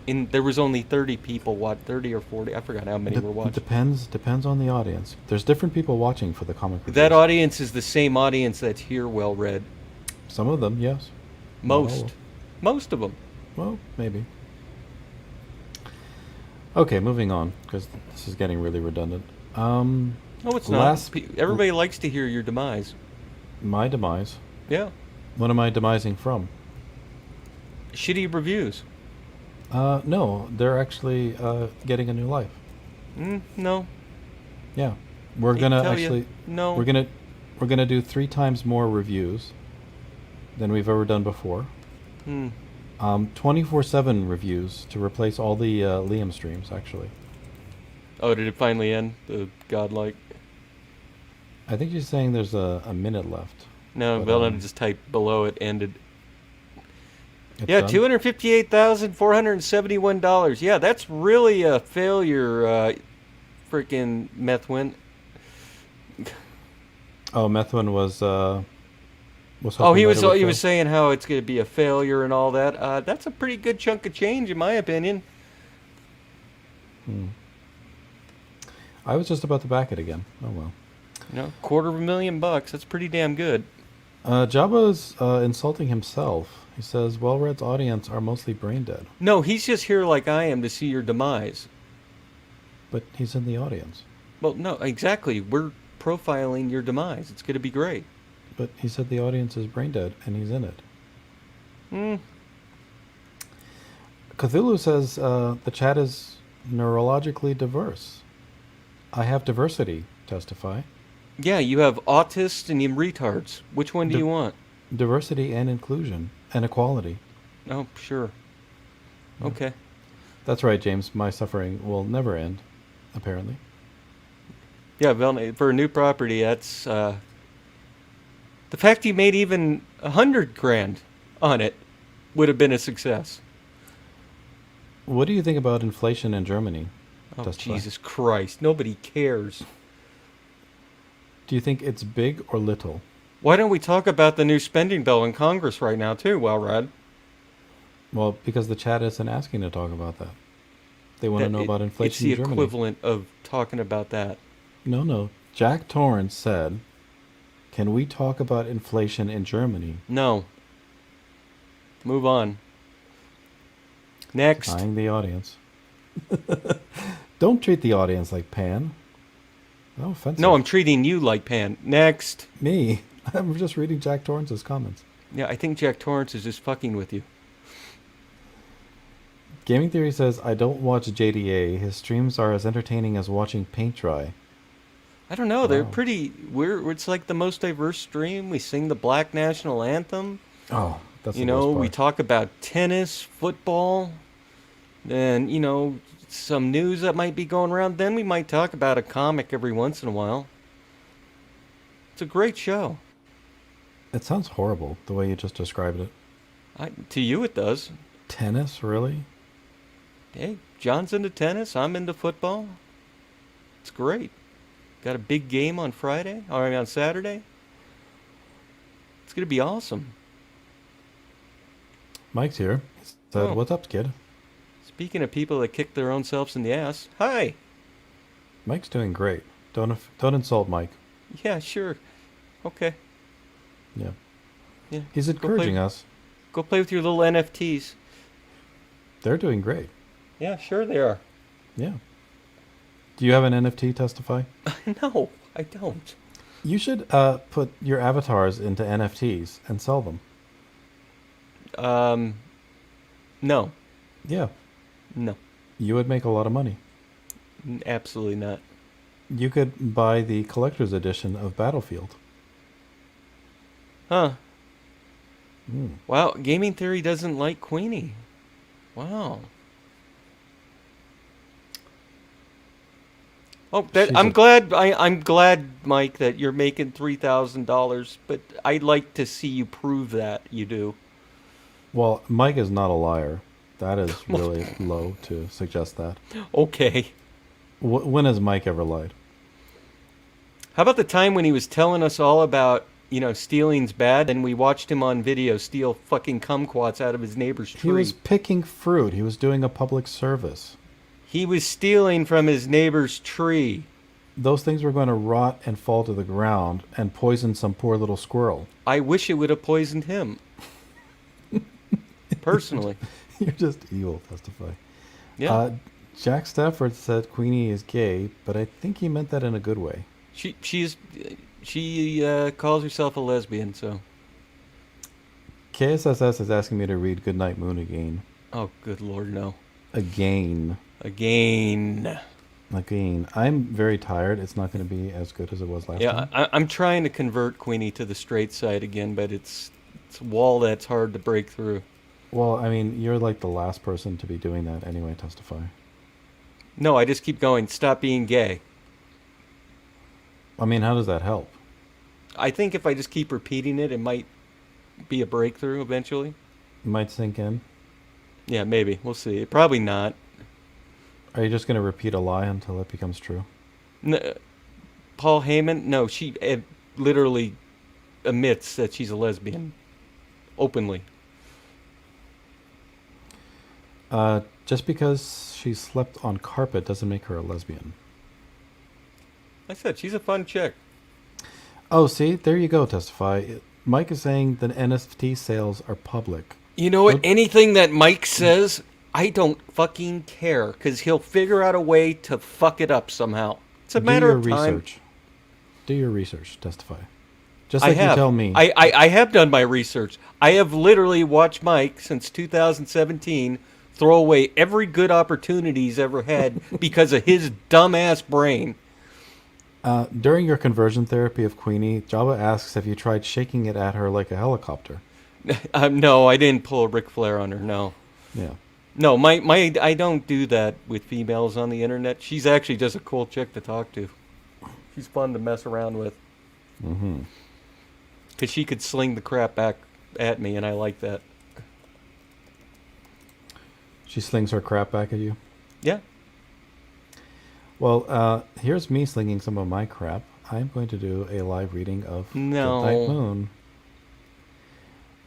There was only 30 people, 30 or 40. I forgot how many were watching. depends on the audience. There's different people watching for the comic reviews. That audience is the same audience that's here, well read. Some of them, yes. Not all Most. of- Most of them. Well, maybe. Okay, moving on, because this is getting really redundant. No, it's last- not. Everybody likes to hear your demise. My demise. Yeah. What am I demising from? Shitty reviews. No, they're actually getting a new life. No. Yeah, we're Hate gonna to tell ya, actually. no. We're gonna do 3 times more reviews than we've ever done before. 24/7 reviews to replace all the Liam streams. Actually, Oh, did it finally end? The godlike. I think you're saying there's a minute left. No, But, Velna just typed below it ended. it's Yeah, done? $258,471. Yeah, that's really a failure, freaking Methwin. Oh, Methwin was Oh, hoping he that was it would he fail. was saying how it's going to be a failure and all that. That's a pretty good chunk of change, in my opinion. I was just about to back it again. Oh well. You know, $250,000. That's pretty damn good. Jabba's insulting himself. He says, "Well-read's audience are mostly brain dead," No, he's just here like I am to see your demise. but he's in the audience. Well, no, exactly. We're profiling your demise. It's going to be great. But he said the audience is brain dead, and he's in it. Hmm. Cthulhu says the chat is neurologically diverse. I have diversity. Testify. Yeah, you have autists and you retards. Which one do you want? Diversity and inclusion and equality. Oh, sure. Okay. That's right, James. My suffering will never end, apparently. Yeah, Velna, for a new property, that's the fact you made even $100,000 on it would have been a success. What do you think about inflation in Germany? Oh, Testify. Jesus Christ. Nobody cares. Do you think it's big or little? Why don't we talk about the new spending bill in Congress right now, too, Well-Rod? Well, because the chat isn't asking to talk about that. They want to know about inflation It's the in Germany. equivalent of talking about that. No. Jack Torrance said, "Can we talk about inflation in Germany?" No. Move on. Next. Eyeing the audience. Don't treat the audience like Pan. No offensive. No, I'm treating you like Pan. Next. Me. I'm just reading Jack Torrance's comments. Yeah, I think Jack Torrance is just fucking with you. Gaming Theory says, "I don't watch JDA. His streams are as entertaining as watching paint dry." I don't know. They're Wow. pretty. It's like the most diverse stream. We sing the Black National Anthem. Oh, that's You the know, worst we part. talk about tennis, football, and some news that might be going around. Then we might talk about a comic every once in a while. It's a great show. It sounds horrible the way you just described it. To you, it does. Tennis, really? Hey, John's into tennis. I'm into football. It's great. Got a big game on Friday, or on Saturday. It's gonna be awesome. Mike's here. He said, Oh. "What's up, kid?" Speaking of people that kick their own selves in the ass, hi. Mike's doing great. Don't insult Mike. Yeah, sure. Okay. Yeah. Yeah. He's Go play- encouraging us. Go play with your little NFTs. They're doing great. Yeah, sure they are. Yeah. Do you have an NFT, Testify? No, I don't. You should put your avatars into NFTs and sell them. No. Yeah. No. You would make a lot of money. Absolutely not. You could buy the collector's edition of Battlefield. Huh. Mm. Wow, Gaming Theory doesn't like Queenie. Wow. Oh, She's I'm a- glad. I'm glad, Mike, that you're making $3,000. But I'd like to see you prove that you do. Well, Mike is not a liar. That is really low to suggest that. Okay. When has Mike ever lied? How about the time when he was telling us all about, stealing's bad, and we watched him on video steal fucking kumquats out of his neighbor's tree? He was picking fruit. He was doing a public service. He was stealing from his neighbor's tree. Those things were going to rot and fall to the ground and poison some poor little squirrel. I wish it would have poisoned him. Personally. You're just evil, Testify. Yeah. Jack Stafford said Queenie is gay, but I think he meant that in a good way. She calls herself a lesbian, so. KSSS is asking me to read Goodnight Moon again. Oh, good Lord, no. Again. Again. I'm very tired. It's not going to be as good as it was last Yeah, time. I'm trying to convert Queenie to the straight side again, but it's a wall that's hard to break through. Well, I mean, you're like the last person to be doing that anyway, Testify. No, I just keep going. Stop being gay. I mean, how does that help? I think if I just keep repeating it, it might be a breakthrough eventually. Might sink in. Yeah, maybe. We'll see. Probably not. Are you just going to repeat a lie until it becomes true? Paul Heyman? No, she literally admits that she's a lesbian. Openly. Just because she slept on carpet doesn't make her a lesbian. I said, she's a fun chick. Oh, see? There you go, Testify. Mike is saying that NFT sales are public. You know what? Anything that Mike says, I don't fucking care, because he'll figure out a way to fuck it up somehow. It's a matter of time. Research. Do your research, Testify. Just like you tell me. I have done my research. I have literally watched Mike since 2017 throw away every good opportunity he's ever had because of his dumbass brain. During your conversion therapy of Queenie, Jabba asks if you tried shaking it at her like a helicopter. No, I didn't pull a Ric Flair on her, no. Yeah. No, I don't do that with females on the internet. She's actually just a cool chick to talk to. She's fun to mess around with. Mm-hmm. Because she could sling the crap back at me, and I like that. She slings her crap back at you? Yeah. Well, here's me slinging some of my crap. I'm going to do a live reading of No. Goodnight Moon.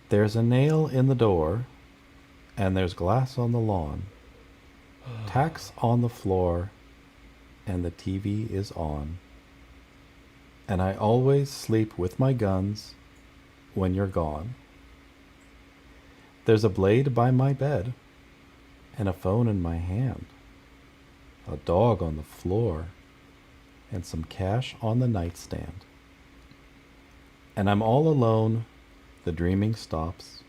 There's a nail in the door, and there's glass on the lawn. Tacks on the floor, and the TV is on. And I always sleep with my guns when you're gone. There's a blade by my bed, and a phone in my hand. A dog on the floor, and some cash on the nightstand. And I'm all alone, the dreaming stops,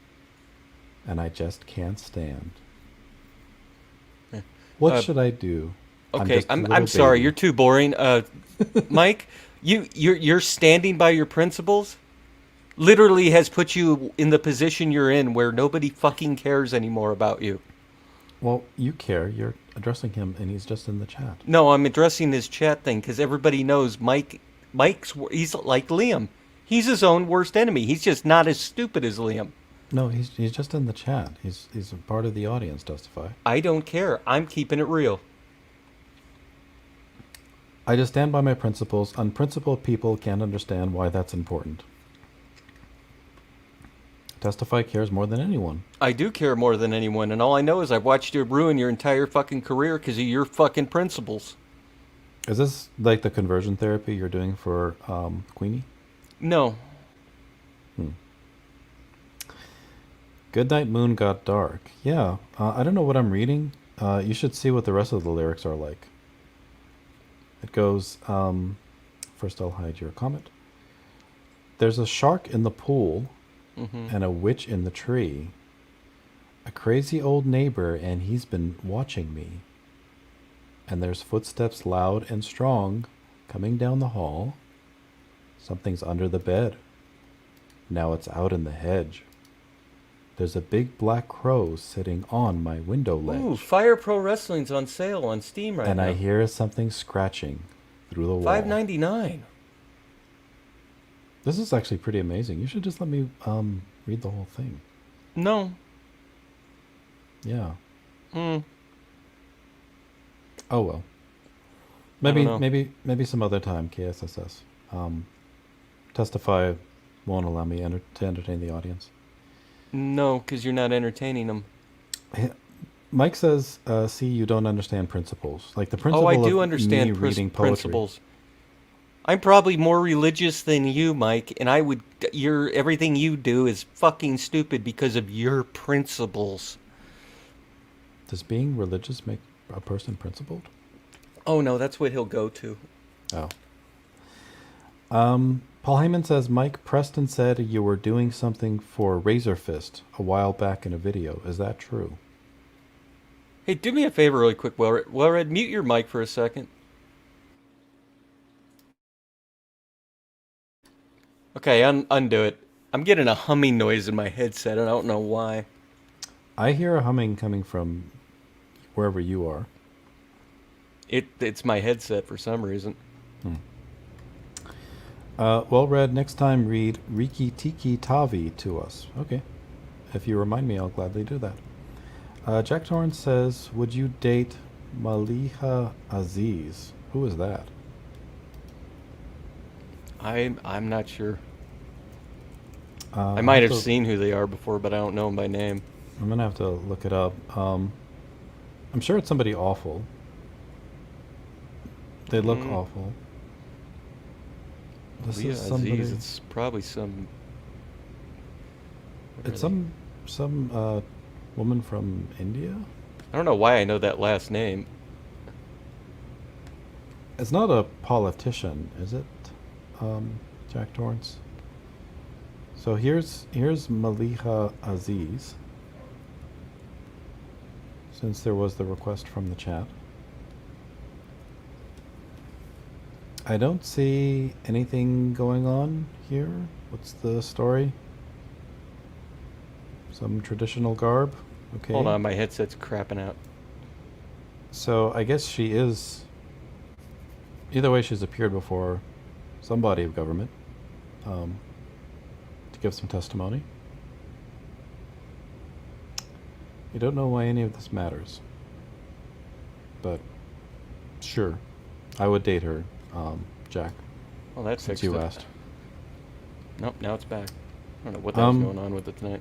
and I just can't stand. What should I do? Okay, I'm sorry, you're too boring. Mike, you're standing by your principles? Literally has put you in the position you're in where nobody fucking cares anymore about you. Well, you care. You're addressing him, and he's just in the chat. No, I'm addressing his chat thing because everybody knows Mike's he's like Liam. He's his own worst enemy. He's just not as stupid as Liam. No, he's just in the chat. He's a part of the audience, Testify. I don't care. I'm keeping it real. I just stand by my principles. Unprincipled people can't understand why that's important. Testify cares more than anyone. I do care more than anyone, and all I know is I've watched you ruin your entire fucking career because of your fucking principles. Is this like the conversion therapy you're doing for Queenie? No. Goodnight Moon got dark. Yeah, I don't know what I'm reading. You should see what the rest of the lyrics are like. It goes, first I'll hide your comment. There's a shark in the pool and a witch in the tree. A crazy old neighbor, and he's been watching me. And there's footsteps loud and strong coming down the hall. Something's under the bed. Now it's out in the hedge. There's a big black crow sitting on my window ledge. Ooh, Fire Pro Wrestling's on sale on Steam right now. And I hear something scratching through the wall. $5.99. This is actually pretty amazing. You should just let me read the whole thing. No. Yeah. Oh well. Maybe some other time, KSSS. Testify won't allow me to entertain the audience. No, because you're not entertaining them. Mike says, see, you don't understand principles. Like the principle I do of understand me reading poetry. principles. I'm probably more religious than you, Mike, and everything you do is fucking stupid because of your principles. Does being religious make a person principled? Oh no, that's what he'll go to. Oh. Paul Heyman says, Mike Preston said you were doing something for Razor Fist a while back in a video. Is that true? Hey, do me a favor really quick, Wellred, mute your mic for a second. Okay, undo it. I'm getting a humming noise in my headset, and I don't know why. I hear a humming coming from wherever you are. It's my headset for some reason. Well, Red, next time read Riki Tiki Tavi to us. Okay. If you remind me, I'll gladly do that. Jack Torrance says, would you date Maliha Aziz? Who is that? I'm not sure. I I'll might have to- seen who they are before, but I don't know them by name. I'm gonna have to look it up. I'm sure it's somebody awful. They look awful. This Leah is somebody. Aziz, it's probably some. what It's are they? some woman from India. I don't know why I know that last name. It's not a politician, is it? Jack Torrance. So here's Maliha Aziz. Since there was the request from the chat. I don't see anything going on here. What's the story? Some traditional garb? Okay. Hold on, my headset's crapping out. So I guess she is. Either way, she's appeared before some body of government to give some testimony. You don't know why any of this matters, but sure, I would date her, Jack. Well, that Since fixed you it. asked. Nope, now it's back. I don't know what the hell's going on with it tonight.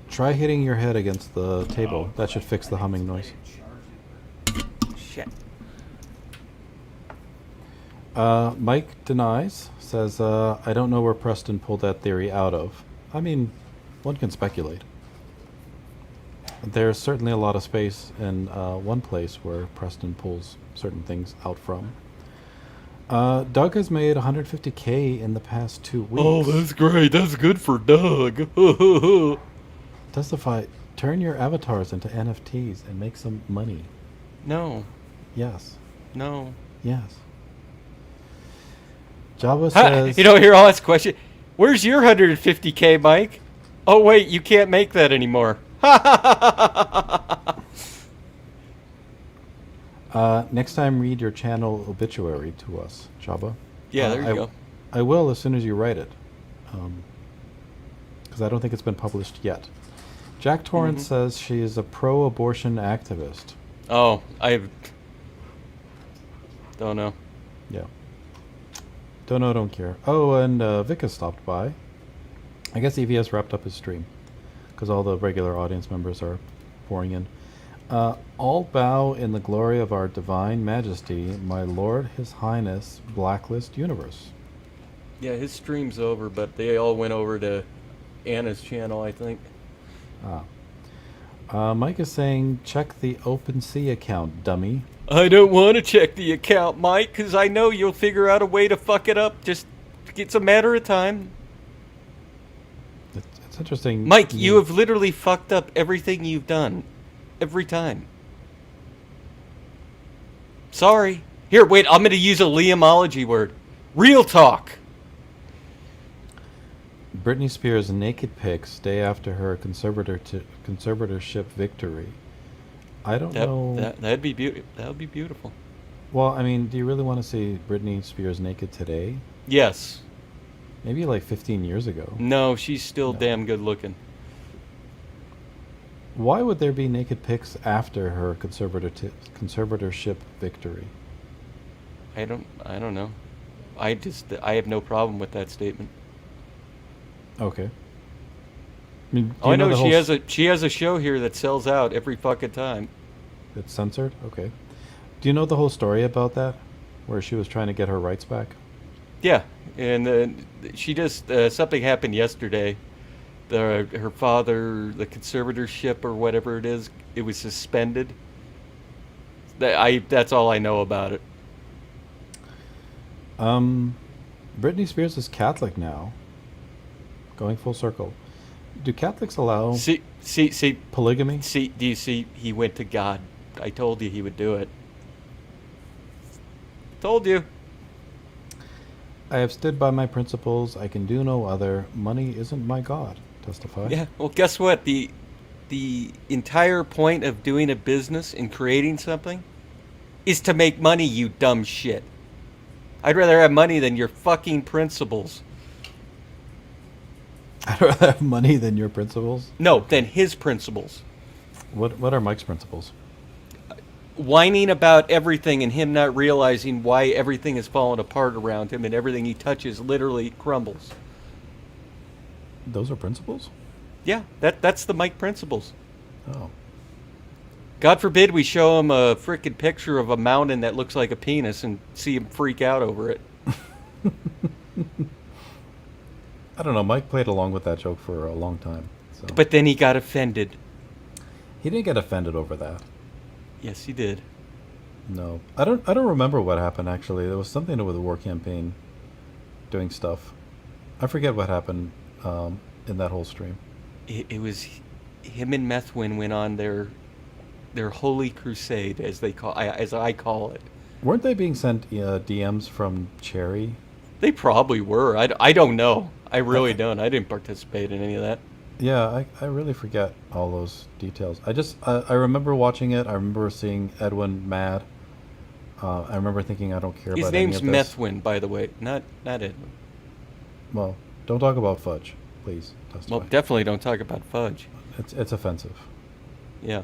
Try hitting your head against the table. That should fix the humming noise. Shit. Mike denies, says, I don't know where Preston pulled that theory out of. I mean, one can speculate. There's certainly a lot of space in one place where Preston pulls certain things out from. Doug has made 150K in the past 2 weeks. Oh, that's great. That's good for Doug. Testify, turn your avatars into NFTs and make some money. No. Yes. No. Yes. Jabba Ha, says... you don't hear all this question. Where's your 150K, Mike? Oh, wait, you can't make that anymore. Next time, read your channel obituary to us, Jabba. Yeah, there you go. I will as soon as you write it, because I don't think it's been published yet. Jack Torrance says she is a pro-abortion activist. Oh, I don't know. Yeah. Don't know, don't care. Oh, and Vic has stopped by. I guess EVS wrapped up his stream, because all the regular audience members are pouring in. All bow in the glory of our divine majesty, my lord, his highness, Blacklist Universe. Yeah, his stream's over, but they all went over to Anna's channel, I think. Mike is saying, check the OpenSea account, dummy. I don't want to check the account, Mike, because I know you'll figure out a way to fuck it up. Just, it's a matter of time. It's interesting. Mike, you have literally fucked up everything you've done. Every time. Sorry. Here, wait, I'm going to use a Liamology word. Real talk. Britney Spears' naked pics day after her conservatorship victory. I don't know. That'd be beautiful. That would be beautiful. Well, I mean, do you really want to see Britney Spears naked today? Yes. Maybe like 15 years ago. No, she's still damn good looking. Why would there be naked pics after her conservatorship victory? I don't know. I have no problem with that statement. Okay. I mean, I know she has a show here that sells out every fucking time. It's censored? Okay. Do you know the whole story about that? Where she was trying to get her rights back? Yeah, and she just something happened yesterday. Her father, the conservatorship or whatever it is, it was suspended. That's all I know about it. Britney Spears is Catholic now. Going full circle. Do Catholics allow see polygamy? Do you see? He went to God. I told you he would do it. Told you. I have stood by my principles. I can do no other. Money isn't my god. Testify. Yeah. Well, guess what? The entire point of doing a business and creating something is to make money. You dumb shit. I'd rather have money than your fucking principles. I'd rather have money than your principles. No, than his principles. What are Mike's principles? Whining about everything and him not realizing why everything is falling apart around him and everything he touches literally crumbles. Those are principles? Yeah, that's the Mike principles. Oh. God forbid we show him a frickin' picture of a mountain that looks like a penis and see him freak out over it. I don't know. Mike played along with that joke for a long time. So. But then he got offended. He didn't get offended over that. Yes, he did. No. I don't remember what happened, actually. There was something to do with the war campaign doing stuff. I forget what happened in that whole stream. It was him and Methwin went on their holy crusade, as I call it. Weren't they being sent DMs from Cherry? They probably were. I don't know. I really don't. I didn't participate in any of that. Yeah, I really forget all those details. I remember watching it. I remember seeing Edwin mad. I remember thinking, I don't care His about any name's of this. Methwin, by the way, not Edwin. Well, don't talk about fudge, please. Testify. Well, definitely don't talk about fudge. It's offensive. Yeah.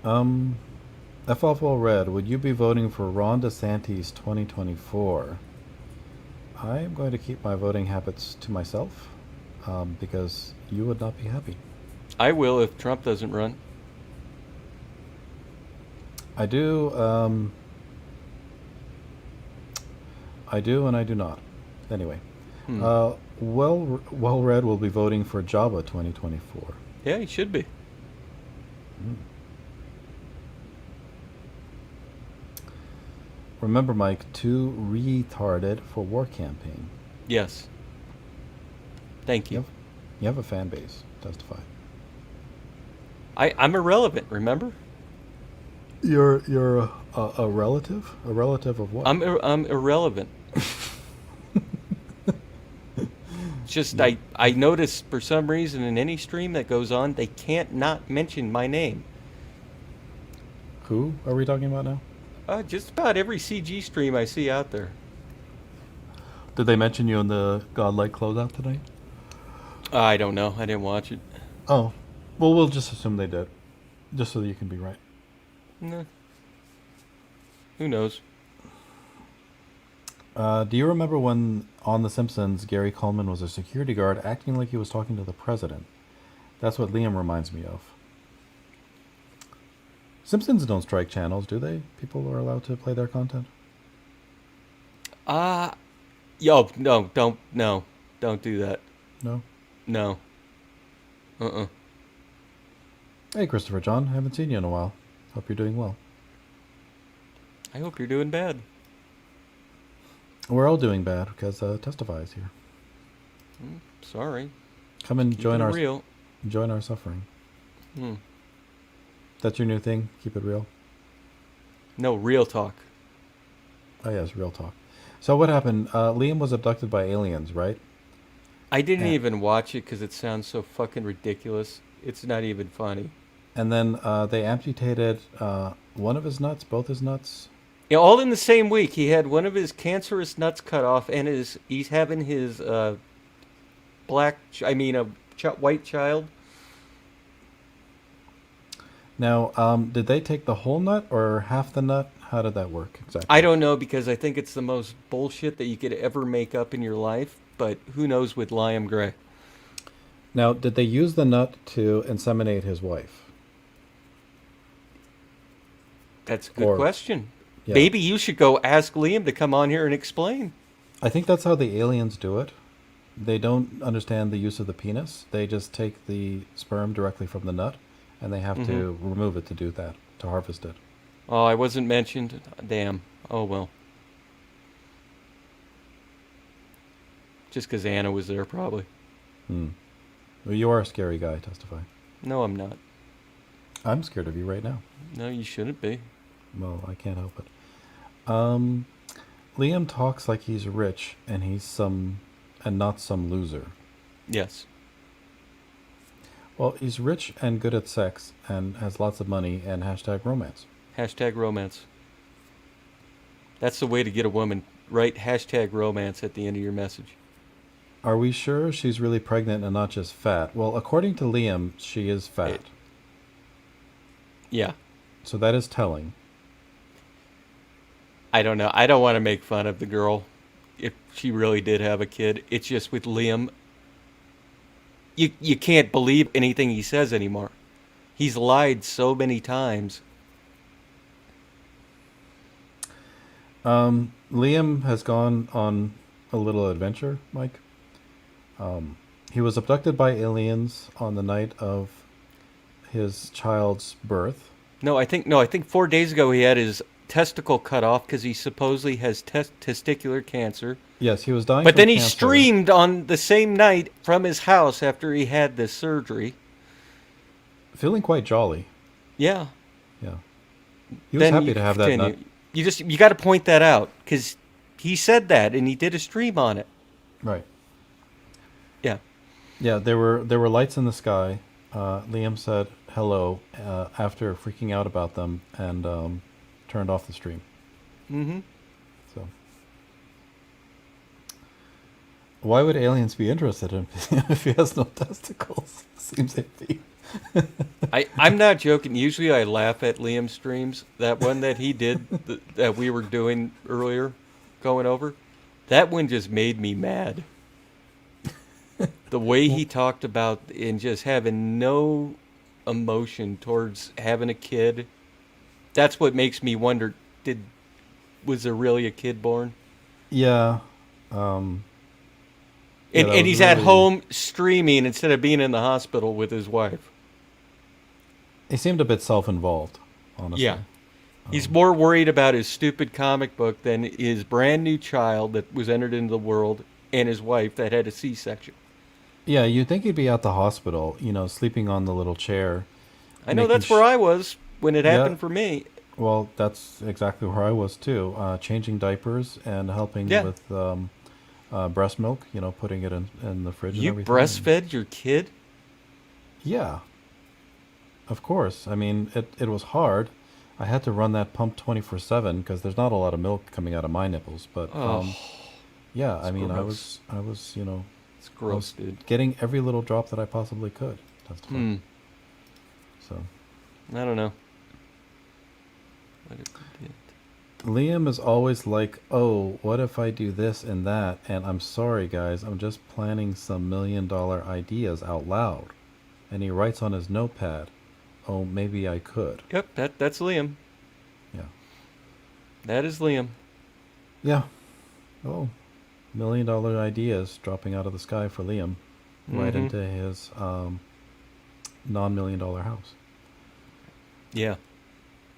FFL Red, would you be voting for Ron DeSantis 2024? I am going to keep my voting habits to myself because you would not be happy. I will if Trump doesn't run. I do and I do not. Anyway, well Red will be voting for Java 2024. Yeah, he should be. Remember, Mike, too retarded for war campaign. Yes. Thank you. You have a fan base. Testify. I'm irrelevant, remember? You're a relative? A relative of what? I'm irrelevant. Just I notice for some reason in any stream that goes on, they can't not mention my name. Who are we talking about now? Just about every CG stream I see out there. Did they mention you in the Godlike closeout tonight? I don't know. I didn't watch it. Oh. Well, we'll just assume they did. Just so that you can be right. No. Who knows? Do you remember when on The Simpsons, Gary Coleman was a security guard acting like he was talking to the president? That's what Liam reminds me of. Simpsons don't strike channels, do they? People are allowed to play their content? Yo, no, don't do that. No? No. Hey, Christopher John. Haven't seen you in a while. Hope you're doing well. I hope you're doing bad. We're all doing bad because Testify is here. Sorry. Come and join our real. Join our suffering. That's your new thing? Keep it real? No, real talk. Oh, yes, real talk. So what happened? Liam was abducted by aliens, right? I didn't even watch it because it sounds so fucking ridiculous. It's not even funny. And then they amputated one of his nuts, both his nuts. Yeah, all in the same week. He had one of his cancerous nuts cut off, and he's having his white child. Now, did they take the whole nut or half the nut? How did that work exactly? I don't know because I think it's the most bullshit that you could ever make up in your life. But who knows with Liam Gray? Now, did they use the nut to inseminate his wife? That's a good question. Yeah. Maybe you should go ask Liam to come on here and explain. I think that's how the aliens do it. They don't understand the use of the penis. They just take the sperm directly from the nut, and they have to remove it to do that, to harvest it. Oh, I wasn't mentioned. Damn. Oh, well. Just because Anna was there, probably. Well, you are a scary guy, Testify. No, I'm not. I'm scared of you right now. No, you shouldn't be. Well, I can't help it. Liam talks like he's rich, and he's not some loser. Yes. Well, he's rich and good at sex, and has lots of money, and #romance. #romance. That's the way to get a woman. Write #romance at the end of your message. Are we sure she's really pregnant and not just fat? Well, according to Liam, she is fat. Yeah. So that is telling. I don't know. I don't want to make fun of the girl if she really did have a kid. It's just with Liam, you can't believe anything he says anymore. He's lied so many times. Liam has gone on a little adventure, Mike. He was abducted by aliens on the night of his child's birth. No, I think 4 days ago he had his testicle cut off because he supposedly has testicular cancer. Yes, he was dying. But from then he cancer. streamed on the same night from his house after he had this surgery. Feeling quite jolly. Yeah. Yeah. He was happy to have that nut. You got to point that out because he said that and he did a stream on it. Right. Yeah. Yeah, there were lights in the sky. Liam said hello after freaking out about them and turned off the stream. Mm-hmm. So, why would aliens be interested in him if he has no testicles? Seems iffy. I'm not joking. Usually I laugh at Liam's streams. That one that he did that we were doing earlier, going over, that one just made me mad. The way he talked about and just having no emotion towards having a kid, that's what makes me wonder, was there really a kid born? Yeah. And he's at home streaming instead of being in the hospital with his wife. He seemed a bit self-involved, honestly. Yeah. He's more worried about his stupid comic book than his brand new child that was entered into the world and his wife that had a C-section. Yeah, you'd think he'd be at the hospital, sleeping on the little chair. I know that's where I was when it happened for me. Well, that's exactly where I was too. Changing diapers and helping with breast milk, putting it in the fridge and You everything. breastfed your kid? Yeah. Of course. I mean, it was hard. I had to run that pump 24/7 because there's not a lot of milk coming out of my nipples. But yeah, I mean, gross. I was, It's gross, dude. getting every little drop that I possibly could. That's fun. So. I don't know. Liam is always like, oh, what if I do this and that? And I'm sorry, guys, I'm just planning some $1 million ideas out loud. And he writes on his notepad, oh, maybe I could. Yep, that's Liam. Yeah. That is Liam. Yeah. Oh, $1 million ideas dropping out of the sky for Liam. Right into his non-$1 million house. Yeah.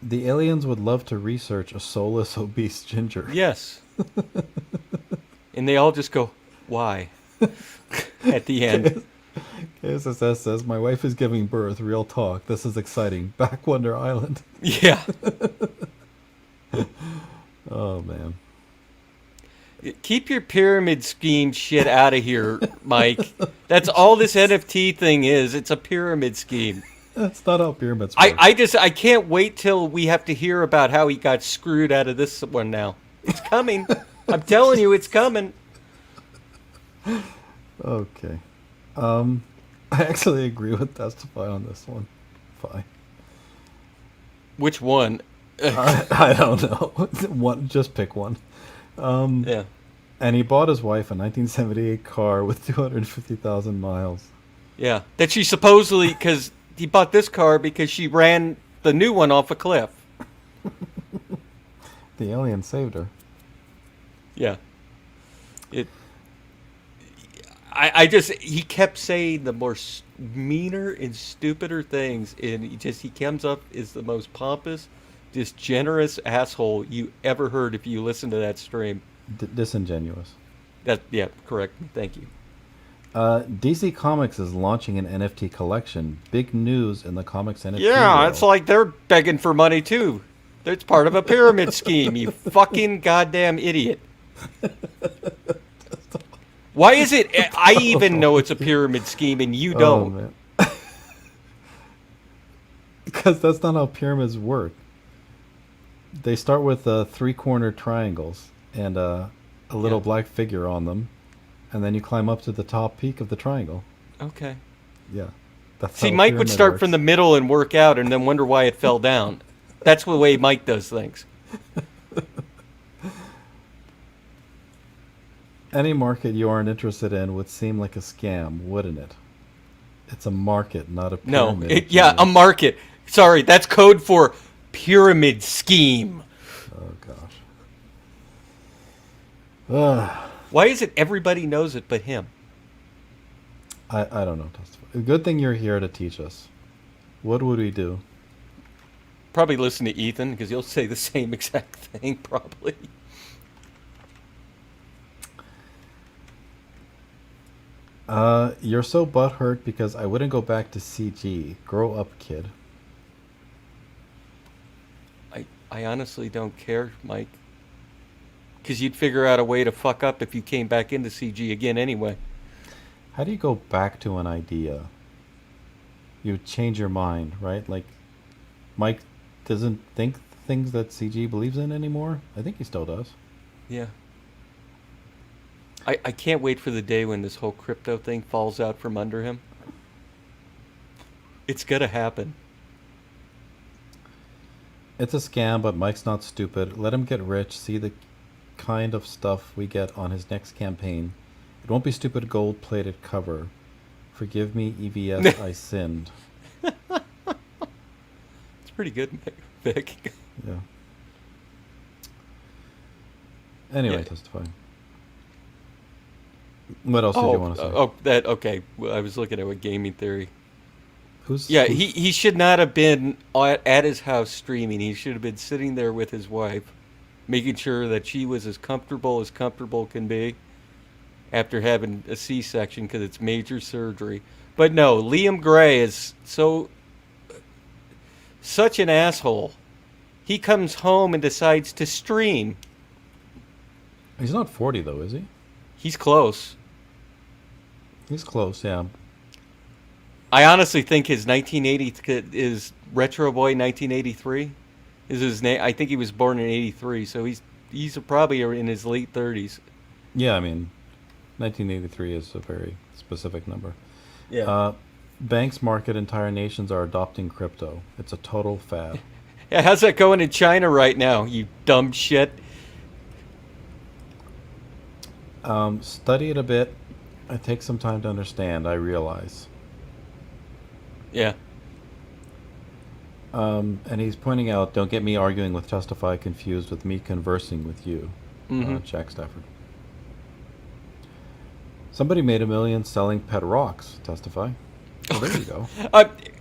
The aliens would love to research a soulless, obese ginger. Yes. And they all just go, why? At the end. KSSS says, my wife is giving birth. Real talk. This is exciting. Back Wonder Island. Yeah. Oh, man. Keep your pyramid scheme shit out of here, Mike. That's all this NFT thing is. It's a pyramid scheme. That's not how pyramids work. I can't wait till we have to hear about how he got screwed out of this one now. It's coming. I'm telling you, it's coming. Okay. I actually agree with Testify on this one. Fine. Which one? I don't know. One, just pick one. Yeah. And he bought his wife a 1978 car with 250,000 miles. Yeah. That she supposedly, because he bought this car because she ran the new one off a cliff. The alien saved her. Yeah. He kept saying the more meaner and stupider things, and he comes up as the most pompous, just generous asshole you ever heard if you listen to that stream. Disingenuous. Yeah, correct. Thank you. DC Comics is launching an NFT collection. Big news in the comics NFT Yeah, world. it's like they're begging for money too. It's part of a pyramid scheme, you fucking goddamn idiot. Why is it I even know it's a pyramid scheme and you don't? Man. Because that's not how pyramids work. They start with 3-cornered triangles and a little black figure on them, and then you climb up to the top peak of the triangle. Okay. Yeah. That's See, how a Mike would pyramid start works. from the middle and work out, and then wonder why it fell down. That's the way Mike does things. Any market you aren't interested in would seem like a scam, wouldn't it? It's a market, not a No, pyramid. yeah, a market. Sorry, that's code for pyramid scheme. Oh gosh. Ugh. Why is it everybody knows it but him? I don't know. Good thing you're here to teach us. What would we do? Probably listen to Ethan, because he'll say the same exact thing, probably. You're so butthurt because I wouldn't go back to CG. Grow up, kid. I honestly don't care, Mike. Because you'd figure out a way to fuck up if you came back into CG again anyway. How do you go back to an idea? You change your mind, right? Like, Mike doesn't think things that CG believes in anymore? I think he still does. Yeah. I can't wait for the day when this whole crypto thing falls out from under him. It's gonna happen. It's a scam, but Mike's not stupid. Let him get rich, see the kind of stuff we get on his next campaign. It won't be stupid gold-plated cover. Forgive me, EVS, I sinned. It's pretty good, Vic. Yeah. Anyway, Yeah. testify. What else did you want to say? Okay. Well, I was looking at a gaming theory. Who's He should not have been at his house streaming. He should have been sitting there with his wife, making sure that she was as comfortable can be after having a C-section because it's major surgery. But no, Liam Gray is such an asshole. He comes home and decides to stream. He's not 40 though, is he? He's close. He's close, yeah. I honestly think his 1980 is Retro Boy 1983 is his name. I think he was born in 83, so he's probably in his late 30s. Yeah, I mean, 1983 is a very specific number. Yeah. Banks, market, entire nations are adopting crypto. It's a total fad. Yeah, how's that going in China right now, you dumb shit? Study it a bit. It takes some time to understand, I realize. Yeah. And he's pointing out, don't get me arguing with Testify confused with me conversing with you, Jack Stafford. Somebody made $1 million selling pet rocks, Testify. Well, there you go.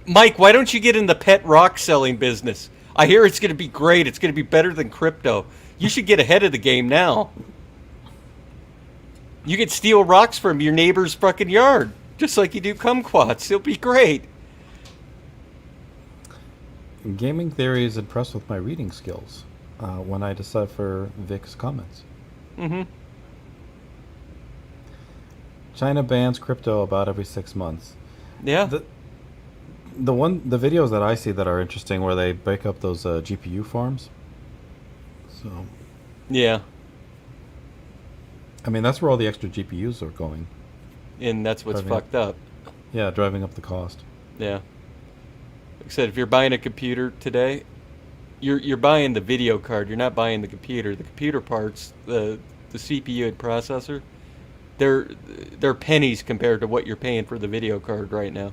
Mike, why don't you get in the pet rock selling business? I hear it's going to be great. It's going to be better than crypto. You should get ahead of the game now. You could steal rocks from your neighbor's fucking yard, just like you do kumquats. It'll be great. Gaming Theory is impressed with my reading skills when I decipher Vic's comments. Mm-hmm. China bans crypto about every 6 months. Yeah. The videos that I see that are interesting where they break up those GPU farms. So. Yeah. I mean, that's where all the extra GPUs are going. And that's what's fucked up. Yeah, driving up the cost. Yeah. Like I said, if you're buying a computer today, you're buying the video card. You're not buying the computer. The computer parts, the CPU and processor, they're pennies compared to what you're paying for the video card right now.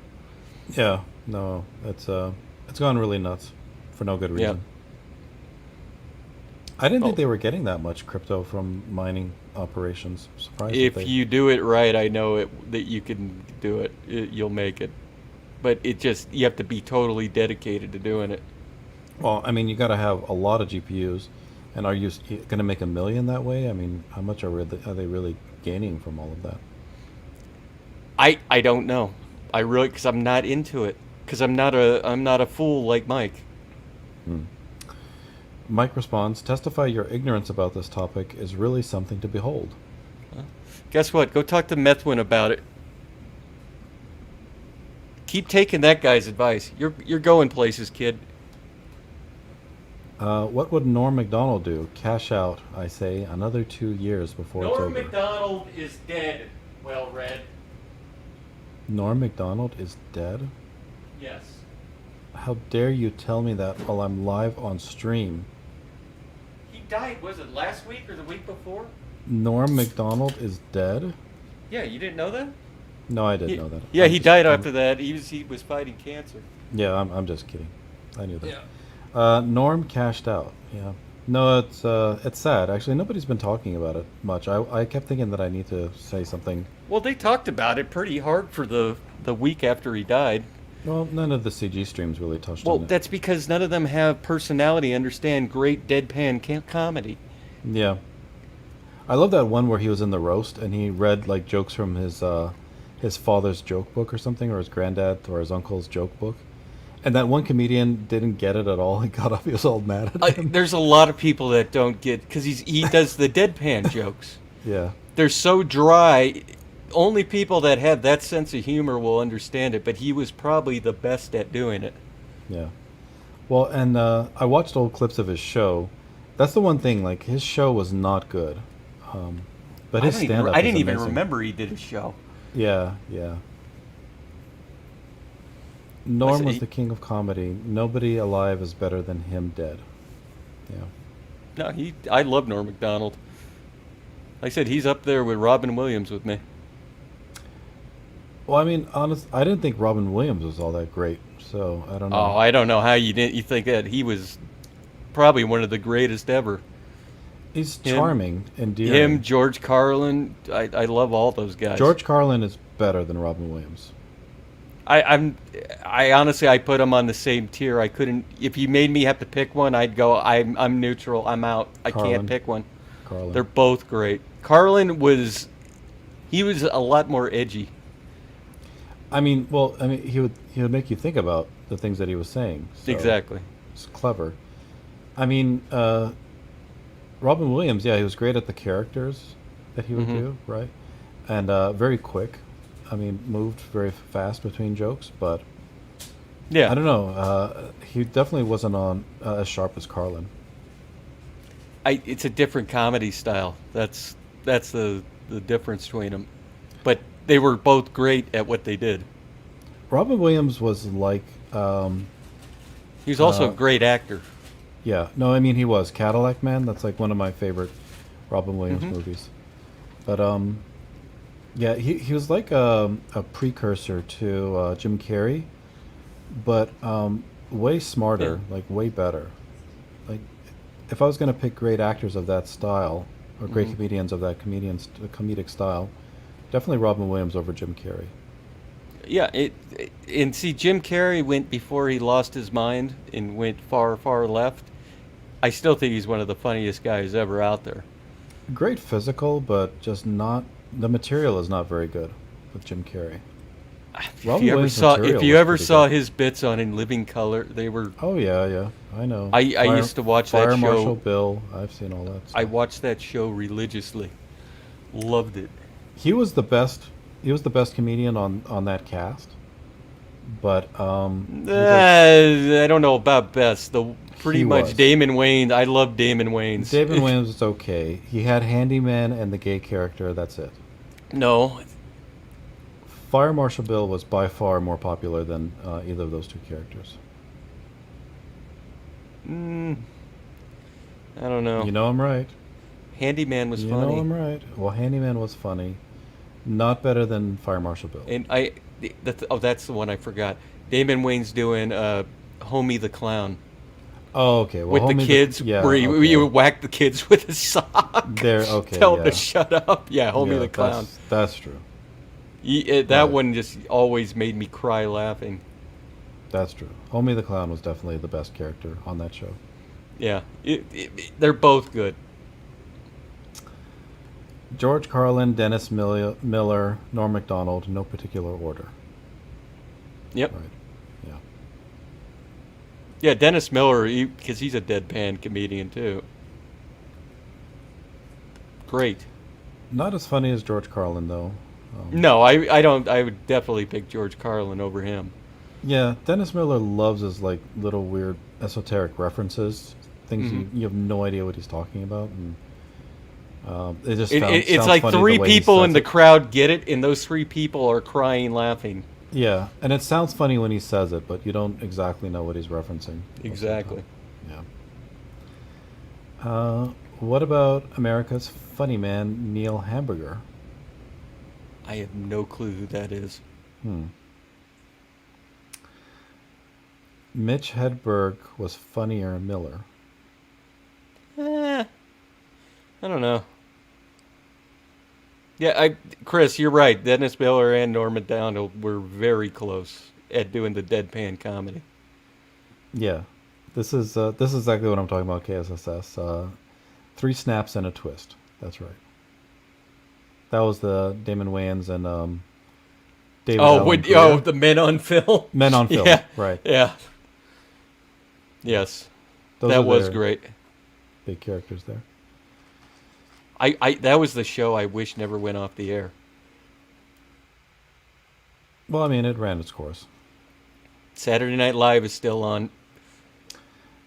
Yeah. No, it's gone really nuts for no good reason. Yeah. I didn't think they were getting that much crypto from mining operations. I'm surprised. If you do it right, I know that you can do it. You'll make it. But you have to be totally dedicated to doing it. Well, I mean, you got to have a lot of GPUs. And are you going to make $1 million that way? I mean, how much are they really gaining from all of that? I don't know. I really, because I'm not into it. Because I'm not a fool like Mike. Mike responds, testify your ignorance about this topic is really something to behold. Guess what? Go talk to Methwin about it. Keep taking that guy's advice. You're going places, kid. What would Norm Macdonald do? Cash out, I say, another 2 years before it's over. Macdonald is dead. Well read. Norm Macdonald is dead? Yes. How dare you tell me that while I'm live on stream? He died, was it last week or the week before? Norm Macdonald is dead? Yeah, you didn't know that? No, I didn't know that. Yeah, I'm he just- died I'm- after that. He was fighting cancer. Yeah, I'm just kidding. I knew that. Norm cashed out. Yeah. No, it's sad. Actually, nobody's been talking about it much. I kept thinking that I need to say something. Well, they talked about it pretty hard for the week after he died. Well, none of the CG streams really touched Well, on it. that's because none of them have personality, understand great deadpan comedy. Yeah. I love that one where he was in the roast and he read like jokes from his father's joke book or something, or his granddad or his uncle's joke book. And that one comedian didn't get it at all. He got up, he was all mad at him. There's a lot of people that don't get, because he does the deadpan jokes. Yeah. They're so dry. Only people that have that sense of humor will understand it, but he was probably the best at doing it. Yeah. Well, and I watched old clips of his show. That's the one thing, like, his show was not good. But his stand-up I is didn't even amazing. remember he did a show. Yeah, yeah. Norm Listen, was the king of comedy. Nobody alive is better than him dead. Yeah. No, I love Norm Macdonald. Like I said, he's up there with Robin Williams with me. Well, I mean, I didn't think Robin Williams was all that great, so I don't know. Oh, I don't know how you think that. He was probably one of the greatest ever. He's charming, endearing. Him, George Carlin, I love all those guys. George Carlin is better than Robin Williams. I honestly, I put them on the same tier. I couldn't. If you made me have to pick one, I'd go. I'm neutral. I'm out. I Carlin. can't pick one. Carlin. They're both great. Carlin was a lot more edgy. I mean, he would make you think about the things that he was saying. So Exactly. It's clever. I mean, Robin Williams, yeah, he was great at the characters that he would do, right? And very quick. I mean, moved very fast between jokes, but Yeah. I don't know. He definitely wasn't on as sharp as Carlin. It's a different comedy style. That's the difference between them. But they were both great at what they did. Robin Williams was like... He was also a great actor. Yeah. No, I mean, he was. Cadillac Man, that's like one of my favorite Robin Williams movies. But, yeah, he was like a precursor to Jim Carrey, but way smarter, like way better. Like, if I was going to pick great actors of that style, or great comedians of that comedic style, definitely Robin Williams over Jim Carrey. Yeah, and see, Jim Carrey went before he lost his mind and went far, far left. I still think he's one of the funniest guys ever out there. Great physical, but just not... The material is not very good with Jim Carrey. If you ever saw his bits on In Living Color, they were... Oh, yeah, I know. I used to watch that Fire show. Marshal Bill, I've seen all that stuff. I watched that show religiously. Loved it. He was the best comedian on that cast. But I don't know about best. Pretty He much was. Damon Wayans. I love Damon Wayans. David Williams is okay. He had Handyman and the gay character, that's it. No. Fire Marshal Bill was by far more popular than either of those two characters. I don't know. You know I'm right. Handyman was You funny. know I'm right. Well, Handyman was funny. Not better than Fire Marshal Bill. And that's the one I forgot. Damon Wayans doing Homie the Clown. Oh, okay. Well, With Homie the kids, where you would whack the kids with a sock. There, okay, Tell them yeah. to shut up. Yeah, Homie the Clown. That's true. That one just always made me cry laughing. That's true. Homie the Clown was definitely the best character on that show. Yeah, they're both good. George Carlin, Dennis Miller, Norm Macdonald, no particular order. Yep. Right. Yeah. Yeah, Dennis Miller, because he's a deadpan comedian too. Great. Not as funny as George Carlin, though. No, I don't. I would definitely pick George Carlin over him. Yeah, Dennis Miller loves his like little weird esoteric references things Mm-hmm. you have no idea what he's talking about, and it just It's sounds like funny the three way he people says in the it. crowd get it, and those three people are crying, laughing. Yeah, and it sounds funny when he says it, but you don't exactly know what he's referencing. most of the Exactly. time. Yeah. What about America's funny man, Neil Hamburger? I have no clue who that is. Mitch Hedberg was funnier Miller. I don't know. Yeah, Chris, you're right. Dennis Miller and Norm Macdonald were very close at doing the deadpan comedy. Yeah, this is exactly what I'm talking about. KSSS, 3 snaps and a twist. That's right. That was the Damon Wayans and David. Allen Greer. The Men on Film. Men on Film, Yeah, right? yeah. Yes, Those that are was their great. Big characters there. That was the show I wish never went off the air. Well, I mean, it ran its course. Saturday Night Live is still on.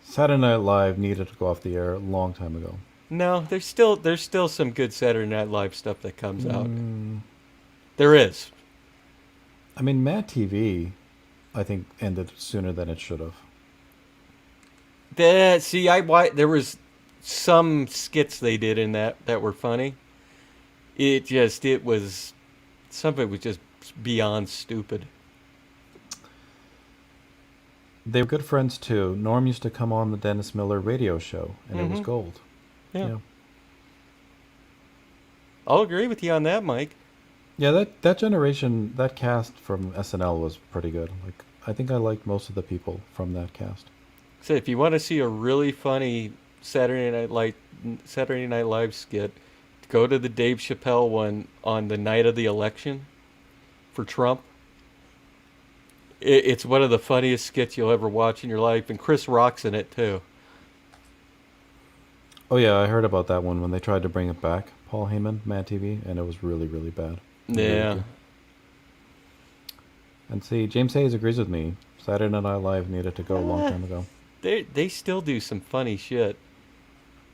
Saturday Night Live needed to go off the air a long time ago. No, there's still some good Saturday Night Live stuff that comes out. There is. I mean, Mad TV, I think, ended sooner than it should have. There was some skits they did in that were funny. It was something was just beyond stupid. They were good friends too. Norm used to come on the Dennis Miller radio show, and it was gold. Yeah. I'll agree with you on that, Mike. Yeah, that generation, that cast from SNL was pretty good. Like, I think I liked most of the people from that cast. So if you want to see a really funny Saturday Night Live skit, go to the Dave Chappelle one on the night of the election for Trump. It's one of the funniest skits you'll ever watch in your life, and Chris Rock's in it too. Oh yeah, I heard about that one when they tried to bring it back, Paul Heyman, Mad TV, and it was really, really bad. Yeah. And see, James Hayes agrees with me. Saturday Night Live needed to go a long time ago. They still do some funny shit.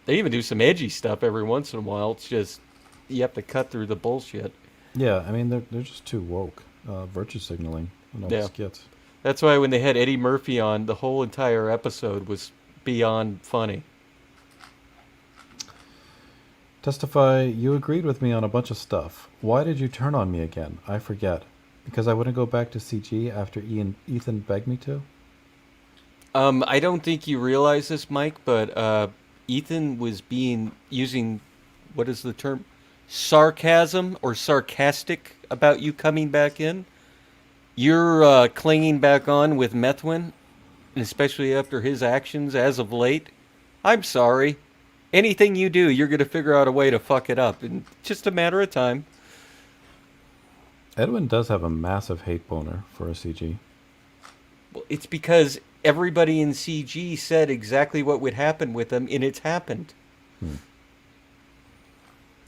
They even do some edgy stuff every once in a while. It's just you have to cut through the bullshit. Yeah, I mean they're just too woke, virtue signaling in all the skits. That's why when they had Eddie Murphy on, the whole entire episode was beyond funny. Testify, you agreed with me on a bunch of stuff. Why did you turn on me again? I forget. Because I wouldn't go back to CG after Ethan begged me to? I don't think you realize this, Mike, but Ethan was using, what is the term? Sarcasm or sarcastic about you coming back in. You're clinging back on with Methwin, especially after his actions as of late. I'm sorry. Anything you do, you're going to figure out a way to fuck it up. In just a matter of time. Edwin does have a massive hate boner for a CG. Well, it's because everybody in CG said exactly what would happen with him, and it's happened.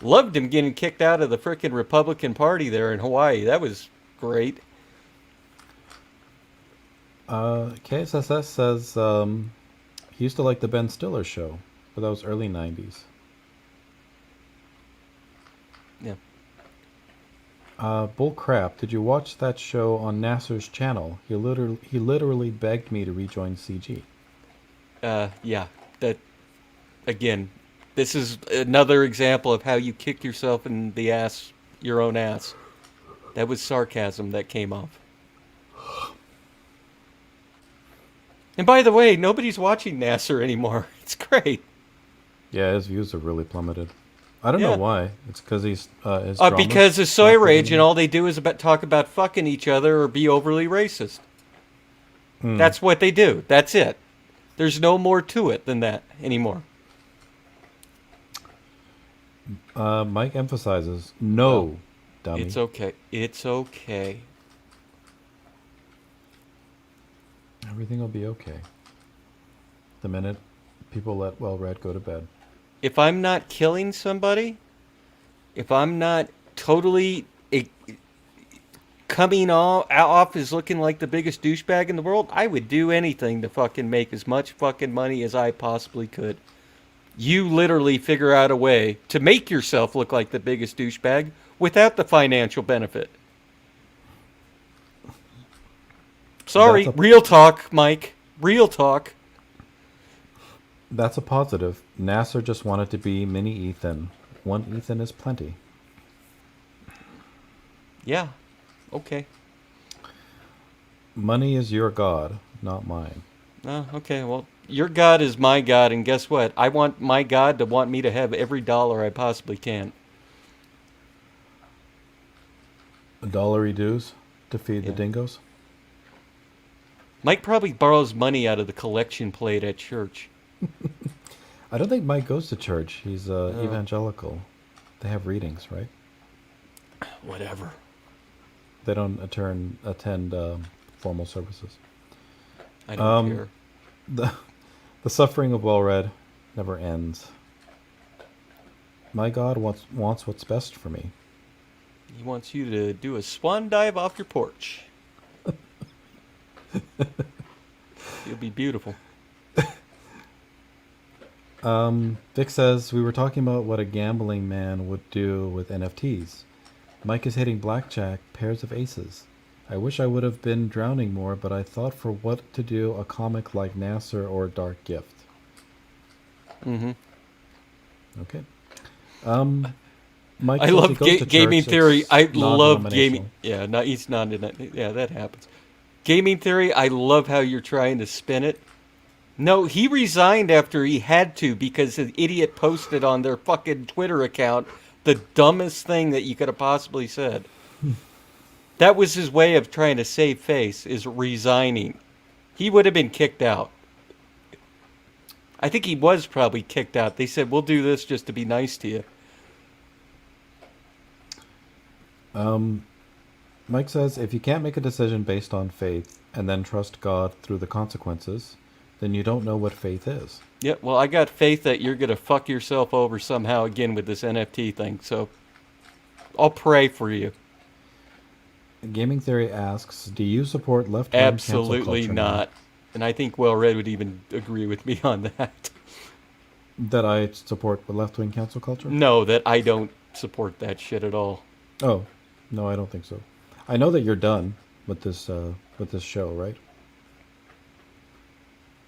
Loved him getting kicked out of the frickin' Republican Party there in Hawaii. That was great. KSSS says he used to like the Ben Stiller show, but that was early 90s. Yeah. Bull crap, did you watch that show on Nasser's channel? He literally begged me to rejoin CG. Yeah. That, again, this is another example of how you kick yourself in the ass, your own ass. That was sarcasm that came off. And by the way, nobody's watching Nasser anymore. It's great. Yeah, his views have really plummeted. I don't know why. It's because he's his because of Soy Rage, and all they do is talk about fucking each other or be overly racist. That's what they do. That's it. There's no more to it than that anymore. Mike emphasizes, no, dummy. It's okay. It's okay. Everything will be okay. The minute people let Well-Read go to bed. If I'm not killing somebody, if I'm not totally coming off as looking like the biggest douchebag in the world, I would do anything to fucking make as much fucking money as I possibly could. You literally figure out a way to make yourself look like the biggest douchebag without the financial benefit. Sorry, real talk, Mike. Real talk. That's a positive. Nasser just wanted to be mini Ethan. One Ethan is plenty. Yeah. Okay. Money is your god, not mine. Okay. Well, your God is my God, and guess what? I want my God to want me to have every dollar I possibly can. $1 dues to feed the dingoes? Mike probably borrows money out of the collection plate at church. I don't think Mike goes to church. He's evangelical. They have readings, right? Whatever. They don't attend formal services. I don't care. The suffering of well-read never ends. My God wants what's best for me. He wants you to do a swan dive off your porch. It'll be beautiful. Vic says, we were talking about what a gambling man would do with NFTs. Mike is hitting blackjack, pairs of aces. I wish I would have been drowning more, but I thought for what to do a comic like Nasser or Dark Gift. Mm-hmm. Okay. Mike I says love he goes to gaming church. theory. It's I love non-denominational. gaming. Yeah, no, he's not. Yeah, that happens. Gaming theory. I love how you're trying to spin it. No, he resigned after he had to because an idiot posted on their fucking Twitter account the dumbest thing that you could have possibly said. That was his way of trying to save face, is resigning. He would have been kicked out. I think he was probably kicked out. They said, we'll do this just to be nice to you. Mike says, if you can't make a decision based on faith and then trust God through the consequences, then you don't know what faith is. Yeah, well, I got faith that you're going to fuck yourself over somehow again with this NFT thing, so I'll pray for you. Gaming Theory asks, do you support left-wing cancel Absolutely culture not. And I think Well Read would even agree with me on that. That I support left-wing cancel culture? No, that I don't support that shit at all. Oh, no, I don't think so. I know that you're done with this show, right?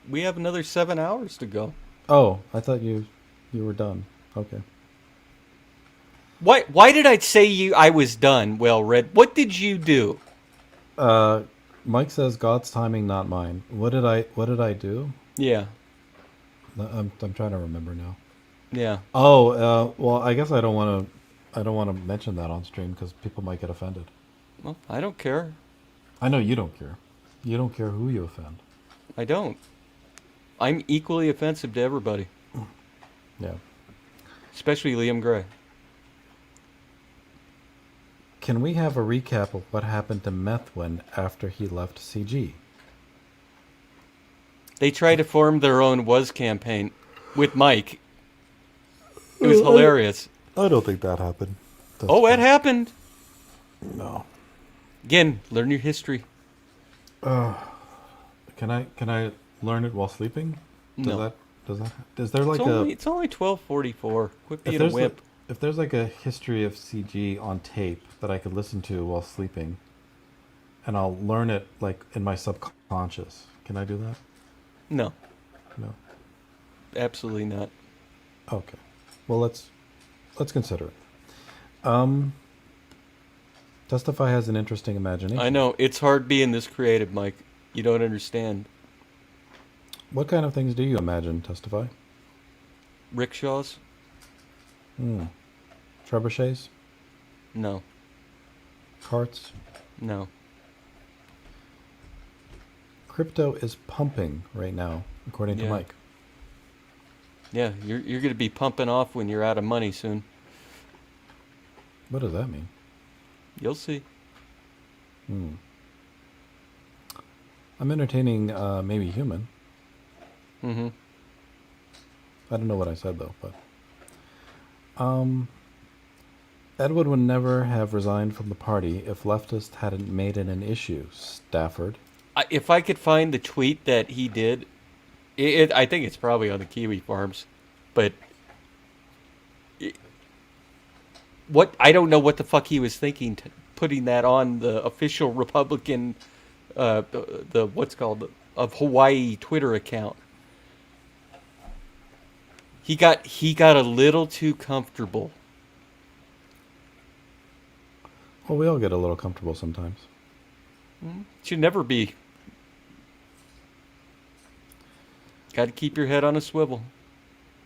We have another 7 hours to go. Oh, I thought you were done. Okay. Why did I say I was done, Well Read? What did you do? Mike says God's timing, not mine. What did I do? Yeah. I'm trying to remember now. Yeah. Oh, well, I guess I don't want to mention that on stream because people might get offended. Well, I don't care. I know you don't care. You don't care who you offend. I don't. I'm equally offensive to everybody. Yeah. Especially Liam Gray. Can we have a recap of what happened to Methwin after he left CG? They tried to form their own Was campaign with Mike. It was hilarious. I don't think that happened. It happened. No. Again, learn your history. Can I learn it while sleeping? No. Is there like it's only 12:44. Quit being a wimp. If there's like a history of CG on tape that I could listen to while sleeping, and I'll learn it like in my subconscious, can I do that? No. No. Absolutely not. Okay. Well, let's consider it. Testify has an interesting imagination. I know. It's hard being this creative, Mike. You don't understand. What kind of things do you imagine, Testify? Rickshaws? Trebuchets? No. Carts? No. Crypto is pumping right now, according to Mike. Yeah, you're going to be pumping off when you're out of money soon. What does that mean? You'll see. I'm entertaining maybe human. Mm-hmm. I don't know what I said though, but Edwin would never have resigned from the party if leftists hadn't made it an issue. Stafford. If I could find the tweet that he did, I think it's probably on the Kiwi Farms, but I don't know what the fuck he was thinking, putting that on the official Republican, the what's called of Hawaii Twitter account. He got a little too comfortable. Well, we all get a little comfortable sometimes. Should never be. Got to keep your head on a swivel.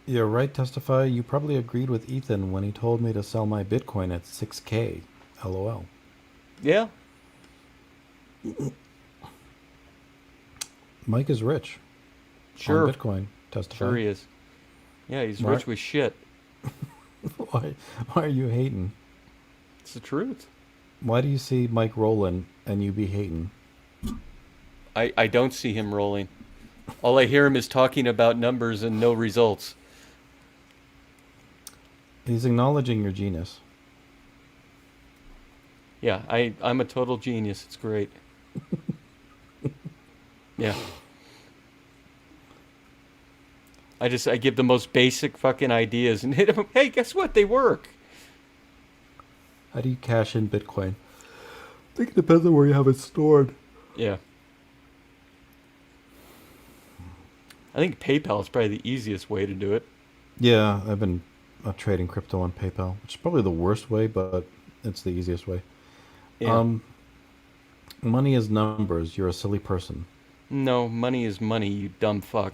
You're right, Testify. You probably agreed with Ethan when he told me to sell my Bitcoin at 6K. LOL. Yeah. Mike is rich. Sure. On Bitcoin, Testify. Sure he is. Yeah, he's Mark? rich with shit. Why are you hating? It's the truth. Why do you see Mike rolling and you be hating? I don't see him rolling. All I hear him is talking about numbers and no results. He's acknowledging your genius. Yeah, I'm a total genius. It's great. Yeah. I give the most basic fucking ideas and hit them. Hey, guess what? They work. How do you cash in Bitcoin? I think it depends on where you have it stored. Yeah. I think PayPal is probably the easiest way to do it. Yeah, I've been trading crypto on PayPal, which is probably the worst way, but it's the easiest way. Yeah. Money is numbers. You're a silly person. No, money is money, you dumb fuck.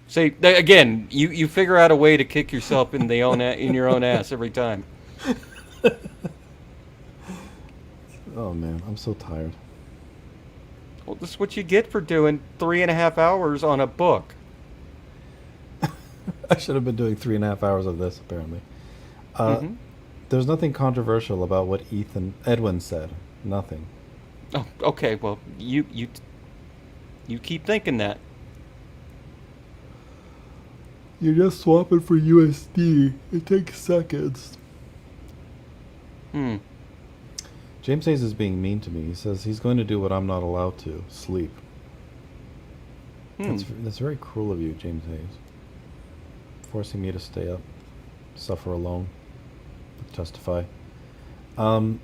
Say again, you figure out a way to kick yourself in your own ass every time. Oh man, I'm so tired. Well, this is what you get for doing 3.5 hours on a book. I should have been doing 3.5 hours of this, apparently. There's nothing controversial about what Edwin said. Nothing. Oh, okay. Well, you keep thinking that. You're just swapping for USD. It takes seconds. James Hayes is being mean to me. He says he's going to do what I'm not allowed to, sleep. That's very cruel of you, James Hayes. Forcing me to stay up, suffer alone, testify.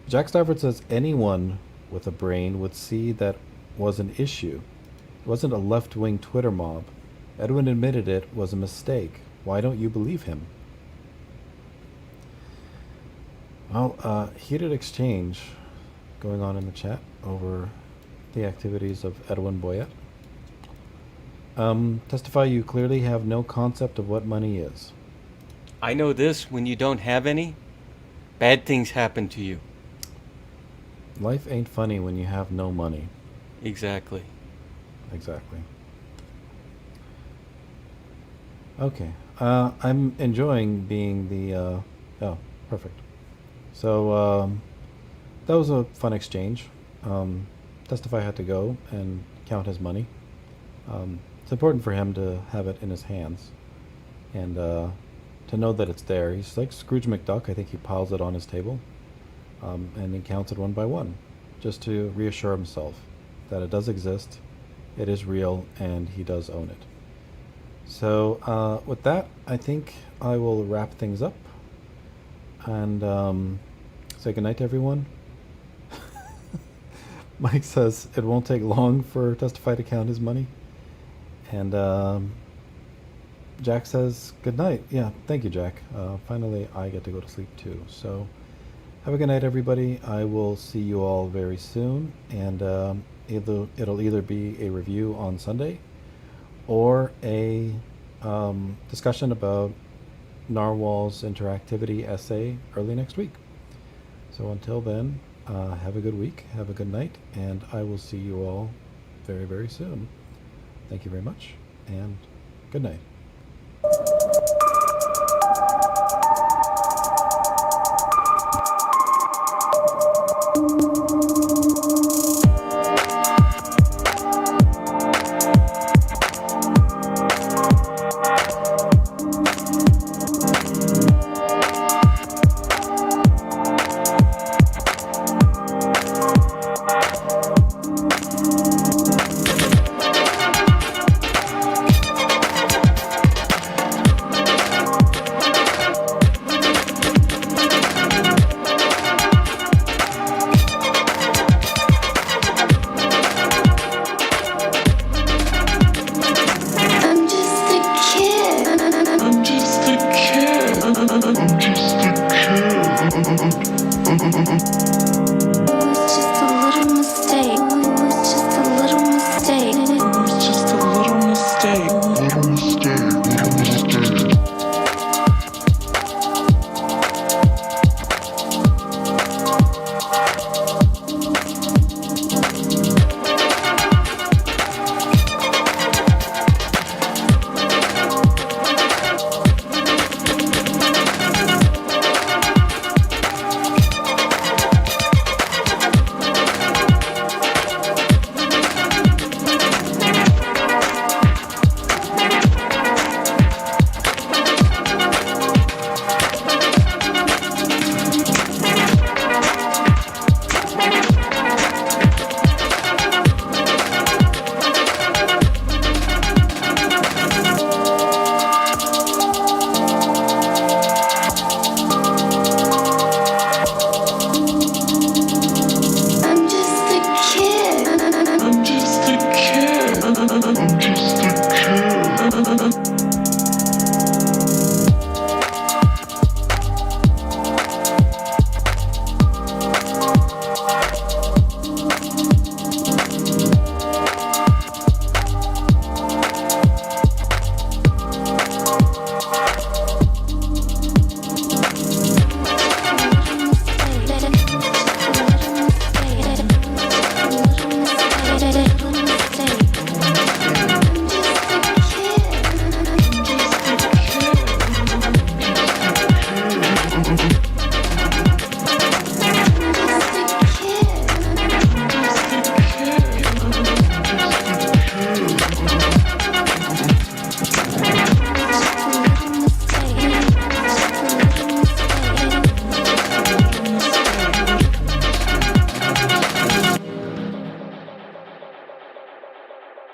Jack Stafford says anyone with a brain would see that was an issue. It wasn't a left-wing Twitter mob. Edwin admitted it was a mistake. Why don't you believe him? Well, heated exchange going on in the chat over the activities of Edwin Boyette. Testify, you clearly have no concept of what money is. I know this, when you don't have any, bad things happen to you. Life ain't funny when you have no money. Exactly. Exactly. Okay. I'm enjoying being the... oh, perfect. So, that was a fun exchange. Testify had to go and count his money. It's important for him to have it in his hands. And to know that it's there. He's like Scrooge McDuck. I think he piles it on his table. And he counts it one by one. Just to reassure himself that it does exist, it is real, and he does own it. So with that, I think I will wrap things up. And say goodnight to everyone. Mike says it won't take long for Testify to count his money. And Jack says good night. Yeah, thank you, Jack. Finally, I get to go to sleep too. So have a good night, everybody. I will see you all very soon. And it'll either be a review on Sunday or a discussion about Narwhal's interactivity essay early next week. So until then, have a good week, have a good night, and I will see you all very, very soon. Thank you very much, and good night. Bye.